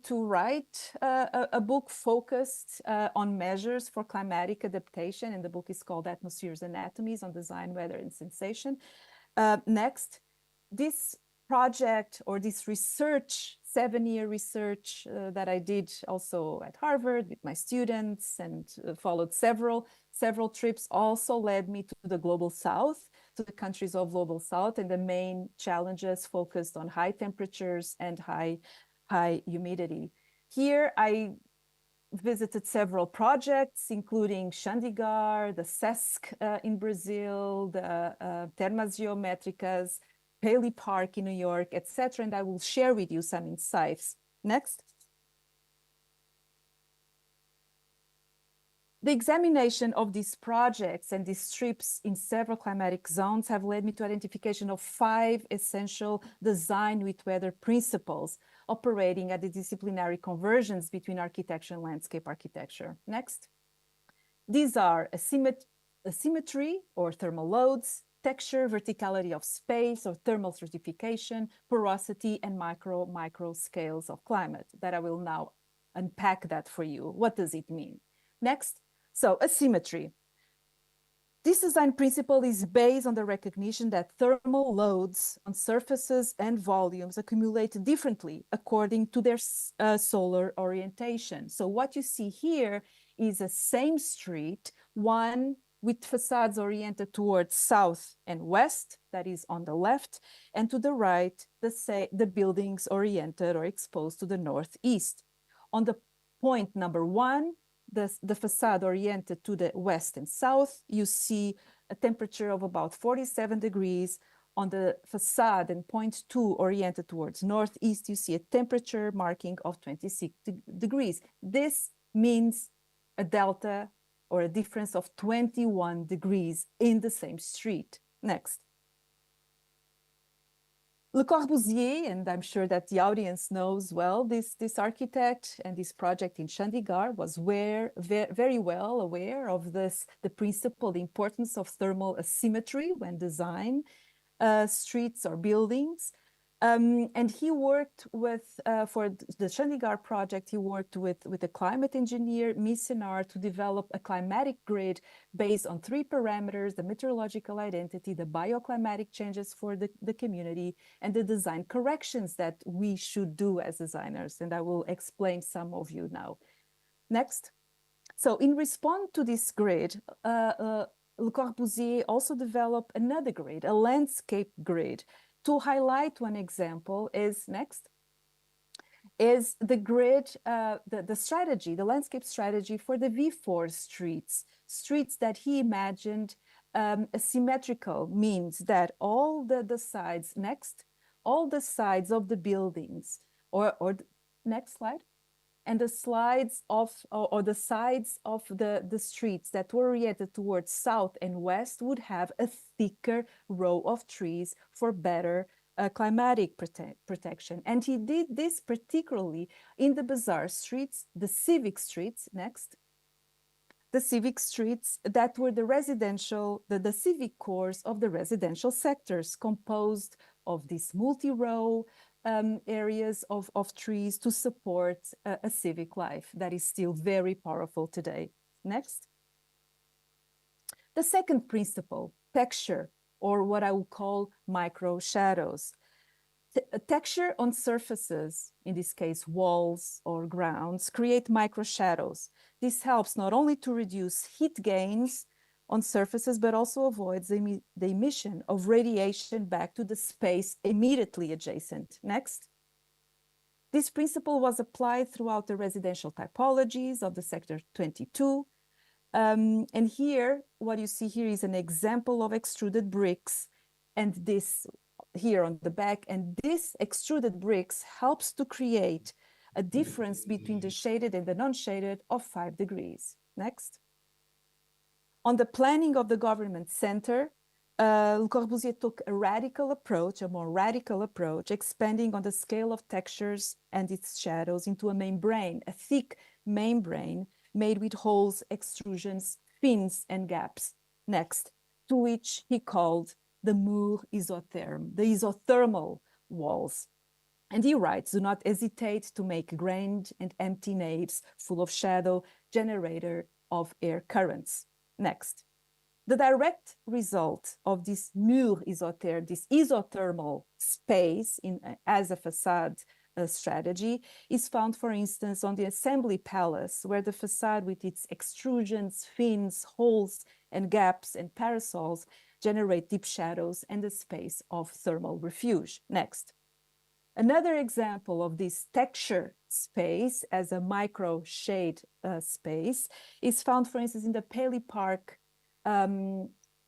to write a book focused on measures for climatic adaptation, and the book is called Atmosphere's Anatomies on Design, Weather, and Sensation. Next, this project or this research, 7-year research that I did also at Harvard with my students and followed several trips, also led me to the Global South, to the countries of Global South, and the main challenges focused on high temperatures and high humidity. Here I visited several projects, including Chandigarh, the SESC in Brazil, the Termas Geométricas, Paley Park in New York, etc. And I will share with you some insights. Next. The examination of these projects and these trips in several climatic zones have led me to identification of 5 essential design with weather principles operating at the disciplinary conversions between architecture and landscape architecture. Next. These are asymmetry or thermal loads, texture, verticality of space or thermal stratification, porosity, and micro scales of climate that I will now unpack that for you. What does it mean? Next. So asymmetry. This design principle is based on the recognition that thermal loads on surfaces and volumes accumulate differently according to their solar orientation. So what you see here is a same street, one with facades oriented towards south and west, that is on the left, and to the right, the buildings oriented or exposed to the northeast. On the point number 1, the facade oriented to the west and south, you see a temperature of about 47 degrees. On the facade and point 2 oriented towards northeast, you see a temperature marking of 26 degrees. This means a delta or a difference of 21 degrees in the same street. Next. Le Corbusier, and I'm sure that the audience knows well, this architect and this project in Chandigarh was very well aware of the principle, the importance of thermal asymmetry when designing streets or buildings. And he worked with, for the Chandigarh project, he worked with a climate engineer, Misenar, to develop a climatic grid based on 3 parameters: the meteorological identity, the bioclimatic changes for the community, and the design corrections that we should do as designers. And I will explain some of you now. Next. So in response to this grid, Le Corbusier also developed another grid, a landscape grid. To highlight one example is the grid, the strategy, the landscape strategy for the V4 streets that he imagined asymmetrical, means that all the sides, all the sides of the buildings, or next slide, and the sides of the streets that were oriented towards south and west would have a thicker row of trees for better climatic protection. And he did this particularly in the bazaar streets, the civic streets, next. The civic streets that were the civic cores of the residential sectors, composed of these multi-row areas of trees to support a civic life that is still very powerful today. Next. The second principle, texture, or what I would call micro shadows. Texture on surfaces, in this case walls or grounds, create micro shadows. This helps not only to reduce heat gains on surfaces, but also avoids the emission of radiation back to the space immediately adjacent. Next. This principle was applied throughout the residential typologies of the sector 22. And here, what you see here is an example of extruded bricks, and this here on the back, and this extruded bricks helps to create a difference between the shaded and the non-shaded of 5 degrees. Next. On the planning of the government center, Le Corbusier took a more radical approach, expanding on the scale of textures and its shadows into a membrane, a thick membrane made with holes, extrusions, fins, and gaps. Next, to which he called the mur isotherm, the isothermal walls. And he writes, do not hesitate to make grand and empty naves full of shadow, generator of air currents. Next. The direct result of this mur isotherm, this isothermal space as a facade strategy, is found, for instance, on the Assembly Palace, where the facade with its extrusions, fins, holes, and gaps and parasols generate deep shadows and a space of thermal refuge. Next. Another example of this texture space as a micro shade space is found, for instance, in the Paley Park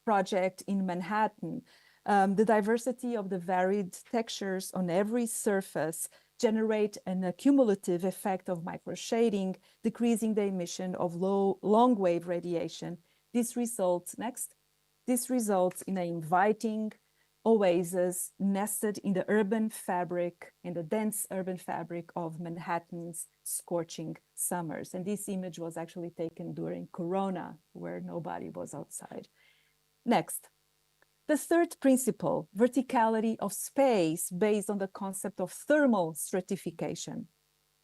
project in Manhattan. The diversity of the varied textures on every surface generate an accumulative effect of microshading, decreasing the emission of long wave radiation. This results in an inviting oasis nested in the urban fabric, in the dense urban fabric of Manhattan's scorching summers. And this image was actually taken during Corona, where nobody was outside. Next. The third principle, verticality of space based on the concept of thermal stratification.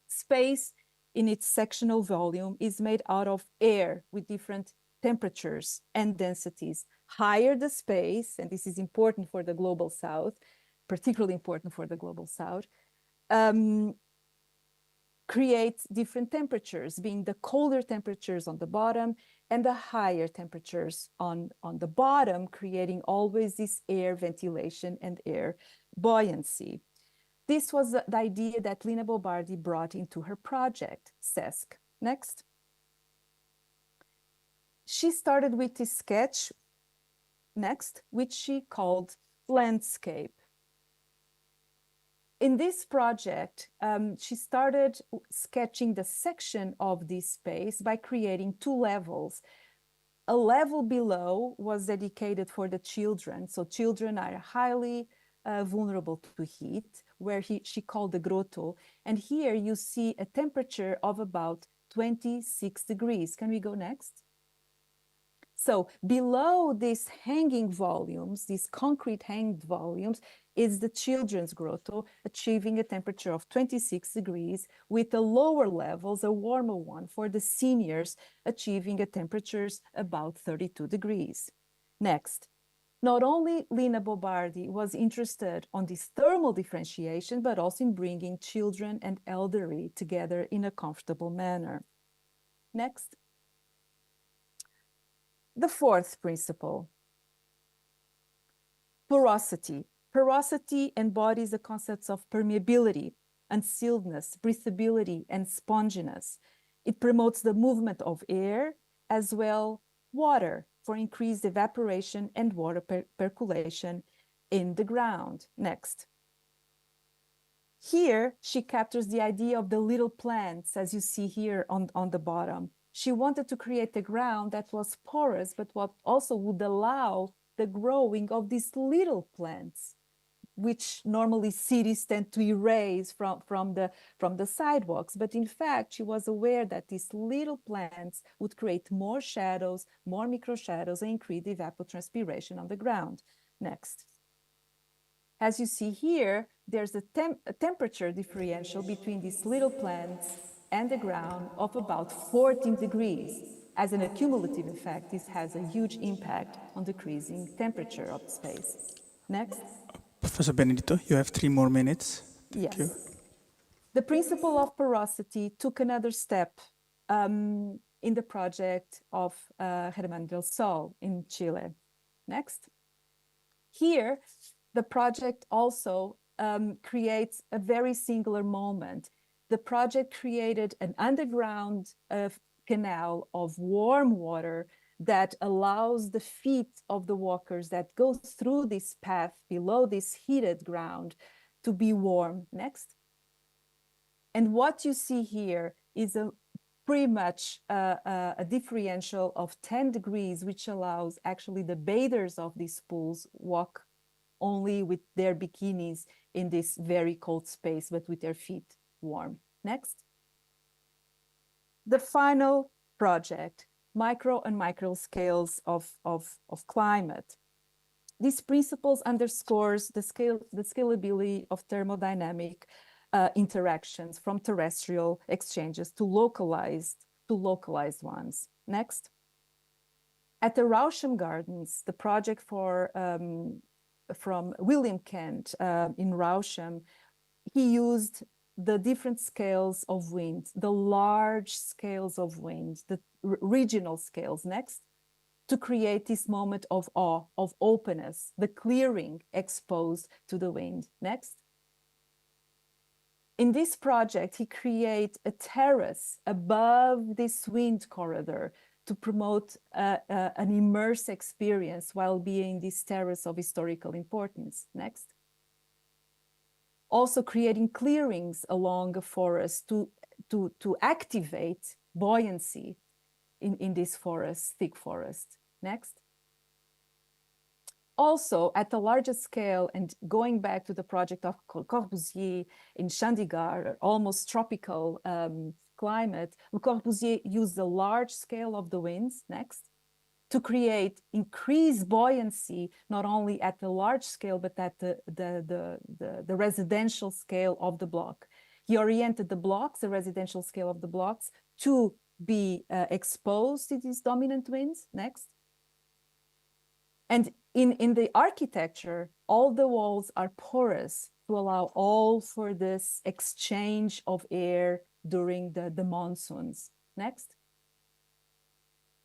Space in its sectional volume is made out of air with different temperatures and densities. Higher the space, and this is important for the global south, particularly important for the global south, create different temperatures, being the colder temperatures on the bottom and the higher temperatures on the bottom, creating always this air ventilation and air buoyancy. This was the idea that Lina Bo Bardi brought into her project, SESC. Next. She started with this sketch, next, which she called landscape. In this project, she started sketching the section of this space by creating two levels. A level below was dedicated for the children. So children are highly vulnerable to heat, where she called the grotto. And here you see a temperature of about 26 degrees. Can we go next? So below these hanging volumes, these concrete hanged volumes, is the children's grotto, achieving a temperature of 26 degrees, with the lower levels, a warmer one for the seniors, achieving a temperatures about 32 degrees. Next, not only Lina Bo Bardi was interested on this thermal differentiation, but also in bringing children and elderly together in a comfortable manner. Next. The fourth principle, porosity. Porosity embodies the concepts of permeability, unsealedness, breathability, and sponginess. It promotes the movement of air as well water for increased evaporation and water percolation in the ground. Next. Here, she captures the idea of the little plants, as you see here on the bottom. She wanted to create a ground that was porous, but what also would allow the growing of these little plants, which normally cities tend to erase from the sidewalks. But in fact, she was aware that these little plants would create more shadows, more micro shadows, and increase evapotranspiration on the ground. Next. As you see here, there's a temperature differential between these little plants and the ground of about 14 degrees. As an accumulative effect, this has a huge impact on decreasing temperature of space. Next. Professor Benedito, you have 3 more minutes. Thank you. The principle of porosity took another step in the project of Germán del Sol in Chile. Next. Here, the project also creates a very singular moment. The project created an underground canal of warm water that allows the feet of the walkers that go through this path below this heated ground to be warm. Next. And what you see here is pretty much a differential of 10 degrees, which allows actually the bathers of these pools walk only with their bikinis in this very cold space, but with their feet warm. Next. The final project, micro and macro scales of climate. These principles underscores the scalability of thermodynamic interactions from terrestrial exchanges to localized ones. Next. At the Rauscham Gardens, the project from William Kent in Rauscham, he used the different scales of wind, the large scales of wind, the regional scales. Next. To create this moment of awe, of openness, the clearing exposed to the wind. Next. In this project, he creates a terrace above this wind corridor to promote an immersive experience while being this terrace of historical importance. Next. Also creating clearings along a forest to activate buoyancy in this forest, thick forest. Next. Also, at the largest scale, and going back to the project of Corbusier in Chandigarh, almost tropical climate, Le Corbusier used the large scale of the winds, next, to create increased buoyancy, not only at the large scale, but at the residential scale of the block. He oriented the blocks, the residential scale of the blocks, to be exposed to these dominant winds, next. And in the architecture, all the walls are porous to allow all for this exchange of air during the monsoons. Next.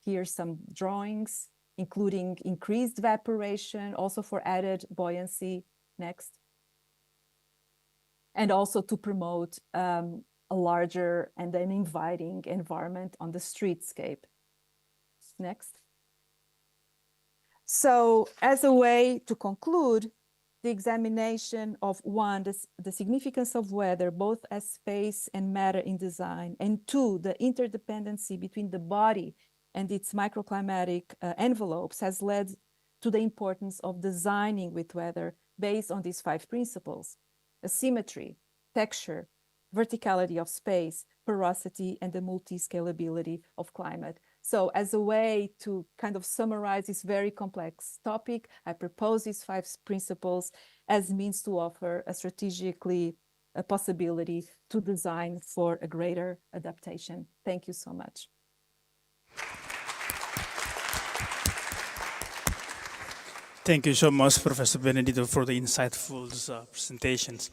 Here's some drawings, including increased evaporation, also for added buoyancy. Next. And also to promote a larger and an inviting environment on the streetscape. Next. So as a way to conclude, the examination of one, the significance of weather, both as space and matter in design, and two, the interdependency between the body and its microclimatic envelopes has led to the importance of designing with weather based on these 5 principles: asymmetry, texture, verticality of space, porosity, and the multi-scalability of climate. So as a way to kind of summarize this very complex topic, I propose these 5 principles as means to offer a strategically a possibility to design for a greater adaptation. Thank you so much. Thank you so much, Professor Benedito, for the insightful presentations.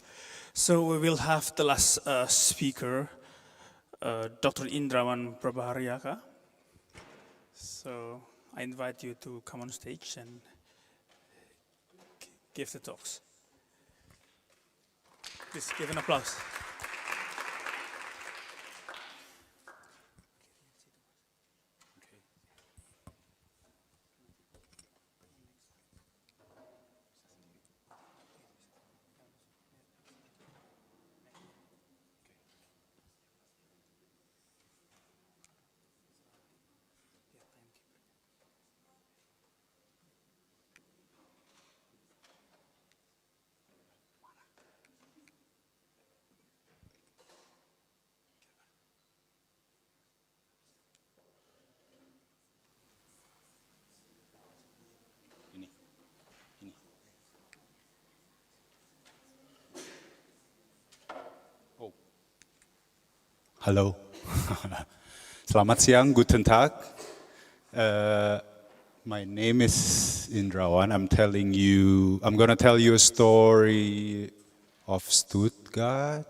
So we will have the last speaker, Dr. Indrawan Prabhaharyaka. So I invite you to come on stage and give the talks. Please give an applause. Halo, selamat siang, guten Tag. My name is Indrawan. I'm gonna tell you a story of Stuttgart.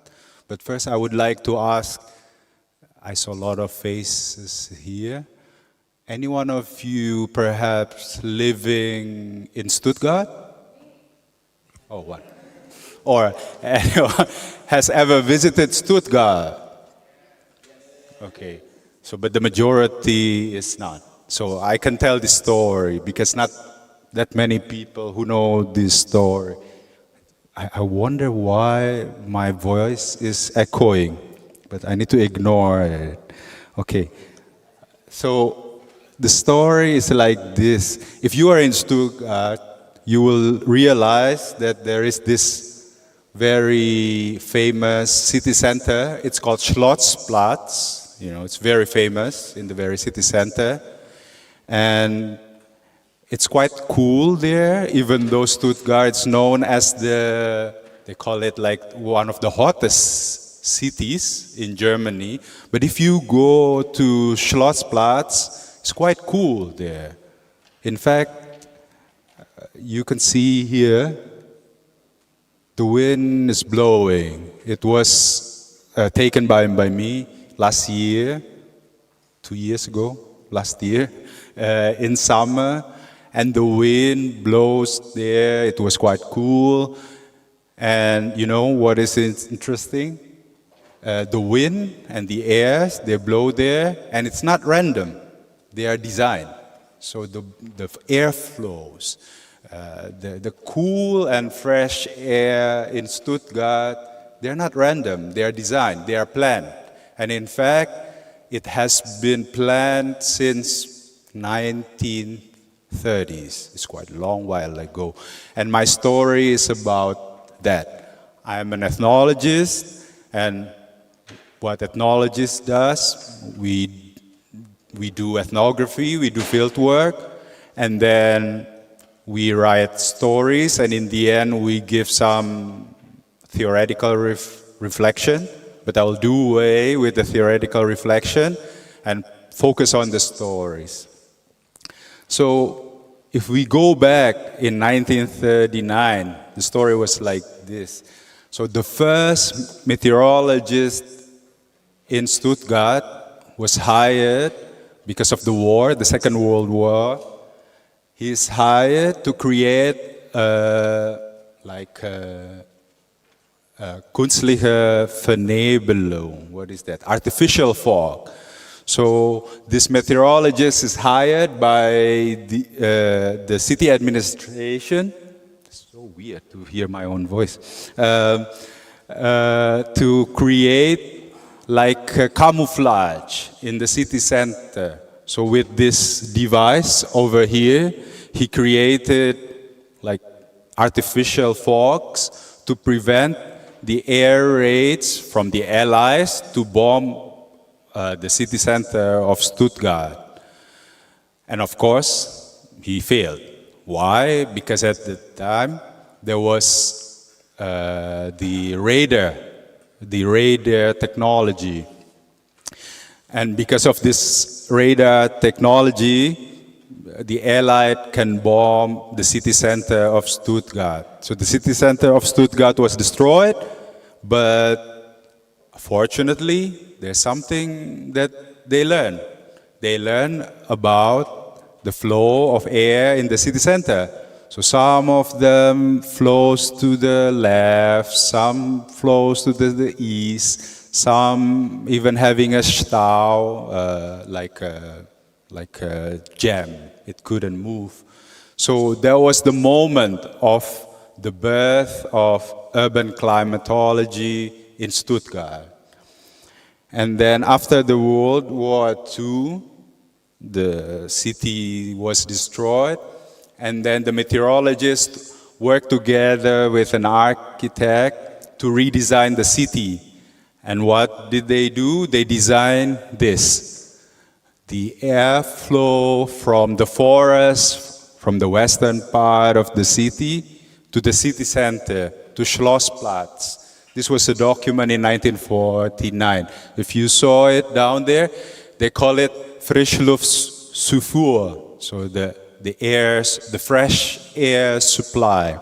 But first I would like to ask, I saw a lot of faces here. Any one of you perhaps living in Stuttgart? Oh, what? Or anyone has ever visited Stuttgart? Okay, so but the majority is not. So I can tell this story because not that many people who know this story. I wonder why my voice is echoing, but I need to ignore it. Okay, so the story is like this. If you are in Stuttgart, you will realize that there is this very famous city center. It's called Schlossplatz. You know, it's very famous in the very city center. And it's quite cool there, even though Stuttgart's known as they call it like one of the hottest cities in Germany. But if you go to Schlossplatz, it's quite cool there. In fact, you can see here, the wind is blowing. It was taken by me last year, 2 years ago, last year, in summer, and the wind blows there. It was quite cool. And you know what is interesting? The wind and the airs, they blow there, and it's not random. They are designed. So the air flows, the cool and fresh air in Stuttgart, they're not random. They are designed. They are planned. And in fact, it has been planned since 1930s. It's quite a long while ago. And my story is about that. I'm an ethnologist, and what ethnologist does, we do ethnography, we do field work, and then we write stories, and in the end we give some theoretical reflection. But I'll do away with the theoretical reflection and focus on the stories. So if we go back in 1939, the story was like this. So the first meteorologist in Stuttgart was hired because of the war, the Second World War. He is hired to create künstliche Vernebelung. What is that? Artificial fog. So this meteorologist is hired by the city administration. It's so weird to hear my own voice. To create like camouflage in the city center. So with this device over here, he created like artificial fogs to prevent the air raids from the Allies to bomb the city center of Stuttgart. And of course, he failed. Why? Because at the time, there was the radar technology. And because of this radar technology, the Allied can bomb the city center of Stuttgart. So the city center of Stuttgart was destroyed, but fortunately, there's something that they learn. They learn about the flow of air in the city center. So some of them flows to the left, some flows to the east, some even having a stau, like a jam. It couldn't move. So that was the moment of the birth of urban climatology in Stuttgart. And then after the World War II, the city was destroyed, and then the meteorologists worked together with an architect to redesign the city. And what did they do? They designed this. The airflow from the forest, from the western part of the city, to the city center, to Schlossplatz. This was a document in 1949. If you saw it down there, they call it Frischluftzufuhr, so the fresh air supply.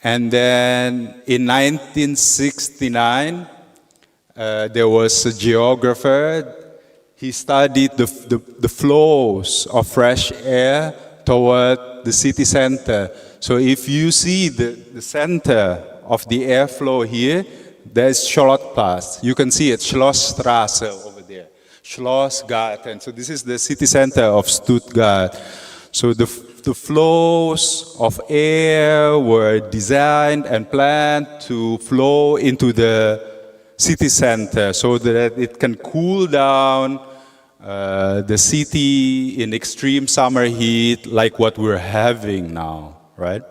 And then in 1969, there was a geographer. He studied the flows of fresh air toward the city center. So if you see the center of the airflow here, there's Schlottplatz. You can see it, Schlossstraße over there, Schlossgarten. So this is the city center of Stuttgart. So the flows of air were designed and planned to flow into the city center so that it can cool down the city in extreme summer heat like what we're having now, right?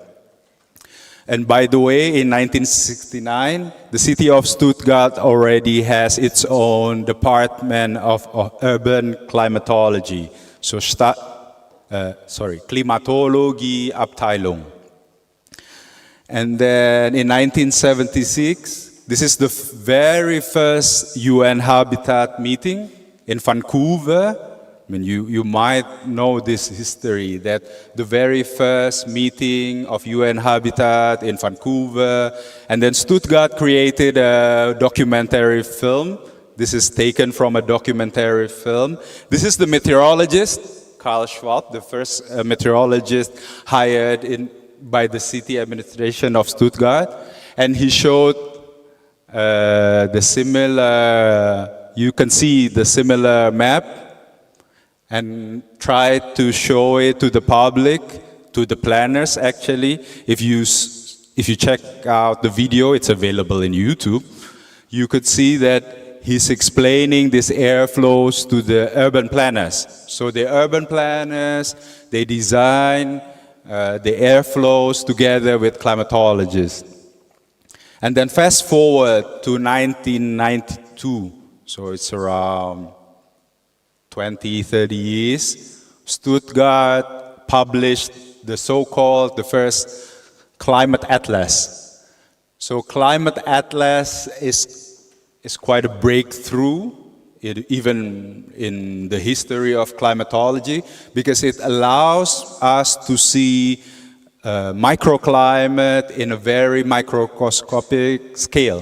And by the way, in 1969, the city of Stuttgart already has its own department of urban climatology. So, Klimatologie Abteilung. And then in 1976, this is the very first UN Habitat meeting in Vancouver. I mean, you might know this history, that the very first meeting of UN Habitat in Vancouver, and then Stuttgart created a documentary film. This is taken from a documentary film. This is the meteorologist, Karl Schwab, the first meteorologist hired by the city administration of Stuttgart, and he showed the similar, you can see the similar map, and tried to show it to the public, to the planners actually. If you check out the video, it's available in YouTube, you could see that he's explaining these airflows to the urban planners. So the urban planners, they design the airflows together with climatologists. And then fast forward to 1992, so it's around 20, 30 years, Stuttgart published the so-called, the first climate atlas. So climate atlas is quite a breakthrough, even in the history of climatology, because it allows us to see microclimate in a very microscopic scale.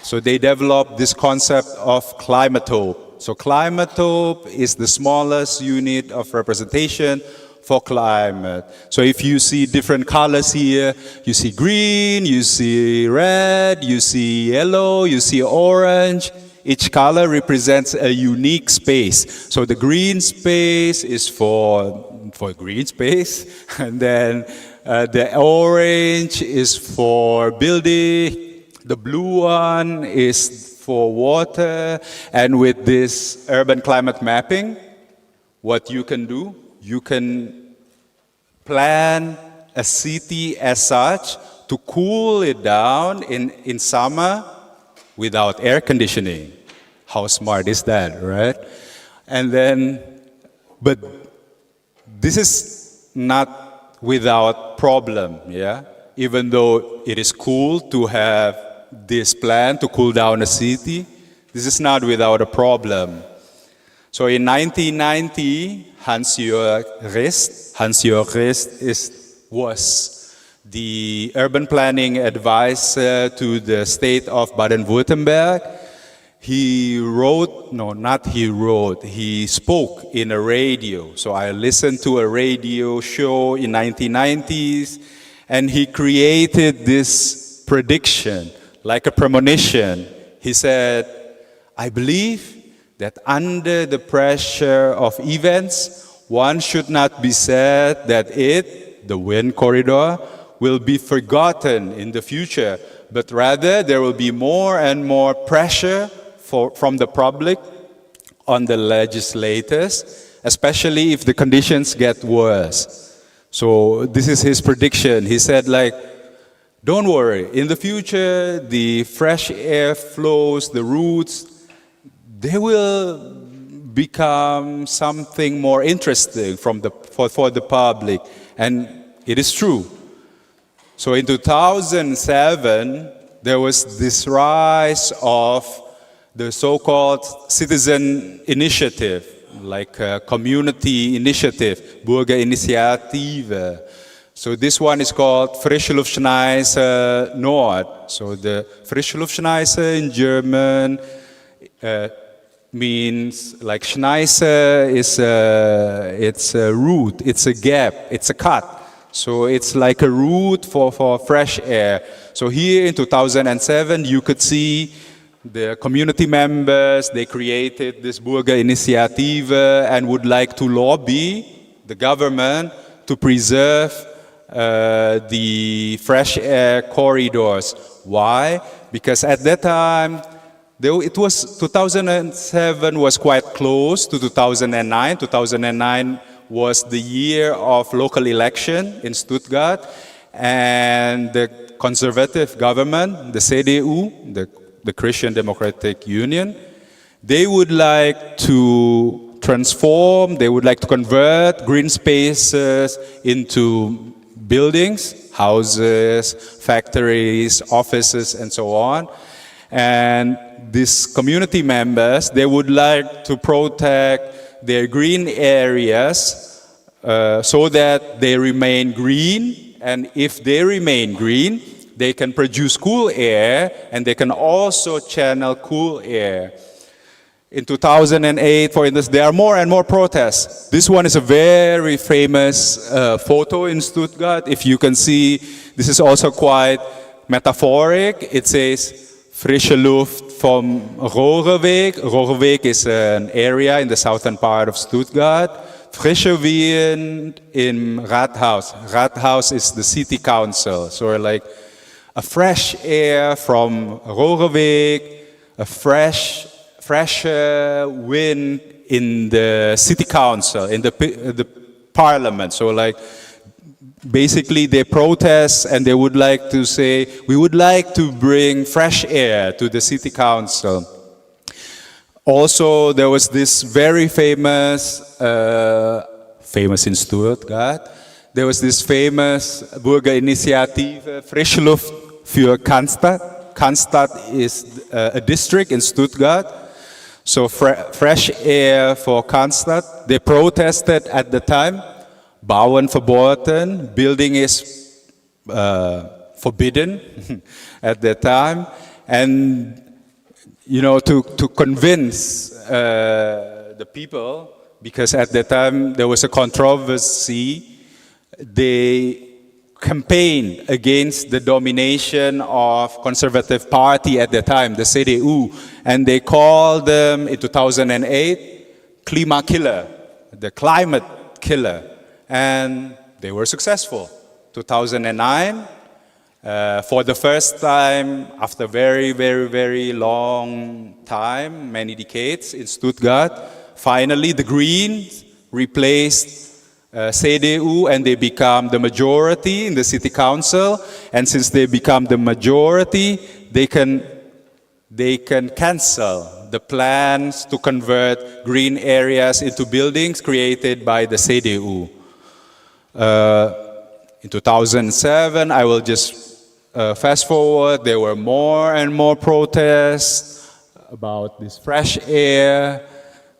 So they developed this concept of climatope. So climatope is the smallest unit of representation for climate. So if you see different colors here, you see green, you see red, you see yellow, you see orange. Each color represents a unique space. So the green space is for green space, and then the orange is for building, the blue one is for water, and with this urban climate mapping, what you can do, you can plan a city as such to cool it down in summer without air conditioning. How smart is that, right? And then, but this is not without problem, yeah? Even though it is cool to have this plan to cool down a city, this is not without a problem. So in 1990, Hans-Jörg Rist was the urban planning advisor to the state of Baden-Württemberg. He spoke in a radio. So I listened to a radio show in 1990s, and he created this prediction, like a premonition. He said, I believe that under the pressure of events, one should not be sad that the wind corridor, will be forgotten in the future, but rather there will be more and more pressure from the public on the legislators, especially if the conditions get worse. So this is his prediction. He said, like, don't worry, in the future, the fresh air flows, the roots, they will become something more interesting for the public. And it is true. So in 2007, there was this rise of the so-called citizen initiative, like a community initiative, Bürgerinitiative. So this one is called Frische Luftschneise Nord. So the Frische Luftschneise in German means, like, Schneise is it's a root, it's a gap, it's a cut. So it's like a route for fresh air. So here in 2007, you could see the community members, they created this Bürgerinitiative and would like to lobby the government to preserve the fresh air corridors. Why? Because at that time, 2007 was quite close to 2009. 2009 was the year of local election in Stuttgart, and the conservative government, the CDU, the Christian Democratic Union, they would like to transform, they would like to convert green spaces into buildings, houses, factories, offices, and so on. And these community members, they would like to protect their green areas so that they remain green, and if they remain green, they can produce cool air, and they can also channel cool air. In 2008, for instance, there are more and more protests. This one is a very famous photo in Stuttgart. If you can see, this is also quite metaphoric. It says, Frische Luft vom Rohreweg. Rohreweg is an area in the southern part of Stuttgart. Frische Wind in Rathaus. Rathaus is the city council. So like a fresh air from Rohreweg, a fresher wind in the city council, in the parliament. So like, basically they protest and they would like to say, we would like to bring fresh air to the city council. Also, there was this very famous in Stuttgart, there was this famous Bürgerinitiative, Frische Luft für Cannstatt. Cannstatt is a district in Stuttgart. So fresh air for Cannstatt. They protested at the time. Bauen verboten, building is forbidden at that time. And, you know, to convince the people, because at the time there was a controversy, they campaigned against the domination of Conservative Party at the time, the CDU, and they called them in 2008 Klima Killer, the climate killer, and they were successful. 2009, for the first time after very, very, very long time, many decades in Stuttgart, finally the Greens replaced CDU and they become the majority in the city council. And since they become the majority, they can cancel the plans to convert green areas into buildings created by the CDU. In 2007, I will just fast forward, there were more and more protests about this fresh air.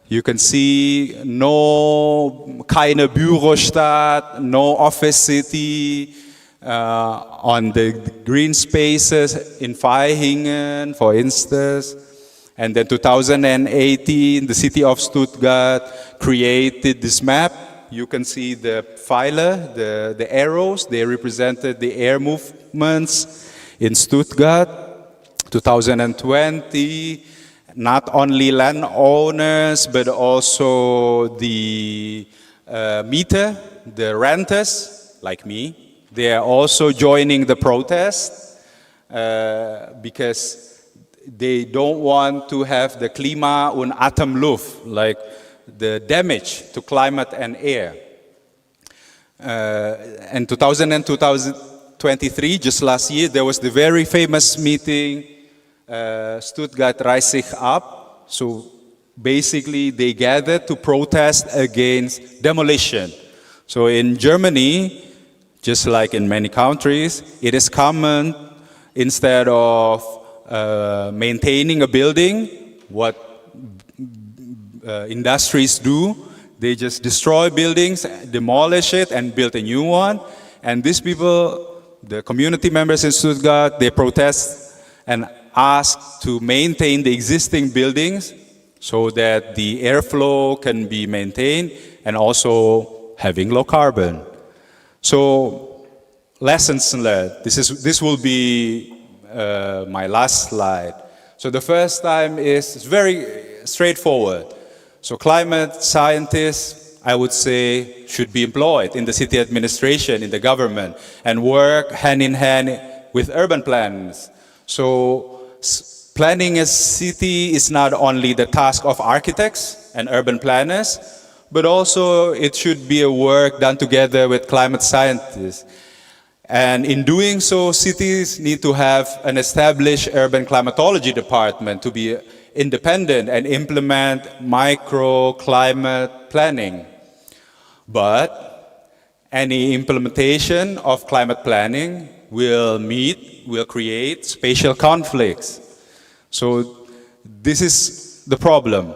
You can see no keine Bürostadt, no office city on the green spaces in Vaihingen, for instance. And then 2018, the city of Stuttgart created this map. You can see the pfeiler, the arrows, they represented the air movements in Stuttgart. 2020, not only landowners, but also the Mieter, the renters, like me, they are also joining the protest because they don't want to have the Klima- und Atemluft, like the damage to climate and air. In 2000 and 2023, just last year, there was the very famous meeting, Stuttgart Rise Sich Up. So basically, they gathered to protest against demolition. So in Germany, just like in many countries, it is common, instead of maintaining a building, what industries do, they just destroy buildings, demolish it, and build a new one. And these people, the community members in Stuttgart, they protest and ask to maintain the existing buildings so that the airflow can be maintained and also having low carbon. So, lessons learned. This will be my last slide. So the first time is very straightforward. So climate scientists, I would say, should be employed in the city administration, in the government, and work hand in hand with urban planners. So planning a city is not only the task of architects and urban planners, but also it should be a work done together with climate scientists. And in doing so, cities need to have an established urban climatology department to be independent and implement microclimate planning. But any implementation of climate planning will create spatial conflicts. So this is the problem.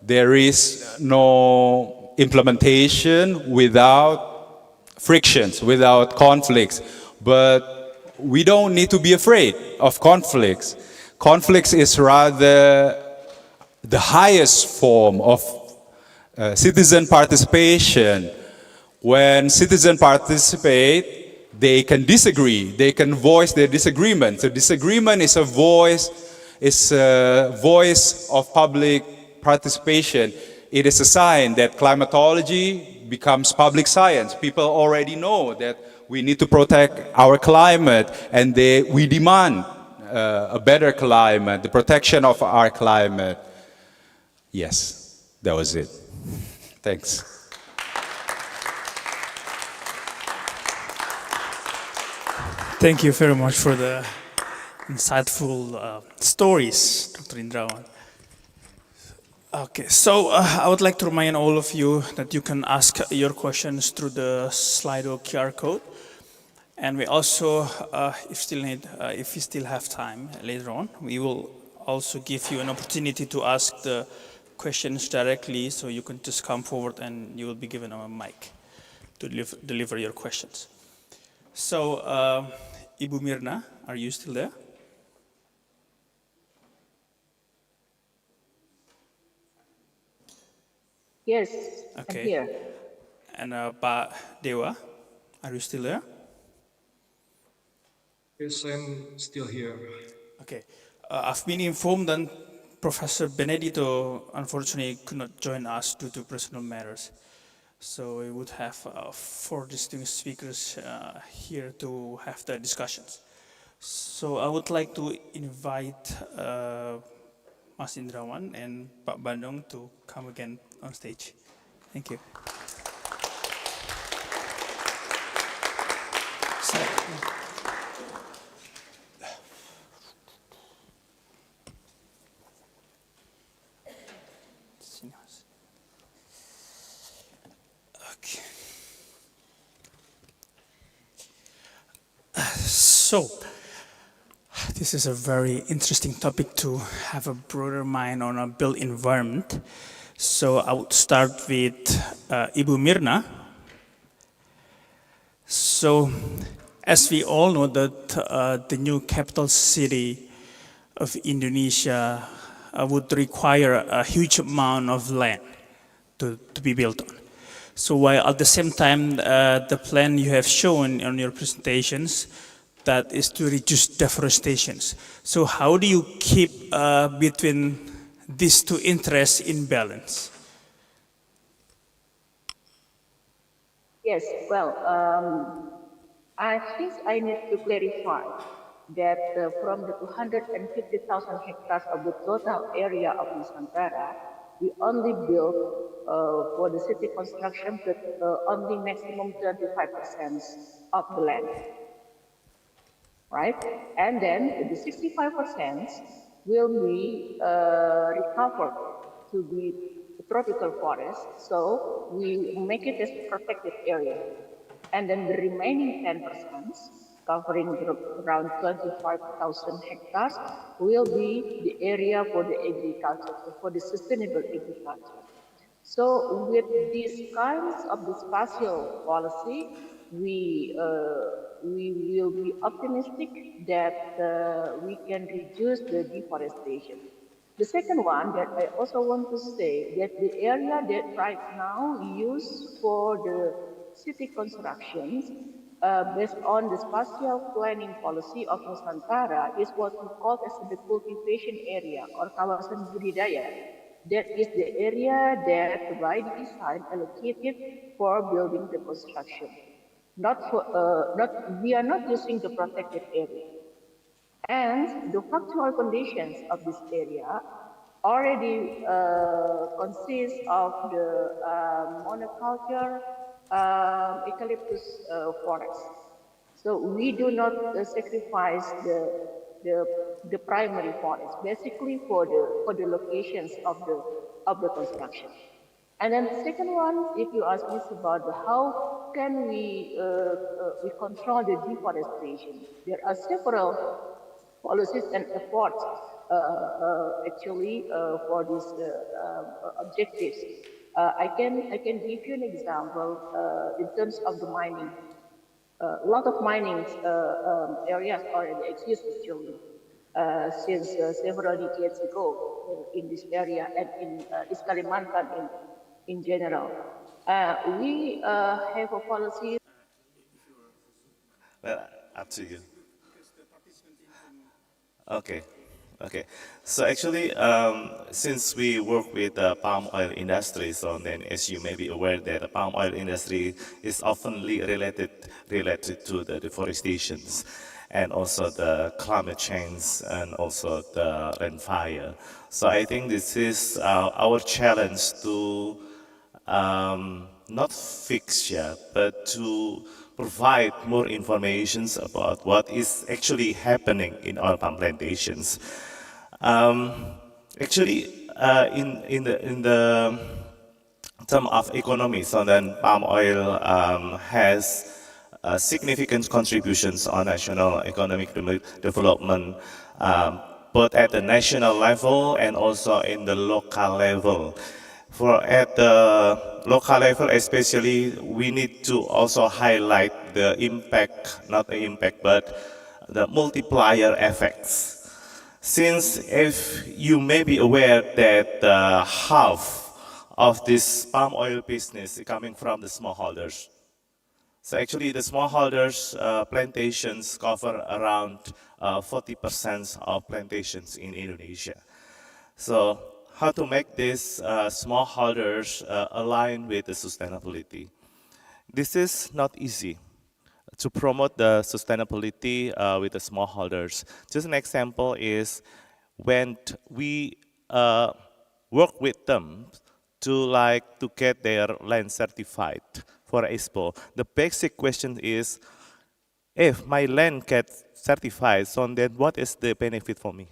There is no implementation without frictions, without conflicts. But we don't need to be afraid of conflicts. Conflicts is rather the highest form of citizen participation. When citizens participate, they can disagree, they can voice their disagreement. So disagreement is a voice of public participation. It is a sign that climatology becomes public science. People already know that we need to protect our climate, and we demand a better climate, the protection of our climate. Yes, that was it. Thanks. Thank you very much for the insightful stories, Dr. Indrawan. Okay, so I would like to remind all of you that you can ask your questions through the Slido QR code. And we also, if you still have time later on, we will also give you an opportunity to ask the questions directly, so you can just come forward and you will be given a mic to deliver your questions. So, Ibu Mirna, are you still there? Yes, I'm Okay. here. And Pak Dewa, are you still there? Yes, I'm still here. Okay. I've been informed that Professor Benedito unfortunately could not join us due to personal matters. So we would have four distinguished speakers here to have the discussions. So I would like to invite Mas Indrawan and Pak Bandung to come again on stage. Thank you. Okay. So, this is a very interesting topic to have a broader mind on a built environment. So I would start with Ibu Mirna. So, as we all know that the new capital city of Indonesia would require a huge amount of land to be built on. So while at the same time, the plan you have shown on your presentations, that is to reduce deforestations. So how do you keep between these two interests in balance? Yes, well, I think I need to clarify that from the 250,000 hectares of the total area of Nusantara, we only built for the city construction, but only maximum 25% of the land, right? And then the 65% will be recovered to be tropical forest. So we make it as a protected area. And then the remaining 10%, covering around 25,000 hectares, will be the area for the agriculture, for the sustainable agriculture. So with these kinds of the spatial policy, we will be optimistic that we can reduce the deforestation. The second one that I also want to say that the area that right now used for the city constructions based on the spatial planning policy of Nusantara is what we call as the cultivation area or kawasan budidaya. That is the area that by design allocated for building the construction. We are not using the protected area. And the factual conditions of this area already consist of the monoculture eucalyptus forest. So we do not sacrifice the primary forest, basically for the locations of the construction. And then the second one, if you ask me, is about how can we control the deforestation. There are several policies and efforts actually for these objectives. I can give you an example in terms of the mining. A lot of mining areas already exist actually since several decades ago in this area and in East Kalimantan in general. We have a policy. Well, up to you. Okay. Okay. So actually, since we work with the palm oil industry, so then as you may be aware that the palm oil industry is often related to the deforestations and also the climate change and also the rainfire. So I think this is our challenge to not fix yet, but to provide more information about what is actually happening in our palm plantations. Actually, in the term of economy, so then palm oil has significant contributions on national economic development, both at the national level and also in the local level. For at the local level especially, we need to also highlight the impact, not the impact, but the multiplier effects. Since if you may be aware that half of this palm oil business coming from the smallholders. So actually, the smallholders plantations cover around 40% of plantations in Indonesia. So how to make these smallholders align with the sustainability? This is not easy to promote the sustainability with the smallholders. Just an example is when we work with them to get their land certified for expo. The basic question is, if my land gets certified, so then what is the benefit for me?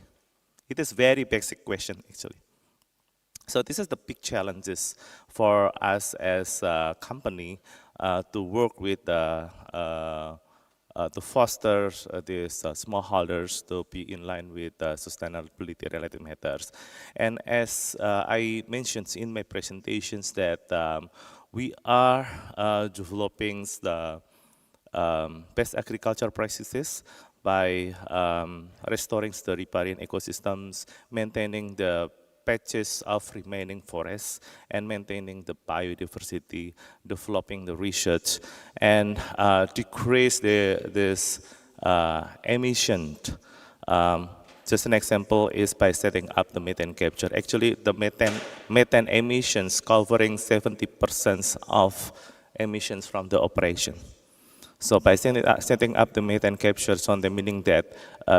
It is very basic question actually. So this is the big challenges for us as a company to work with to foster these smallholders to be in line with sustainability related matters. And as I mentioned in my presentations that we are developing the best agriculture practices by restoring the riparian ecosystems, maintaining the patches of remaining forests, and maintaining the biodiversity, developing the research, and decrease this emission. Just an example is by setting up the methane capture. Actually, the methane emissions covering 70% of emissions from the operation. So by setting up the methane capture zone, the meaning that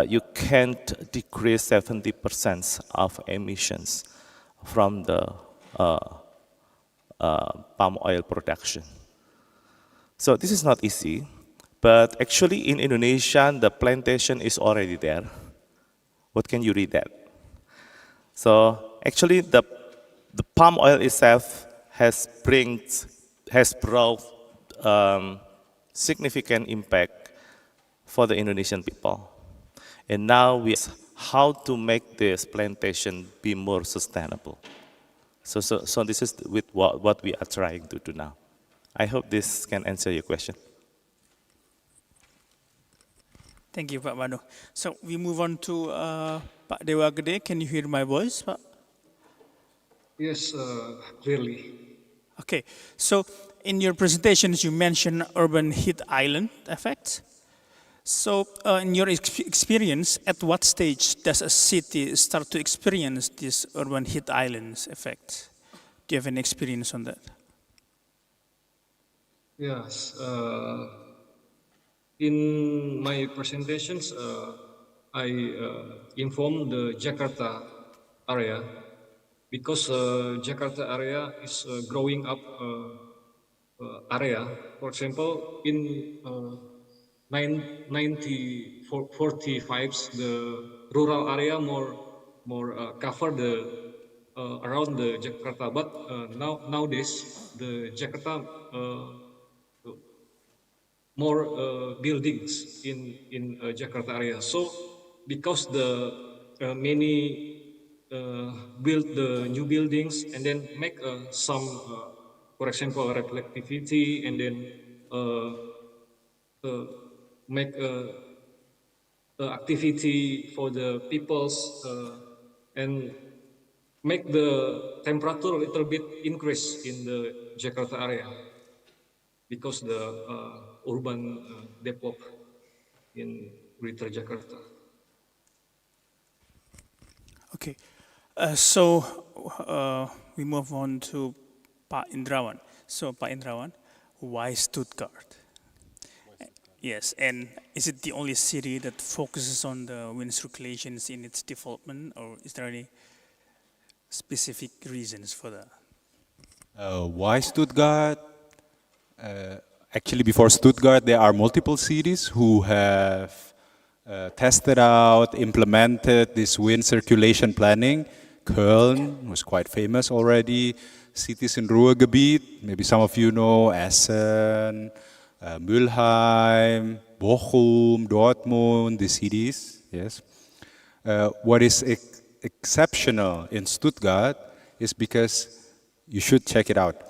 you can't decrease 70% of emissions from the palm oil production. So this is not easy, but actually in Indonesia, the plantation is already there. What can you read that? So actually the palm oil itself has brought significant impact for the Indonesian people. And now we how to make this plantation be more sustainable. So this is with what we are trying to do now. I hope this can answer your question. Thank you, Pak Manu. So we move on to Pak Dewa Gede. Can you hear my voice, Pak? Yes, clearly. Okay, so in your presentations, you mentioned urban heat island effect. So in your experience, at what stage does a city start to experience this urban heat islands effect? Do you have any experience on that? Yes. In my presentations, I informed the Jakarta area because Jakarta area is growing up area. For example, in 1945s, the rural area more cover the around the Jakarta, but nowadays the Jakarta more buildings in Jakarta area. So because the many build the new buildings and then make some, for example, reflectivity, and then make activity for the peoples and make the temperature a little bit increase in the Jakarta area because the urban develop in Greater Jakarta. Okay, so we move on to Pak Indrawan. So Pak Indrawan, why Stuttgart? Yes, and is it the only city that focuses on the wind circulations in its development, or is there any specific reasons for that? Why Stuttgart? Actually, before Stuttgart, there are multiple cities who have tested out, implemented this wind circulation planning. Köln was quite famous already. Cities in Ruhrgebiet, maybe some of you know, Essen, Mülheim, Bochum, Dortmund, the cities, yes. What is exceptional in Stuttgart is because you should check it out.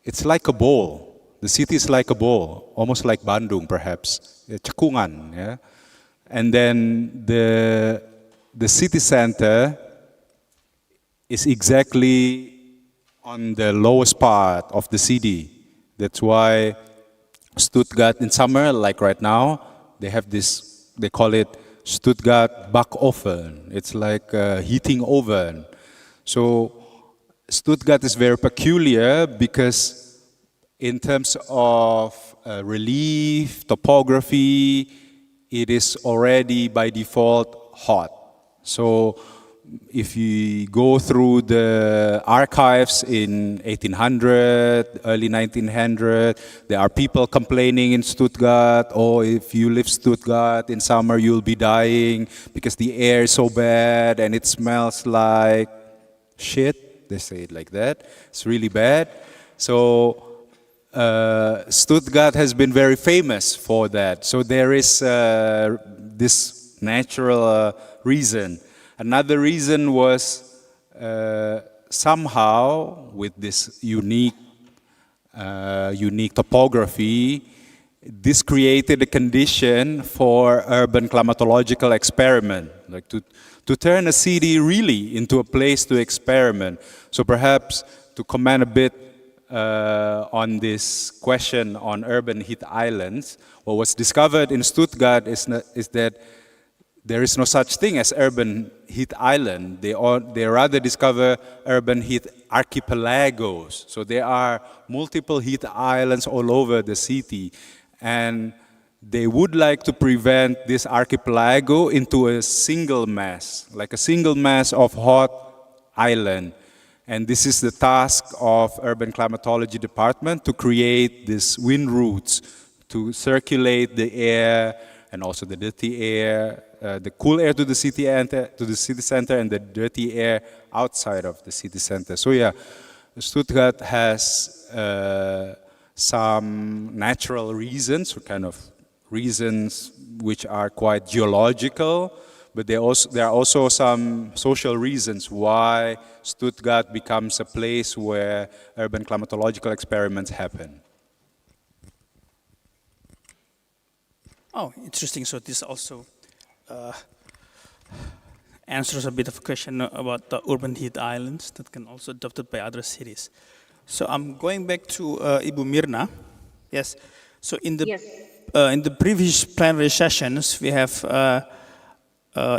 It's like a bowl. The city is like a bowl, almost like Bandung perhaps, cekungan, yeah. And then the city center is exactly on the lowest part of the city. That's why Stuttgart in summer, like right now, they have this, they call it Stuttgart Backofen. It's like a heating oven. So Stuttgart is very peculiar because in terms of relief, topography, it is already by default hot. So if you go through the archives in 1800, early 1900, there are people complaining in Stuttgart, oh, if you leave Stuttgart in summer, you'll be dying because the air is so bad and it smells like shit. They say it like that. It's really bad. So Stuttgart has been very famous for that. So there is this natural reason. Another reason was somehow with this unique topography, this created a condition for urban climatological experiment, like to turn a city really into a place to experiment. So perhaps to comment a bit on this question on urban heat islands, what was discovered in Stuttgart is that there is no such thing as urban heat island. They rather discover urban heat archipelagos. So there are multiple heat islands all over the city. And they would like to prevent this archipelago into a single mass, like a single mass of hot island. And this is the task of Urban Climatology Department, to create these wind routes to circulate the air and also the dirty air, the cool air to the city center, and the dirty air outside of the city center. So yeah, Stuttgart has some natural reasons, or kind of reasons which are quite geological, but there are also some social reasons why Stuttgart becomes a place where urban climatological experiments happen. Oh, interesting. So this also answers a bit of a question about the urban heat islands that can also adopted by other cities. So I'm going back to Ibu Mirna. Yes. So in the previous plenary sessions, we have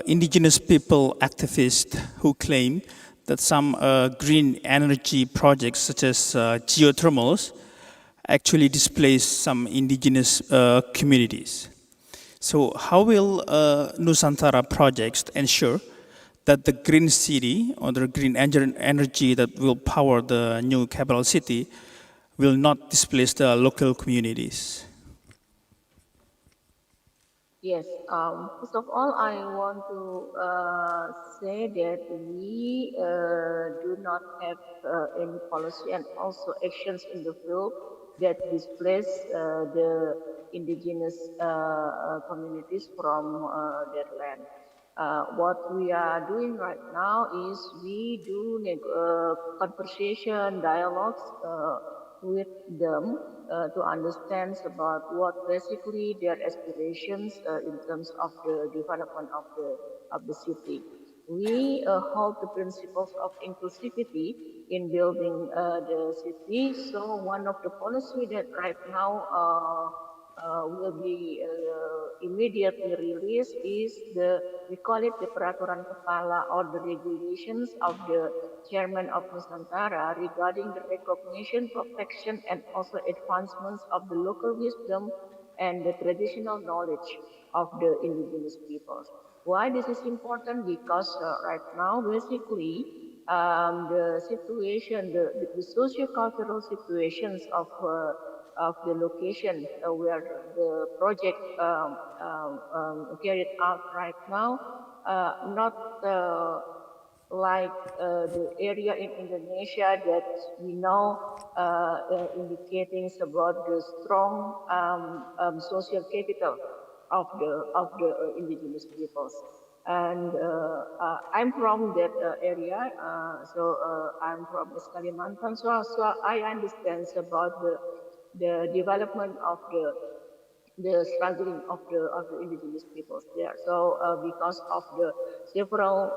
indigenous people activists who claim that some green energy projects, such as geothermals, actually displace some indigenous communities. So how will Nusantara projects ensure that the green city or the green energy that will power the new capital city will not displace the local communities? Yes, first of all, I want to say that we do not have any policy and also actions in the field that displace the indigenous communities from their land. What we are doing right now is we do conversation, dialogues with them to understand about what basically their aspirations in terms of the development of the city. We hold the principles of inclusivity in building the city. So one of the policy that right now will be immediately released is we call it the peraturan kepala, or the regulations of the chairman of Nusantara regarding the recognition, protection, and also advancements of the local wisdom and the traditional knowledge of the indigenous peoples. Why this is important? Because right now, basically, the situation, the socio-cultural situations of the location where the project carried out right now, not like the area in Indonesia that we know indicating about the strong social capital of the indigenous peoples. And I'm from that area, so I'm from West Kalimantan, so I understand about the development of the struggling of the indigenous peoples there. So because of the several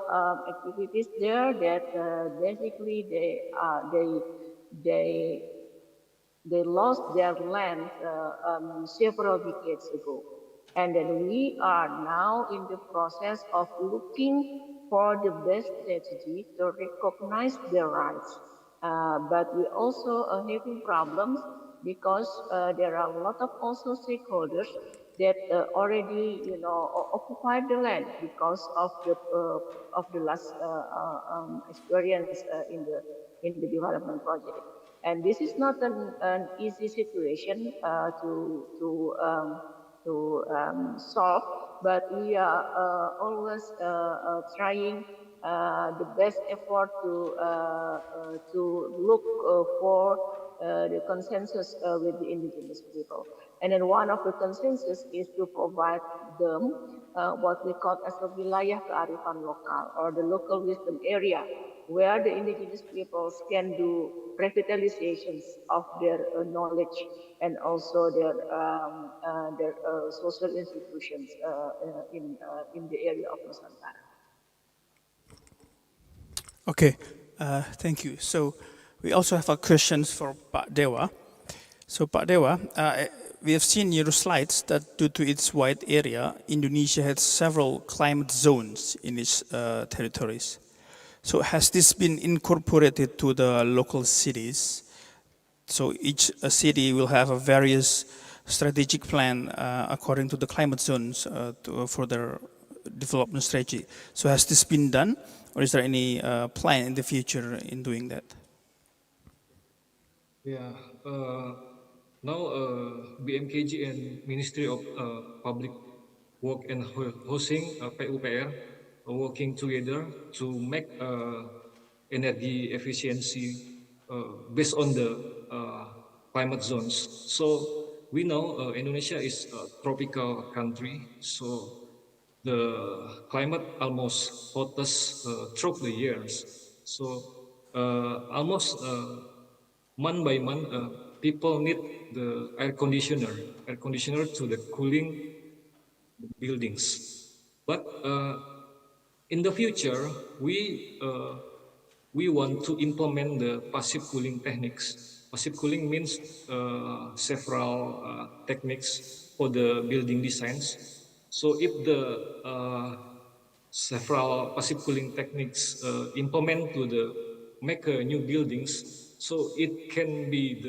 activities there, that basically they they lost their land several decades ago. And then we are now in the process of looking for the best strategy to recognize their rights. But we also are having problems because there are a lot of also stakeholders that already, occupied the land because of the last experience in the development project. And this is not an easy situation to solve, but we are always trying the best effort to look for the consensus with the indigenous people. And then one of the consensus is to provide them what we call as a wilayah kearifan lokal, or the local wisdom area, where the indigenous peoples can do revitalizations of their knowledge and also their social institutions in the area of Nusantara. Okay, thank you. So we also have a questions for Pak Dewa. So Pak Dewa, we have seen in your slides that due to its wide area, Indonesia has several climate zones in its territories. So has this been incorporated to the local cities? So each city will have a various strategic plan according to the climate zones for their development strategy. So has this been done, or is there any plan in the future in doing that? Yeah. Now, BMKG and Ministry of Public Work and Housing (PUPR) are working together to make energy efficiency based on the climate zones. So we know Indonesia is a tropical country, so the climate almost hottest throughout the years. So almost month by month, people need the air conditioner to the cooling buildings. But in the future, we want to implement the passive cooling techniques. Passive cooling means several techniques for the building designs. So if the several passive cooling techniques implement to the make new buildings, so it can be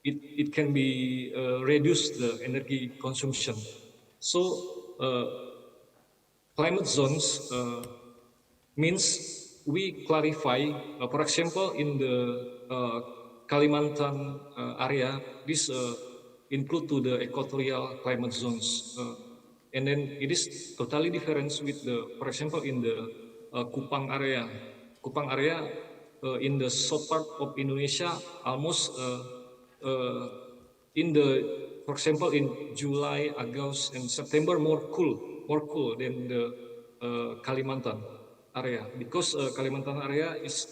it can be reduce the energy consumption. So climate zones means we clarify, for example, in the Kalimantan area, this include to the equatorial climate zones. And then it is totally different with the, for example, in the Kupang area. Kupang area in the south part of Indonesia, almost in the, for example, in July, August, and September, more cool than the Kalimantan area, because Kalimantan area is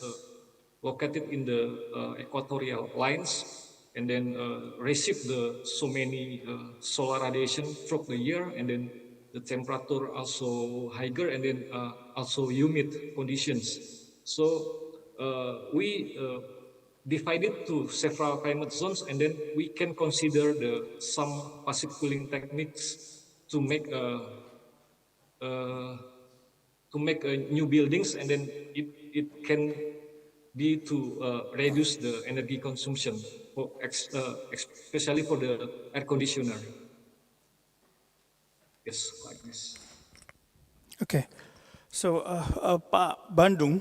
located in the equatorial lines, and then receive the so many solar radiation throughout the year, and then the temperature also higher, and then also humid conditions. So we divided to several climate zones, and then we can consider the some passive cooling techniques to make new buildings, and then it can be to reduce the energy consumption, for especially for the air conditioner. Yes, like this. Okay, so Pak Bandung,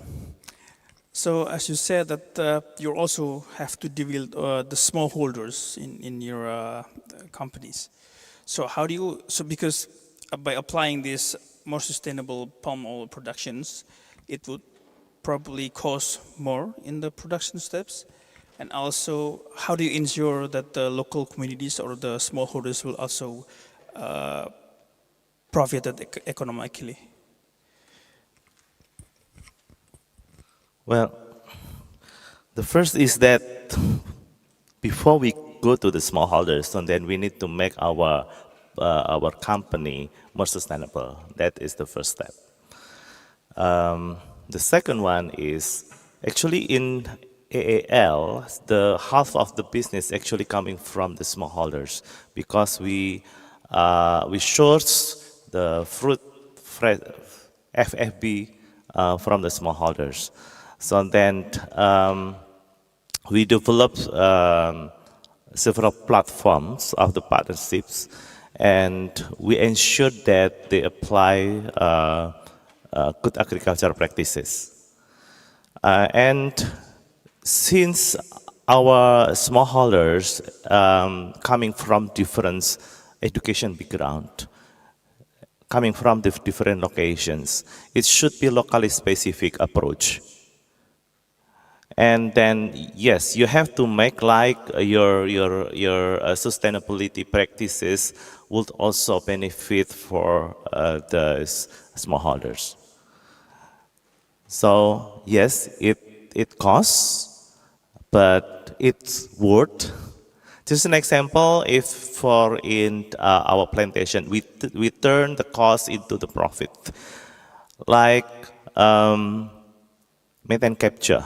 so as you said that you also have to deal with the smallholders in your companies. So how do you, so because by applying these more sustainable palm oil productions, it would probably cost more in the production steps? And also, how do you ensure that the local communities or the smallholders will also profit economically? Well, the first is that before we go to the smallholders, and then we need to make our company more sustainable. That is the first step. The second one is actually in AAL, the half of the business actually coming from the smallholders because we source the fruit FFB from the smallholders. So then we developed several platforms of the partnerships, and we ensure that they apply good agricultural practices. And since our smallholders coming from different education background, coming from different locations, it should be locally specific approach. And then, yes, you have to make like your sustainability practices would also benefit for the smallholders. So yes, it costs, but it's worth. Just an example, if for in our plantation, we turn the cost into the profit, like methane capture.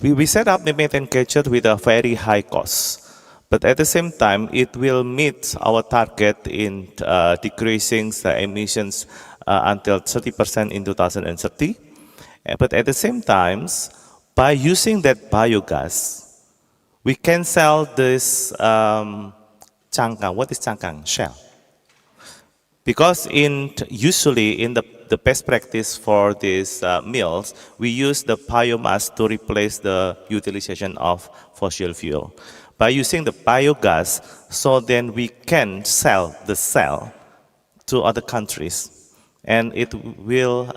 We set up the methane capture with a very high cost, but at the same time, it will meet our target in decreasing the emissions until 30% in 2030. But at the same time, by using that biogas, we can sell this cangkang. What is cangkang? Shell. Because usually in the best practice for these mills, we use the biomass to replace the utilization of fossil fuel. By using the biogas, so then we can sell the cell to other countries, and it will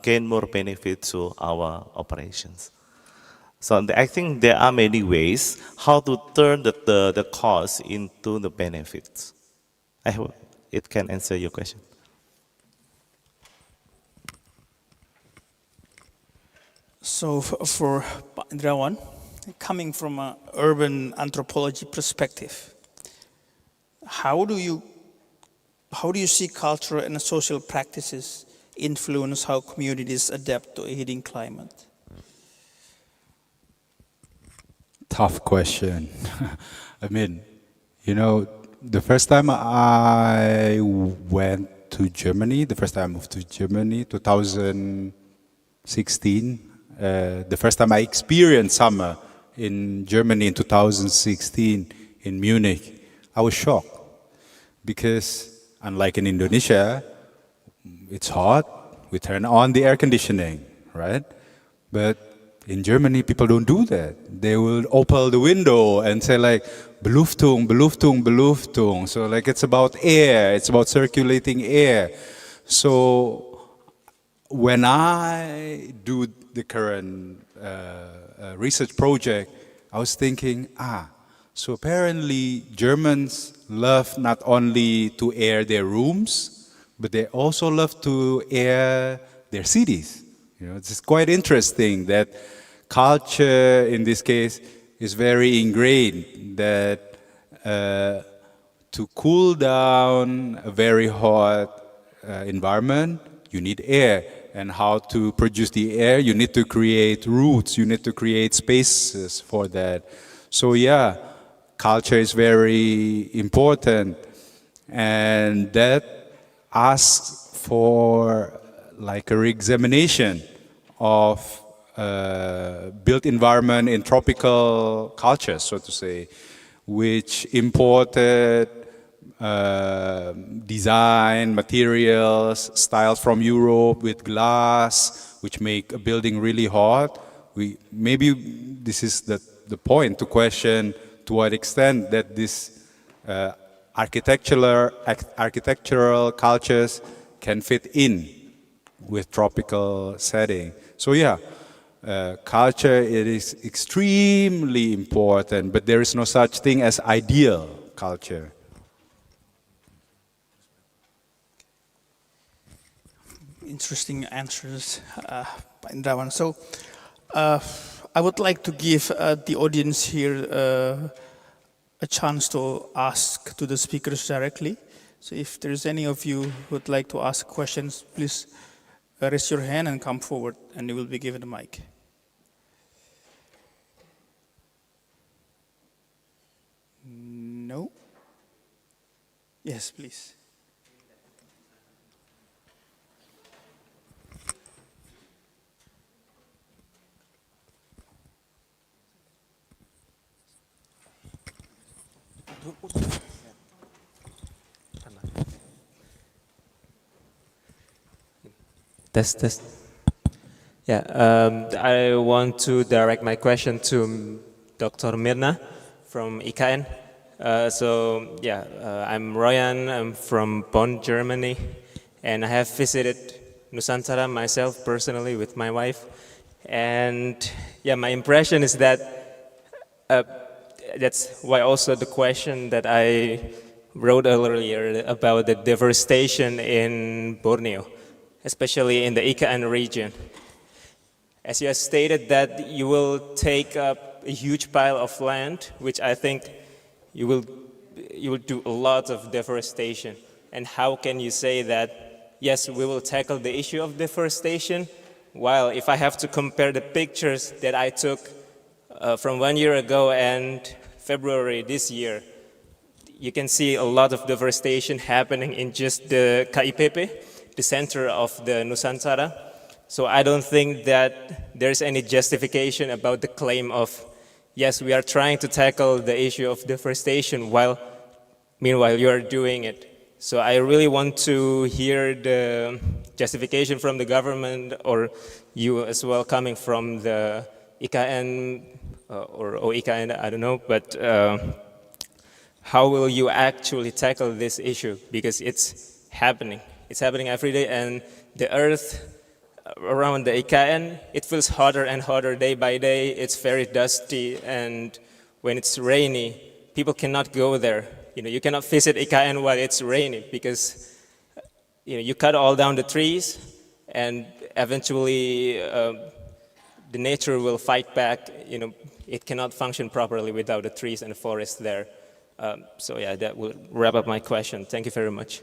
gain more benefit to our operations. So I think there are many ways how to turn the cost into the benefits. I hope it can answer your question. So for Pak Indrawan, coming from an urban anthropology perspective, how do you see cultural and social practices influence how communities adapt to a heating climate? Tough question. I mean, the first time I went to Germany, the first time I moved to Germany, 2016, the first time I experienced summer in Germany in 2016 in Munich, I was shocked because unlike in Indonesia, it's hot, we turn on the air conditioning, right? But in Germany, people don't do that. They will open the window and say like, Beluftung, Beluftung, Beluftung. So like it's about air, it's about circulating air. So when I do the current research project, I was thinking, so apparently Germans love not only to air their rooms, but they also love to air their cities. It's quite interesting that culture, in this case, is very ingrained that to cool down a very hot environment, you need air. And how to produce the air, you need to create routes, you need to create spaces for that. So yeah, culture is very important. And that asks for like a re-examination of built environment in tropical cultures, so to say, which imported design, materials, styles from Europe with glass, which make a building really hot. Maybe this is the point to question to what extent that this architectural cultures can fit in with tropical setting. So yeah, culture, it is extremely important, but there is no such thing as ideal culture. Interesting answers, Pak Indrawan. So I would like to give the audience here a chance to ask to the speakers directly. So if there's any of you who would like to ask questions, please raise your hand and come forward, and you will be given the mic. No? Yes, please. Test, test. Yeah, I want to direct my question to Dr. Mirna from IKN. I'm Royan, I'm from Bonn, Germany, and I have visited Nusantara myself personally with my wife. And yeah, my impression is that that's why also the question that I wrote earlier about the deforestation in Borneo, especially in the Ikaan region. As you have stated that you will take up a huge pile of land, which I think you will do a lot of deforestation. And how can you say that, yes, we will tackle the issue of deforestation, while if I have to compare the pictures that I took from 1 year ago and February this year, you can see a lot of deforestation happening in just the KIPP, the center of the Nusantara. So I don't think that there's any justification about the claim of, yes, we are trying to tackle the issue of deforestation while meanwhile you are doing it. So I really want to hear the justification from the government, or you as well coming from the IKN or OIKN, I don't know, but how will you actually tackle this issue? Because it's happening. It's happening every day, and the earth around the IKN, it feels hotter and hotter day by day. It's very dusty, and when it's rainy, people cannot go there. You cannot visit IKN while it's rainy because you cut all down the trees, and eventually the nature will fight back. It cannot function properly without the trees and the forest there. So yeah, that will wrap up my question. Thank you very much.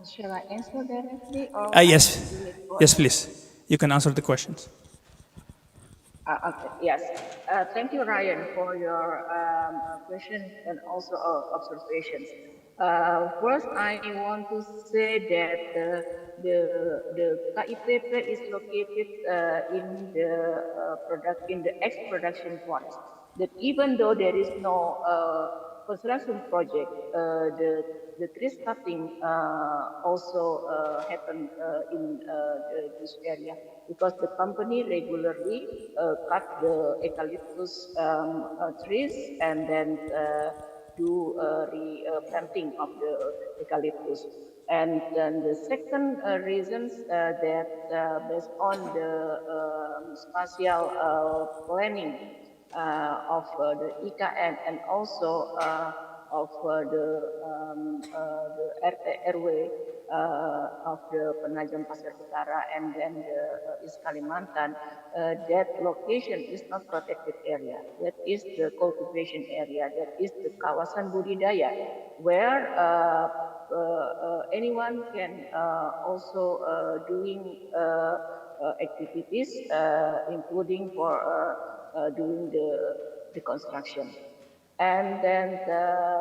Shall I answer directly or Yes. do it for Yes, please. You can answer the questions. Okay, yes. Thank you, Ryan, for your question and also observations. First, I want to say that the KIPP is located in the ex-production forest. That even though there is no construction project, the tree cutting also happened in this area, because the company regularly cut the eucalyptus trees and then do replanting of the eucalyptus. And then the second reasons that based on the spatial planning of the IKN and also of the RT/RW of the Penajam Pasir Utara and then the East Kalimantan, that location is not protected area. That is the cultivation area. That is the kawasan budidaya, where anyone can also doing activities, including for doing the construction. And then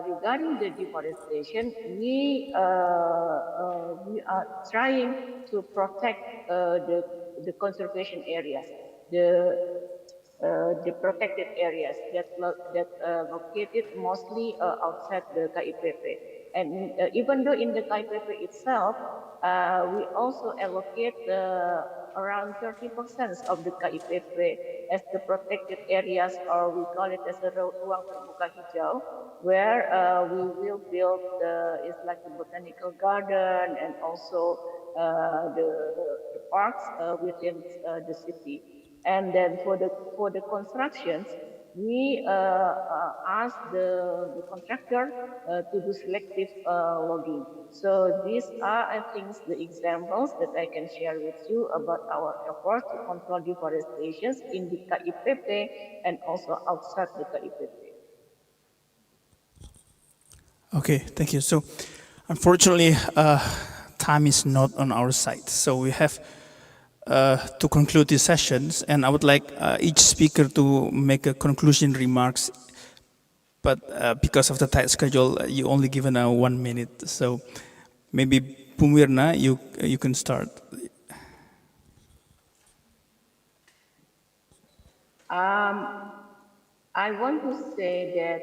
regarding the deforestation, we are trying to protect the conservation areas, the protected areas that located mostly outside the KIPP. And even though in the KIPP itself, we also allocate around 30% of the KIPP as the protected areas, or we call it as a ruang terbuka hijau, where we will build it's like a botanical garden and also the parks within the city. And then for the constructions, we ask the contractor to do selective logging. So these are, I think, the examples that I can share with you about our effort to control deforestation in the KIPP and also outside the KIPP. Okay, thank you. So, unfortunately, time is not on our side. So we have to conclude these sessions, and I would like each speaker to make a conclusion remarks. But because of the tight schedule, you only given 1 minute. So maybe Pumirna, you can start. I want to say that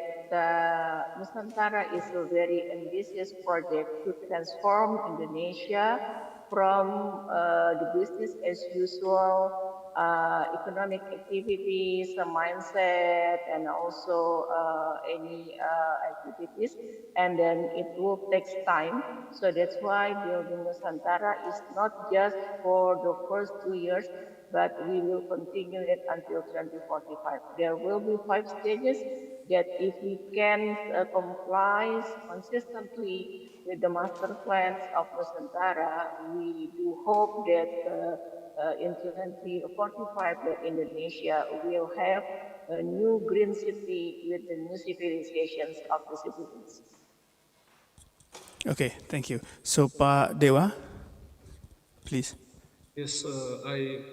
Nusantara is a very ambitious project to transform Indonesia from the business as usual economic activities, a mindset, and also any activities. And then it will take time. So that's why building Nusantara is not just for the first 2 years, but we will continue it until 2045. There will be 5 stages that if we can comply consistently with the master plans of Nusantara, we do hope that in 2045 that Indonesia will have a new green city with the new civilizations of the citizens. Okay, thank you. So, Pak Dewa, please. Yes, I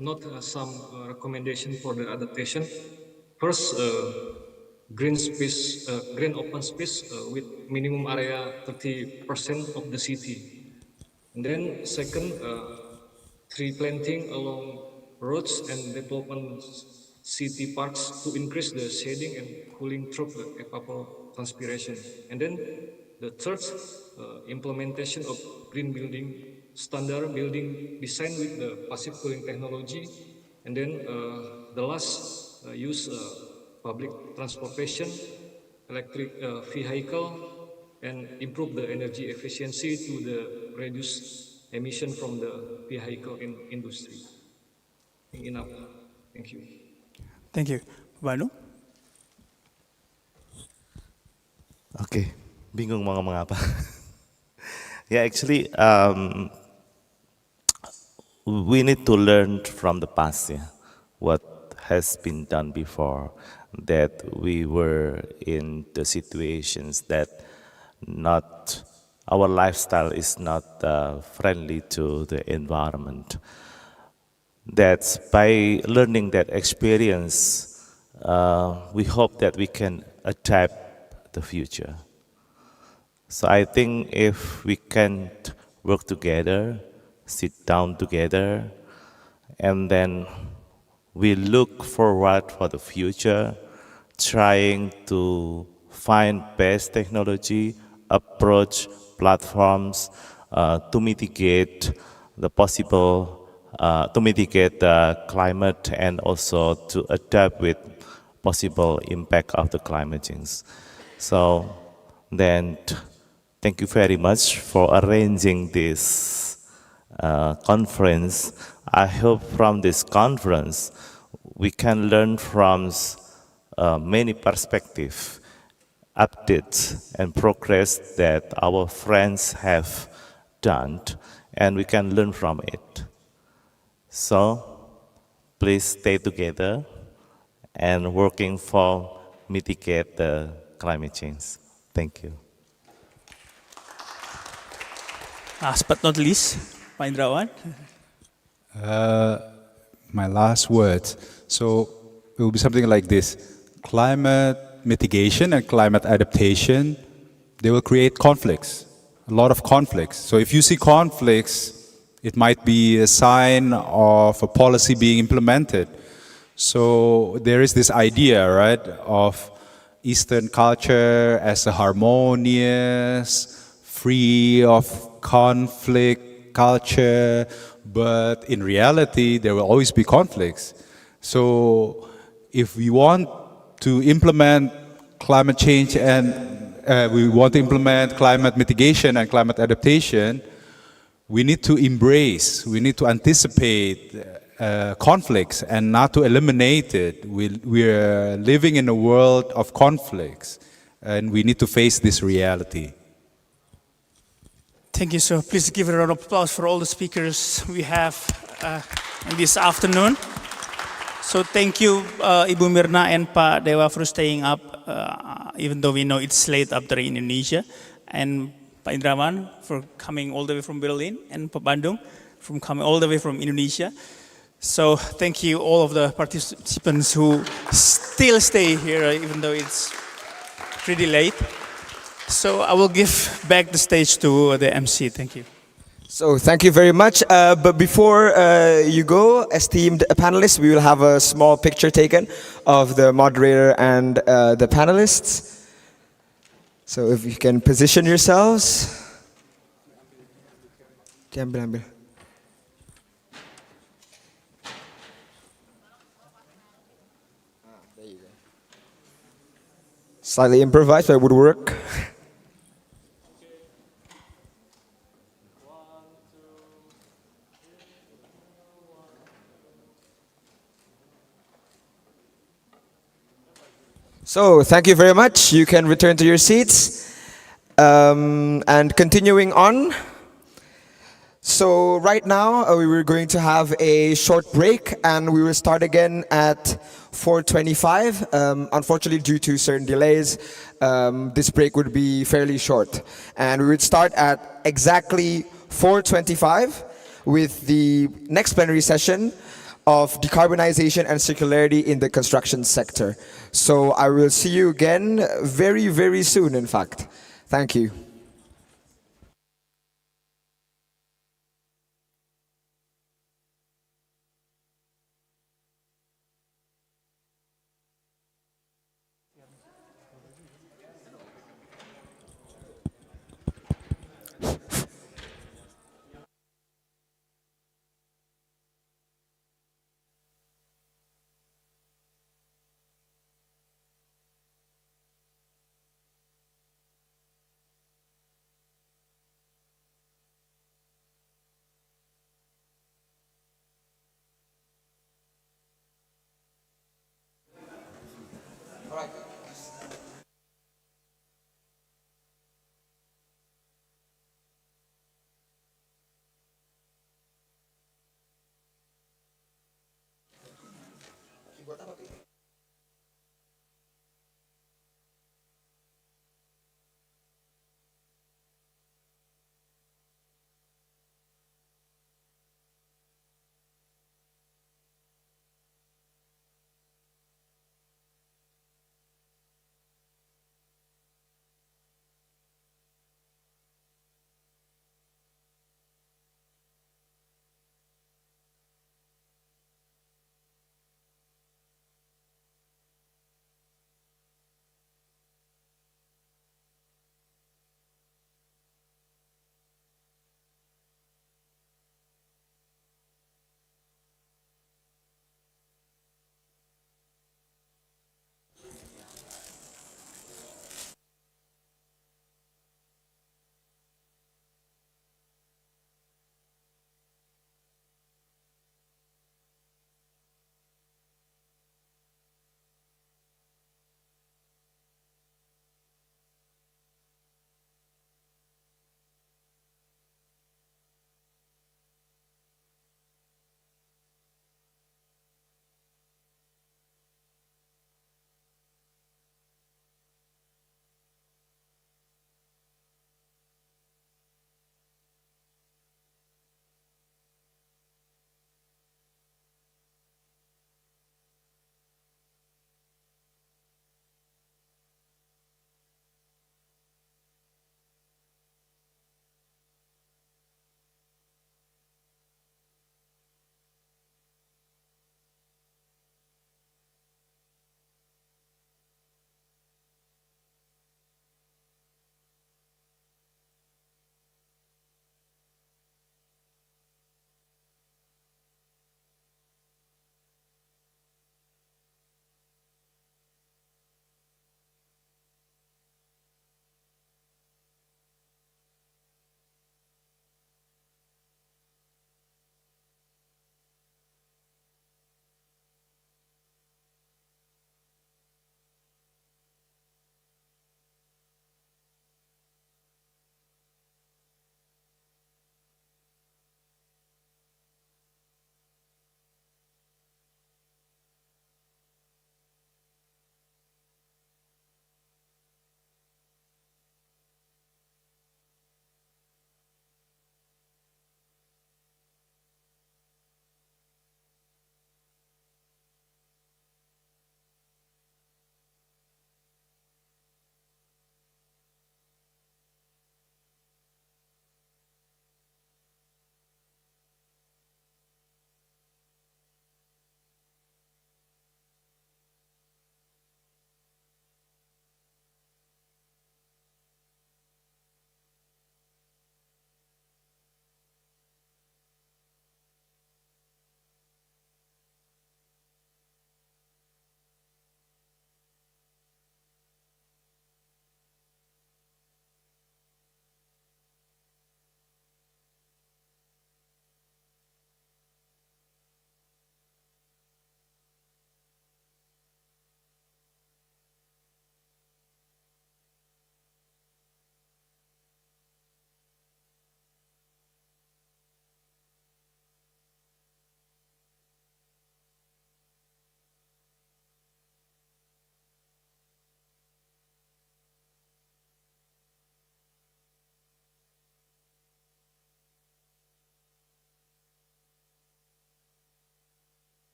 note some recommendation for the adaptation. First, green open space with minimum area 30% of the city. And then second, tree planting along roads and development city parks to increase the shading and cooling through the evapotranspiration. And then the third, implementation of green building standard building design with the passive cooling technology. And then the last, use public transportation, electric vehicle, and improve the energy efficiency to the reduce emission from the vehicle in industry. Enough. Thank you. Thank you. Vanu? Okay, bingung mau ngomong apa. Yeah, actually, we need to learn from the past, yeah, what has been done before, that we were in the situations that not, our lifestyle is not friendly to the environment. That's by learning that experience, we hope that we can adapt the future. So I think if we can work together, sit down together, and then we look forward for the future, trying to find best technology, approach platforms to mitigate the possible, to mitigate the climate and also to adapt with possible impact of the climate change. So then, thank you very much for arranging this conference. I hope from this conference we can learn from many perspectives, updates and progress that our friends have done, and we can learn from it. So please stay together and working for mitigate the climate change. Thank you. Last but not least, Pak Indrawan. My last words. So it will be something like this. Climate mitigation and climate adaptation, they will create conflicts, a lot of conflicts. So if you see conflicts, it might be a sign of a policy being implemented. So there is this idea, right, of Eastern culture as a harmonious, free of conflict culture, but in reality, there will always be conflicts. So if we want to implement climate change and we want to implement climate mitigation and climate adaptation, we need to embrace, we need to anticipate conflicts and not to eliminate it. We're living in a world of conflicts and we need to face this reality. Thank you, sir. Please give a round of applause for all the speakers we have this afternoon. So thank you, Ibu Mirna and Pak Dewa for staying up, even though we know it's late up there in Indonesia. And Pak Indrawan for coming all the way from Berlin, and Pak Bandung from coming all the way from Indonesia. So thank you all of the participants who still stay here, even though it's pretty late. So I will give back the stage to the MC. Thank you. So thank you very much. But before you go, esteemed panelists, we will have a small picture taken of the moderator and the panelists. So if you can position yourselves. Ambil. Slightly improvised, but it would work. So thank you very much. You can return to your seats. And continuing on. So right now we were going to have a short break and we will start again at 4:25. Unfortunately, due to certain delays, this break would be fairly short. And we would start at exactly 4:25 with the next plenary session of decarbonization and circularity in the construction sector. So I will see you again very, very soon, in fact. Thank you.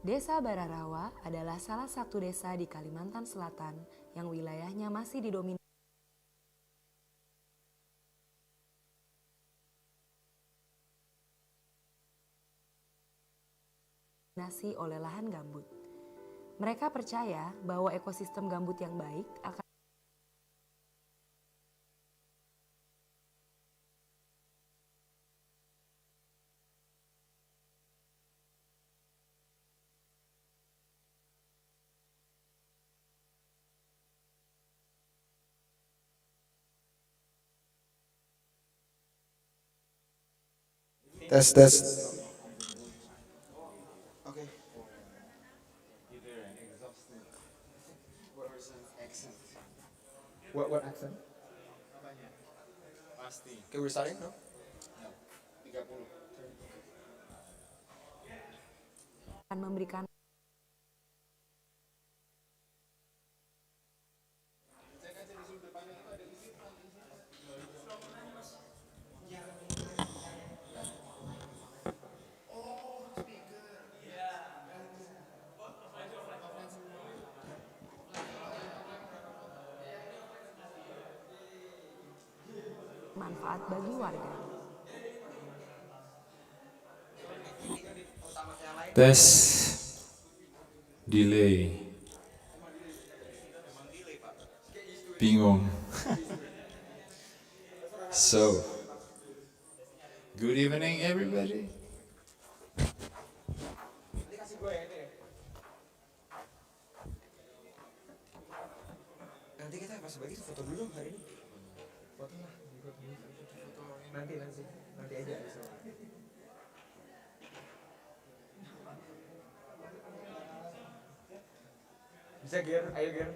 Desa Bararawa adalah salah satu desa di Kalimantan Selatan yang wilayahnya masih didominasi oleh lahan gambut. Mereka percaya bahwa ekosistem gambut yang baik akan Tes tes. Okay. What accent? Pasti. Okay, we're starting now. 30. akan memberikan manfaat bagi warga. Tes. Delay. Bingung. So, good evening everybody. Nanti kita pas bagi foto dulu hari ini. Foto lah, foto nanti aja. Bisa Ger, ayo Ger.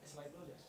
Slide dulu deh.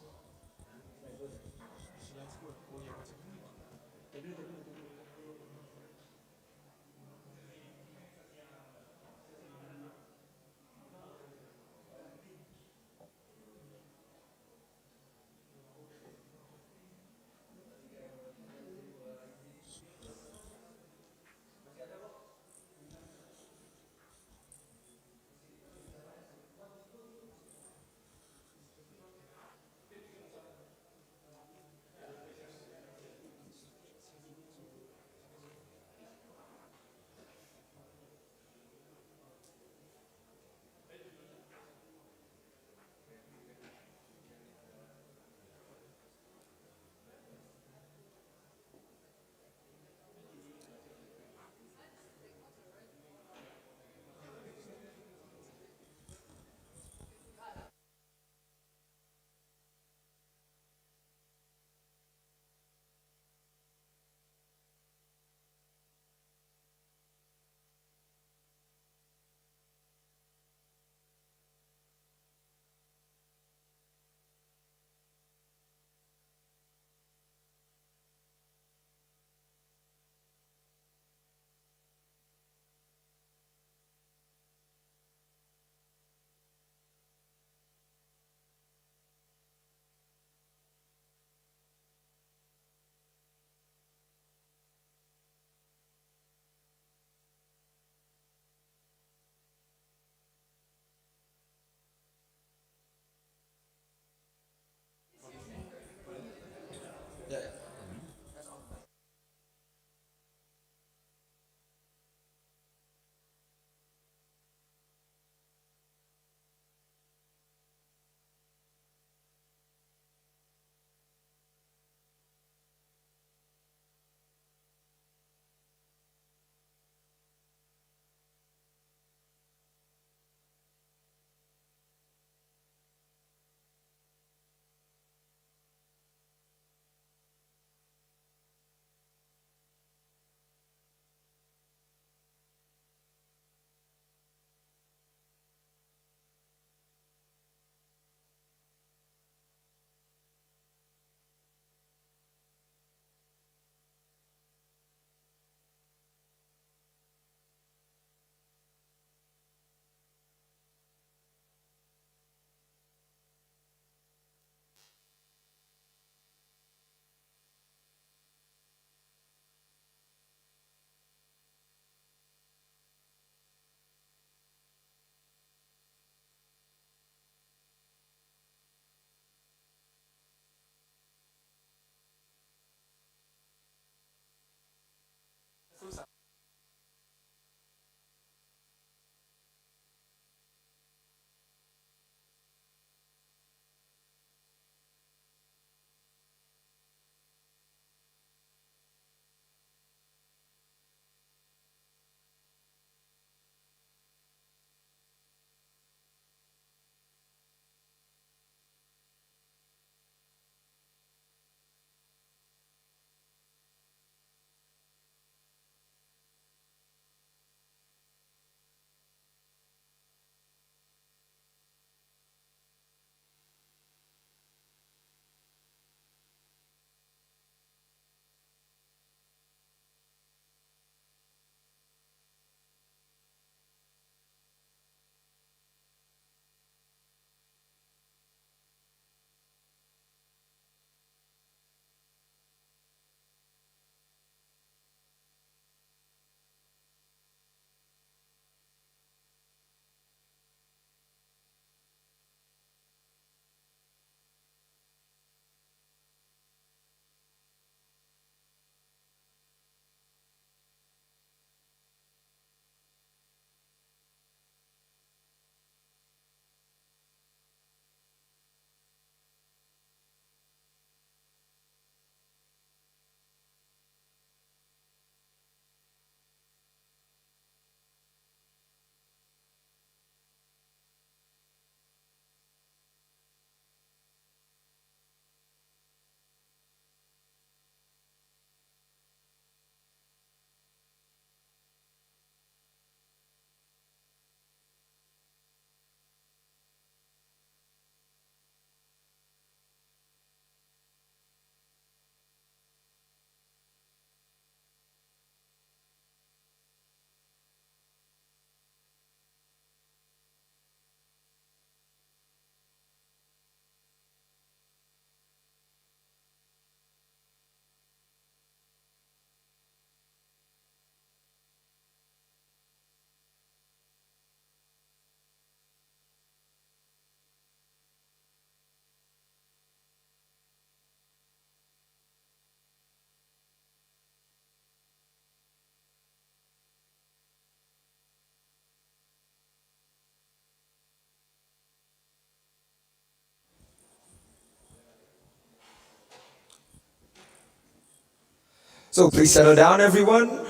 So please settle down, everyone.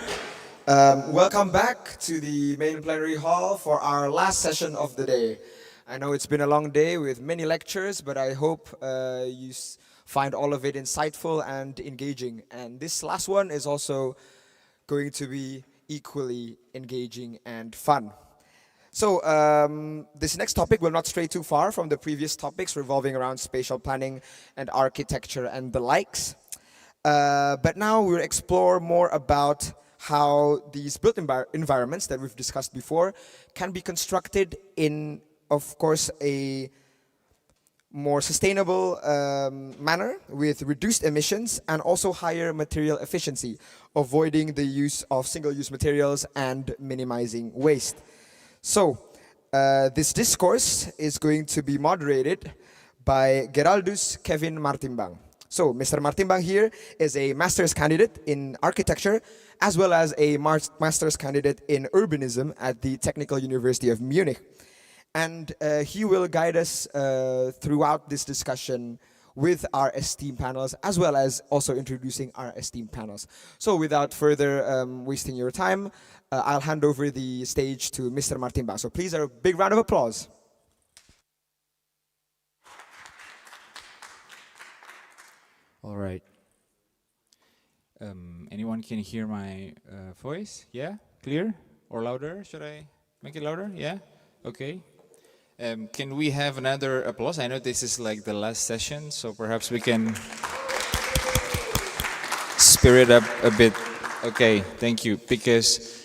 Welcome back to the main plenary hall for our last session of the day. I know it's been a long day with many lectures, but I hope you find all of it insightful and engaging. And this last one is also going to be equally engaging and fun. So this next topic will not stray too far from the previous topics revolving around spatial planning and architecture and the likes. But now we'll explore more about how these built environments that we've discussed before can be constructed in, of course, a more sustainable manner with reduced emissions and also higher material efficiency, avoiding the use of single-use materials and minimizing waste. So this discourse is going to be moderated by Geraldus Kevin Martimbang. So Mr. Martimbang here is a master's candidate in architecture as well as a master's candidate in urbanism at the Technical University of Munich. And he will guide us throughout this discussion with our esteemed panels, as well as also introducing our esteemed panels. So without further wasting your time, I'll hand over the stage to Mr. Martimbang. So please, a big round of applause. All right. Anyone can hear my voice? Yeah? Clear? Or louder? Should I make it louder? Yeah? Okay. Can we have another applause? I know this is like the last session, so perhaps we can spirit up a bit. Okay, thank you. Because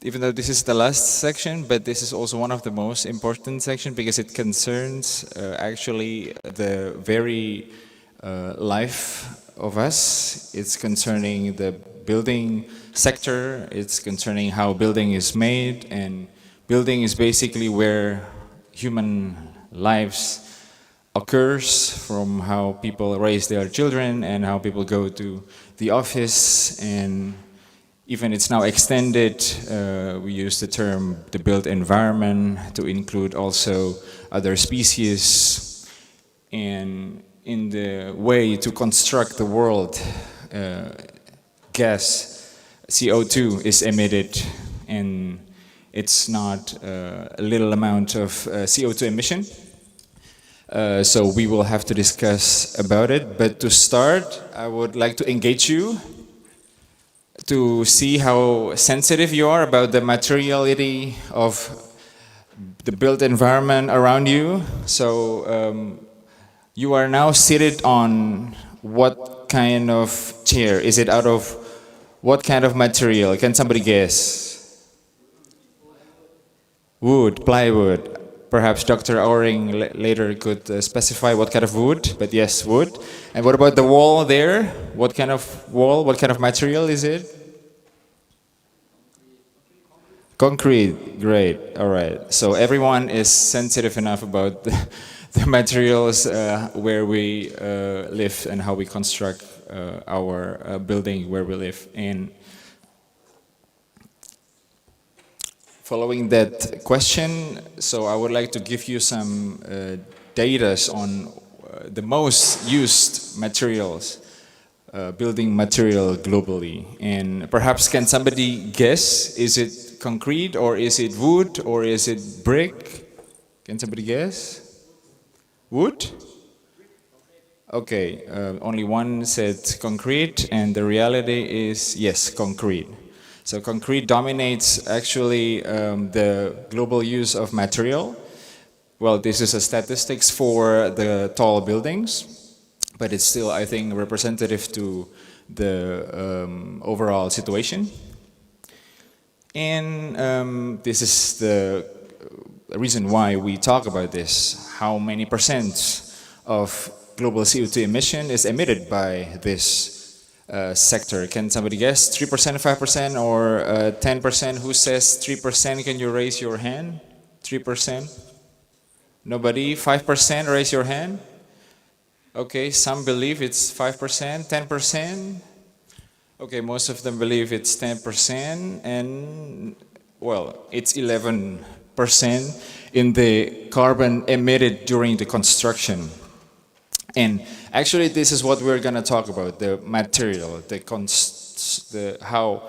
even though this is the last section, but this is also one of the most important sections because it concerns actually the very life of us. It's concerning the building sector, it's concerning how building is made, and building is basically where human lives occurs, from how people raise their children and how people go to the office, and even it's now extended, we use the term the built environment to include also other species. And in the way to construct the world, gas, CO2 is emitted, and it's not a little amount of CO2 emission. So we will have to discuss about it. But to start, I would like to engage you to see how sensitive you are about the materiality of the built environment around you. So you are now seated on what kind of chair? Is it out of what kind of material? Can somebody guess? Wood, plywood. Perhaps Dr. Auring later could specify what kind of wood, but yes, wood. And what about the wall there? What kind of wall, what kind of material is it? Concrete, great, all right. So everyone is sensitive enough about the materials where we live and how we construct our building where we live. And following that question, so I would like to give you some data on the most used materials, building material globally. And perhaps can somebody guess, is it concrete or is it wood or is it brick? Can somebody guess? Wood? Okay, only one said concrete, and the reality is yes, concrete. So concrete dominates actually the global use of material. Well, this is a statistics for the tall buildings, but it's still, I think, representative to the overall situation. And this is the reason why we talk about this. How many percent of global CO2 emission is emitted by this sector? Can somebody guess? 3%, 5%, or 10%? Who says 3%? Can you raise your hand? 3%? Nobody? 5%? Raise your hand. Okay, some believe it's 5%, 10%. Okay, most of them believe it's 10%, and well, it's 11% in the carbon emitted during the construction. And actually, this is what we're going to talk about, the material, the costs, how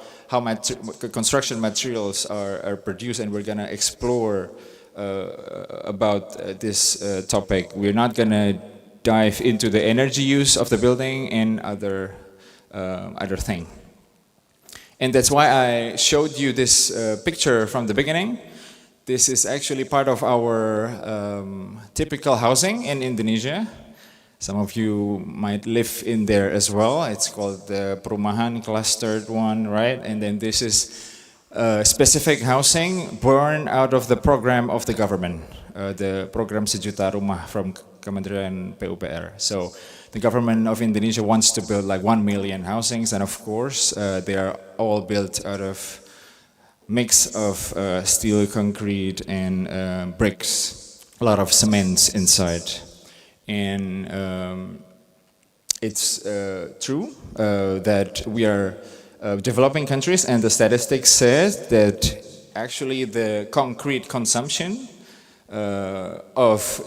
construction materials are produced, and we're going to explore about this topic. We're not going to dive into the energy use of the building and other thing. And that's why I showed you this picture from the beginning. This is actually part of our typical housing in Indonesia. Some of you might live in there as well. It's called the Perumahan clustered one, right? And then this is specific housing born out of the program of the government, the program Sejuta Rumah from Kementerian PUPR. So the government of Indonesia wants to build like 1 million housings, and of course they are all built out of mix of steel, concrete, and bricks, a lot of cements inside. And it's true that we are developing countries, and the statistics says that actually the concrete consumption of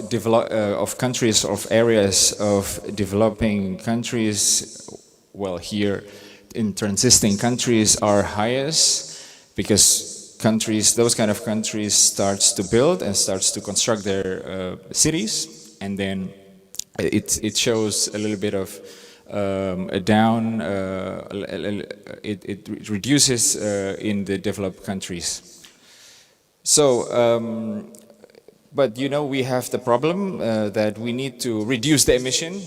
countries, of areas of developing countries, well, here in transiting countries are highest, because countries, those kind of countries starts to build and starts to construct their cities, and then it shows a little bit of a down, it reduces in the developed countries. So, but you know, we have the problem that we need to reduce the emission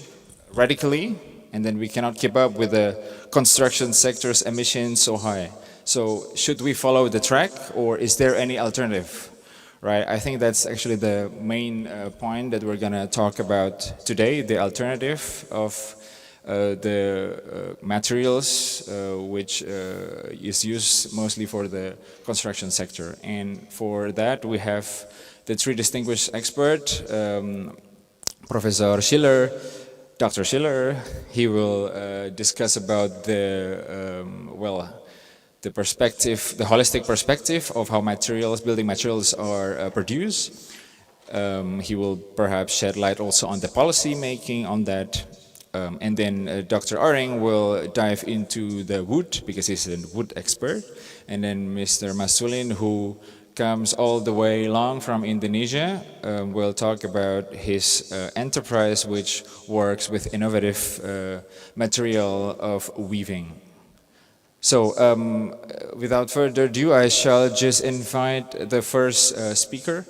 radically, and then we cannot keep up with the construction sector's emissions so high. So should we follow the track, or is there any alternative? Right, I think that's actually the main point that we're going to talk about today, the alternative of the materials which is used mostly for the construction sector. And for that we have the three distinguished experts, Professor Schiller, Dr. Schiller. He will discuss about the, the perspective, the holistic perspective of how materials, building materials are produced. He will perhaps shed light also on the policy making on that. And then Dr. Aring will dive into the wood, because he's a wood expert. And then Mr. Masulin, who comes all the way long from Indonesia, will talk about his enterprise, which works with innovative material of weaving. So without further ado, I shall just invite the first speaker,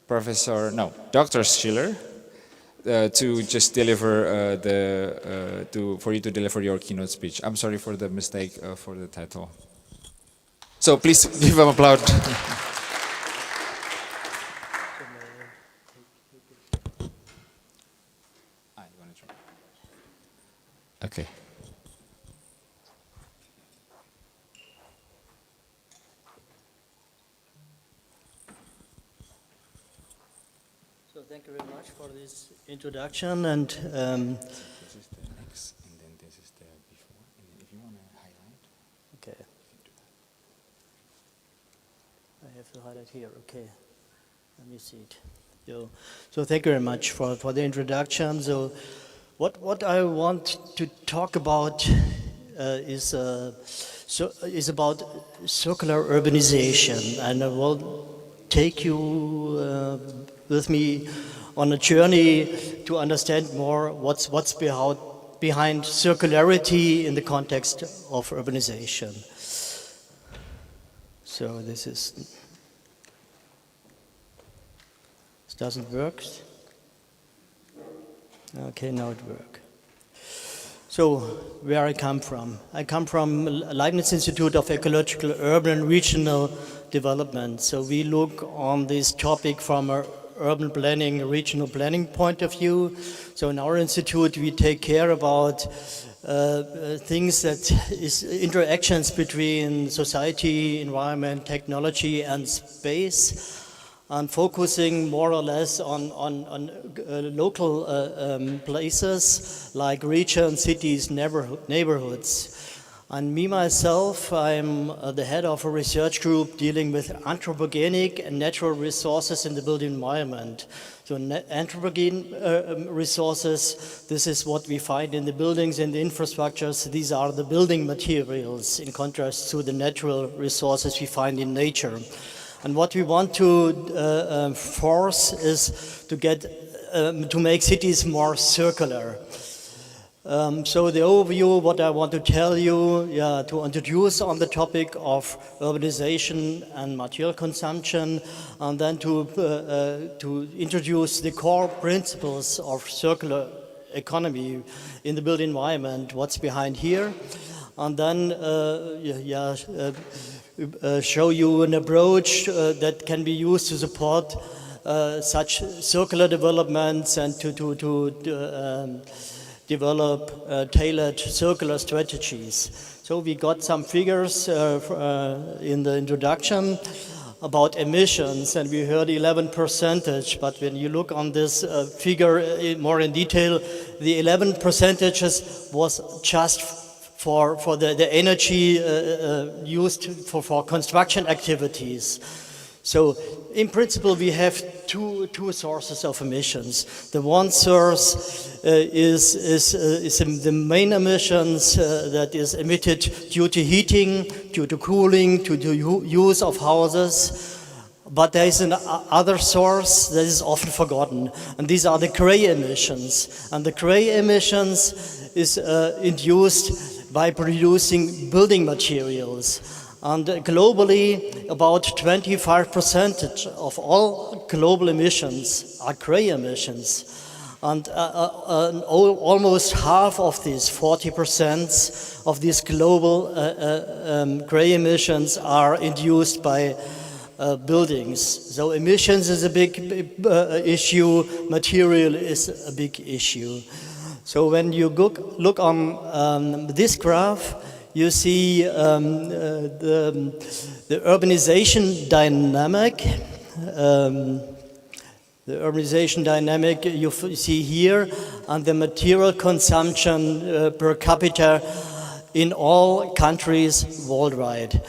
Dr. Schiller, to just deliver for you to deliver your keynote speech. I'm sorry for the mistake for the title. So please give him applause. Okay. So thank you very much for this introduction, and this is the next, and then this is the before, and then if you want to highlight. Okay. I have to highlight here. Okay. Let me see it. So thank you very much for the introduction. So what I want to talk about is about circular urbanization, and I will take you with me on a journey to understand more what's behind circularity in the context of urbanization. So this doesn't work. Okay, now it works. So, where I come from? I come from Leibniz Institute of Ecological, Urban and Regional Development. So we look on this topic from a urban planning, regional planning point of view. So in our institute we take care about things that is interactions between society, environment, technology and space, and focusing more or less on local places like regions, cities, neighborhoods. And me, myself, I'm the head of a research group dealing with anthropogenic and natural resources in the built environment. So anthropogene resources, this is what we find in the buildings and the infrastructures. These are the building materials in contrast to the natural resources we find in nature. And what we want to force is to get to make cities more circular. So the overview, what I want to tell you, to introduce on the topic of urbanization and material consumption, and then to introduce the core principles of circular economy in the built environment, what's behind here, and then show you an approach that can be used to support such circular developments and to develop tailored circular strategies. So we got some figures in the introduction about emissions, and we heard 11%, but when you look on this figure more in detail, the 11% was just for the energy used for construction activities. So in principle, we have two sources of emissions. The one source is the main emissions that is emitted due to heating, due to cooling, due to use of houses. But there is another source that is often forgotten, and these are the gray emissions. And the gray emissions is induced by producing building materials. And globally, about 25% of all global emissions are gray emissions. And almost half of these, 40% of these global gray emissions are induced by buildings. So emissions is a big issue, material is a big issue. So when you look on this graph, you see the urbanization dynamic. The urbanization dynamic you see here, and the material consumption per capita in all countries worldwide.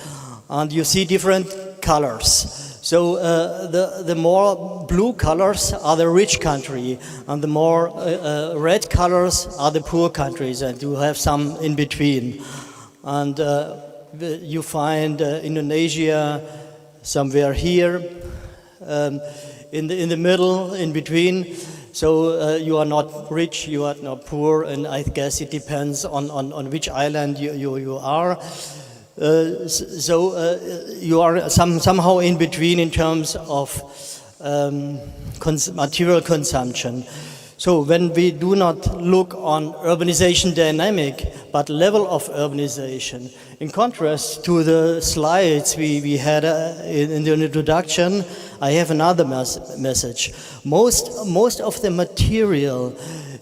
And you see different colors. So the more blue colors are the rich country, and the more red colors are the poor countries, and you have some in between. And you find Indonesia somewhere here, in the middle, in between. So you are not rich, you are not poor, and I guess it depends on which island you are. So you are somehow in between in terms of material consumption. So when we do not look on urbanization dynamic, but level of urbanization, in contrast to the slides we had in the introduction, I have another message. Most of the material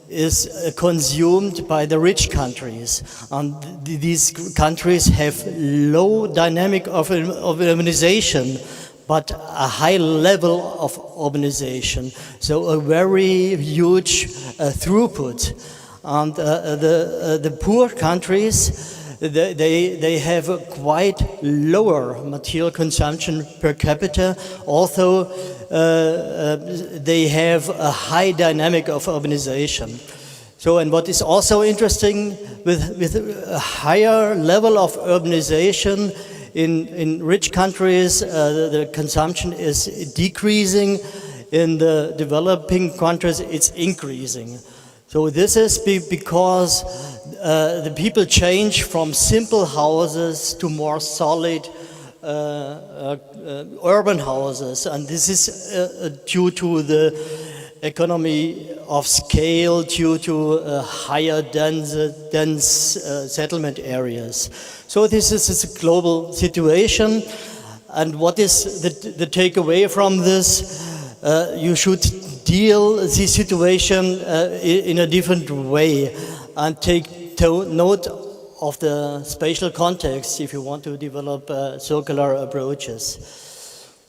is consumed by the rich countries, and these countries have low dynamic of urbanization, but a high level of urbanization, so a very huge throughput. And the poor countries, they have a quite lower material consumption per capita, although they have a high dynamic of urbanization. So, and what is also interesting, with a higher level of urbanization, in rich countries, the consumption is decreasing. In the developing countries, it's increasing. So this is because the people change from simple houses to more solid urban houses. And this is due to the economy of scale, due to higher dense settlement areas. So this is a global situation, and what is the takeaway from this? You should deal this situation in a different way and take note of the spatial context if you want to develop circular approaches.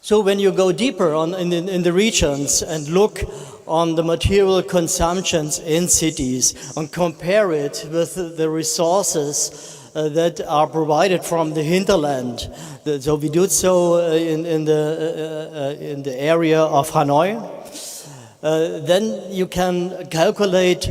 So when you go deeper in the regions and look on the material consumptions in cities and compare it with the resources that are provided from the hinterland. So we do so in the area of Hanoi. Then you can calculate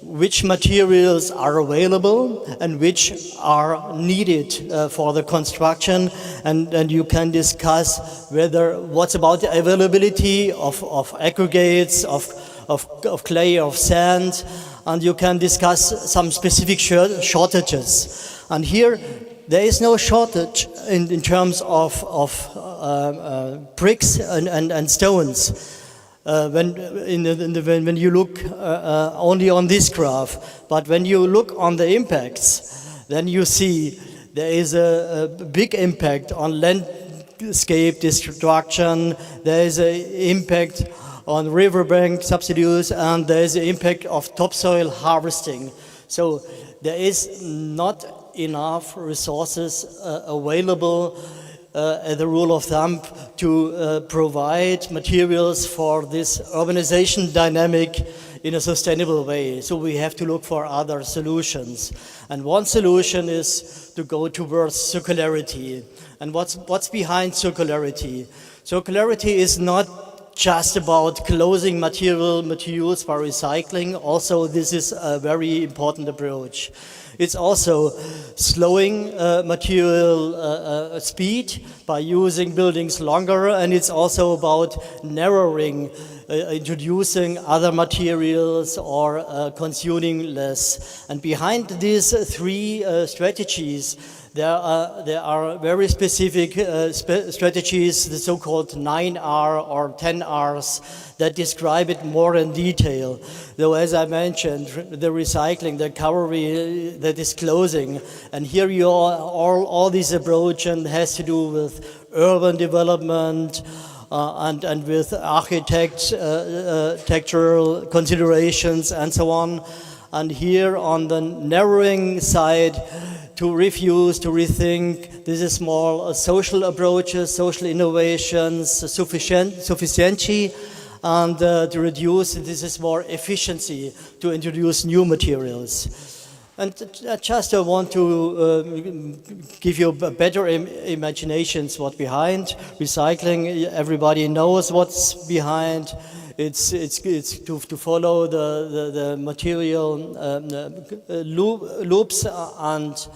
which materials are available and which are needed for the construction, and you can discuss what's about the availability of aggregates, of clay, of sand, and you can discuss some specific shortages. And here there is no shortage in terms of bricks and stones. When you look only on this graph, but when you look on the impacts, then you see there is a big impact on landscape destruction, there is an impact on riverbank subsidies, and there is an impact of topsoil harvesting. So there is not enough resources available as a rule of thumb to provide materials for this urbanization dynamic in a sustainable way. So we have to look for other solutions. And one solution is to go towards circularity. And what's behind circularity? Circularity is not just about closing materials for recycling. Also, this is a very important approach. It's also slowing material speed by using buildings longer, and it's also about narrowing, introducing other materials or consuming less. And behind these three strategies, there are very specific strategies, the so-called 9R or 10Rs, that describe it more in detail. Though, as I mentioned, the recycling, the recovery, the disclosing, and here you are, all this approach and has to do with urban development and with architectural considerations and so on. And here on the narrowing side, to refuse, to rethink, this is more social approaches, social innovations, sufficiency, and to reduce, this is more efficiency, to introduce new materials. And I just want to give you a better imaginations what behind recycling. Everybody knows what's behind. It's to follow the material loops and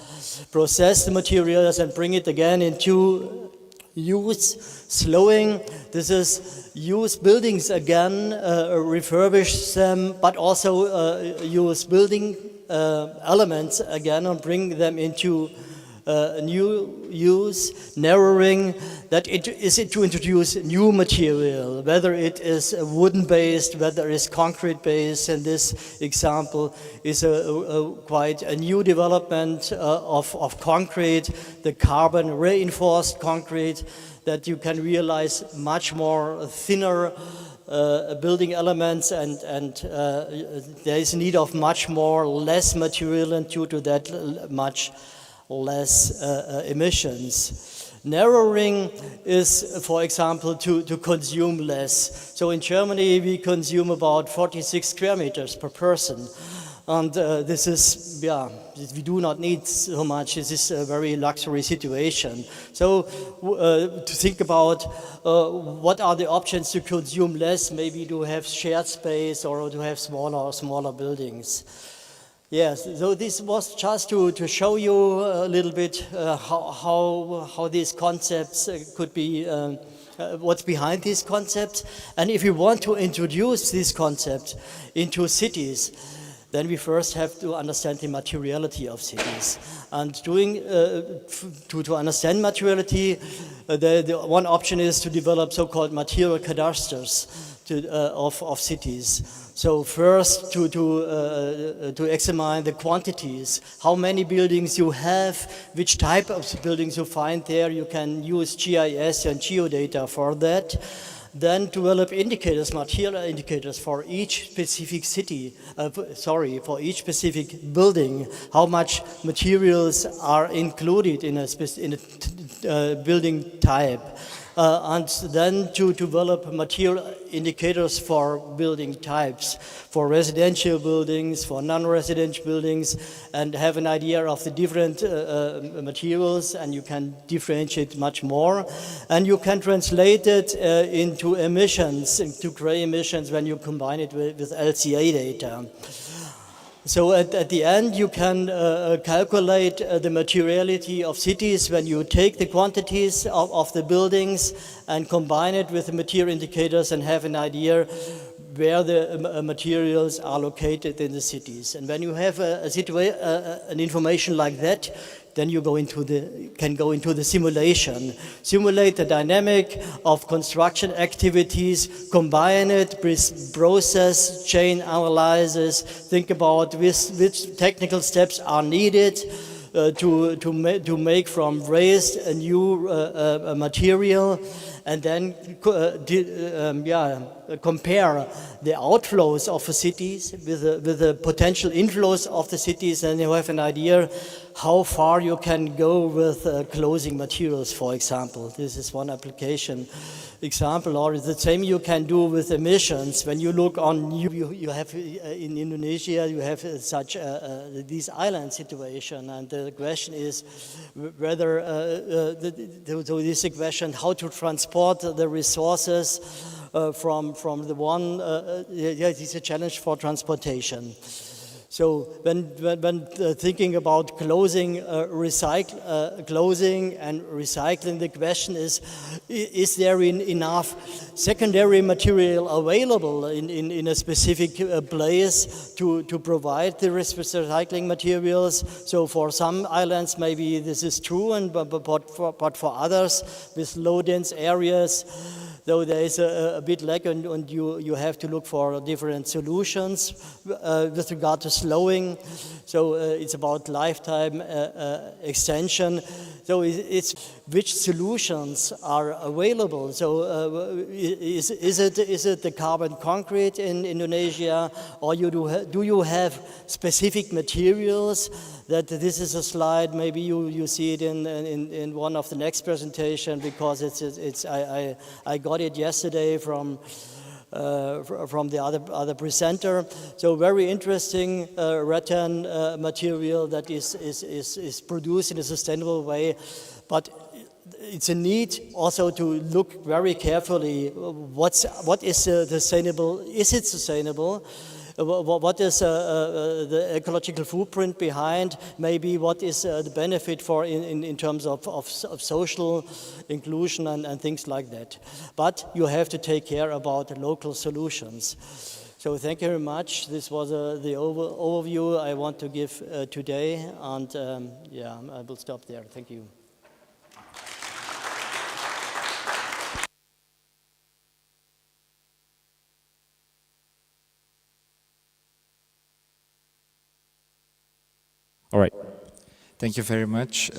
process the materials and bring it again into use. Slowing, this is use buildings again, refurbish them, but also use building elements again and bring them into new use. Narrowing, that it is to introduce new material, whether it is wooden based, whether it is concrete based, and this example is quite a new development of concrete, the carbon reinforced concrete, that you can realize much more thinner building elements, and there is need of much more less material, and due to that much less emissions. Narrowing is, for example, to consume less. So in Germany we consume about 46 square meters per person. And this is, we do not need so much. This is a very luxury situation. So to think about what are the options to consume less, maybe to have shared space or to have smaller buildings. Yes, so this was just to show you a little bit how these concepts could be, what's behind these concepts. And if you want to introduce this concept into cities, then we first have to understand the materiality of cities. And to understand materiality, the one option is to develop so-called material cadastres of cities. So first to examine the quantities, how many buildings you have, which type of buildings you find there. You can use GIS and geodata for that. Then develop indicators, material indicators for each specific city, for each specific building, how much materials are included in a building type. and then to develop material indicators for building types, for residential buildings, for non-residential buildings, and have an idea of the different materials, and you can differentiate much more. And you can translate it into emissions, into gray emissions when you combine it with LCA data. So at the end, you can calculate the materiality of cities when you take the quantities of the buildings and combine it with the material indicators and have an idea where the materials are located in the cities. And when you have an information like that, then you can go into the simulation. Simulate the dynamic of construction activities, combine it with process chain analysis, think about which technical steps are needed to make from waste a new material, and then compare the outflows of the cities with the potential inflows of the cities, and you have an idea how far you can go with closing materials, for example. This is one application example, or the same you can do with emissions. When you look on, you have in Indonesia, you have such this island situation, and the question is whether, so this is a question how to transport the resources from the one, it's a challenge for transportation. So when thinking about closing and recycling, the question is there enough secondary material available in a specific place to provide the recycling materials? So for some islands maybe this is true, but for others with low dense areas, though there is a bit lack, and you have to look for different solutions with regard to slowing. So it's about lifetime extension. So it's which solutions are available. So is it the carbon concrete in Indonesia, or do you have specific materials? That this is a slide, maybe you see it in one of the next presentation, because I got it yesterday from the other presenter. So very interesting rattan material that is produced in a sustainable way, but it's a need also to look very carefully what is sustainable. Is it sustainable? What is the ecological footprint behind? Maybe what is the benefit for in terms of social inclusion and things like that. But you have to take care about local solutions. So thank you very much. This was the overview I want to give today, and I will stop there. Thank you. All right. Thank you very much,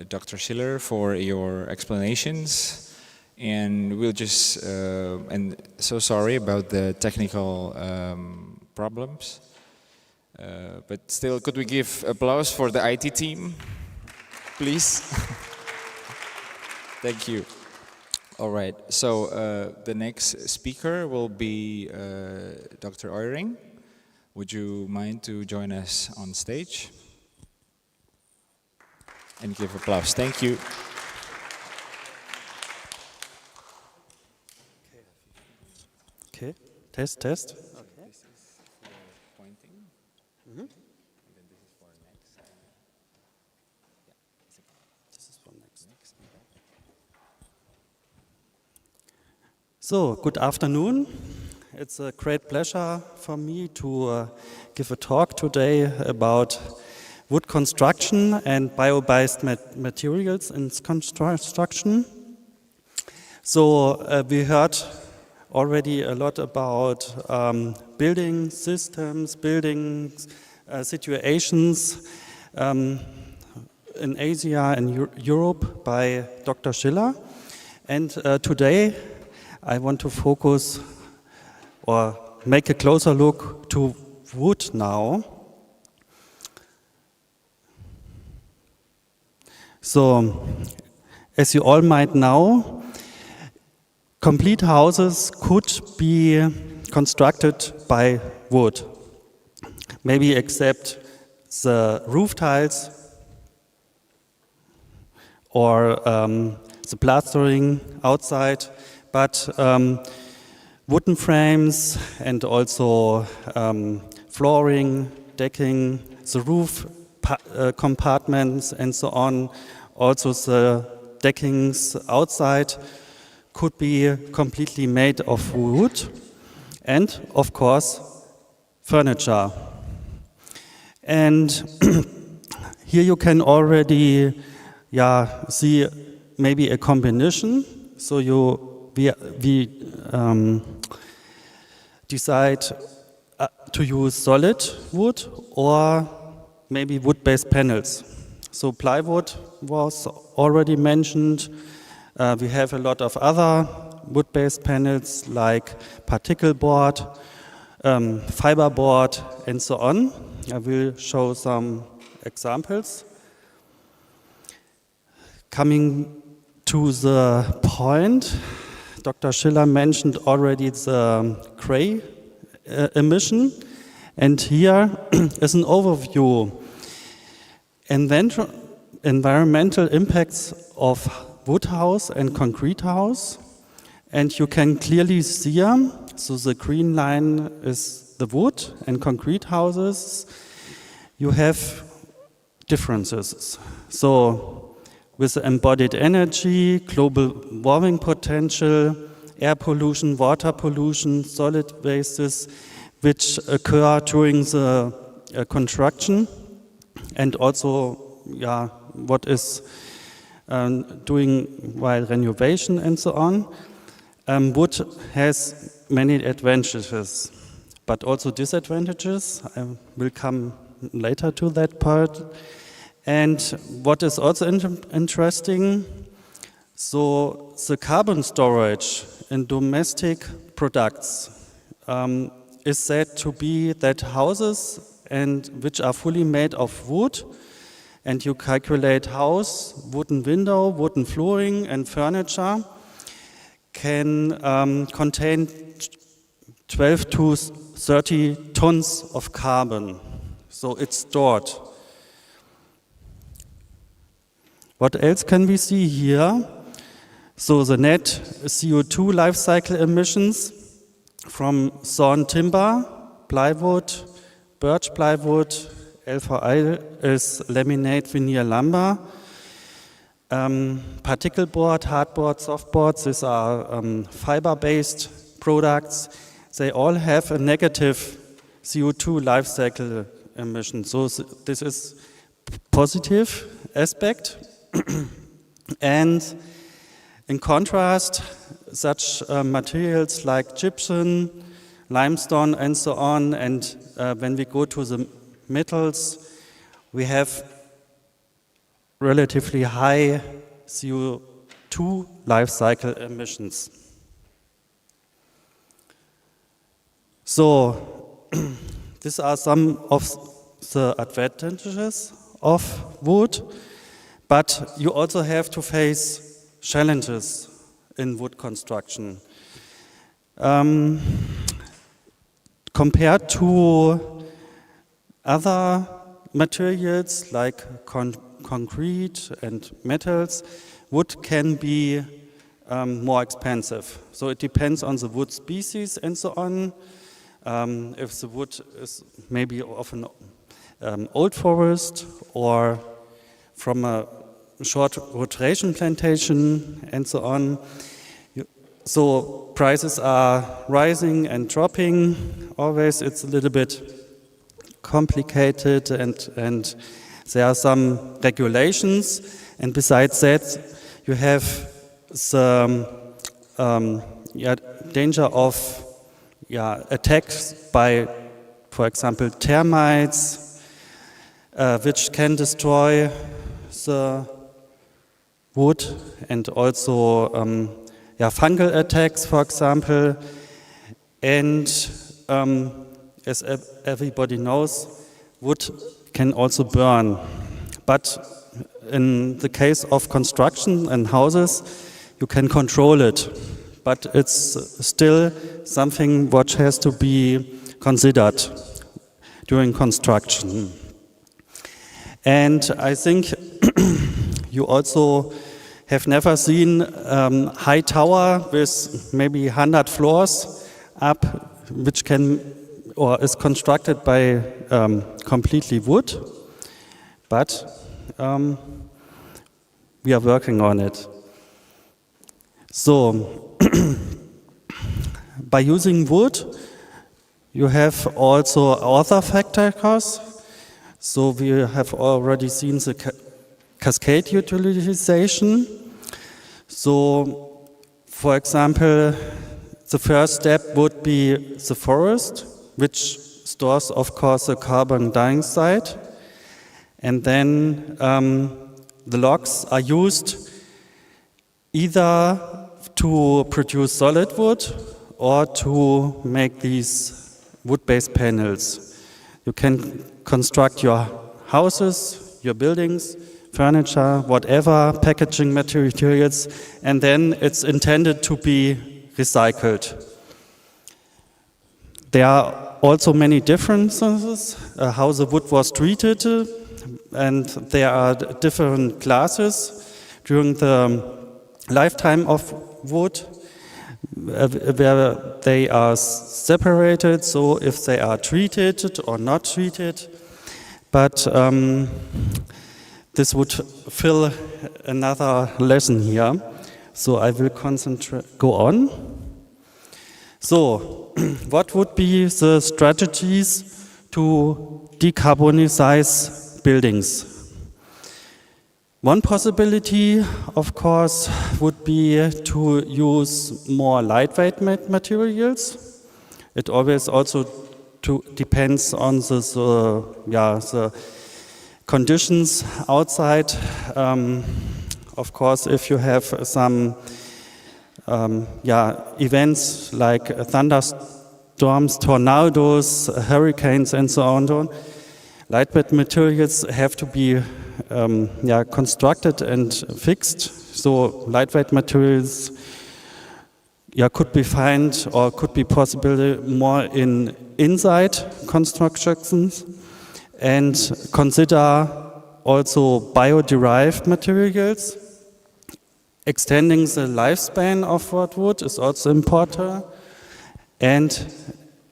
Dr. Schiller, for your explanations. And we'll just, and so sorry about the technical problems. But still, could we give applause for the IT team, please? Thank you. All right. So the next speaker will be Dr. Euring. Would you mind to join us on stage? And give applause. Thank you. Okay, test. Okay. This is for pointing. Mm-hmm. And then this is for next. Yeah. This is for next. So, good afternoon. It's a great pleasure for me to give a talk today about wood construction and bio-based materials in construction. So we heard already a lot about building systems, building situations in Asia and Europe by Dr. Schiller. And today I want to focus or make a closer look to wood now. So, as you all might know, complete houses could be constructed by wood, maybe except the roof tiles or the plastering outside, but wooden frames and also flooring, decking, the roof compartments and so on, also the deckings outside could be completely made of wood, and of course furniture. And here you can already see maybe a combination. So we decide to use solid wood or maybe wood-based panels. So plywood was already mentioned. We have a lot of other wood-based panels like particle board, fiber board, and so on. I will show some examples. Coming to the point, Dr. Schiller mentioned already the gray emission, and here is an overview. Environmental impacts of wood house and concrete house, and you can clearly see so the green line is the wood and concrete houses. You have differences. So with embodied energy, global warming potential, air pollution, water pollution, solid wastes which occur during the construction, and also what is doing while renovation and so on. Wood has many advantages, but also disadvantages. I will come later to that part. And what is also interesting, so the carbon storage in domestic products is said to be that houses and which are fully made of wood, and you calculate house, wooden window, wooden flooring and furniture can contain 12 to 30 tons of carbon. So it's stored. What else can we see here? So the net CO2 life cycle emissions from sawn timber, plywood, birch plywood, L4I is laminate veneer lumber, particle board, hardboard, softboard, these are fiber-based products. They all have a negative CO2 life cycle emission. So this is positive aspect. And in contrast, such materials like gypsum, limestone and so on, and when we go to the metals, we have relatively high CO2 life cycle emissions. So these are some of the advantages of wood, but you also have to face challenges in wood construction. Compared to other materials like concrete and metals, wood can be more expensive. So it depends on the wood species and so on. If the wood is maybe of an old forest or from a short rotation plantation and so on. So prices are rising and dropping. Always it's a little bit complicated and there are some regulations. And besides that, you have the danger of attacks by, for example, termites, which can destroy the wood, and also fungal attacks, for example. And as everybody knows, wood can also burn. But in the case of construction and houses, you can control it but it's still something which has to be considered during construction. And I think you also have never seen high tower with maybe 100 floors up, which can or is constructed by completely wood, but we are working on it. So by using wood, you have also other factors. So we have already seen the cascade utilization. So, for example, the first step would be the forest, which stores, of course, the carbon dioxide. And then the logs are used either to produce solid wood or to make these wood-based panels. You can construct your houses, your buildings, furniture, whatever, packaging materials, and then it's intended to be recycled. There are also many differences how the wood was treated, and there are different classes during the lifetime of wood, where they are separated, so if they are treated or not treated. But this would fill another lesson here, so I will go on. So, what would be the strategies to decarbonize buildings? One possibility, of course, would be to use more lightweight materials. It always also depends on the conditions outside. Of course, if you have some events like thunderstorms, tornadoes, hurricanes, and so on, lightweight materials have to be constructed and fixed. So lightweight materials could be found or could be possible more in inside constructions, and consider also bio-derived materials. Extending the lifespan of wood is also important, and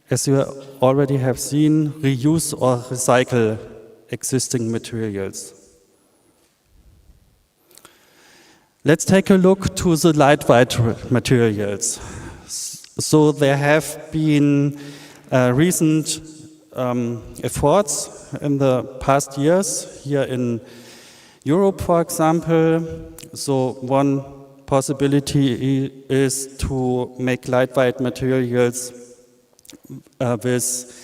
as you already have seen, reuse or recycle existing materials. Let's take a look to the lightweight materials. So there have been recent efforts in the past years here in Europe, for example. So one possibility is to make lightweight materials with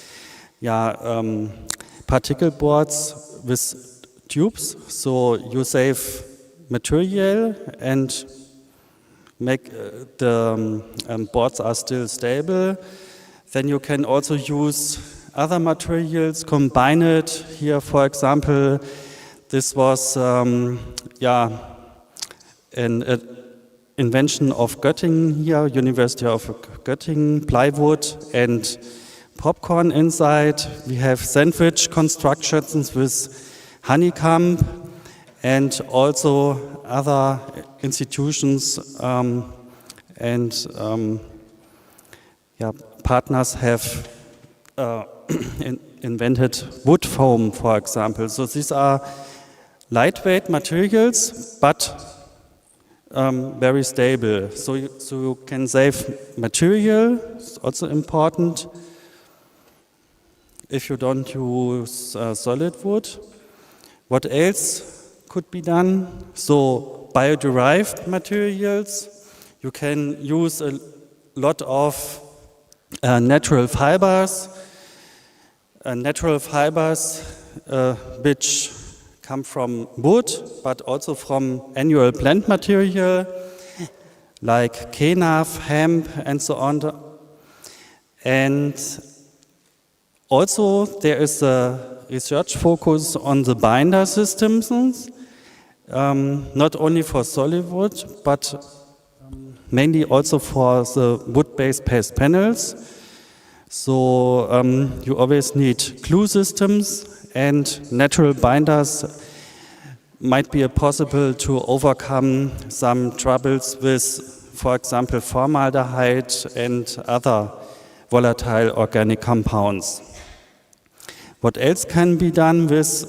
particle boards with tubes. So you save material and make the boards are still stable. Then you can also use other materials, combine it. Here, for example, this was an invention of Göttingen here, University of Göttingen, plywood and popcorn inside. We have sandwich constructions with honeycomb, and also other institutions partners have invented wood foam, for example. So these are lightweight materials, but very stable. So you can save material, it's also important, if you don't use solid wood. What else could be done? So bio-derived materials. You can use a lot of natural fibers. Which come from wood, but also from annual plant material, like kenaf, hemp, and so on. And also there is a research focus on the binder systems, not only for solid wood, but mainly also for the wood-based paste panels. So you always need glue systems, and natural binders might be possible to overcome some troubles with, for example, formaldehyde and other volatile organic compounds. What else can be done with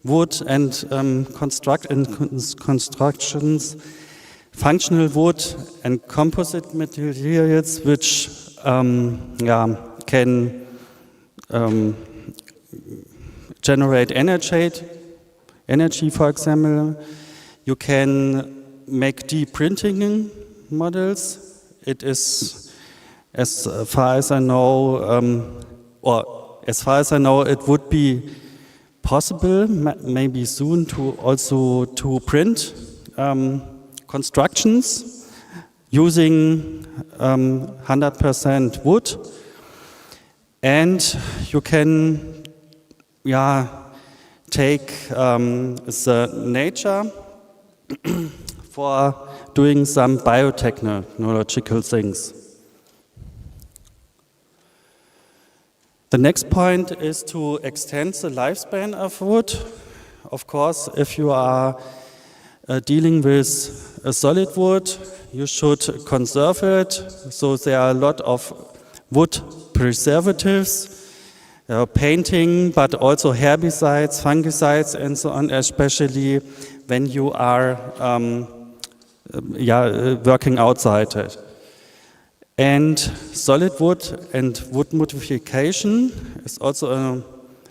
wood and constructions? Functional wood and composite materials which can generate energy, for example. You can make deep printing models. It is, as far as I know, it would be possible, maybe soon, to also to print constructions using 100% wood, and you can take the nature for doing some biotechnological things. The next point is to extend the lifespan of wood. Of course, if you are dealing with a solid wood, you should conserve it. So there are a lot of wood preservatives, painting, but also herbicides, fungicides, and so on, especially when you are working outside it. And solid wood and wood modification is also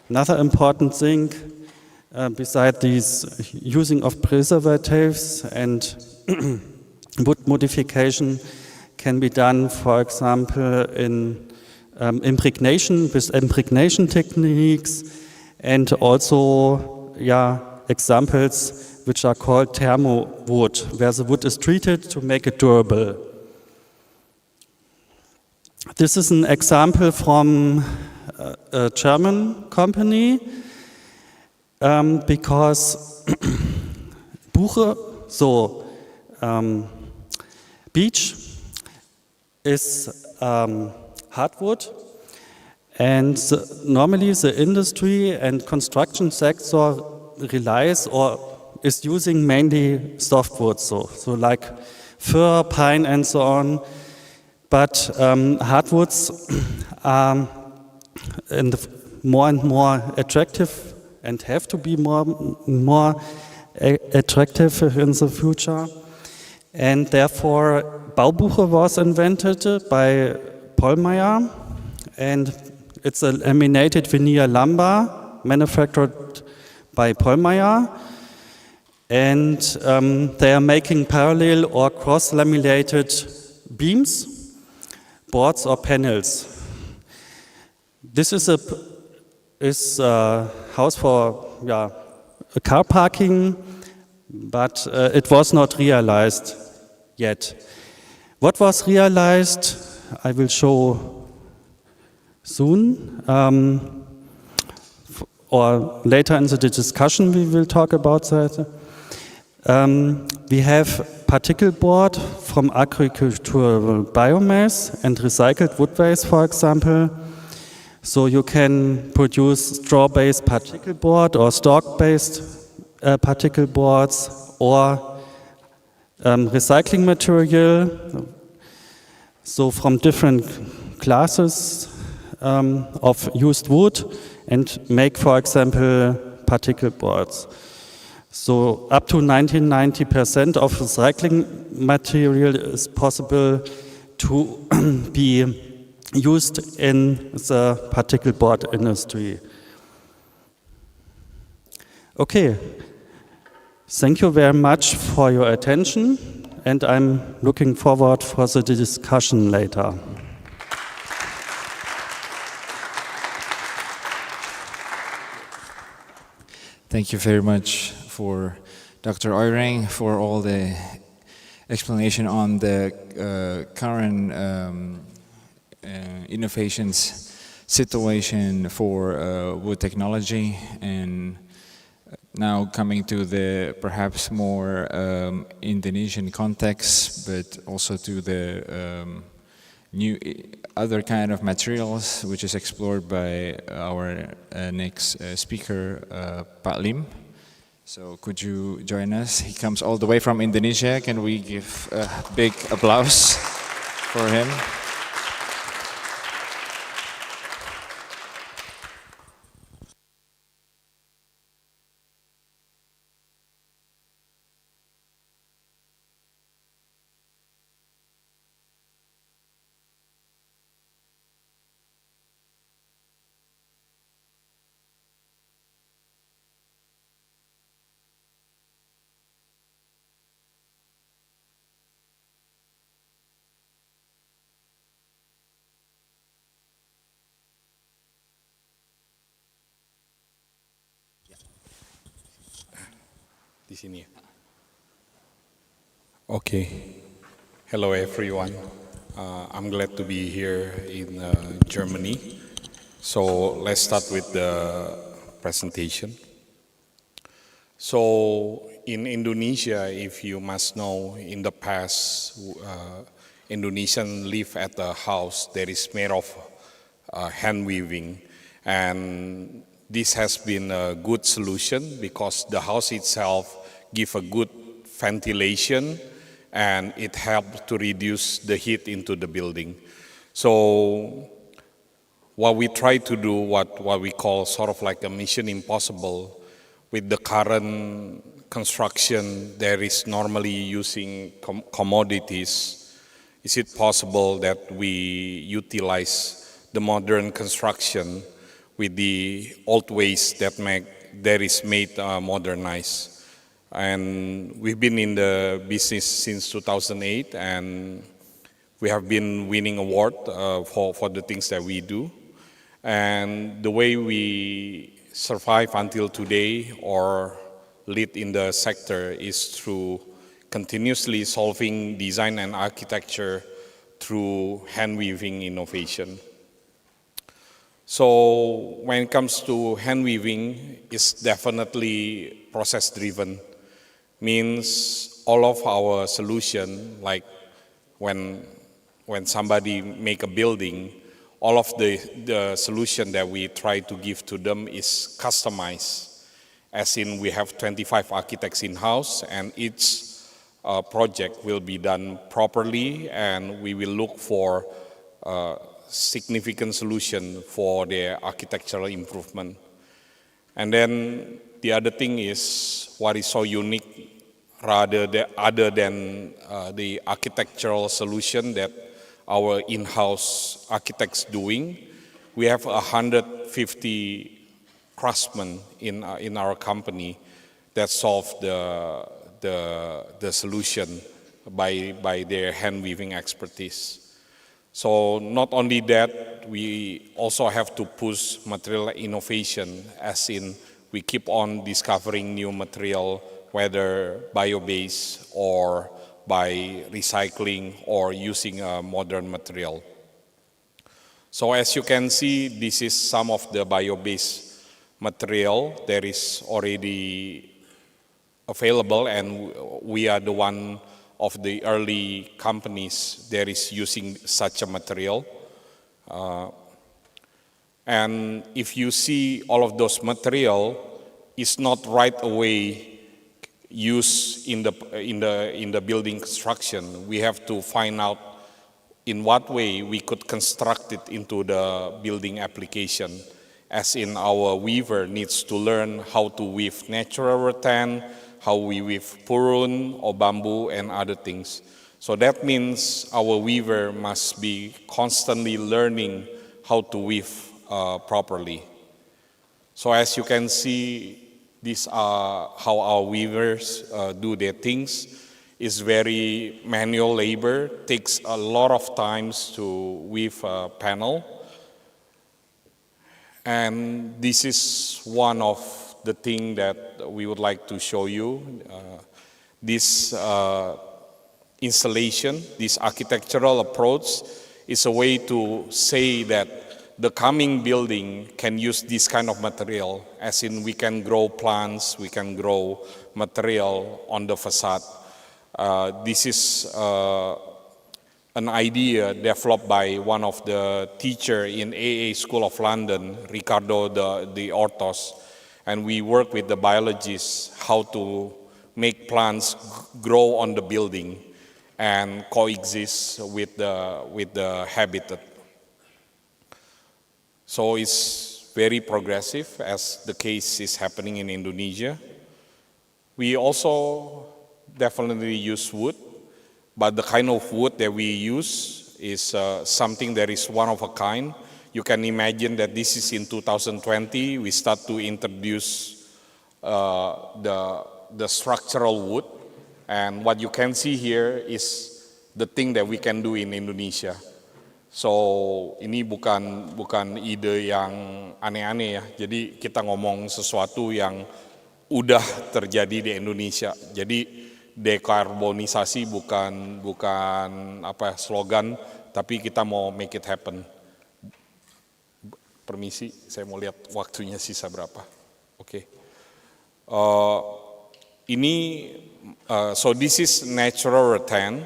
another important thing. Besides these using of preservatives, and wood modification can be done, for example, in impregnation techniques, and also examples which are called thermo wood, where the wood is treated to make it durable. This is an example from a German company, because Buche, beech is hardwood, and normally the industry and construction sector relies or is using mainly softwood, so like fir, pine, and so on. But hardwoods are more and more attractive and have to be more attractive in the future. And therefore, Baubuche was invented by Pollmeyer, and it's a laminated veneer lumber manufactured by Pollmeyer. And they are making parallel or cross-laminated beams, boards or panels. This is a house for a car parking, but it was not realized yet. What was realized, I will show soon, or later in the discussion we will talk about that. We have particle board from agricultural biomass and recycled wood waste, for example. So you can produce straw-based particle board or stalk-based particle boards, or recycling material. So from different classes of used wood, and make, for example, particle boards. So up to 90% of recycling material is possible to be used in the particle board industry. Okay, thank you very much for your attention, and I'm looking forward for the discussion later. Thank you very much for Dr. Oiring for all the explanation on the current innovations situation for wood technology and now coming to the perhaps more Indonesian context, but also to the new other kind of materials which is explored by our next speaker, Pak Lim. So could you join us? He comes all the way from Indonesia. Can we give a big applause for him? Di sini. Okay. Hello everyone. I'm glad to be here in Germany. So let's start with the presentation. So in Indonesia, if you must know, in the past, Indonesians live at a house that is made of hand weaving, and this has been a good solution because the house itself gives a good ventilation and it helps to reduce the heat into the building. So what we try to do, what we call sort of like a mission impossible, with the current construction there is normally using commodities, is it possible that we utilize the modern construction with the old ways that is made modernized? And we've been in the business since 2008, and we have been winning award for the things that we do. And the way we survive until today or lead in the sector is through continuously solving design and architecture through hand weaving innovation. So when it comes to hand weaving, it's definitely process driven. Means all of our solution, like when somebody make a building, all of the solution that we try to give to them is customized. As in, we have 25 architects in-house, and each project will be done properly, and we will look for significant solution for their architectural improvement. And then the other thing is, what is so unique other than the architectural solution that our in-house architects doing, we have 150 craftsmen in our company that solve the solution by their hand weaving expertise. So not only that, we also have to push material innovation, as in we keep on discovering new material, whether bio-based or by recycling or using a modern material. So as you can see, this is some of the bio-based material that is already available, and we are the one of the early companies that is using such a material. And if you see all of those material, it's not right away used in the building construction. We have to find out in what way we could construct it into the building application. As in, our weaver needs to learn how to weave natural rattan, how we weave purun or bamboo and other things. So that means our weaver must be constantly learning how to weave properly. So as you can see, these are how our weavers do their things. It's very manual labor, takes a lot of times to weave a panel. And this is one of the things that we would like to show you. This installation, this architectural approach is a way to say that the coming building can use this kind of material, as in we can grow plants, we can grow material on the facade. This is an idea developed by one of the teacher in AA School of London, Ricardo de Hortos, and we work with the biologists how to make plants grow on the building and coexist with the habitat. So it's very progressive, as the case is happening in Indonesia. We also definitely use wood, but the kind of wood that we use is something that is one of a kind. You can imagine that this is in 2020, we start to introduce the structural wood, and what you can see here is the thing that we can do in Indonesia. So ini bukan ide yang aneh-aneh ya. Jadi kita ngomong sesuatu yang udah terjadi di Indonesia. Jadi dekarbonisasi bukan apa slogan, tapi kita mau make it happen. Permisi, saya mau lihat waktunya sisa berapa. Oke. So this is natural rattan,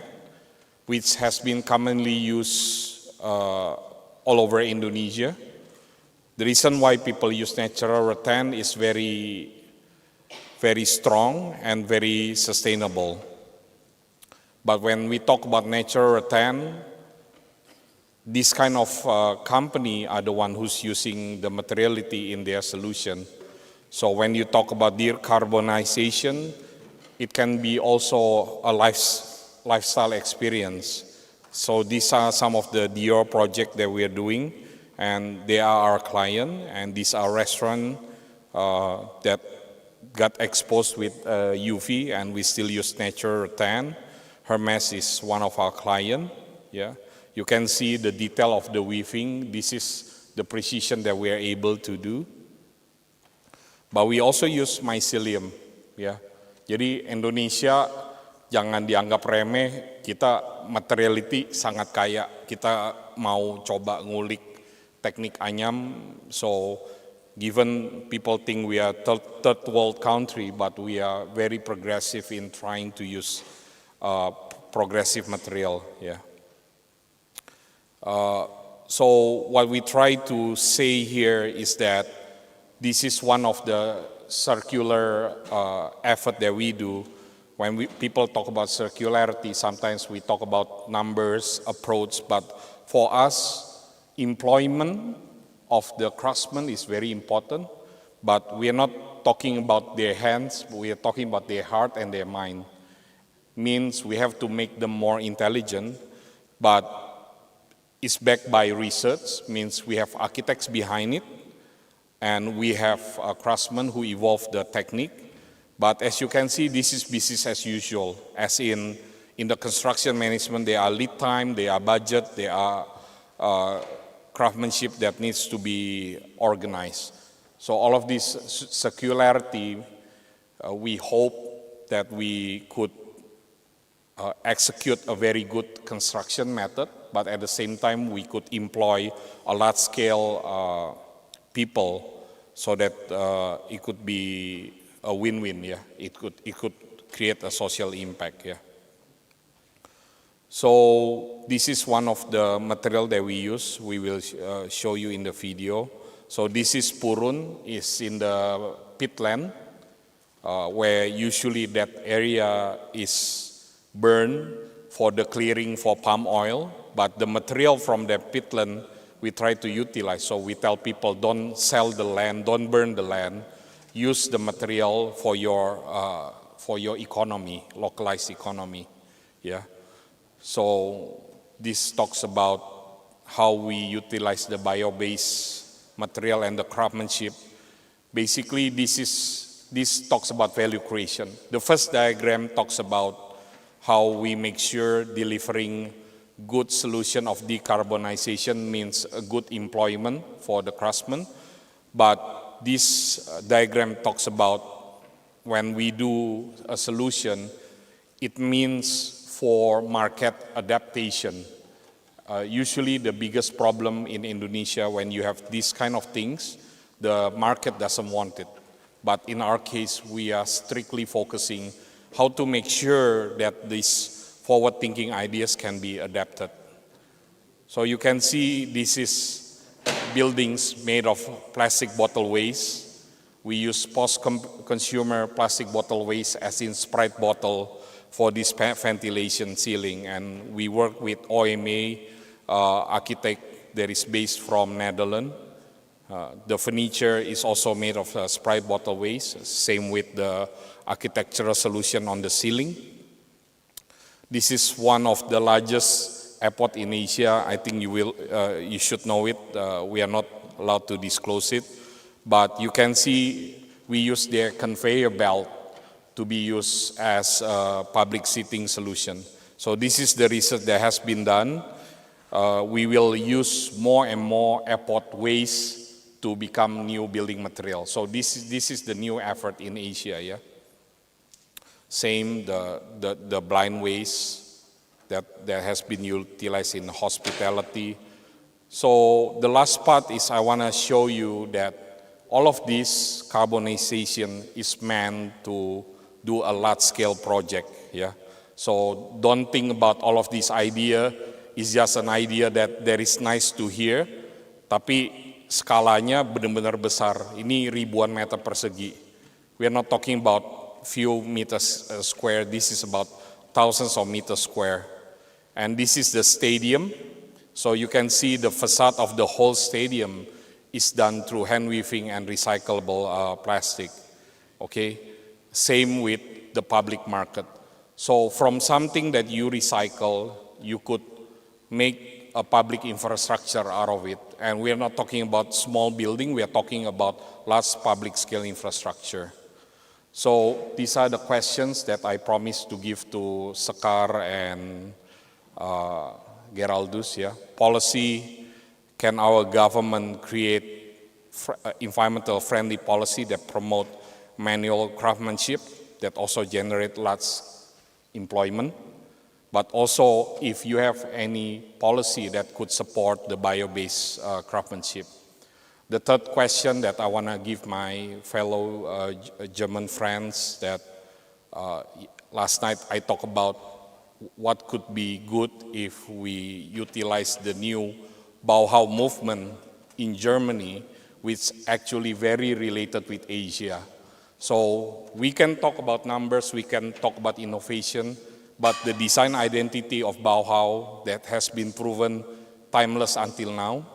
which has been commonly used all over Indonesia. The reason why people use natural rattan is very strong and very sustainable. But when we talk about natural rattan, this kind of company are the one who's using the materiality in their solution. So when you talk about decarbonization, it can be also a lifestyle experience. So these are some of the Dior projects that we are doing, and they are our client, and these are restaurants that got exposed with UV, and we still use natural rattan. Hermes is one of our clients. Yeah, you can see the detail of the weaving. This is the precision that we are able to do. But we also use mycelium. Yeah, jadi Indonesia jangan dianggap remeh, kita materiality sangat kaya. Kita mau coba ngulik teknik anyam, so given people think we are third world country, but we are very progressive in trying to use progressive material. Yeah. So what we try to say here is that this is one of the circular effort that we do. When people talk about circularity, sometimes we talk about numbers, approach, but for us, employment of the craftsmen is very important, but we are not talking about their hands, we are talking about their heart and their mind. Means we have to make them more intelligent, but it's backed by research, means we have architects behind it, and we have craftsmen who evolve the technique. But as you can see, this is business as usual, as in the construction management, there are lead time, there are budget, there are craftsmanship that needs to be organized. So all of this circularity, we hope that we could execute a very good construction method, but at the same time we could employ a large scale people so that it could be a win-win, yeah. It could create a social impact, yeah. So this is one of the material that we use. We will show you in the video. So this is purun, is in the pitland, where usually that area is burned for the clearing for palm oil, but the material from the pitland we try to utilize. So we tell people, don't sell the land, don't burn the land, use the material for your economy, localized economy, yeah. So this talks about how we utilize the bio-based material and the craftsmanship. Basically, this talks about value creation. The first diagram talks about how we make sure delivering good solution of decarbonization means a good employment for the craftsmen. But this diagram talks about when we do a solution, it means for market adaptation. Usually the biggest problem in Indonesia when you have these kind of things, the market doesn't want it. But in our case, we are strictly focusing how to make sure that these forward-thinking ideas can be adapted. So you can see this is buildings made of plastic bottle waste. We use post-consumer plastic bottle waste as in Sprite bottle for this ventilation ceiling, and we work with OMA architect that is based from Netherlands. The furniture is also made of Sprite bottle waste, same with the architectural solution on the ceiling. This is one of the largest airport in Asia. I think you should know it. We are not allowed to disclose it, but you can see we use their conveyor belt to be used as a public seating solution. So this is the research that has been done. We will use more and more airport waste to become new building material. So this is the new effort in Asia. Yeah. Same the blind waste that has been utilized in hospitality. So the last part is I want to show you that all of this carbonization is meant to do a large-scale project, yeah. So don't think about all of this idea is just an idea that is nice to hear, tapi skalanya benar-benar besar. Ini ribuan meter persegi. We are not talking about few meters square. This is about thousands of meters square. And this is the stadium. So you can see the facade of the whole stadium is done through hand weaving and recyclable plastic. Okay. Same with the public market. So from something that you recycle, you could make a public infrastructure out of it. And we are not talking about small building, we are talking about large public scale infrastructure. So these are the questions that I promised to give to Sekar and Geraldus. Yeah. Policy, can our government create environmental friendly policy that promote manual craftsmanship that also generate large employment, but also if you have any policy that could support the bio-based craftsmanship. The third question that I want to give my fellow German friends that last night I talked about what could be good if we utilize the new Bauhaus movement in Germany, which actually very related with Asia. So we can talk about numbers, we can talk about innovation, but the design identity of Bauhaus that has been proven timeless until now,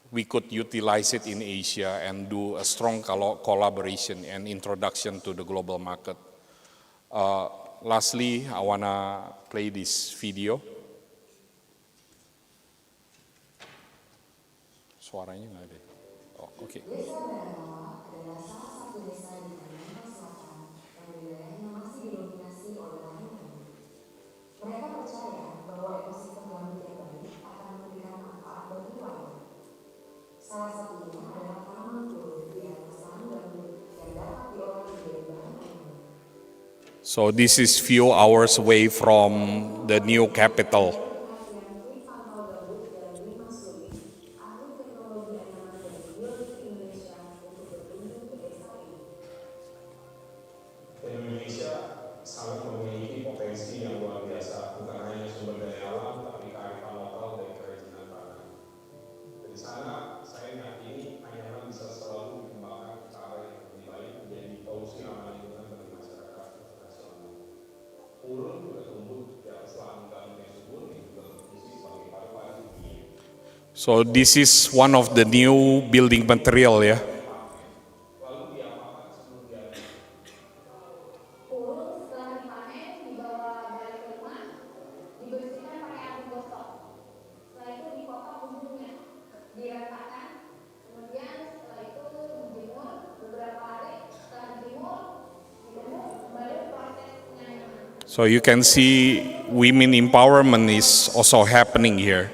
we could utilize it in Asia and do a strong collaboration and introduction to the global market. Lastly, I want to play this video. Suaranya nggak ada. Oh, oke. Mereka percaya bahwa ekosistem gambut yang baik akan memberikan manfaat bagi warga. Salah satunya adalah tanaman turun yang bersama gambut yang dapat diolah menjadi bahan kimia. So this is few hours away from the new capital. Indonesia sangat memiliki potensi yang luar biasa, bukan hanya sumber daya alam, tapi kearifan lokal dan kerajinan tangan. Dari sana, saya yakini Anyaman bisa selalu dikembangkan ke arah yang lebih baik menjadi solusi ramah lingkungan bagi masyarakat internasional. Purun juga tumbuh di atas lahan gambut yang subur yang juga berfungsi sebagai paru-paru dunia. So this is one of the new building material, ya. So you can see women empowerment is also happening here.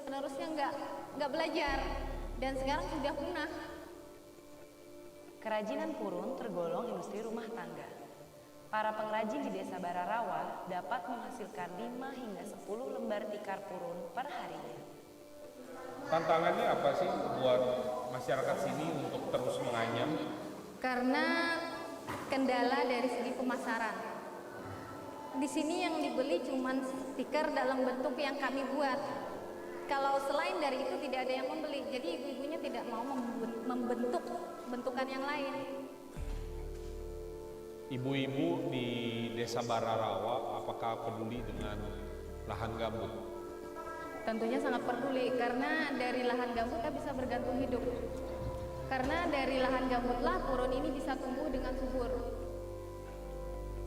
Penerusnya enggak nggak belajar dan sekarang sudah punah. Kerajinan purun tergolong industri rumah tangga. Para pengrajin di Desa Bararawa dapat menghasilkan 5 hingga 10 lembar tikar purun per harinya. Tantangannya apa sih buat masyarakat sini untuk terus menganyam? Karena kendala dari segi pemasaran. Di sini yang dibeli cuma stiker dalam bentuk yang kami buat. Kalau selain dari itu tidak ada yang membeli, jadi ibu-ibunya tidak mau membentuk bentukan yang lain. Ibu-ibu di Desa Bararawa apakah peduli dengan lahan gambut? Tentunya sangat peduli karena dari lahan gambut kita bisa bergantung hidup. Karena dari lahan gambutlah purun ini bisa tumbuh dengan subur.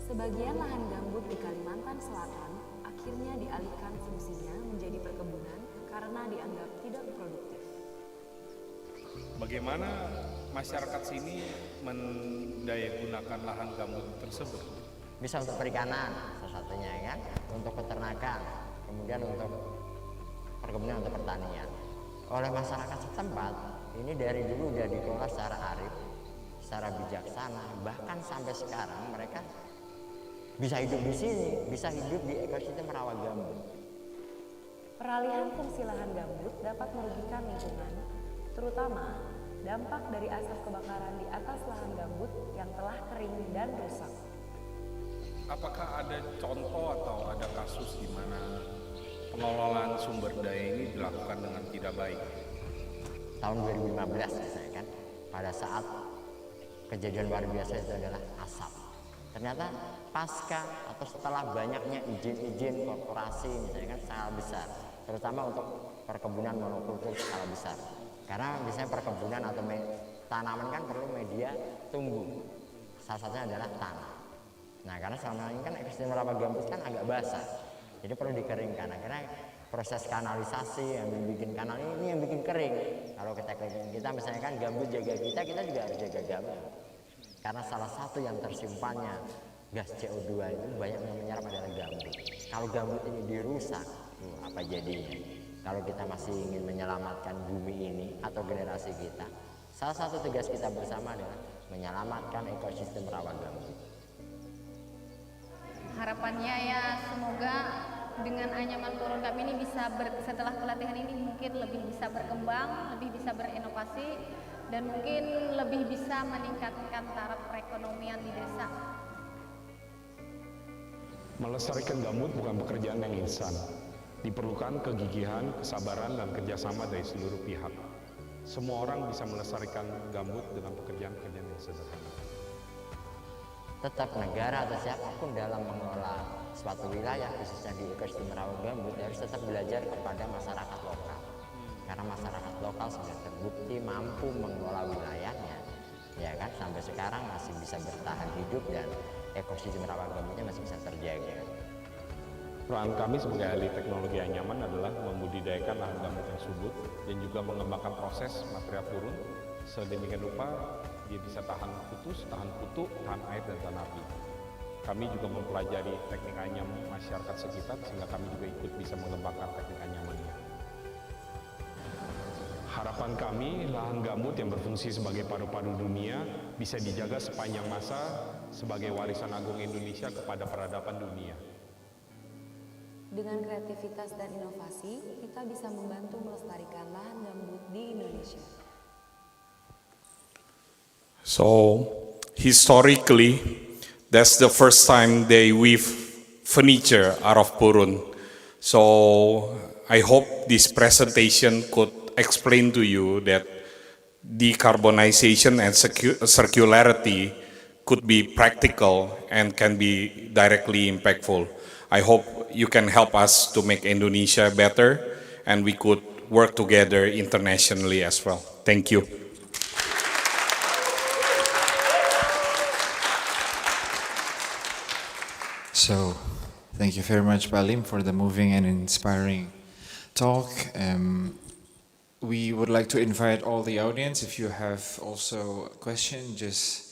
Sebagian lahan gambut di Kalimantan Selatan akhirnya dialihkan fungsinya menjadi perkebunan karena dianggap tidak produktif. Bagaimana masyarakat sini mendayagunakan lahan gambut tersebut? Bisa untuk perikanan salah satunya kan, untuk peternakan, kemudian untuk perkebunan, untuk pertanian. Oleh masyarakat setempat, ini dari dulu sudah dikelola secara arif, secara bijaksana, bahkan sampai sekarang mereka bisa hidup di sini, bisa hidup di ekosistem rawa gambut. Peralihan fungsi lahan gambut dapat merugikan lingkungan, terutama dampak dari asap kebakaran di atas lahan gambut yang telah kering dan rusak. Apakah ada contoh atau ada kasus di mana pengelolaan sumber daya ini dilakukan dengan tidak baik? Tahun 2015 misalnya kan, pada saat kejadian luar biasa itu adalah asap. Ternyata pasca atau setelah banyaknya izin-izin korporasi misalnya kan skala besar, terutama untuk perkebunan monokultur skala besar. Karena biasanya perkebunan atau tanaman kan perlu media tumbuh. Salah satunya adalah tanah. Nah, karena selama ini kan ekosistem rawa gambut kan agak basah. Jadi perlu dikeringkan. Akhirnya proses kanalisasi yang bikin kanal ini yang bikin kering. Kalau kita misalnya kan gambut jaga kita juga harus jaga gambut. Karena salah satu yang tersimpannya gas CO2 itu banyak yang menyerap adalah gambut. Kalau gambut ini dirusak, apa jadinya? Kalau kita masih ingin menyelamatkan bumi ini atau generasi kita, salah satu tugas kita bersama adalah menyelamatkan ekosistem rawa gambut. Harapannya ya semoga dengan anyaman purun kami ini bisa setelah pelatihan ini mungkin lebih bisa berkembang, lebih bisa berinovasi, dan mungkin lebih bisa meningkatkan taraf perekonomian di desa. Melestarikan gambut bukan pekerjaan yang instan. Diperlukan kegigihan, kesabaran, dan kerjasama dari seluruh pihak. Semua orang bisa melestarikan gambut dengan pekerjaan-pekerjaan yang sederhana. Tetap negara atau siapapun dalam mengelola suatu wilayah, khususnya di ekosistem rawa gambut, harus tetap belajar kepada masyarakat lokal. Karena masyarakat lokal sudah terbukti mampu mengelola wilayahnya, ya kan, sampai sekarang masih bisa bertahan hidup dan ekosistem rawa gambutnya masih bisa terjaga. Peran kami sebagai ahli teknologi anyaman adalah membudidayakan lahan gambut yang subur dan juga mengembangkan proses material purun sedemikian rupa dia bisa tahan putus, tahan kutu, tahan air, dan tahan api. Kami juga mempelajari teknik anyam masyarakat sekitar sehingga kami juga ikut bisa mengembangkan teknik anyamannya. Harapan kami, lahan gambut yang berfungsi sebagai padu-padu dunia bisa dijaga sepanjang masa sebagai warisan agung Indonesia kepada peradaban dunia. Dengan kreativitas dan inovasi, kita bisa membantu melestarikan lahan gambut di Indonesia. So, historically, that's the first time they weave furniture out of purun. So, I hope this presentation could explain to you that decarbonization and circularity could be practical and can be directly impactful. I hope you can help us to make Indonesia better and we could work together internationally as well. Thank you. So, thank you very much, Balim, for the moving and inspiring talk. We would like to invite all the audience. If you have also a question, just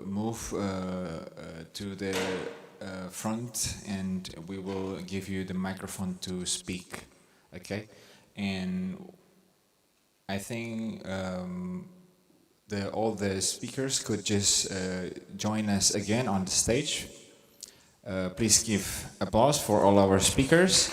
move to the front and we will give you the microphone to speak. Okay? and I think all the speakers could just join us again on the stage. Please give applause for all our speakers.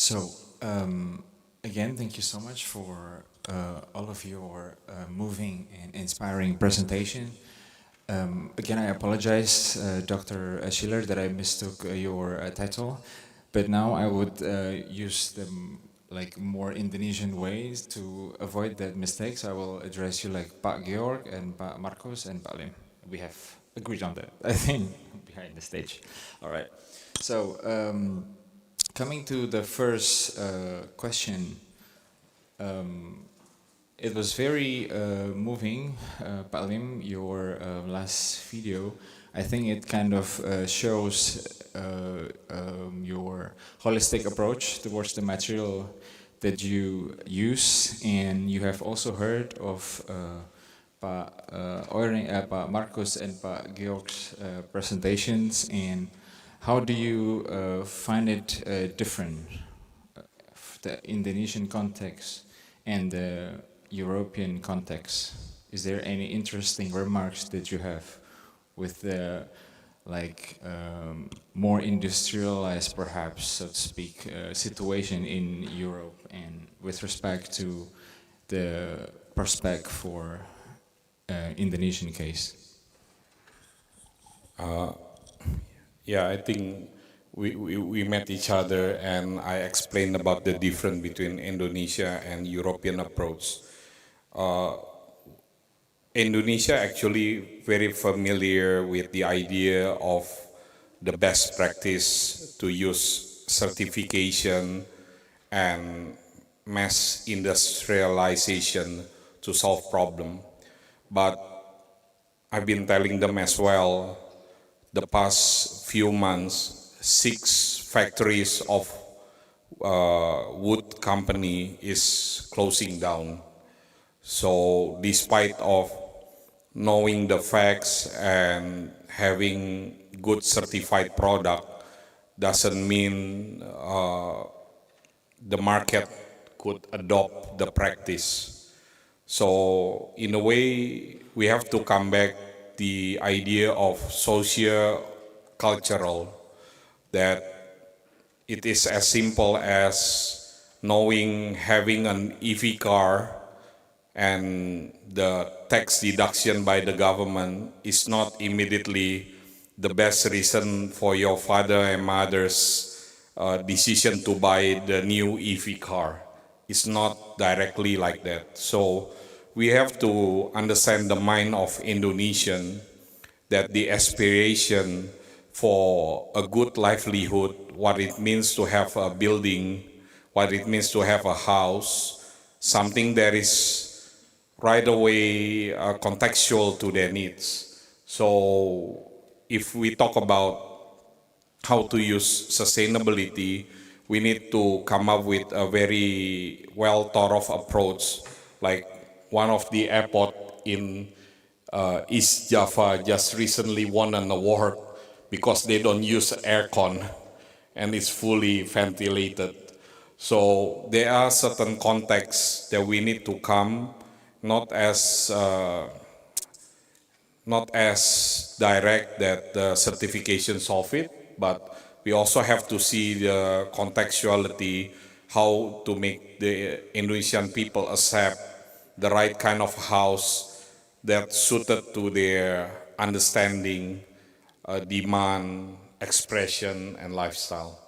So, again, thank you so much for all of your moving and inspiring presentation. Again, I apologize, Dr. Schiller, that I mistook your title, but now I would use the more Indonesian ways to avoid that mistake. So I will address you like Pak Georg and Pak Marcos and Pak Lim. We have agreed on that, I think, behind the stage. All right. So, coming to the first question, it was very moving, Pak Lim, your last video. I think it kind of shows your holistic approach towards the material that you use, and you have also heard of Pak Marcos and Pak Georg's presentations, and how do you find it different, the Indonesian context and the European context? Is there any interesting remarks that you have with the more industrialized, perhaps, so to speak, situation in Europe, and with respect to the prospect for Indonesian case? Yeah, I think we met each other, and I explained about the difference between Indonesia and European approach. Indonesia actually very familiar with the idea of the best practice to use certification and mass industrialization to solve problem. But I've been telling them as well, the past few months, 6 factories of wood company is closing down. So despite of knowing the facts and having good certified product, doesn't mean the market could adopt the practice. So in a way, we have to come back the idea of socio-cultural, that it is as simple as knowing having an EV car and the tax deduction by the government is not immediately the best reason for your father and mother's decision to buy the new EV car. It's not directly like that. So we have to understand the mind of Indonesian, that the aspiration for a good livelihood, what it means to have a building, what it means to have a house, something that is right away contextual to their needs. So if we talk about how to use sustainability, we need to come up with a very well thought of approach. Like one of the airport in East Java just recently won an award because they don't use aircon and it's fully ventilated. So there are certain contexts that we need to come, not as direct that the certification solve it, but we also have to see the contextuality, how to make the Indonesian people accept the right kind of house that suited to their understanding, demand, expression, and lifestyle.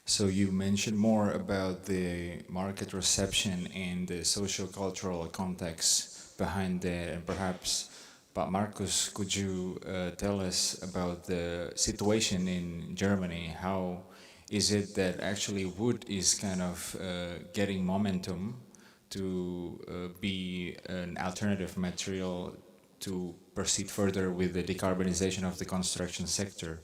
So you mentioned more about the market reception and the socio-cultural context behind that, and perhaps but Marcus, could you tell us about the situation in Germany? How is it that actually wood is kind of getting momentum to be an alternative material to proceed further with the decarbonization of the construction sector?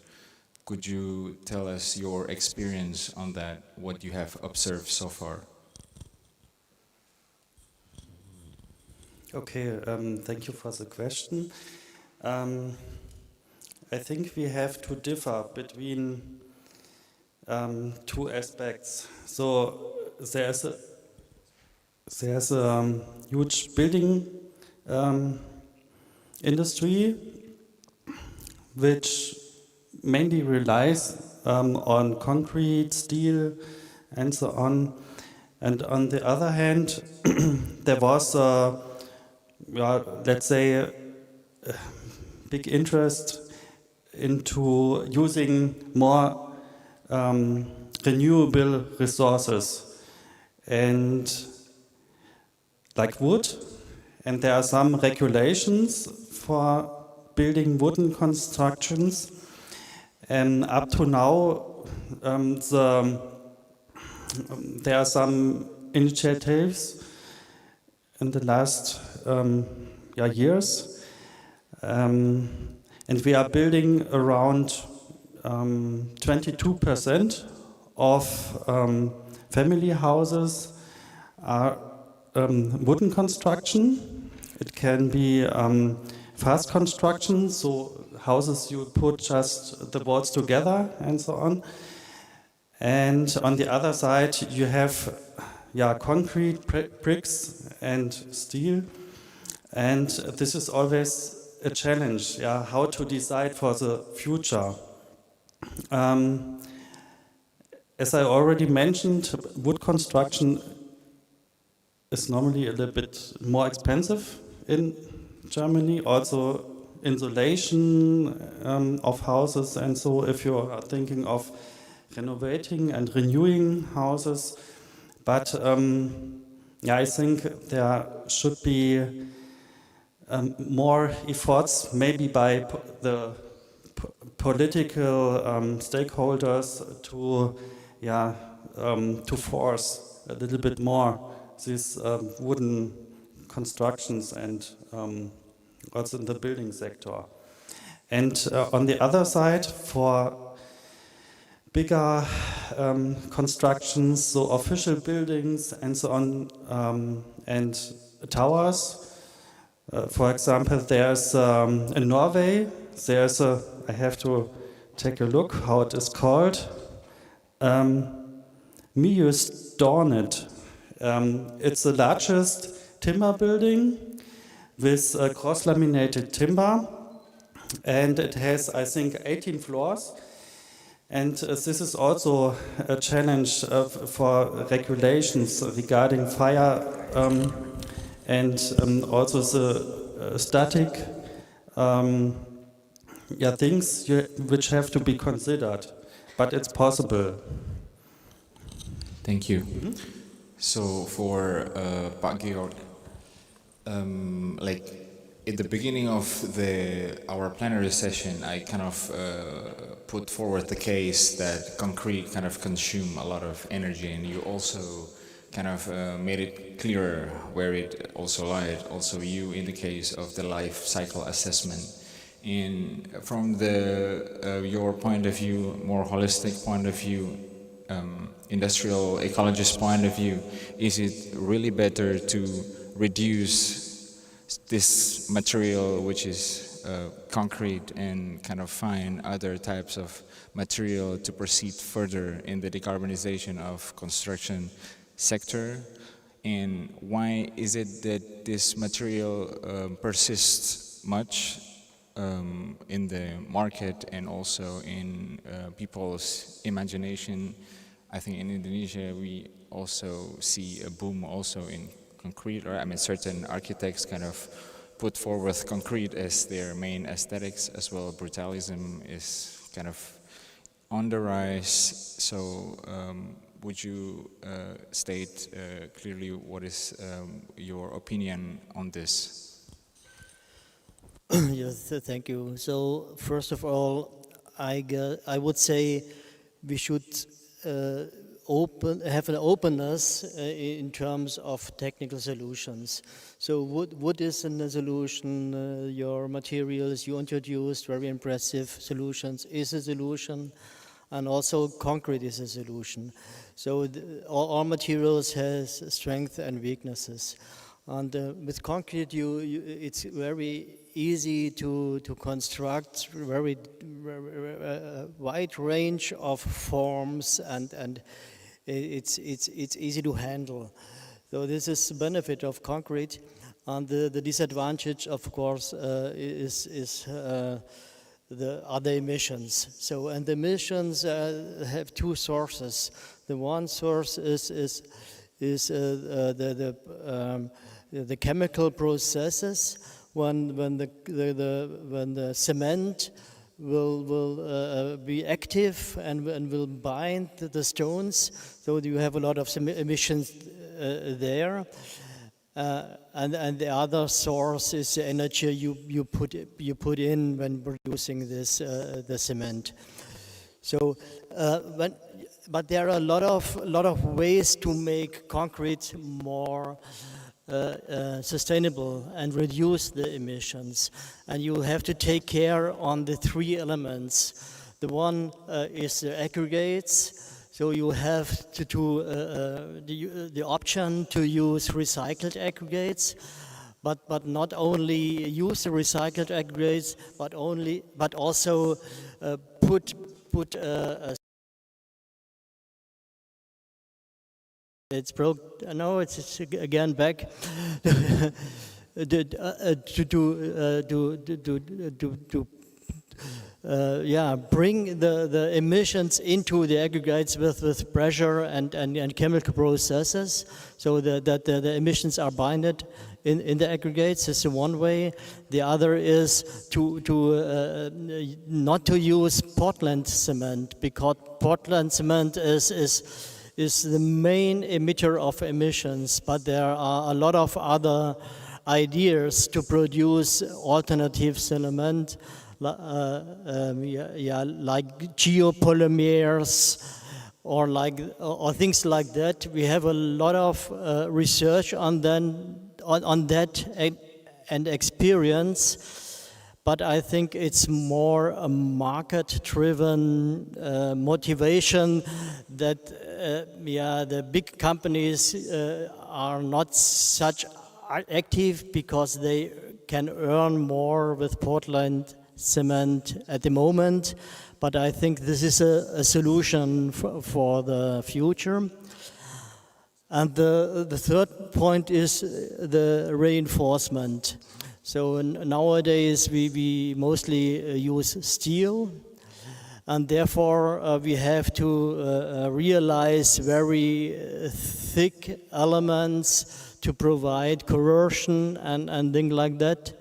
Could you tell us your experience on that, what you have observed so far? Okay, thank you for the question. I think we have to differ between two aspects. So there's a huge building industry which mainly relies on concrete, steel, and so on. And on the other hand, there was, let's say, a big interest into using more renewable resources and like wood. And there are some regulations for building wooden constructions. And up to now, there are some initiatives in the last years, and we are building around 22% of family houses are wooden construction. It can be fast construction, so houses you put just the walls together and so on. And on the other side, you have concrete bricks and steel. And this is always a challenge, how to decide for the future. As I already mentioned, wood construction is normally a little bit more expensive in Germany. Also, insulation of houses, and so if you are thinking of renovating and renewing houses. But I think there should be more efforts, maybe by the political stakeholders to force a little bit more these wooden constructions and also in the building sector. And on the other side, for bigger constructions, so official buildings and so on, and towers. For example, there's in Norway, there's I have to take a look how it is called. Mjøsdornet. It's the largest timber building with cross-laminated timber, and it has, I think, 18 floors. And this is also a challenge for regulations regarding fire and also the static things which have to be considered. But it's possible. Thank you. So for Pak Georg, like at the beginning of our plenary session, I kind of put forward the case that concrete kind of consume a lot of energy, and you also kind of made it clearer where it also lied. Also, you in the case of the life cycle assessment, and from your point of view, more holistic point of view, industrial ecologist point of view, is it really better to reduce this material, which is concrete, and kind of find other types of material to proceed further in the decarbonization of construction sector? And why is it that this material persists much in the market and also in people's imagination? I think in Indonesia we also see a boom also in concrete, or I mean certain architects kind of put forward concrete as their main aesthetics as well. Brutalism is kind of on the rise. So would you state clearly what is your opinion on this? Yes, thank you. So first of all, I would say we should have an openness in terms of technical solutions. So wood is a solution. Your materials you introduced, very impressive solutions, is a solution, and also concrete is a solution. So all materials has strengths and weaknesses. And with concrete, it's very easy to construct very wide range of forms, and it's easy to handle. So this is the benefit of concrete, and the disadvantage, of course, is the other emissions. So, and the emissions have two sources. The one source is the chemical processes when the cement will be active and will bind the stones. So you have a lot of emissions there. And the other source is the energy you put in when producing this the cement. So, but there are a lot of ways to make concrete more sustainable and reduce the emissions. And you have to take care on the three elements. The one is the aggregates. So you have to do the option to use recycled aggregates, but not only use the recycled aggregates, but also put it's broke. No, it's again back. Bring the emissions into the aggregates with pressure and chemical processes, so that the emissions are binded in the aggregates. Is the one way. The other is to not to use Portland cement, because Portland cement is the main emitter of emissions, but there are a lot of other ideas to produce alternative cement, like geopolymers or things like that. We have a lot of research on that and experience. But I think it's more a market-driven motivation that the big companies are not such active because they can earn more with Portland cement at the moment. But I think this is a solution for the future. And the third point is the reinforcement. So nowadays we mostly use steel, and therefore we have to realize very thick elements to provide corrosion and things like that.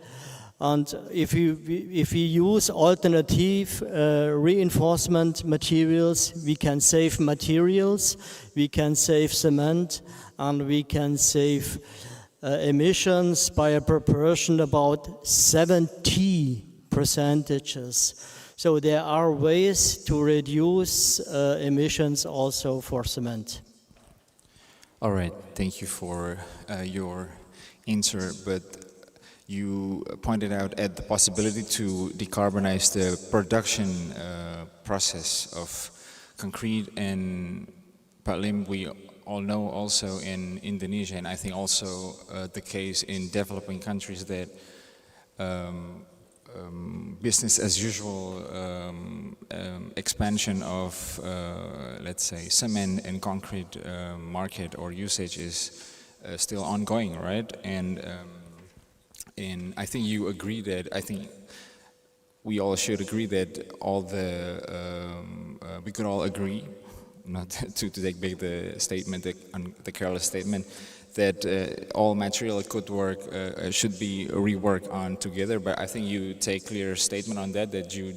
And if we use alternative reinforcement materials, we can save materials, we can save cement, and we can save emissions by a proportion about 70%. So there are ways to reduce emissions also for cement. All right, thank you for your answer, but you pointed out at the possibility to decarbonize the production process of concrete, and partly we all know also in Indonesia, and I think also the case in developing countries, that business as usual expansion of, let's say, cement and concrete market or usage is still ongoing, right? And I think you agree that, I think we all should agree that all the, we could all agree, not to take back the statement, the careless statement, that all material could work, should be reworked on together. But I think you take clear statement on that you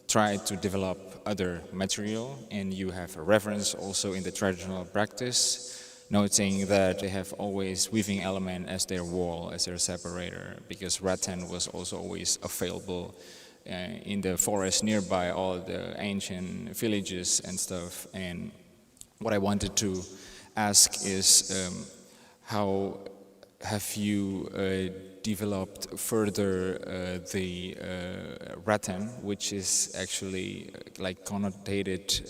try to develop other material, and you have a reference also in the traditional practice noting that they have always weaving element as their wall, as their separator, because rattan was also always available in the forest nearby all the ancient villages and stuff. And what I wanted to ask is how have you developed further the rattan, which is actually like connotated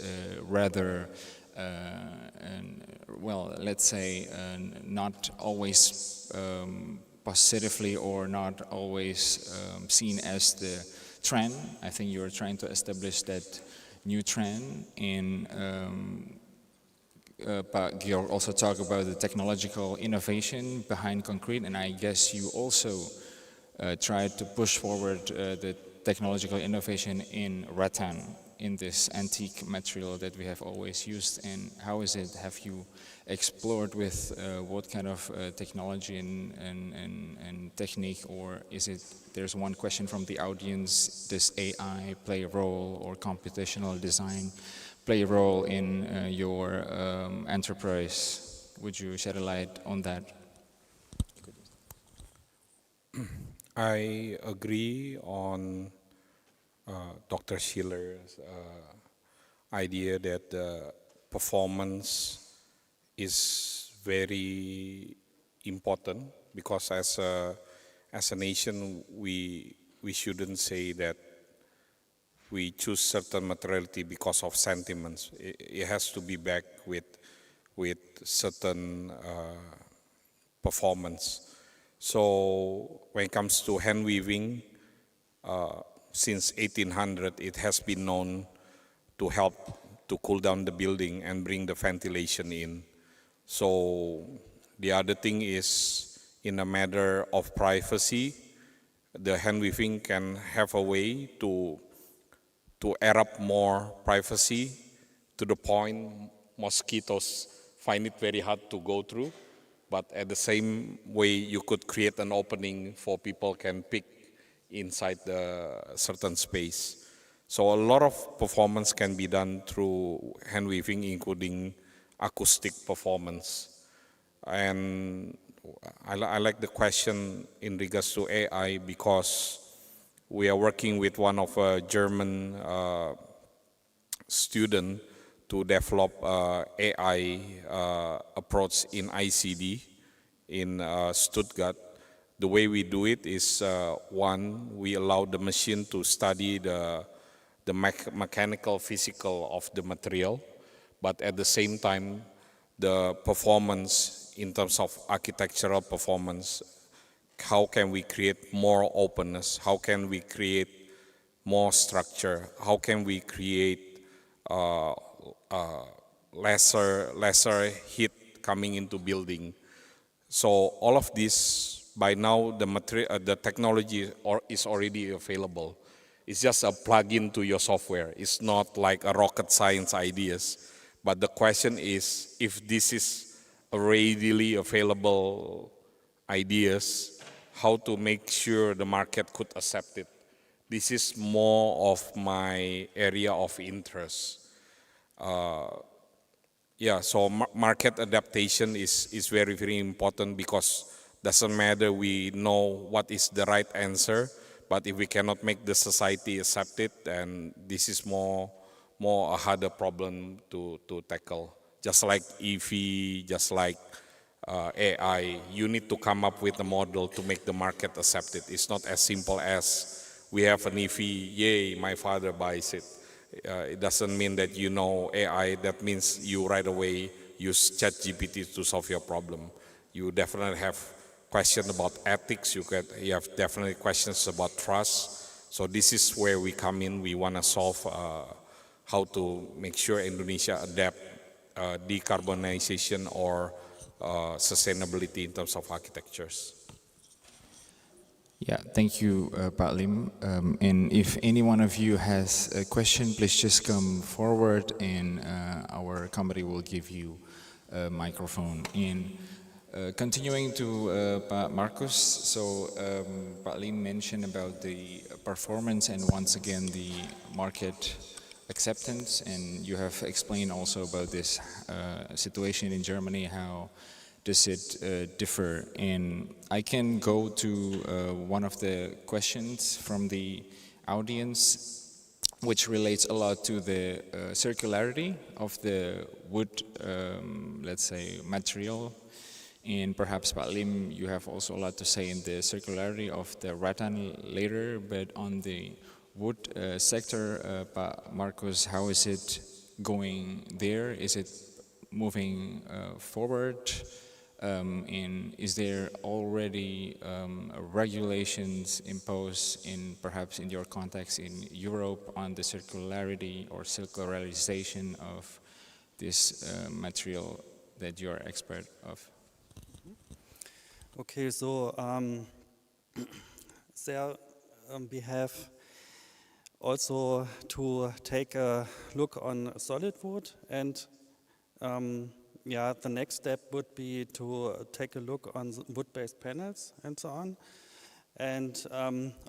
rather, well, let's say not always positively or not always seen as the trend. I think you're trying to establish that new trend in but Georg also talked about the technological innovation behind concrete, and I guess you also tried to push forward the technological innovation in rattan, in this antique material that we have always used. And how is it? Have you explored with what kind of technology and technique, or is it? There's one question from the audience: does AI play a role, or computational design play a role in your enterprise? Would you shed a light on that? I agree on Dr. Schiller's idea that performance is very important, because as a nation we shouldn't say that we choose certain materiality because of sentiments. It has to be backed with certain performance. So when it comes to hand weaving, since 1800 it has been known to help to cool down the building and bring the ventilation in. So the other thing is, in a matter of privacy, the hand weaving can have a way to air up more privacy, to the point mosquitoes find it very hard to go through, but at the same way you could create an opening for people can pick inside the certain space. So a lot of performance can be done through hand weaving, including acoustic performance. And I like the question in regards to AI, because we are working with one of a German student to develop AI approach in ICD in Stuttgart. The way we do it is, one, we allow the machine to study the mechanical, physical of the material, but at the same time, the performance in terms of architectural performance. How can we create more openness? How can we create more structure? How can we create lesser heat coming into building? So all of this, by now the technology is already available. It's just a plug-in to your software. It's not like a rocket science ideas. But the question is, if this is a readily available ideas, how to make sure the market could accept it. This is more of my area of interest. Yeah, so market adaptation is very, very important, because doesn't matter we know what is the right answer, but if we cannot make the society accept it, then this is more a harder problem to tackle. Just like EV, just like AI, you need to come up with a model to make the market accept it. It's not as simple as we have an EV, yay, my father buys it. It doesn't mean that you know AI, that means you right away use ChatGPT to solve your problem. You definitely have questions about ethics, you have definitely questions about trust. So this is where we come in. We want to solve how to make sure Indonesia adapt decarbonization or sustainability in terms of architectures. Yeah, thank you, Pak Lim. And if any one of you has a question, please just come forward, and our company will give you a microphone. And continuing to Pak Marcus, so Pak Lim mentioned about the performance and once again the market acceptance, and you have explained also about this situation in Germany, how does it differ? And I can go to one of the questions from the audience, which relates a lot to the circularity of the wood, let's say, material. And perhaps, Pak Lim, you have also a lot to say in the circularity of the rattan later, but on the wood sector, Pak Marcus, how is it going there? Is it moving forward? And is there already regulations imposed in perhaps in your context in Europe on the circularity or circularization of this material that you are expert of? Okay, so there we have also to take a look on solid wood, and yeah, the next step would be to take a look on wood-based panels and so on. And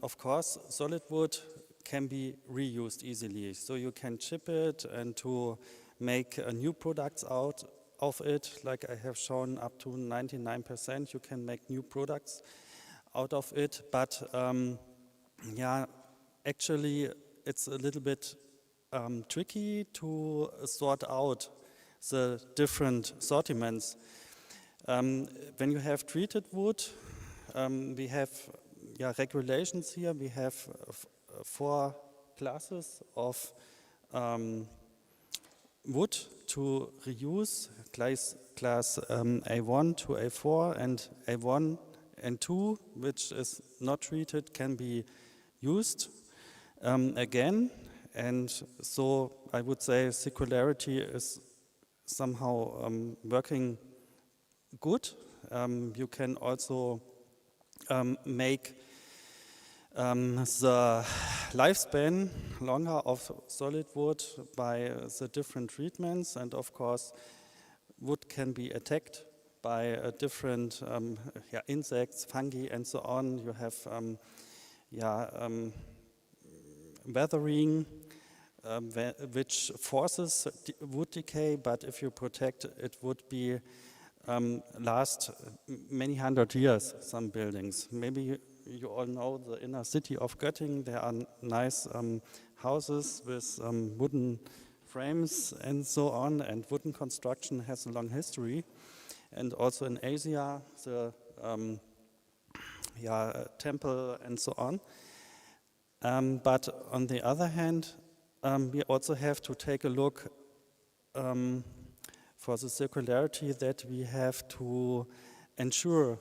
of course, solid wood can be reused easily. So you can chip it and to make new products out of it. Like I have shown, up to 99% you can make new products out of it. But yeah, actually it's a little bit tricky to sort out the different sortiments. When you have treated wood, we have regulations here. We have 4 classes of wood to reuse, class A1 to A4, and A1 and 2, which is not treated, can be used again. And so I would say circularity is somehow working good. You can also make the lifespan longer of solid wood by the different treatments, and of course wood can be attacked by different insects, fungi and so on. You have weathering, which forces wood decay, but if you protect it would be last many hundred years, some buildings. Maybe you all know the inner city of Göttingen. There are nice houses with wooden frames and so on, and wooden construction has a long history. And also in Asia, the temple and so on. But on the other hand, we also have to take a look for the circularity, that we have to ensure,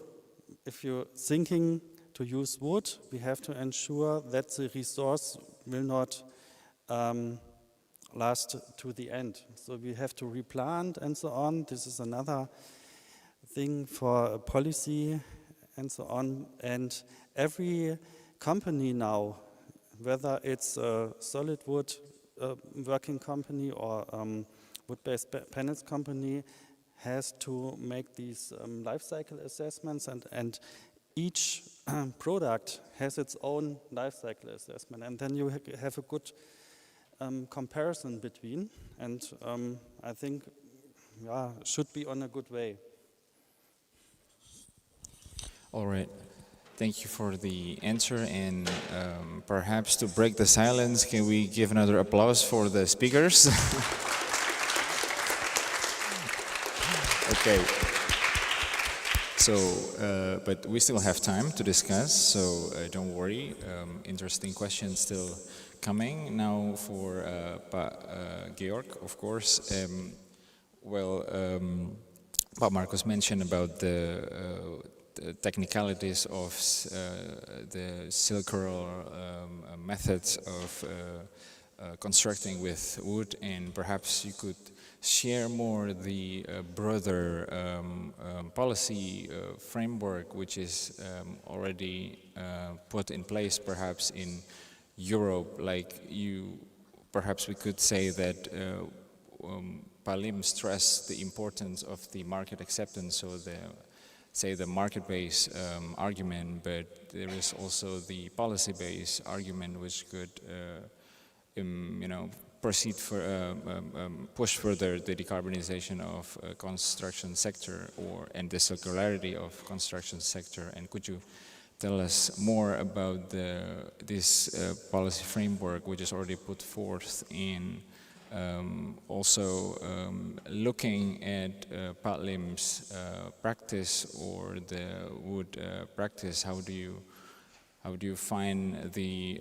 if you're thinking to use wood, we have to ensure that the resource will not last to the end. So we have to replant and so on. This is another thing for policy and so on. And every company now, whether it's a solid wood working company or wood-based panels company, has to make these life cycle assessments, and each product has its own life cycle assessment, and then you have a good comparison between, and I think should be on a good way. All right. Thank you for the answer, and perhaps to break the silence, can we give another applause for the speakers? Okay. So, but we still have time to discuss, so don't worry. Interesting questions still coming. Now for Pak Georg, of course. Pak Marcus mentioned about the technicalities of the circular methods of constructing with wood, and perhaps you could share more the broader policy framework which is already put in place perhaps in Europe. Like perhaps we could say that Palim stressed the importance of the market acceptance, so the market-based argument, but there is also the policy-based argument which could proceed for push further the decarbonization of construction sector and the circularity of construction sector? And could you tell us more about this policy framework which is already put forth in also looking at Patlim's practice or the wood practice? How do you find the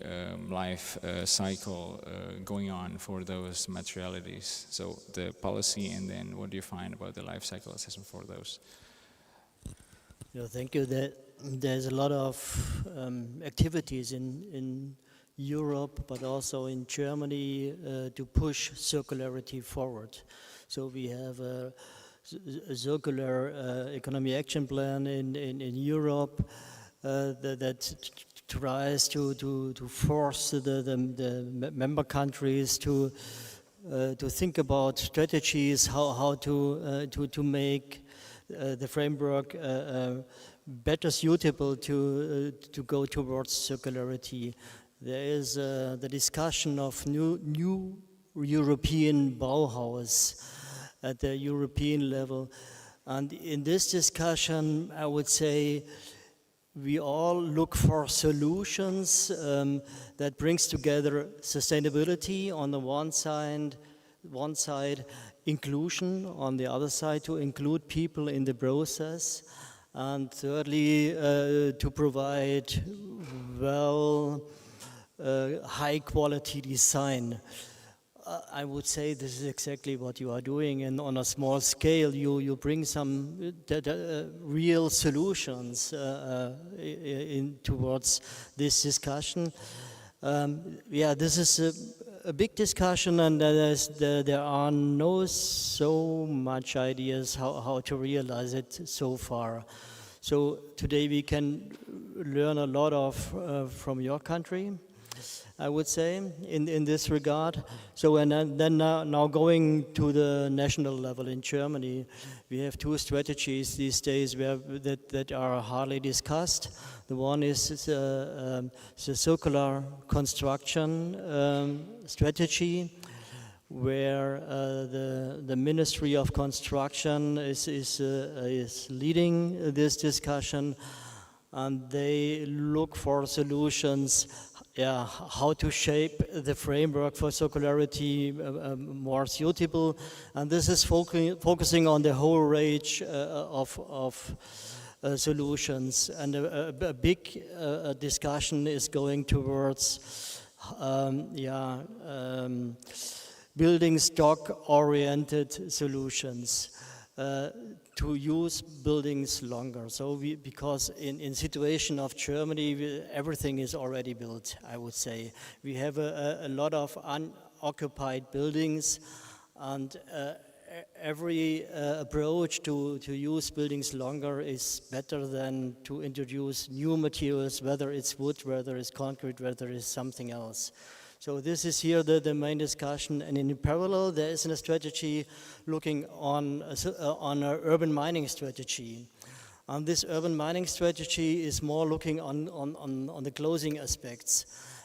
life cycle going on for those materialities? So the policy, and then what do you find about the life cycle assessment for those? Thank you. There's a lot of activities in Europe, but also in Germany to push circularity forward. So we have a circular economy action plan in Europe that tries to force the member countries to think about strategies, how to make the framework better suitable to go towards circularity. There is the discussion of new European Bauhaus at the European level, and in this discussion, I would say we all look for solutions that brings together sustainability on the one side, inclusion on the other side, to include people in the process, and thirdly, to provide high quality design. I would say this is exactly what you are doing, and on a small scale you bring some real solutions towards this discussion. This is a big discussion, and there are no so much ideas how to realize it so far. So today we can learn a lot from your country, I would say, in this regard. So, and then now going to the national level in Germany, we have two strategies these days that are hardly discussed. The one is the circular construction strategy, where the Ministry of Construction is leading this discussion, and they look for solutions. How to shape the framework for circularity more suitable, and this is focusing on the whole range of solutions. And a big discussion is going towards building stock-oriented solutions. To use buildings longer. So because in situation of Germany, everything is already built, I would say. We have a lot of unoccupied buildings, and every approach to use buildings longer is better than to introduce new materials, whether it's wood, whether it's concrete, whether it's something else. So this is here the main discussion, and in parallel there is a strategy looking on an urban mining strategy. And this urban mining strategy is more looking on the closing aspects.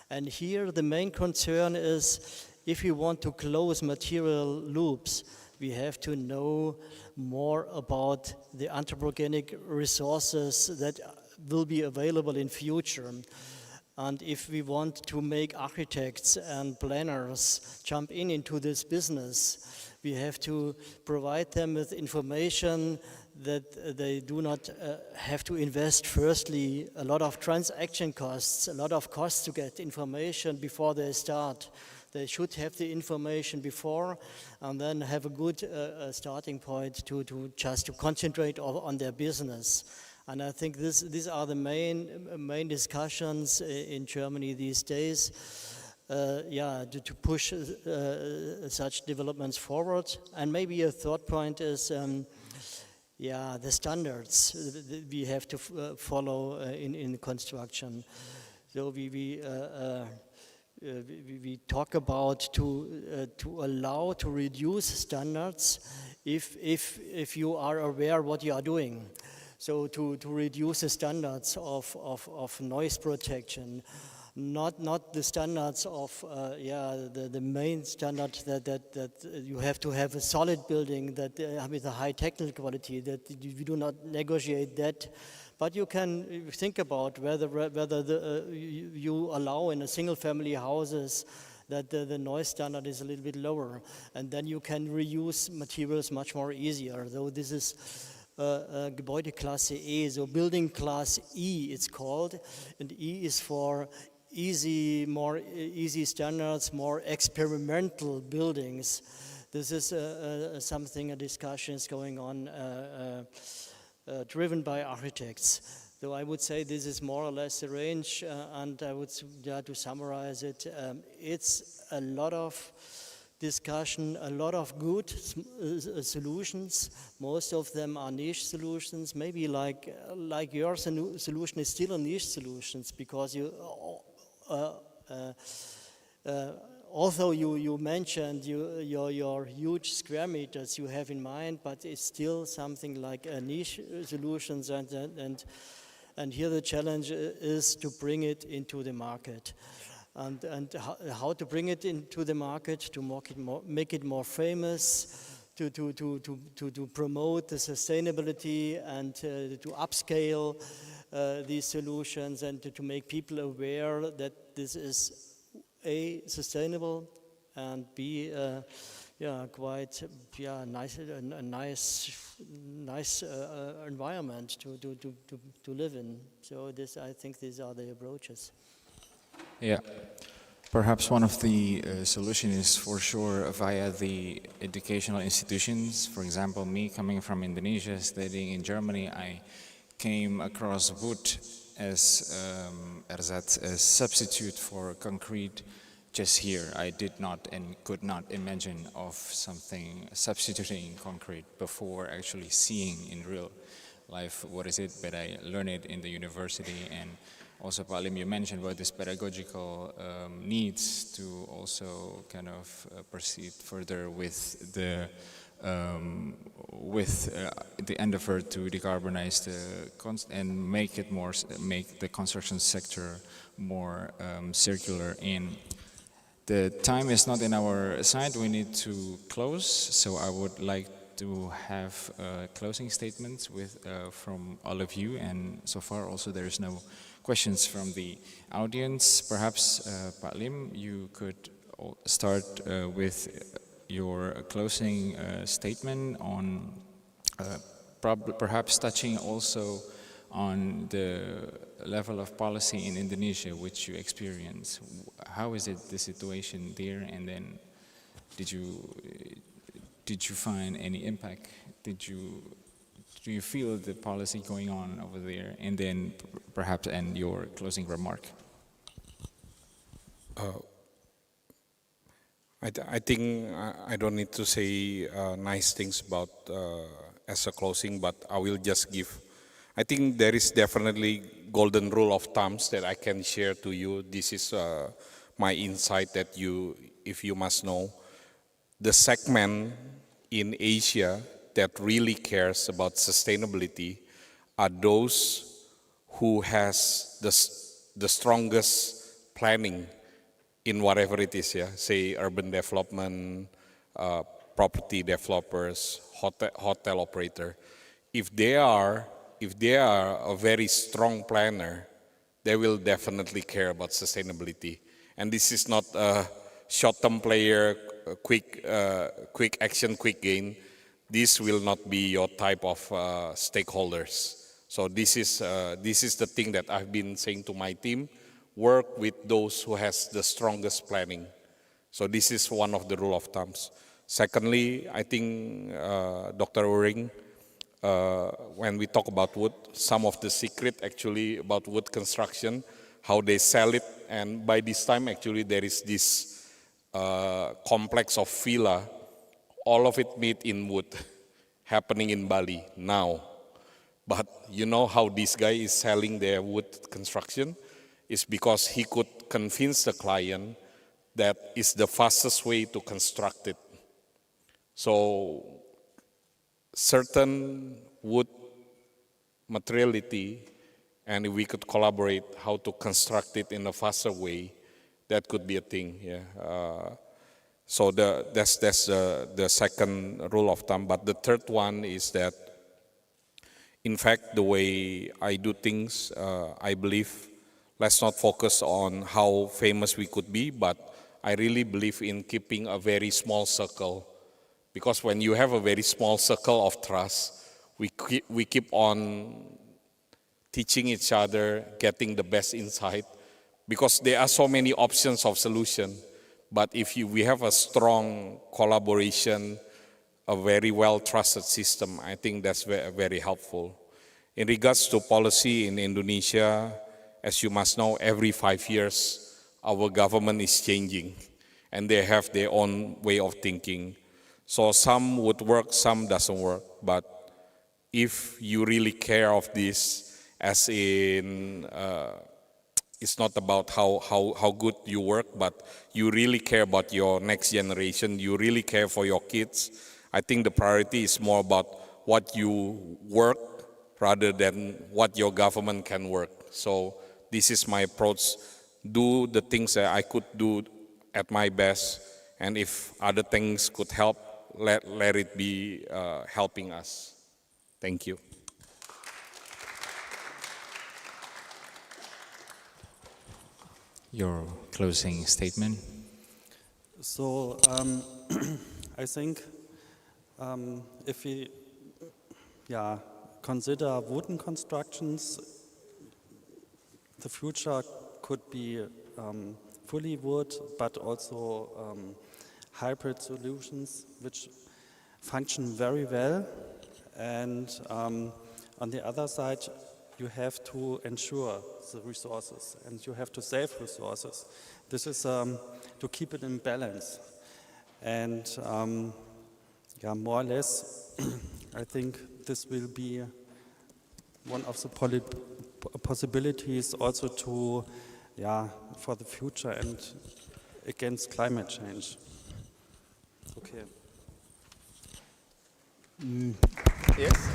And here the main concern is, if you want to close material loops, we have to know more about the anthropogenic resources that will be available in future. And if we want to make architects and planners jump into this business, we have to provide them with information that they do not have to invest firstly a lot of transaction costs, a lot of costs to get information before they start. They should have the information before, and then have a good starting point to concentrate on their business. And I think these are the main discussions in Germany these days, to push such developments forward. And maybe a third point is, the standards that we have to follow in construction. So we talk about to allow to reduce standards if you are aware what you are doing. So to reduce the standards of noise protection, not the standards of the main standard that you have to have a solid building that with a high technical quality, that we do not negotiate that, but you can think about whether you allow in a single family houses that the noise standard is a little bit lower, and then you can reuse materials much more easier. Though this is Gebäudeklasse E, so building class E it's called, and E is for more easy standards, more experimental buildings. This is something, a discussion is going on, driven by architects. So I would say this is more or less the range, and I would, to summarize it, it's a lot of discussion, a lot of good solutions. Most of them are niche solutions. Maybe like your solution is still a niche solutions, because you, although you mentioned your huge square meters you have in mind, but it's still something like a niche solutions, and here the challenge is to bring it into the market. And how to bring it into the market, to make it more famous, to promote the sustainability, and to upscale these solutions, and to make people aware that this is A, sustainable, and B, quite nice, a nice environment to live in. So I think these are the approaches. Yeah, perhaps one of the solutions is for sure via the educational institutions. For example, me coming from Indonesia, studying in Germany, I came across wood as a substitute for concrete just here. I did not and could not imagine of something substituting concrete before actually seeing in real life what is it, but I learned it in the university. And also, Pak Lim, you mentioned about this pedagogical needs to also kind of proceed further with the endeavor to decarbonize and make the construction sector more circular. And the time is not in our side. We need to close. So I would like to have closing statements from all of you. And so far, also there is no questions from the audience. Perhaps, Pak Lim, you could start with your closing statement on perhaps touching also on the level of policy in Indonesia, which you experience. How is it the situation there? And then did you find any impact? Do you feel the policy going on over there? And then perhaps end your closing remark. I think I don't need to say nice things about as a closing, but I will just give. I think there is definitely golden rule of thumbs that I can share to you. This is my insight that if you must know, the segment in Asia that really cares about sustainability are those who has the strongest planning in whatever it is, say urban development, property developers, hotel operator. If they are a very strong planner, they will definitely care about sustainability. And this is not a short-term player, quick action, quick gain. This will not be your type of stakeholders. So this is the thing that I've been saying to my team: work with those who has the strongest planning. So this is one of the rule of thumbs. Secondly, I think Dr. Uring, when we talk about wood, some of the secret actually about wood construction, how they sell it, and by this time actually there is this complex of villa, all of it made in wood, happening in Bali now. But you know how this guy is selling their wood construction? Is because he could convince the client that is the fastest way to construct it. So certain wood materiality And if we could collaborate how to construct it in a faster way, that could be a thing. Yeah. So that's the second rule of thumb. But the third one is that, in fact, the way I do things, I believe, let's not focus on how famous we could be, but I really believe in keeping a very small circle. Because when you have a very small circle of trust, we keep on teaching each other, getting the best insight, because there are so many options of solution. But if we have a strong collaboration, a very well-trusted system, I think that's very helpful. In regards to policy in Indonesia, as you must know, every 5 years, our government is changing, and they have their own way of thinking. So some would work, some doesn't work. But if you really care of this, as in, it's not about how good you work, but you really care about your next generation, you really care for your kids, I think the priority is more about what you work rather than what your government can work. So this is my approach. Do the things that I could do at my best, and if other things could help, let it be helping us. Thank you. Your closing statement. So I think if we consider wooden constructions, the future could be fully wood, but also hybrid solutions which function very well. And on the other side, you have to ensure the resources and you have to save resources. This is to keep it in balance. And more or less, I think this will be one of the possibilities also to, for the future and against climate change. Okay. Yes.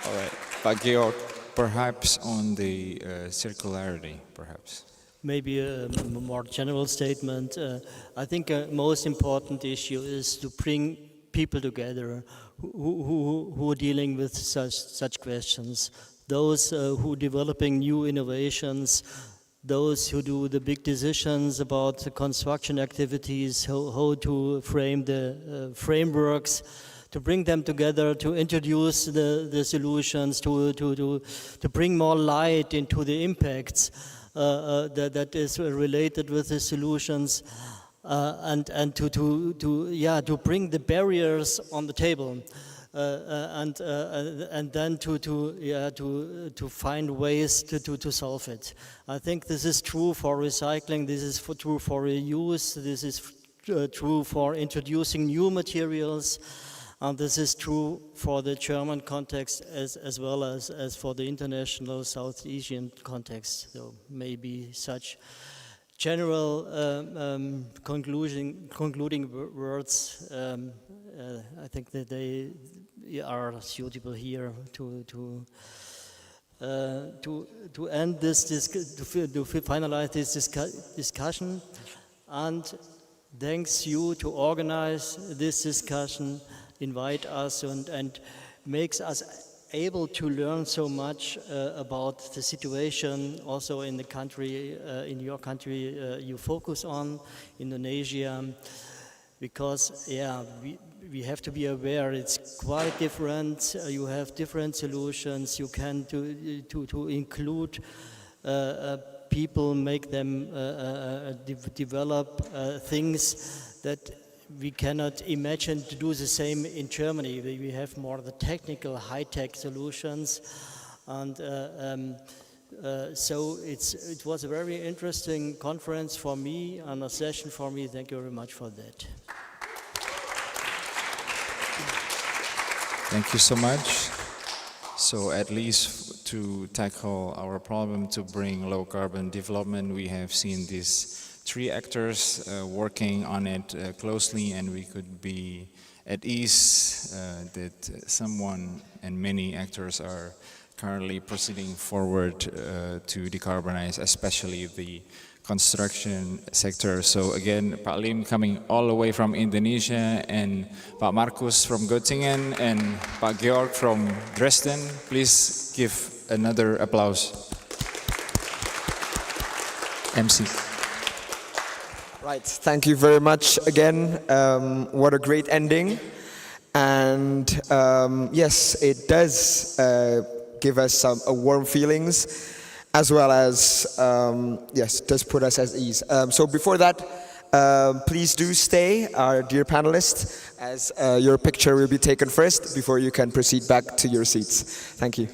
All right. Pak Georg, perhaps on the circularity, perhaps. Maybe a more general statement. I think a most important issue is to bring people together who are dealing with such questions. Those who are developing new innovations, those who do the big decisions about the construction activities, how to frame the frameworks, to bring them together, to introduce the solutions, to bring more light into the impacts that is related with the solutions, and to bring the barriers on the table, and then to find ways to solve it. I think this is true for recycling. This is true for reuse. This is true for introducing new materials. And this is true for the German context as well as for the international South Asian context. So maybe such general concluding words, I think that they are suitable here to end this, to finalize this discussion. And thanks you to organize this discussion, invite us and makes us able to learn so much about the situation also in the country, in your country you focus on, Indonesia, because we have to be aware it's quite different. You have different solutions. You can to include people, make them develop things that we cannot imagine to do the same in Germany. We have more the technical, high-tech solutions, and so it was a very interesting conference for me and a session for me. Thank you very much for that. Thank you so much. So at least to tackle our problem to bring low carbon development, we have seen these 3 actors working on it closely, and we could be at ease that someone and many actors are currently proceeding forward to decarbonize, especially the construction sector. So again, Pak Lim coming all the way from Indonesia, and Pak Markus from Göttingen, and Pak Georg from Dresden. Please give another applause. MC. Right, thank you very much again. What a great ending. And yes, it does give us a warm feelings, as well as, yes, does put us at ease. So before that, please do stay, our dear panelists, as your picture will be taken first before you can proceed back to your seats. Thank you.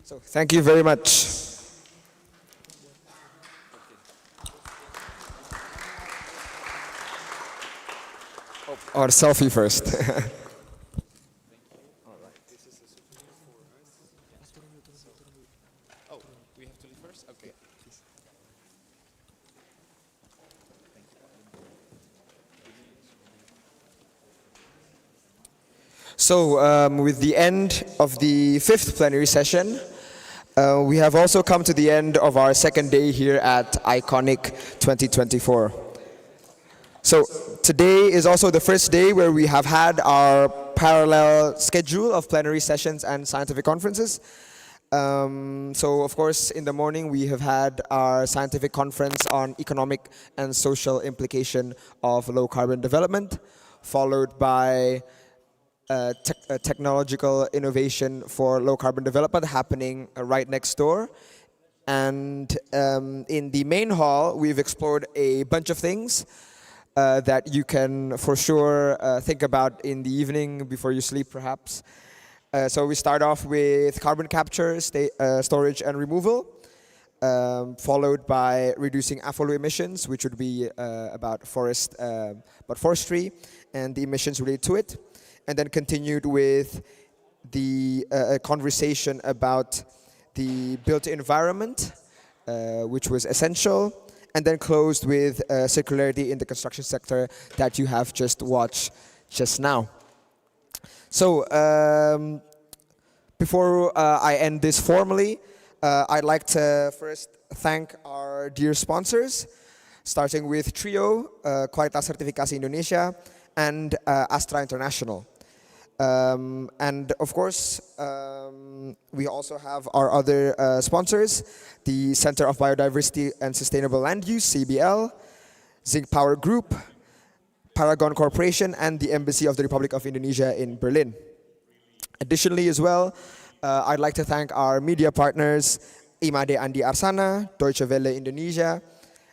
So thank you very much. Or selfie first. Oh, we have to leave first? Okay. So with the end of the 5th plenary session, we have also come to the end of our second day here at Iconic 2024. So today is also the first day where we have had our parallel schedule of plenary sessions and scientific conferences. So of course, in the morning we have had our scientific conference on economic and social implication of low carbon development, followed by technological innovation for low carbon development happening right next door. And in the main hall, we've explored a bunch of things that you can for sure think about in the evening before you sleep, perhaps. So we start off with carbon capture, storage and removal, followed by reducing AFOLU emissions, which would be about forestry and the emissions related to it. And then continued with the conversation about the built environment, which was essential, and then closed with circularity in the construction sector that you have just watched just now. So before I end this formally, I'd like to first thank our dear sponsors, starting with TRIO, Kualitas Sertifikasi Indonesia, and Astra International. And of course, we also have our other sponsors, the Center of Biodiversity and Sustainable Land Use, CBL, Zinc Power Group, Paragon Corporation, and the Embassy of the Republic of Indonesia in Berlin. Additionally as well, I'd like to thank our media partners, Imade Andi Arsana, Deutsche Welle Indonesia,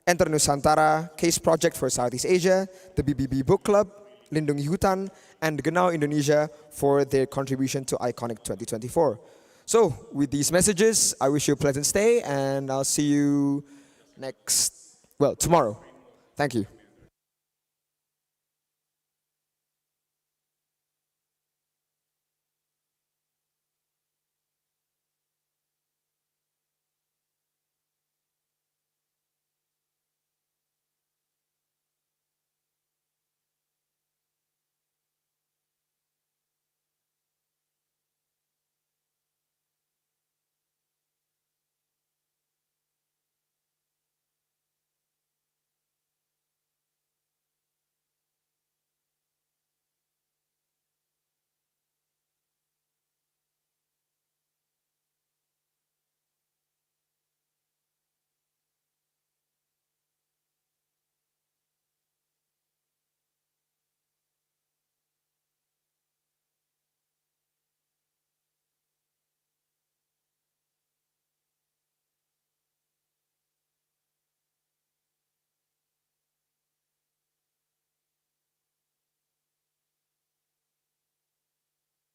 Enter Nusantara, Case Project for Southeast Asia, the BBB Book Club, Lindungi Hutan, and Genau Indonesia for their contribution to Iconic 2024. So, with these messages, I wish you a pleasant stay, and I'll see you tomorrow. Thank you.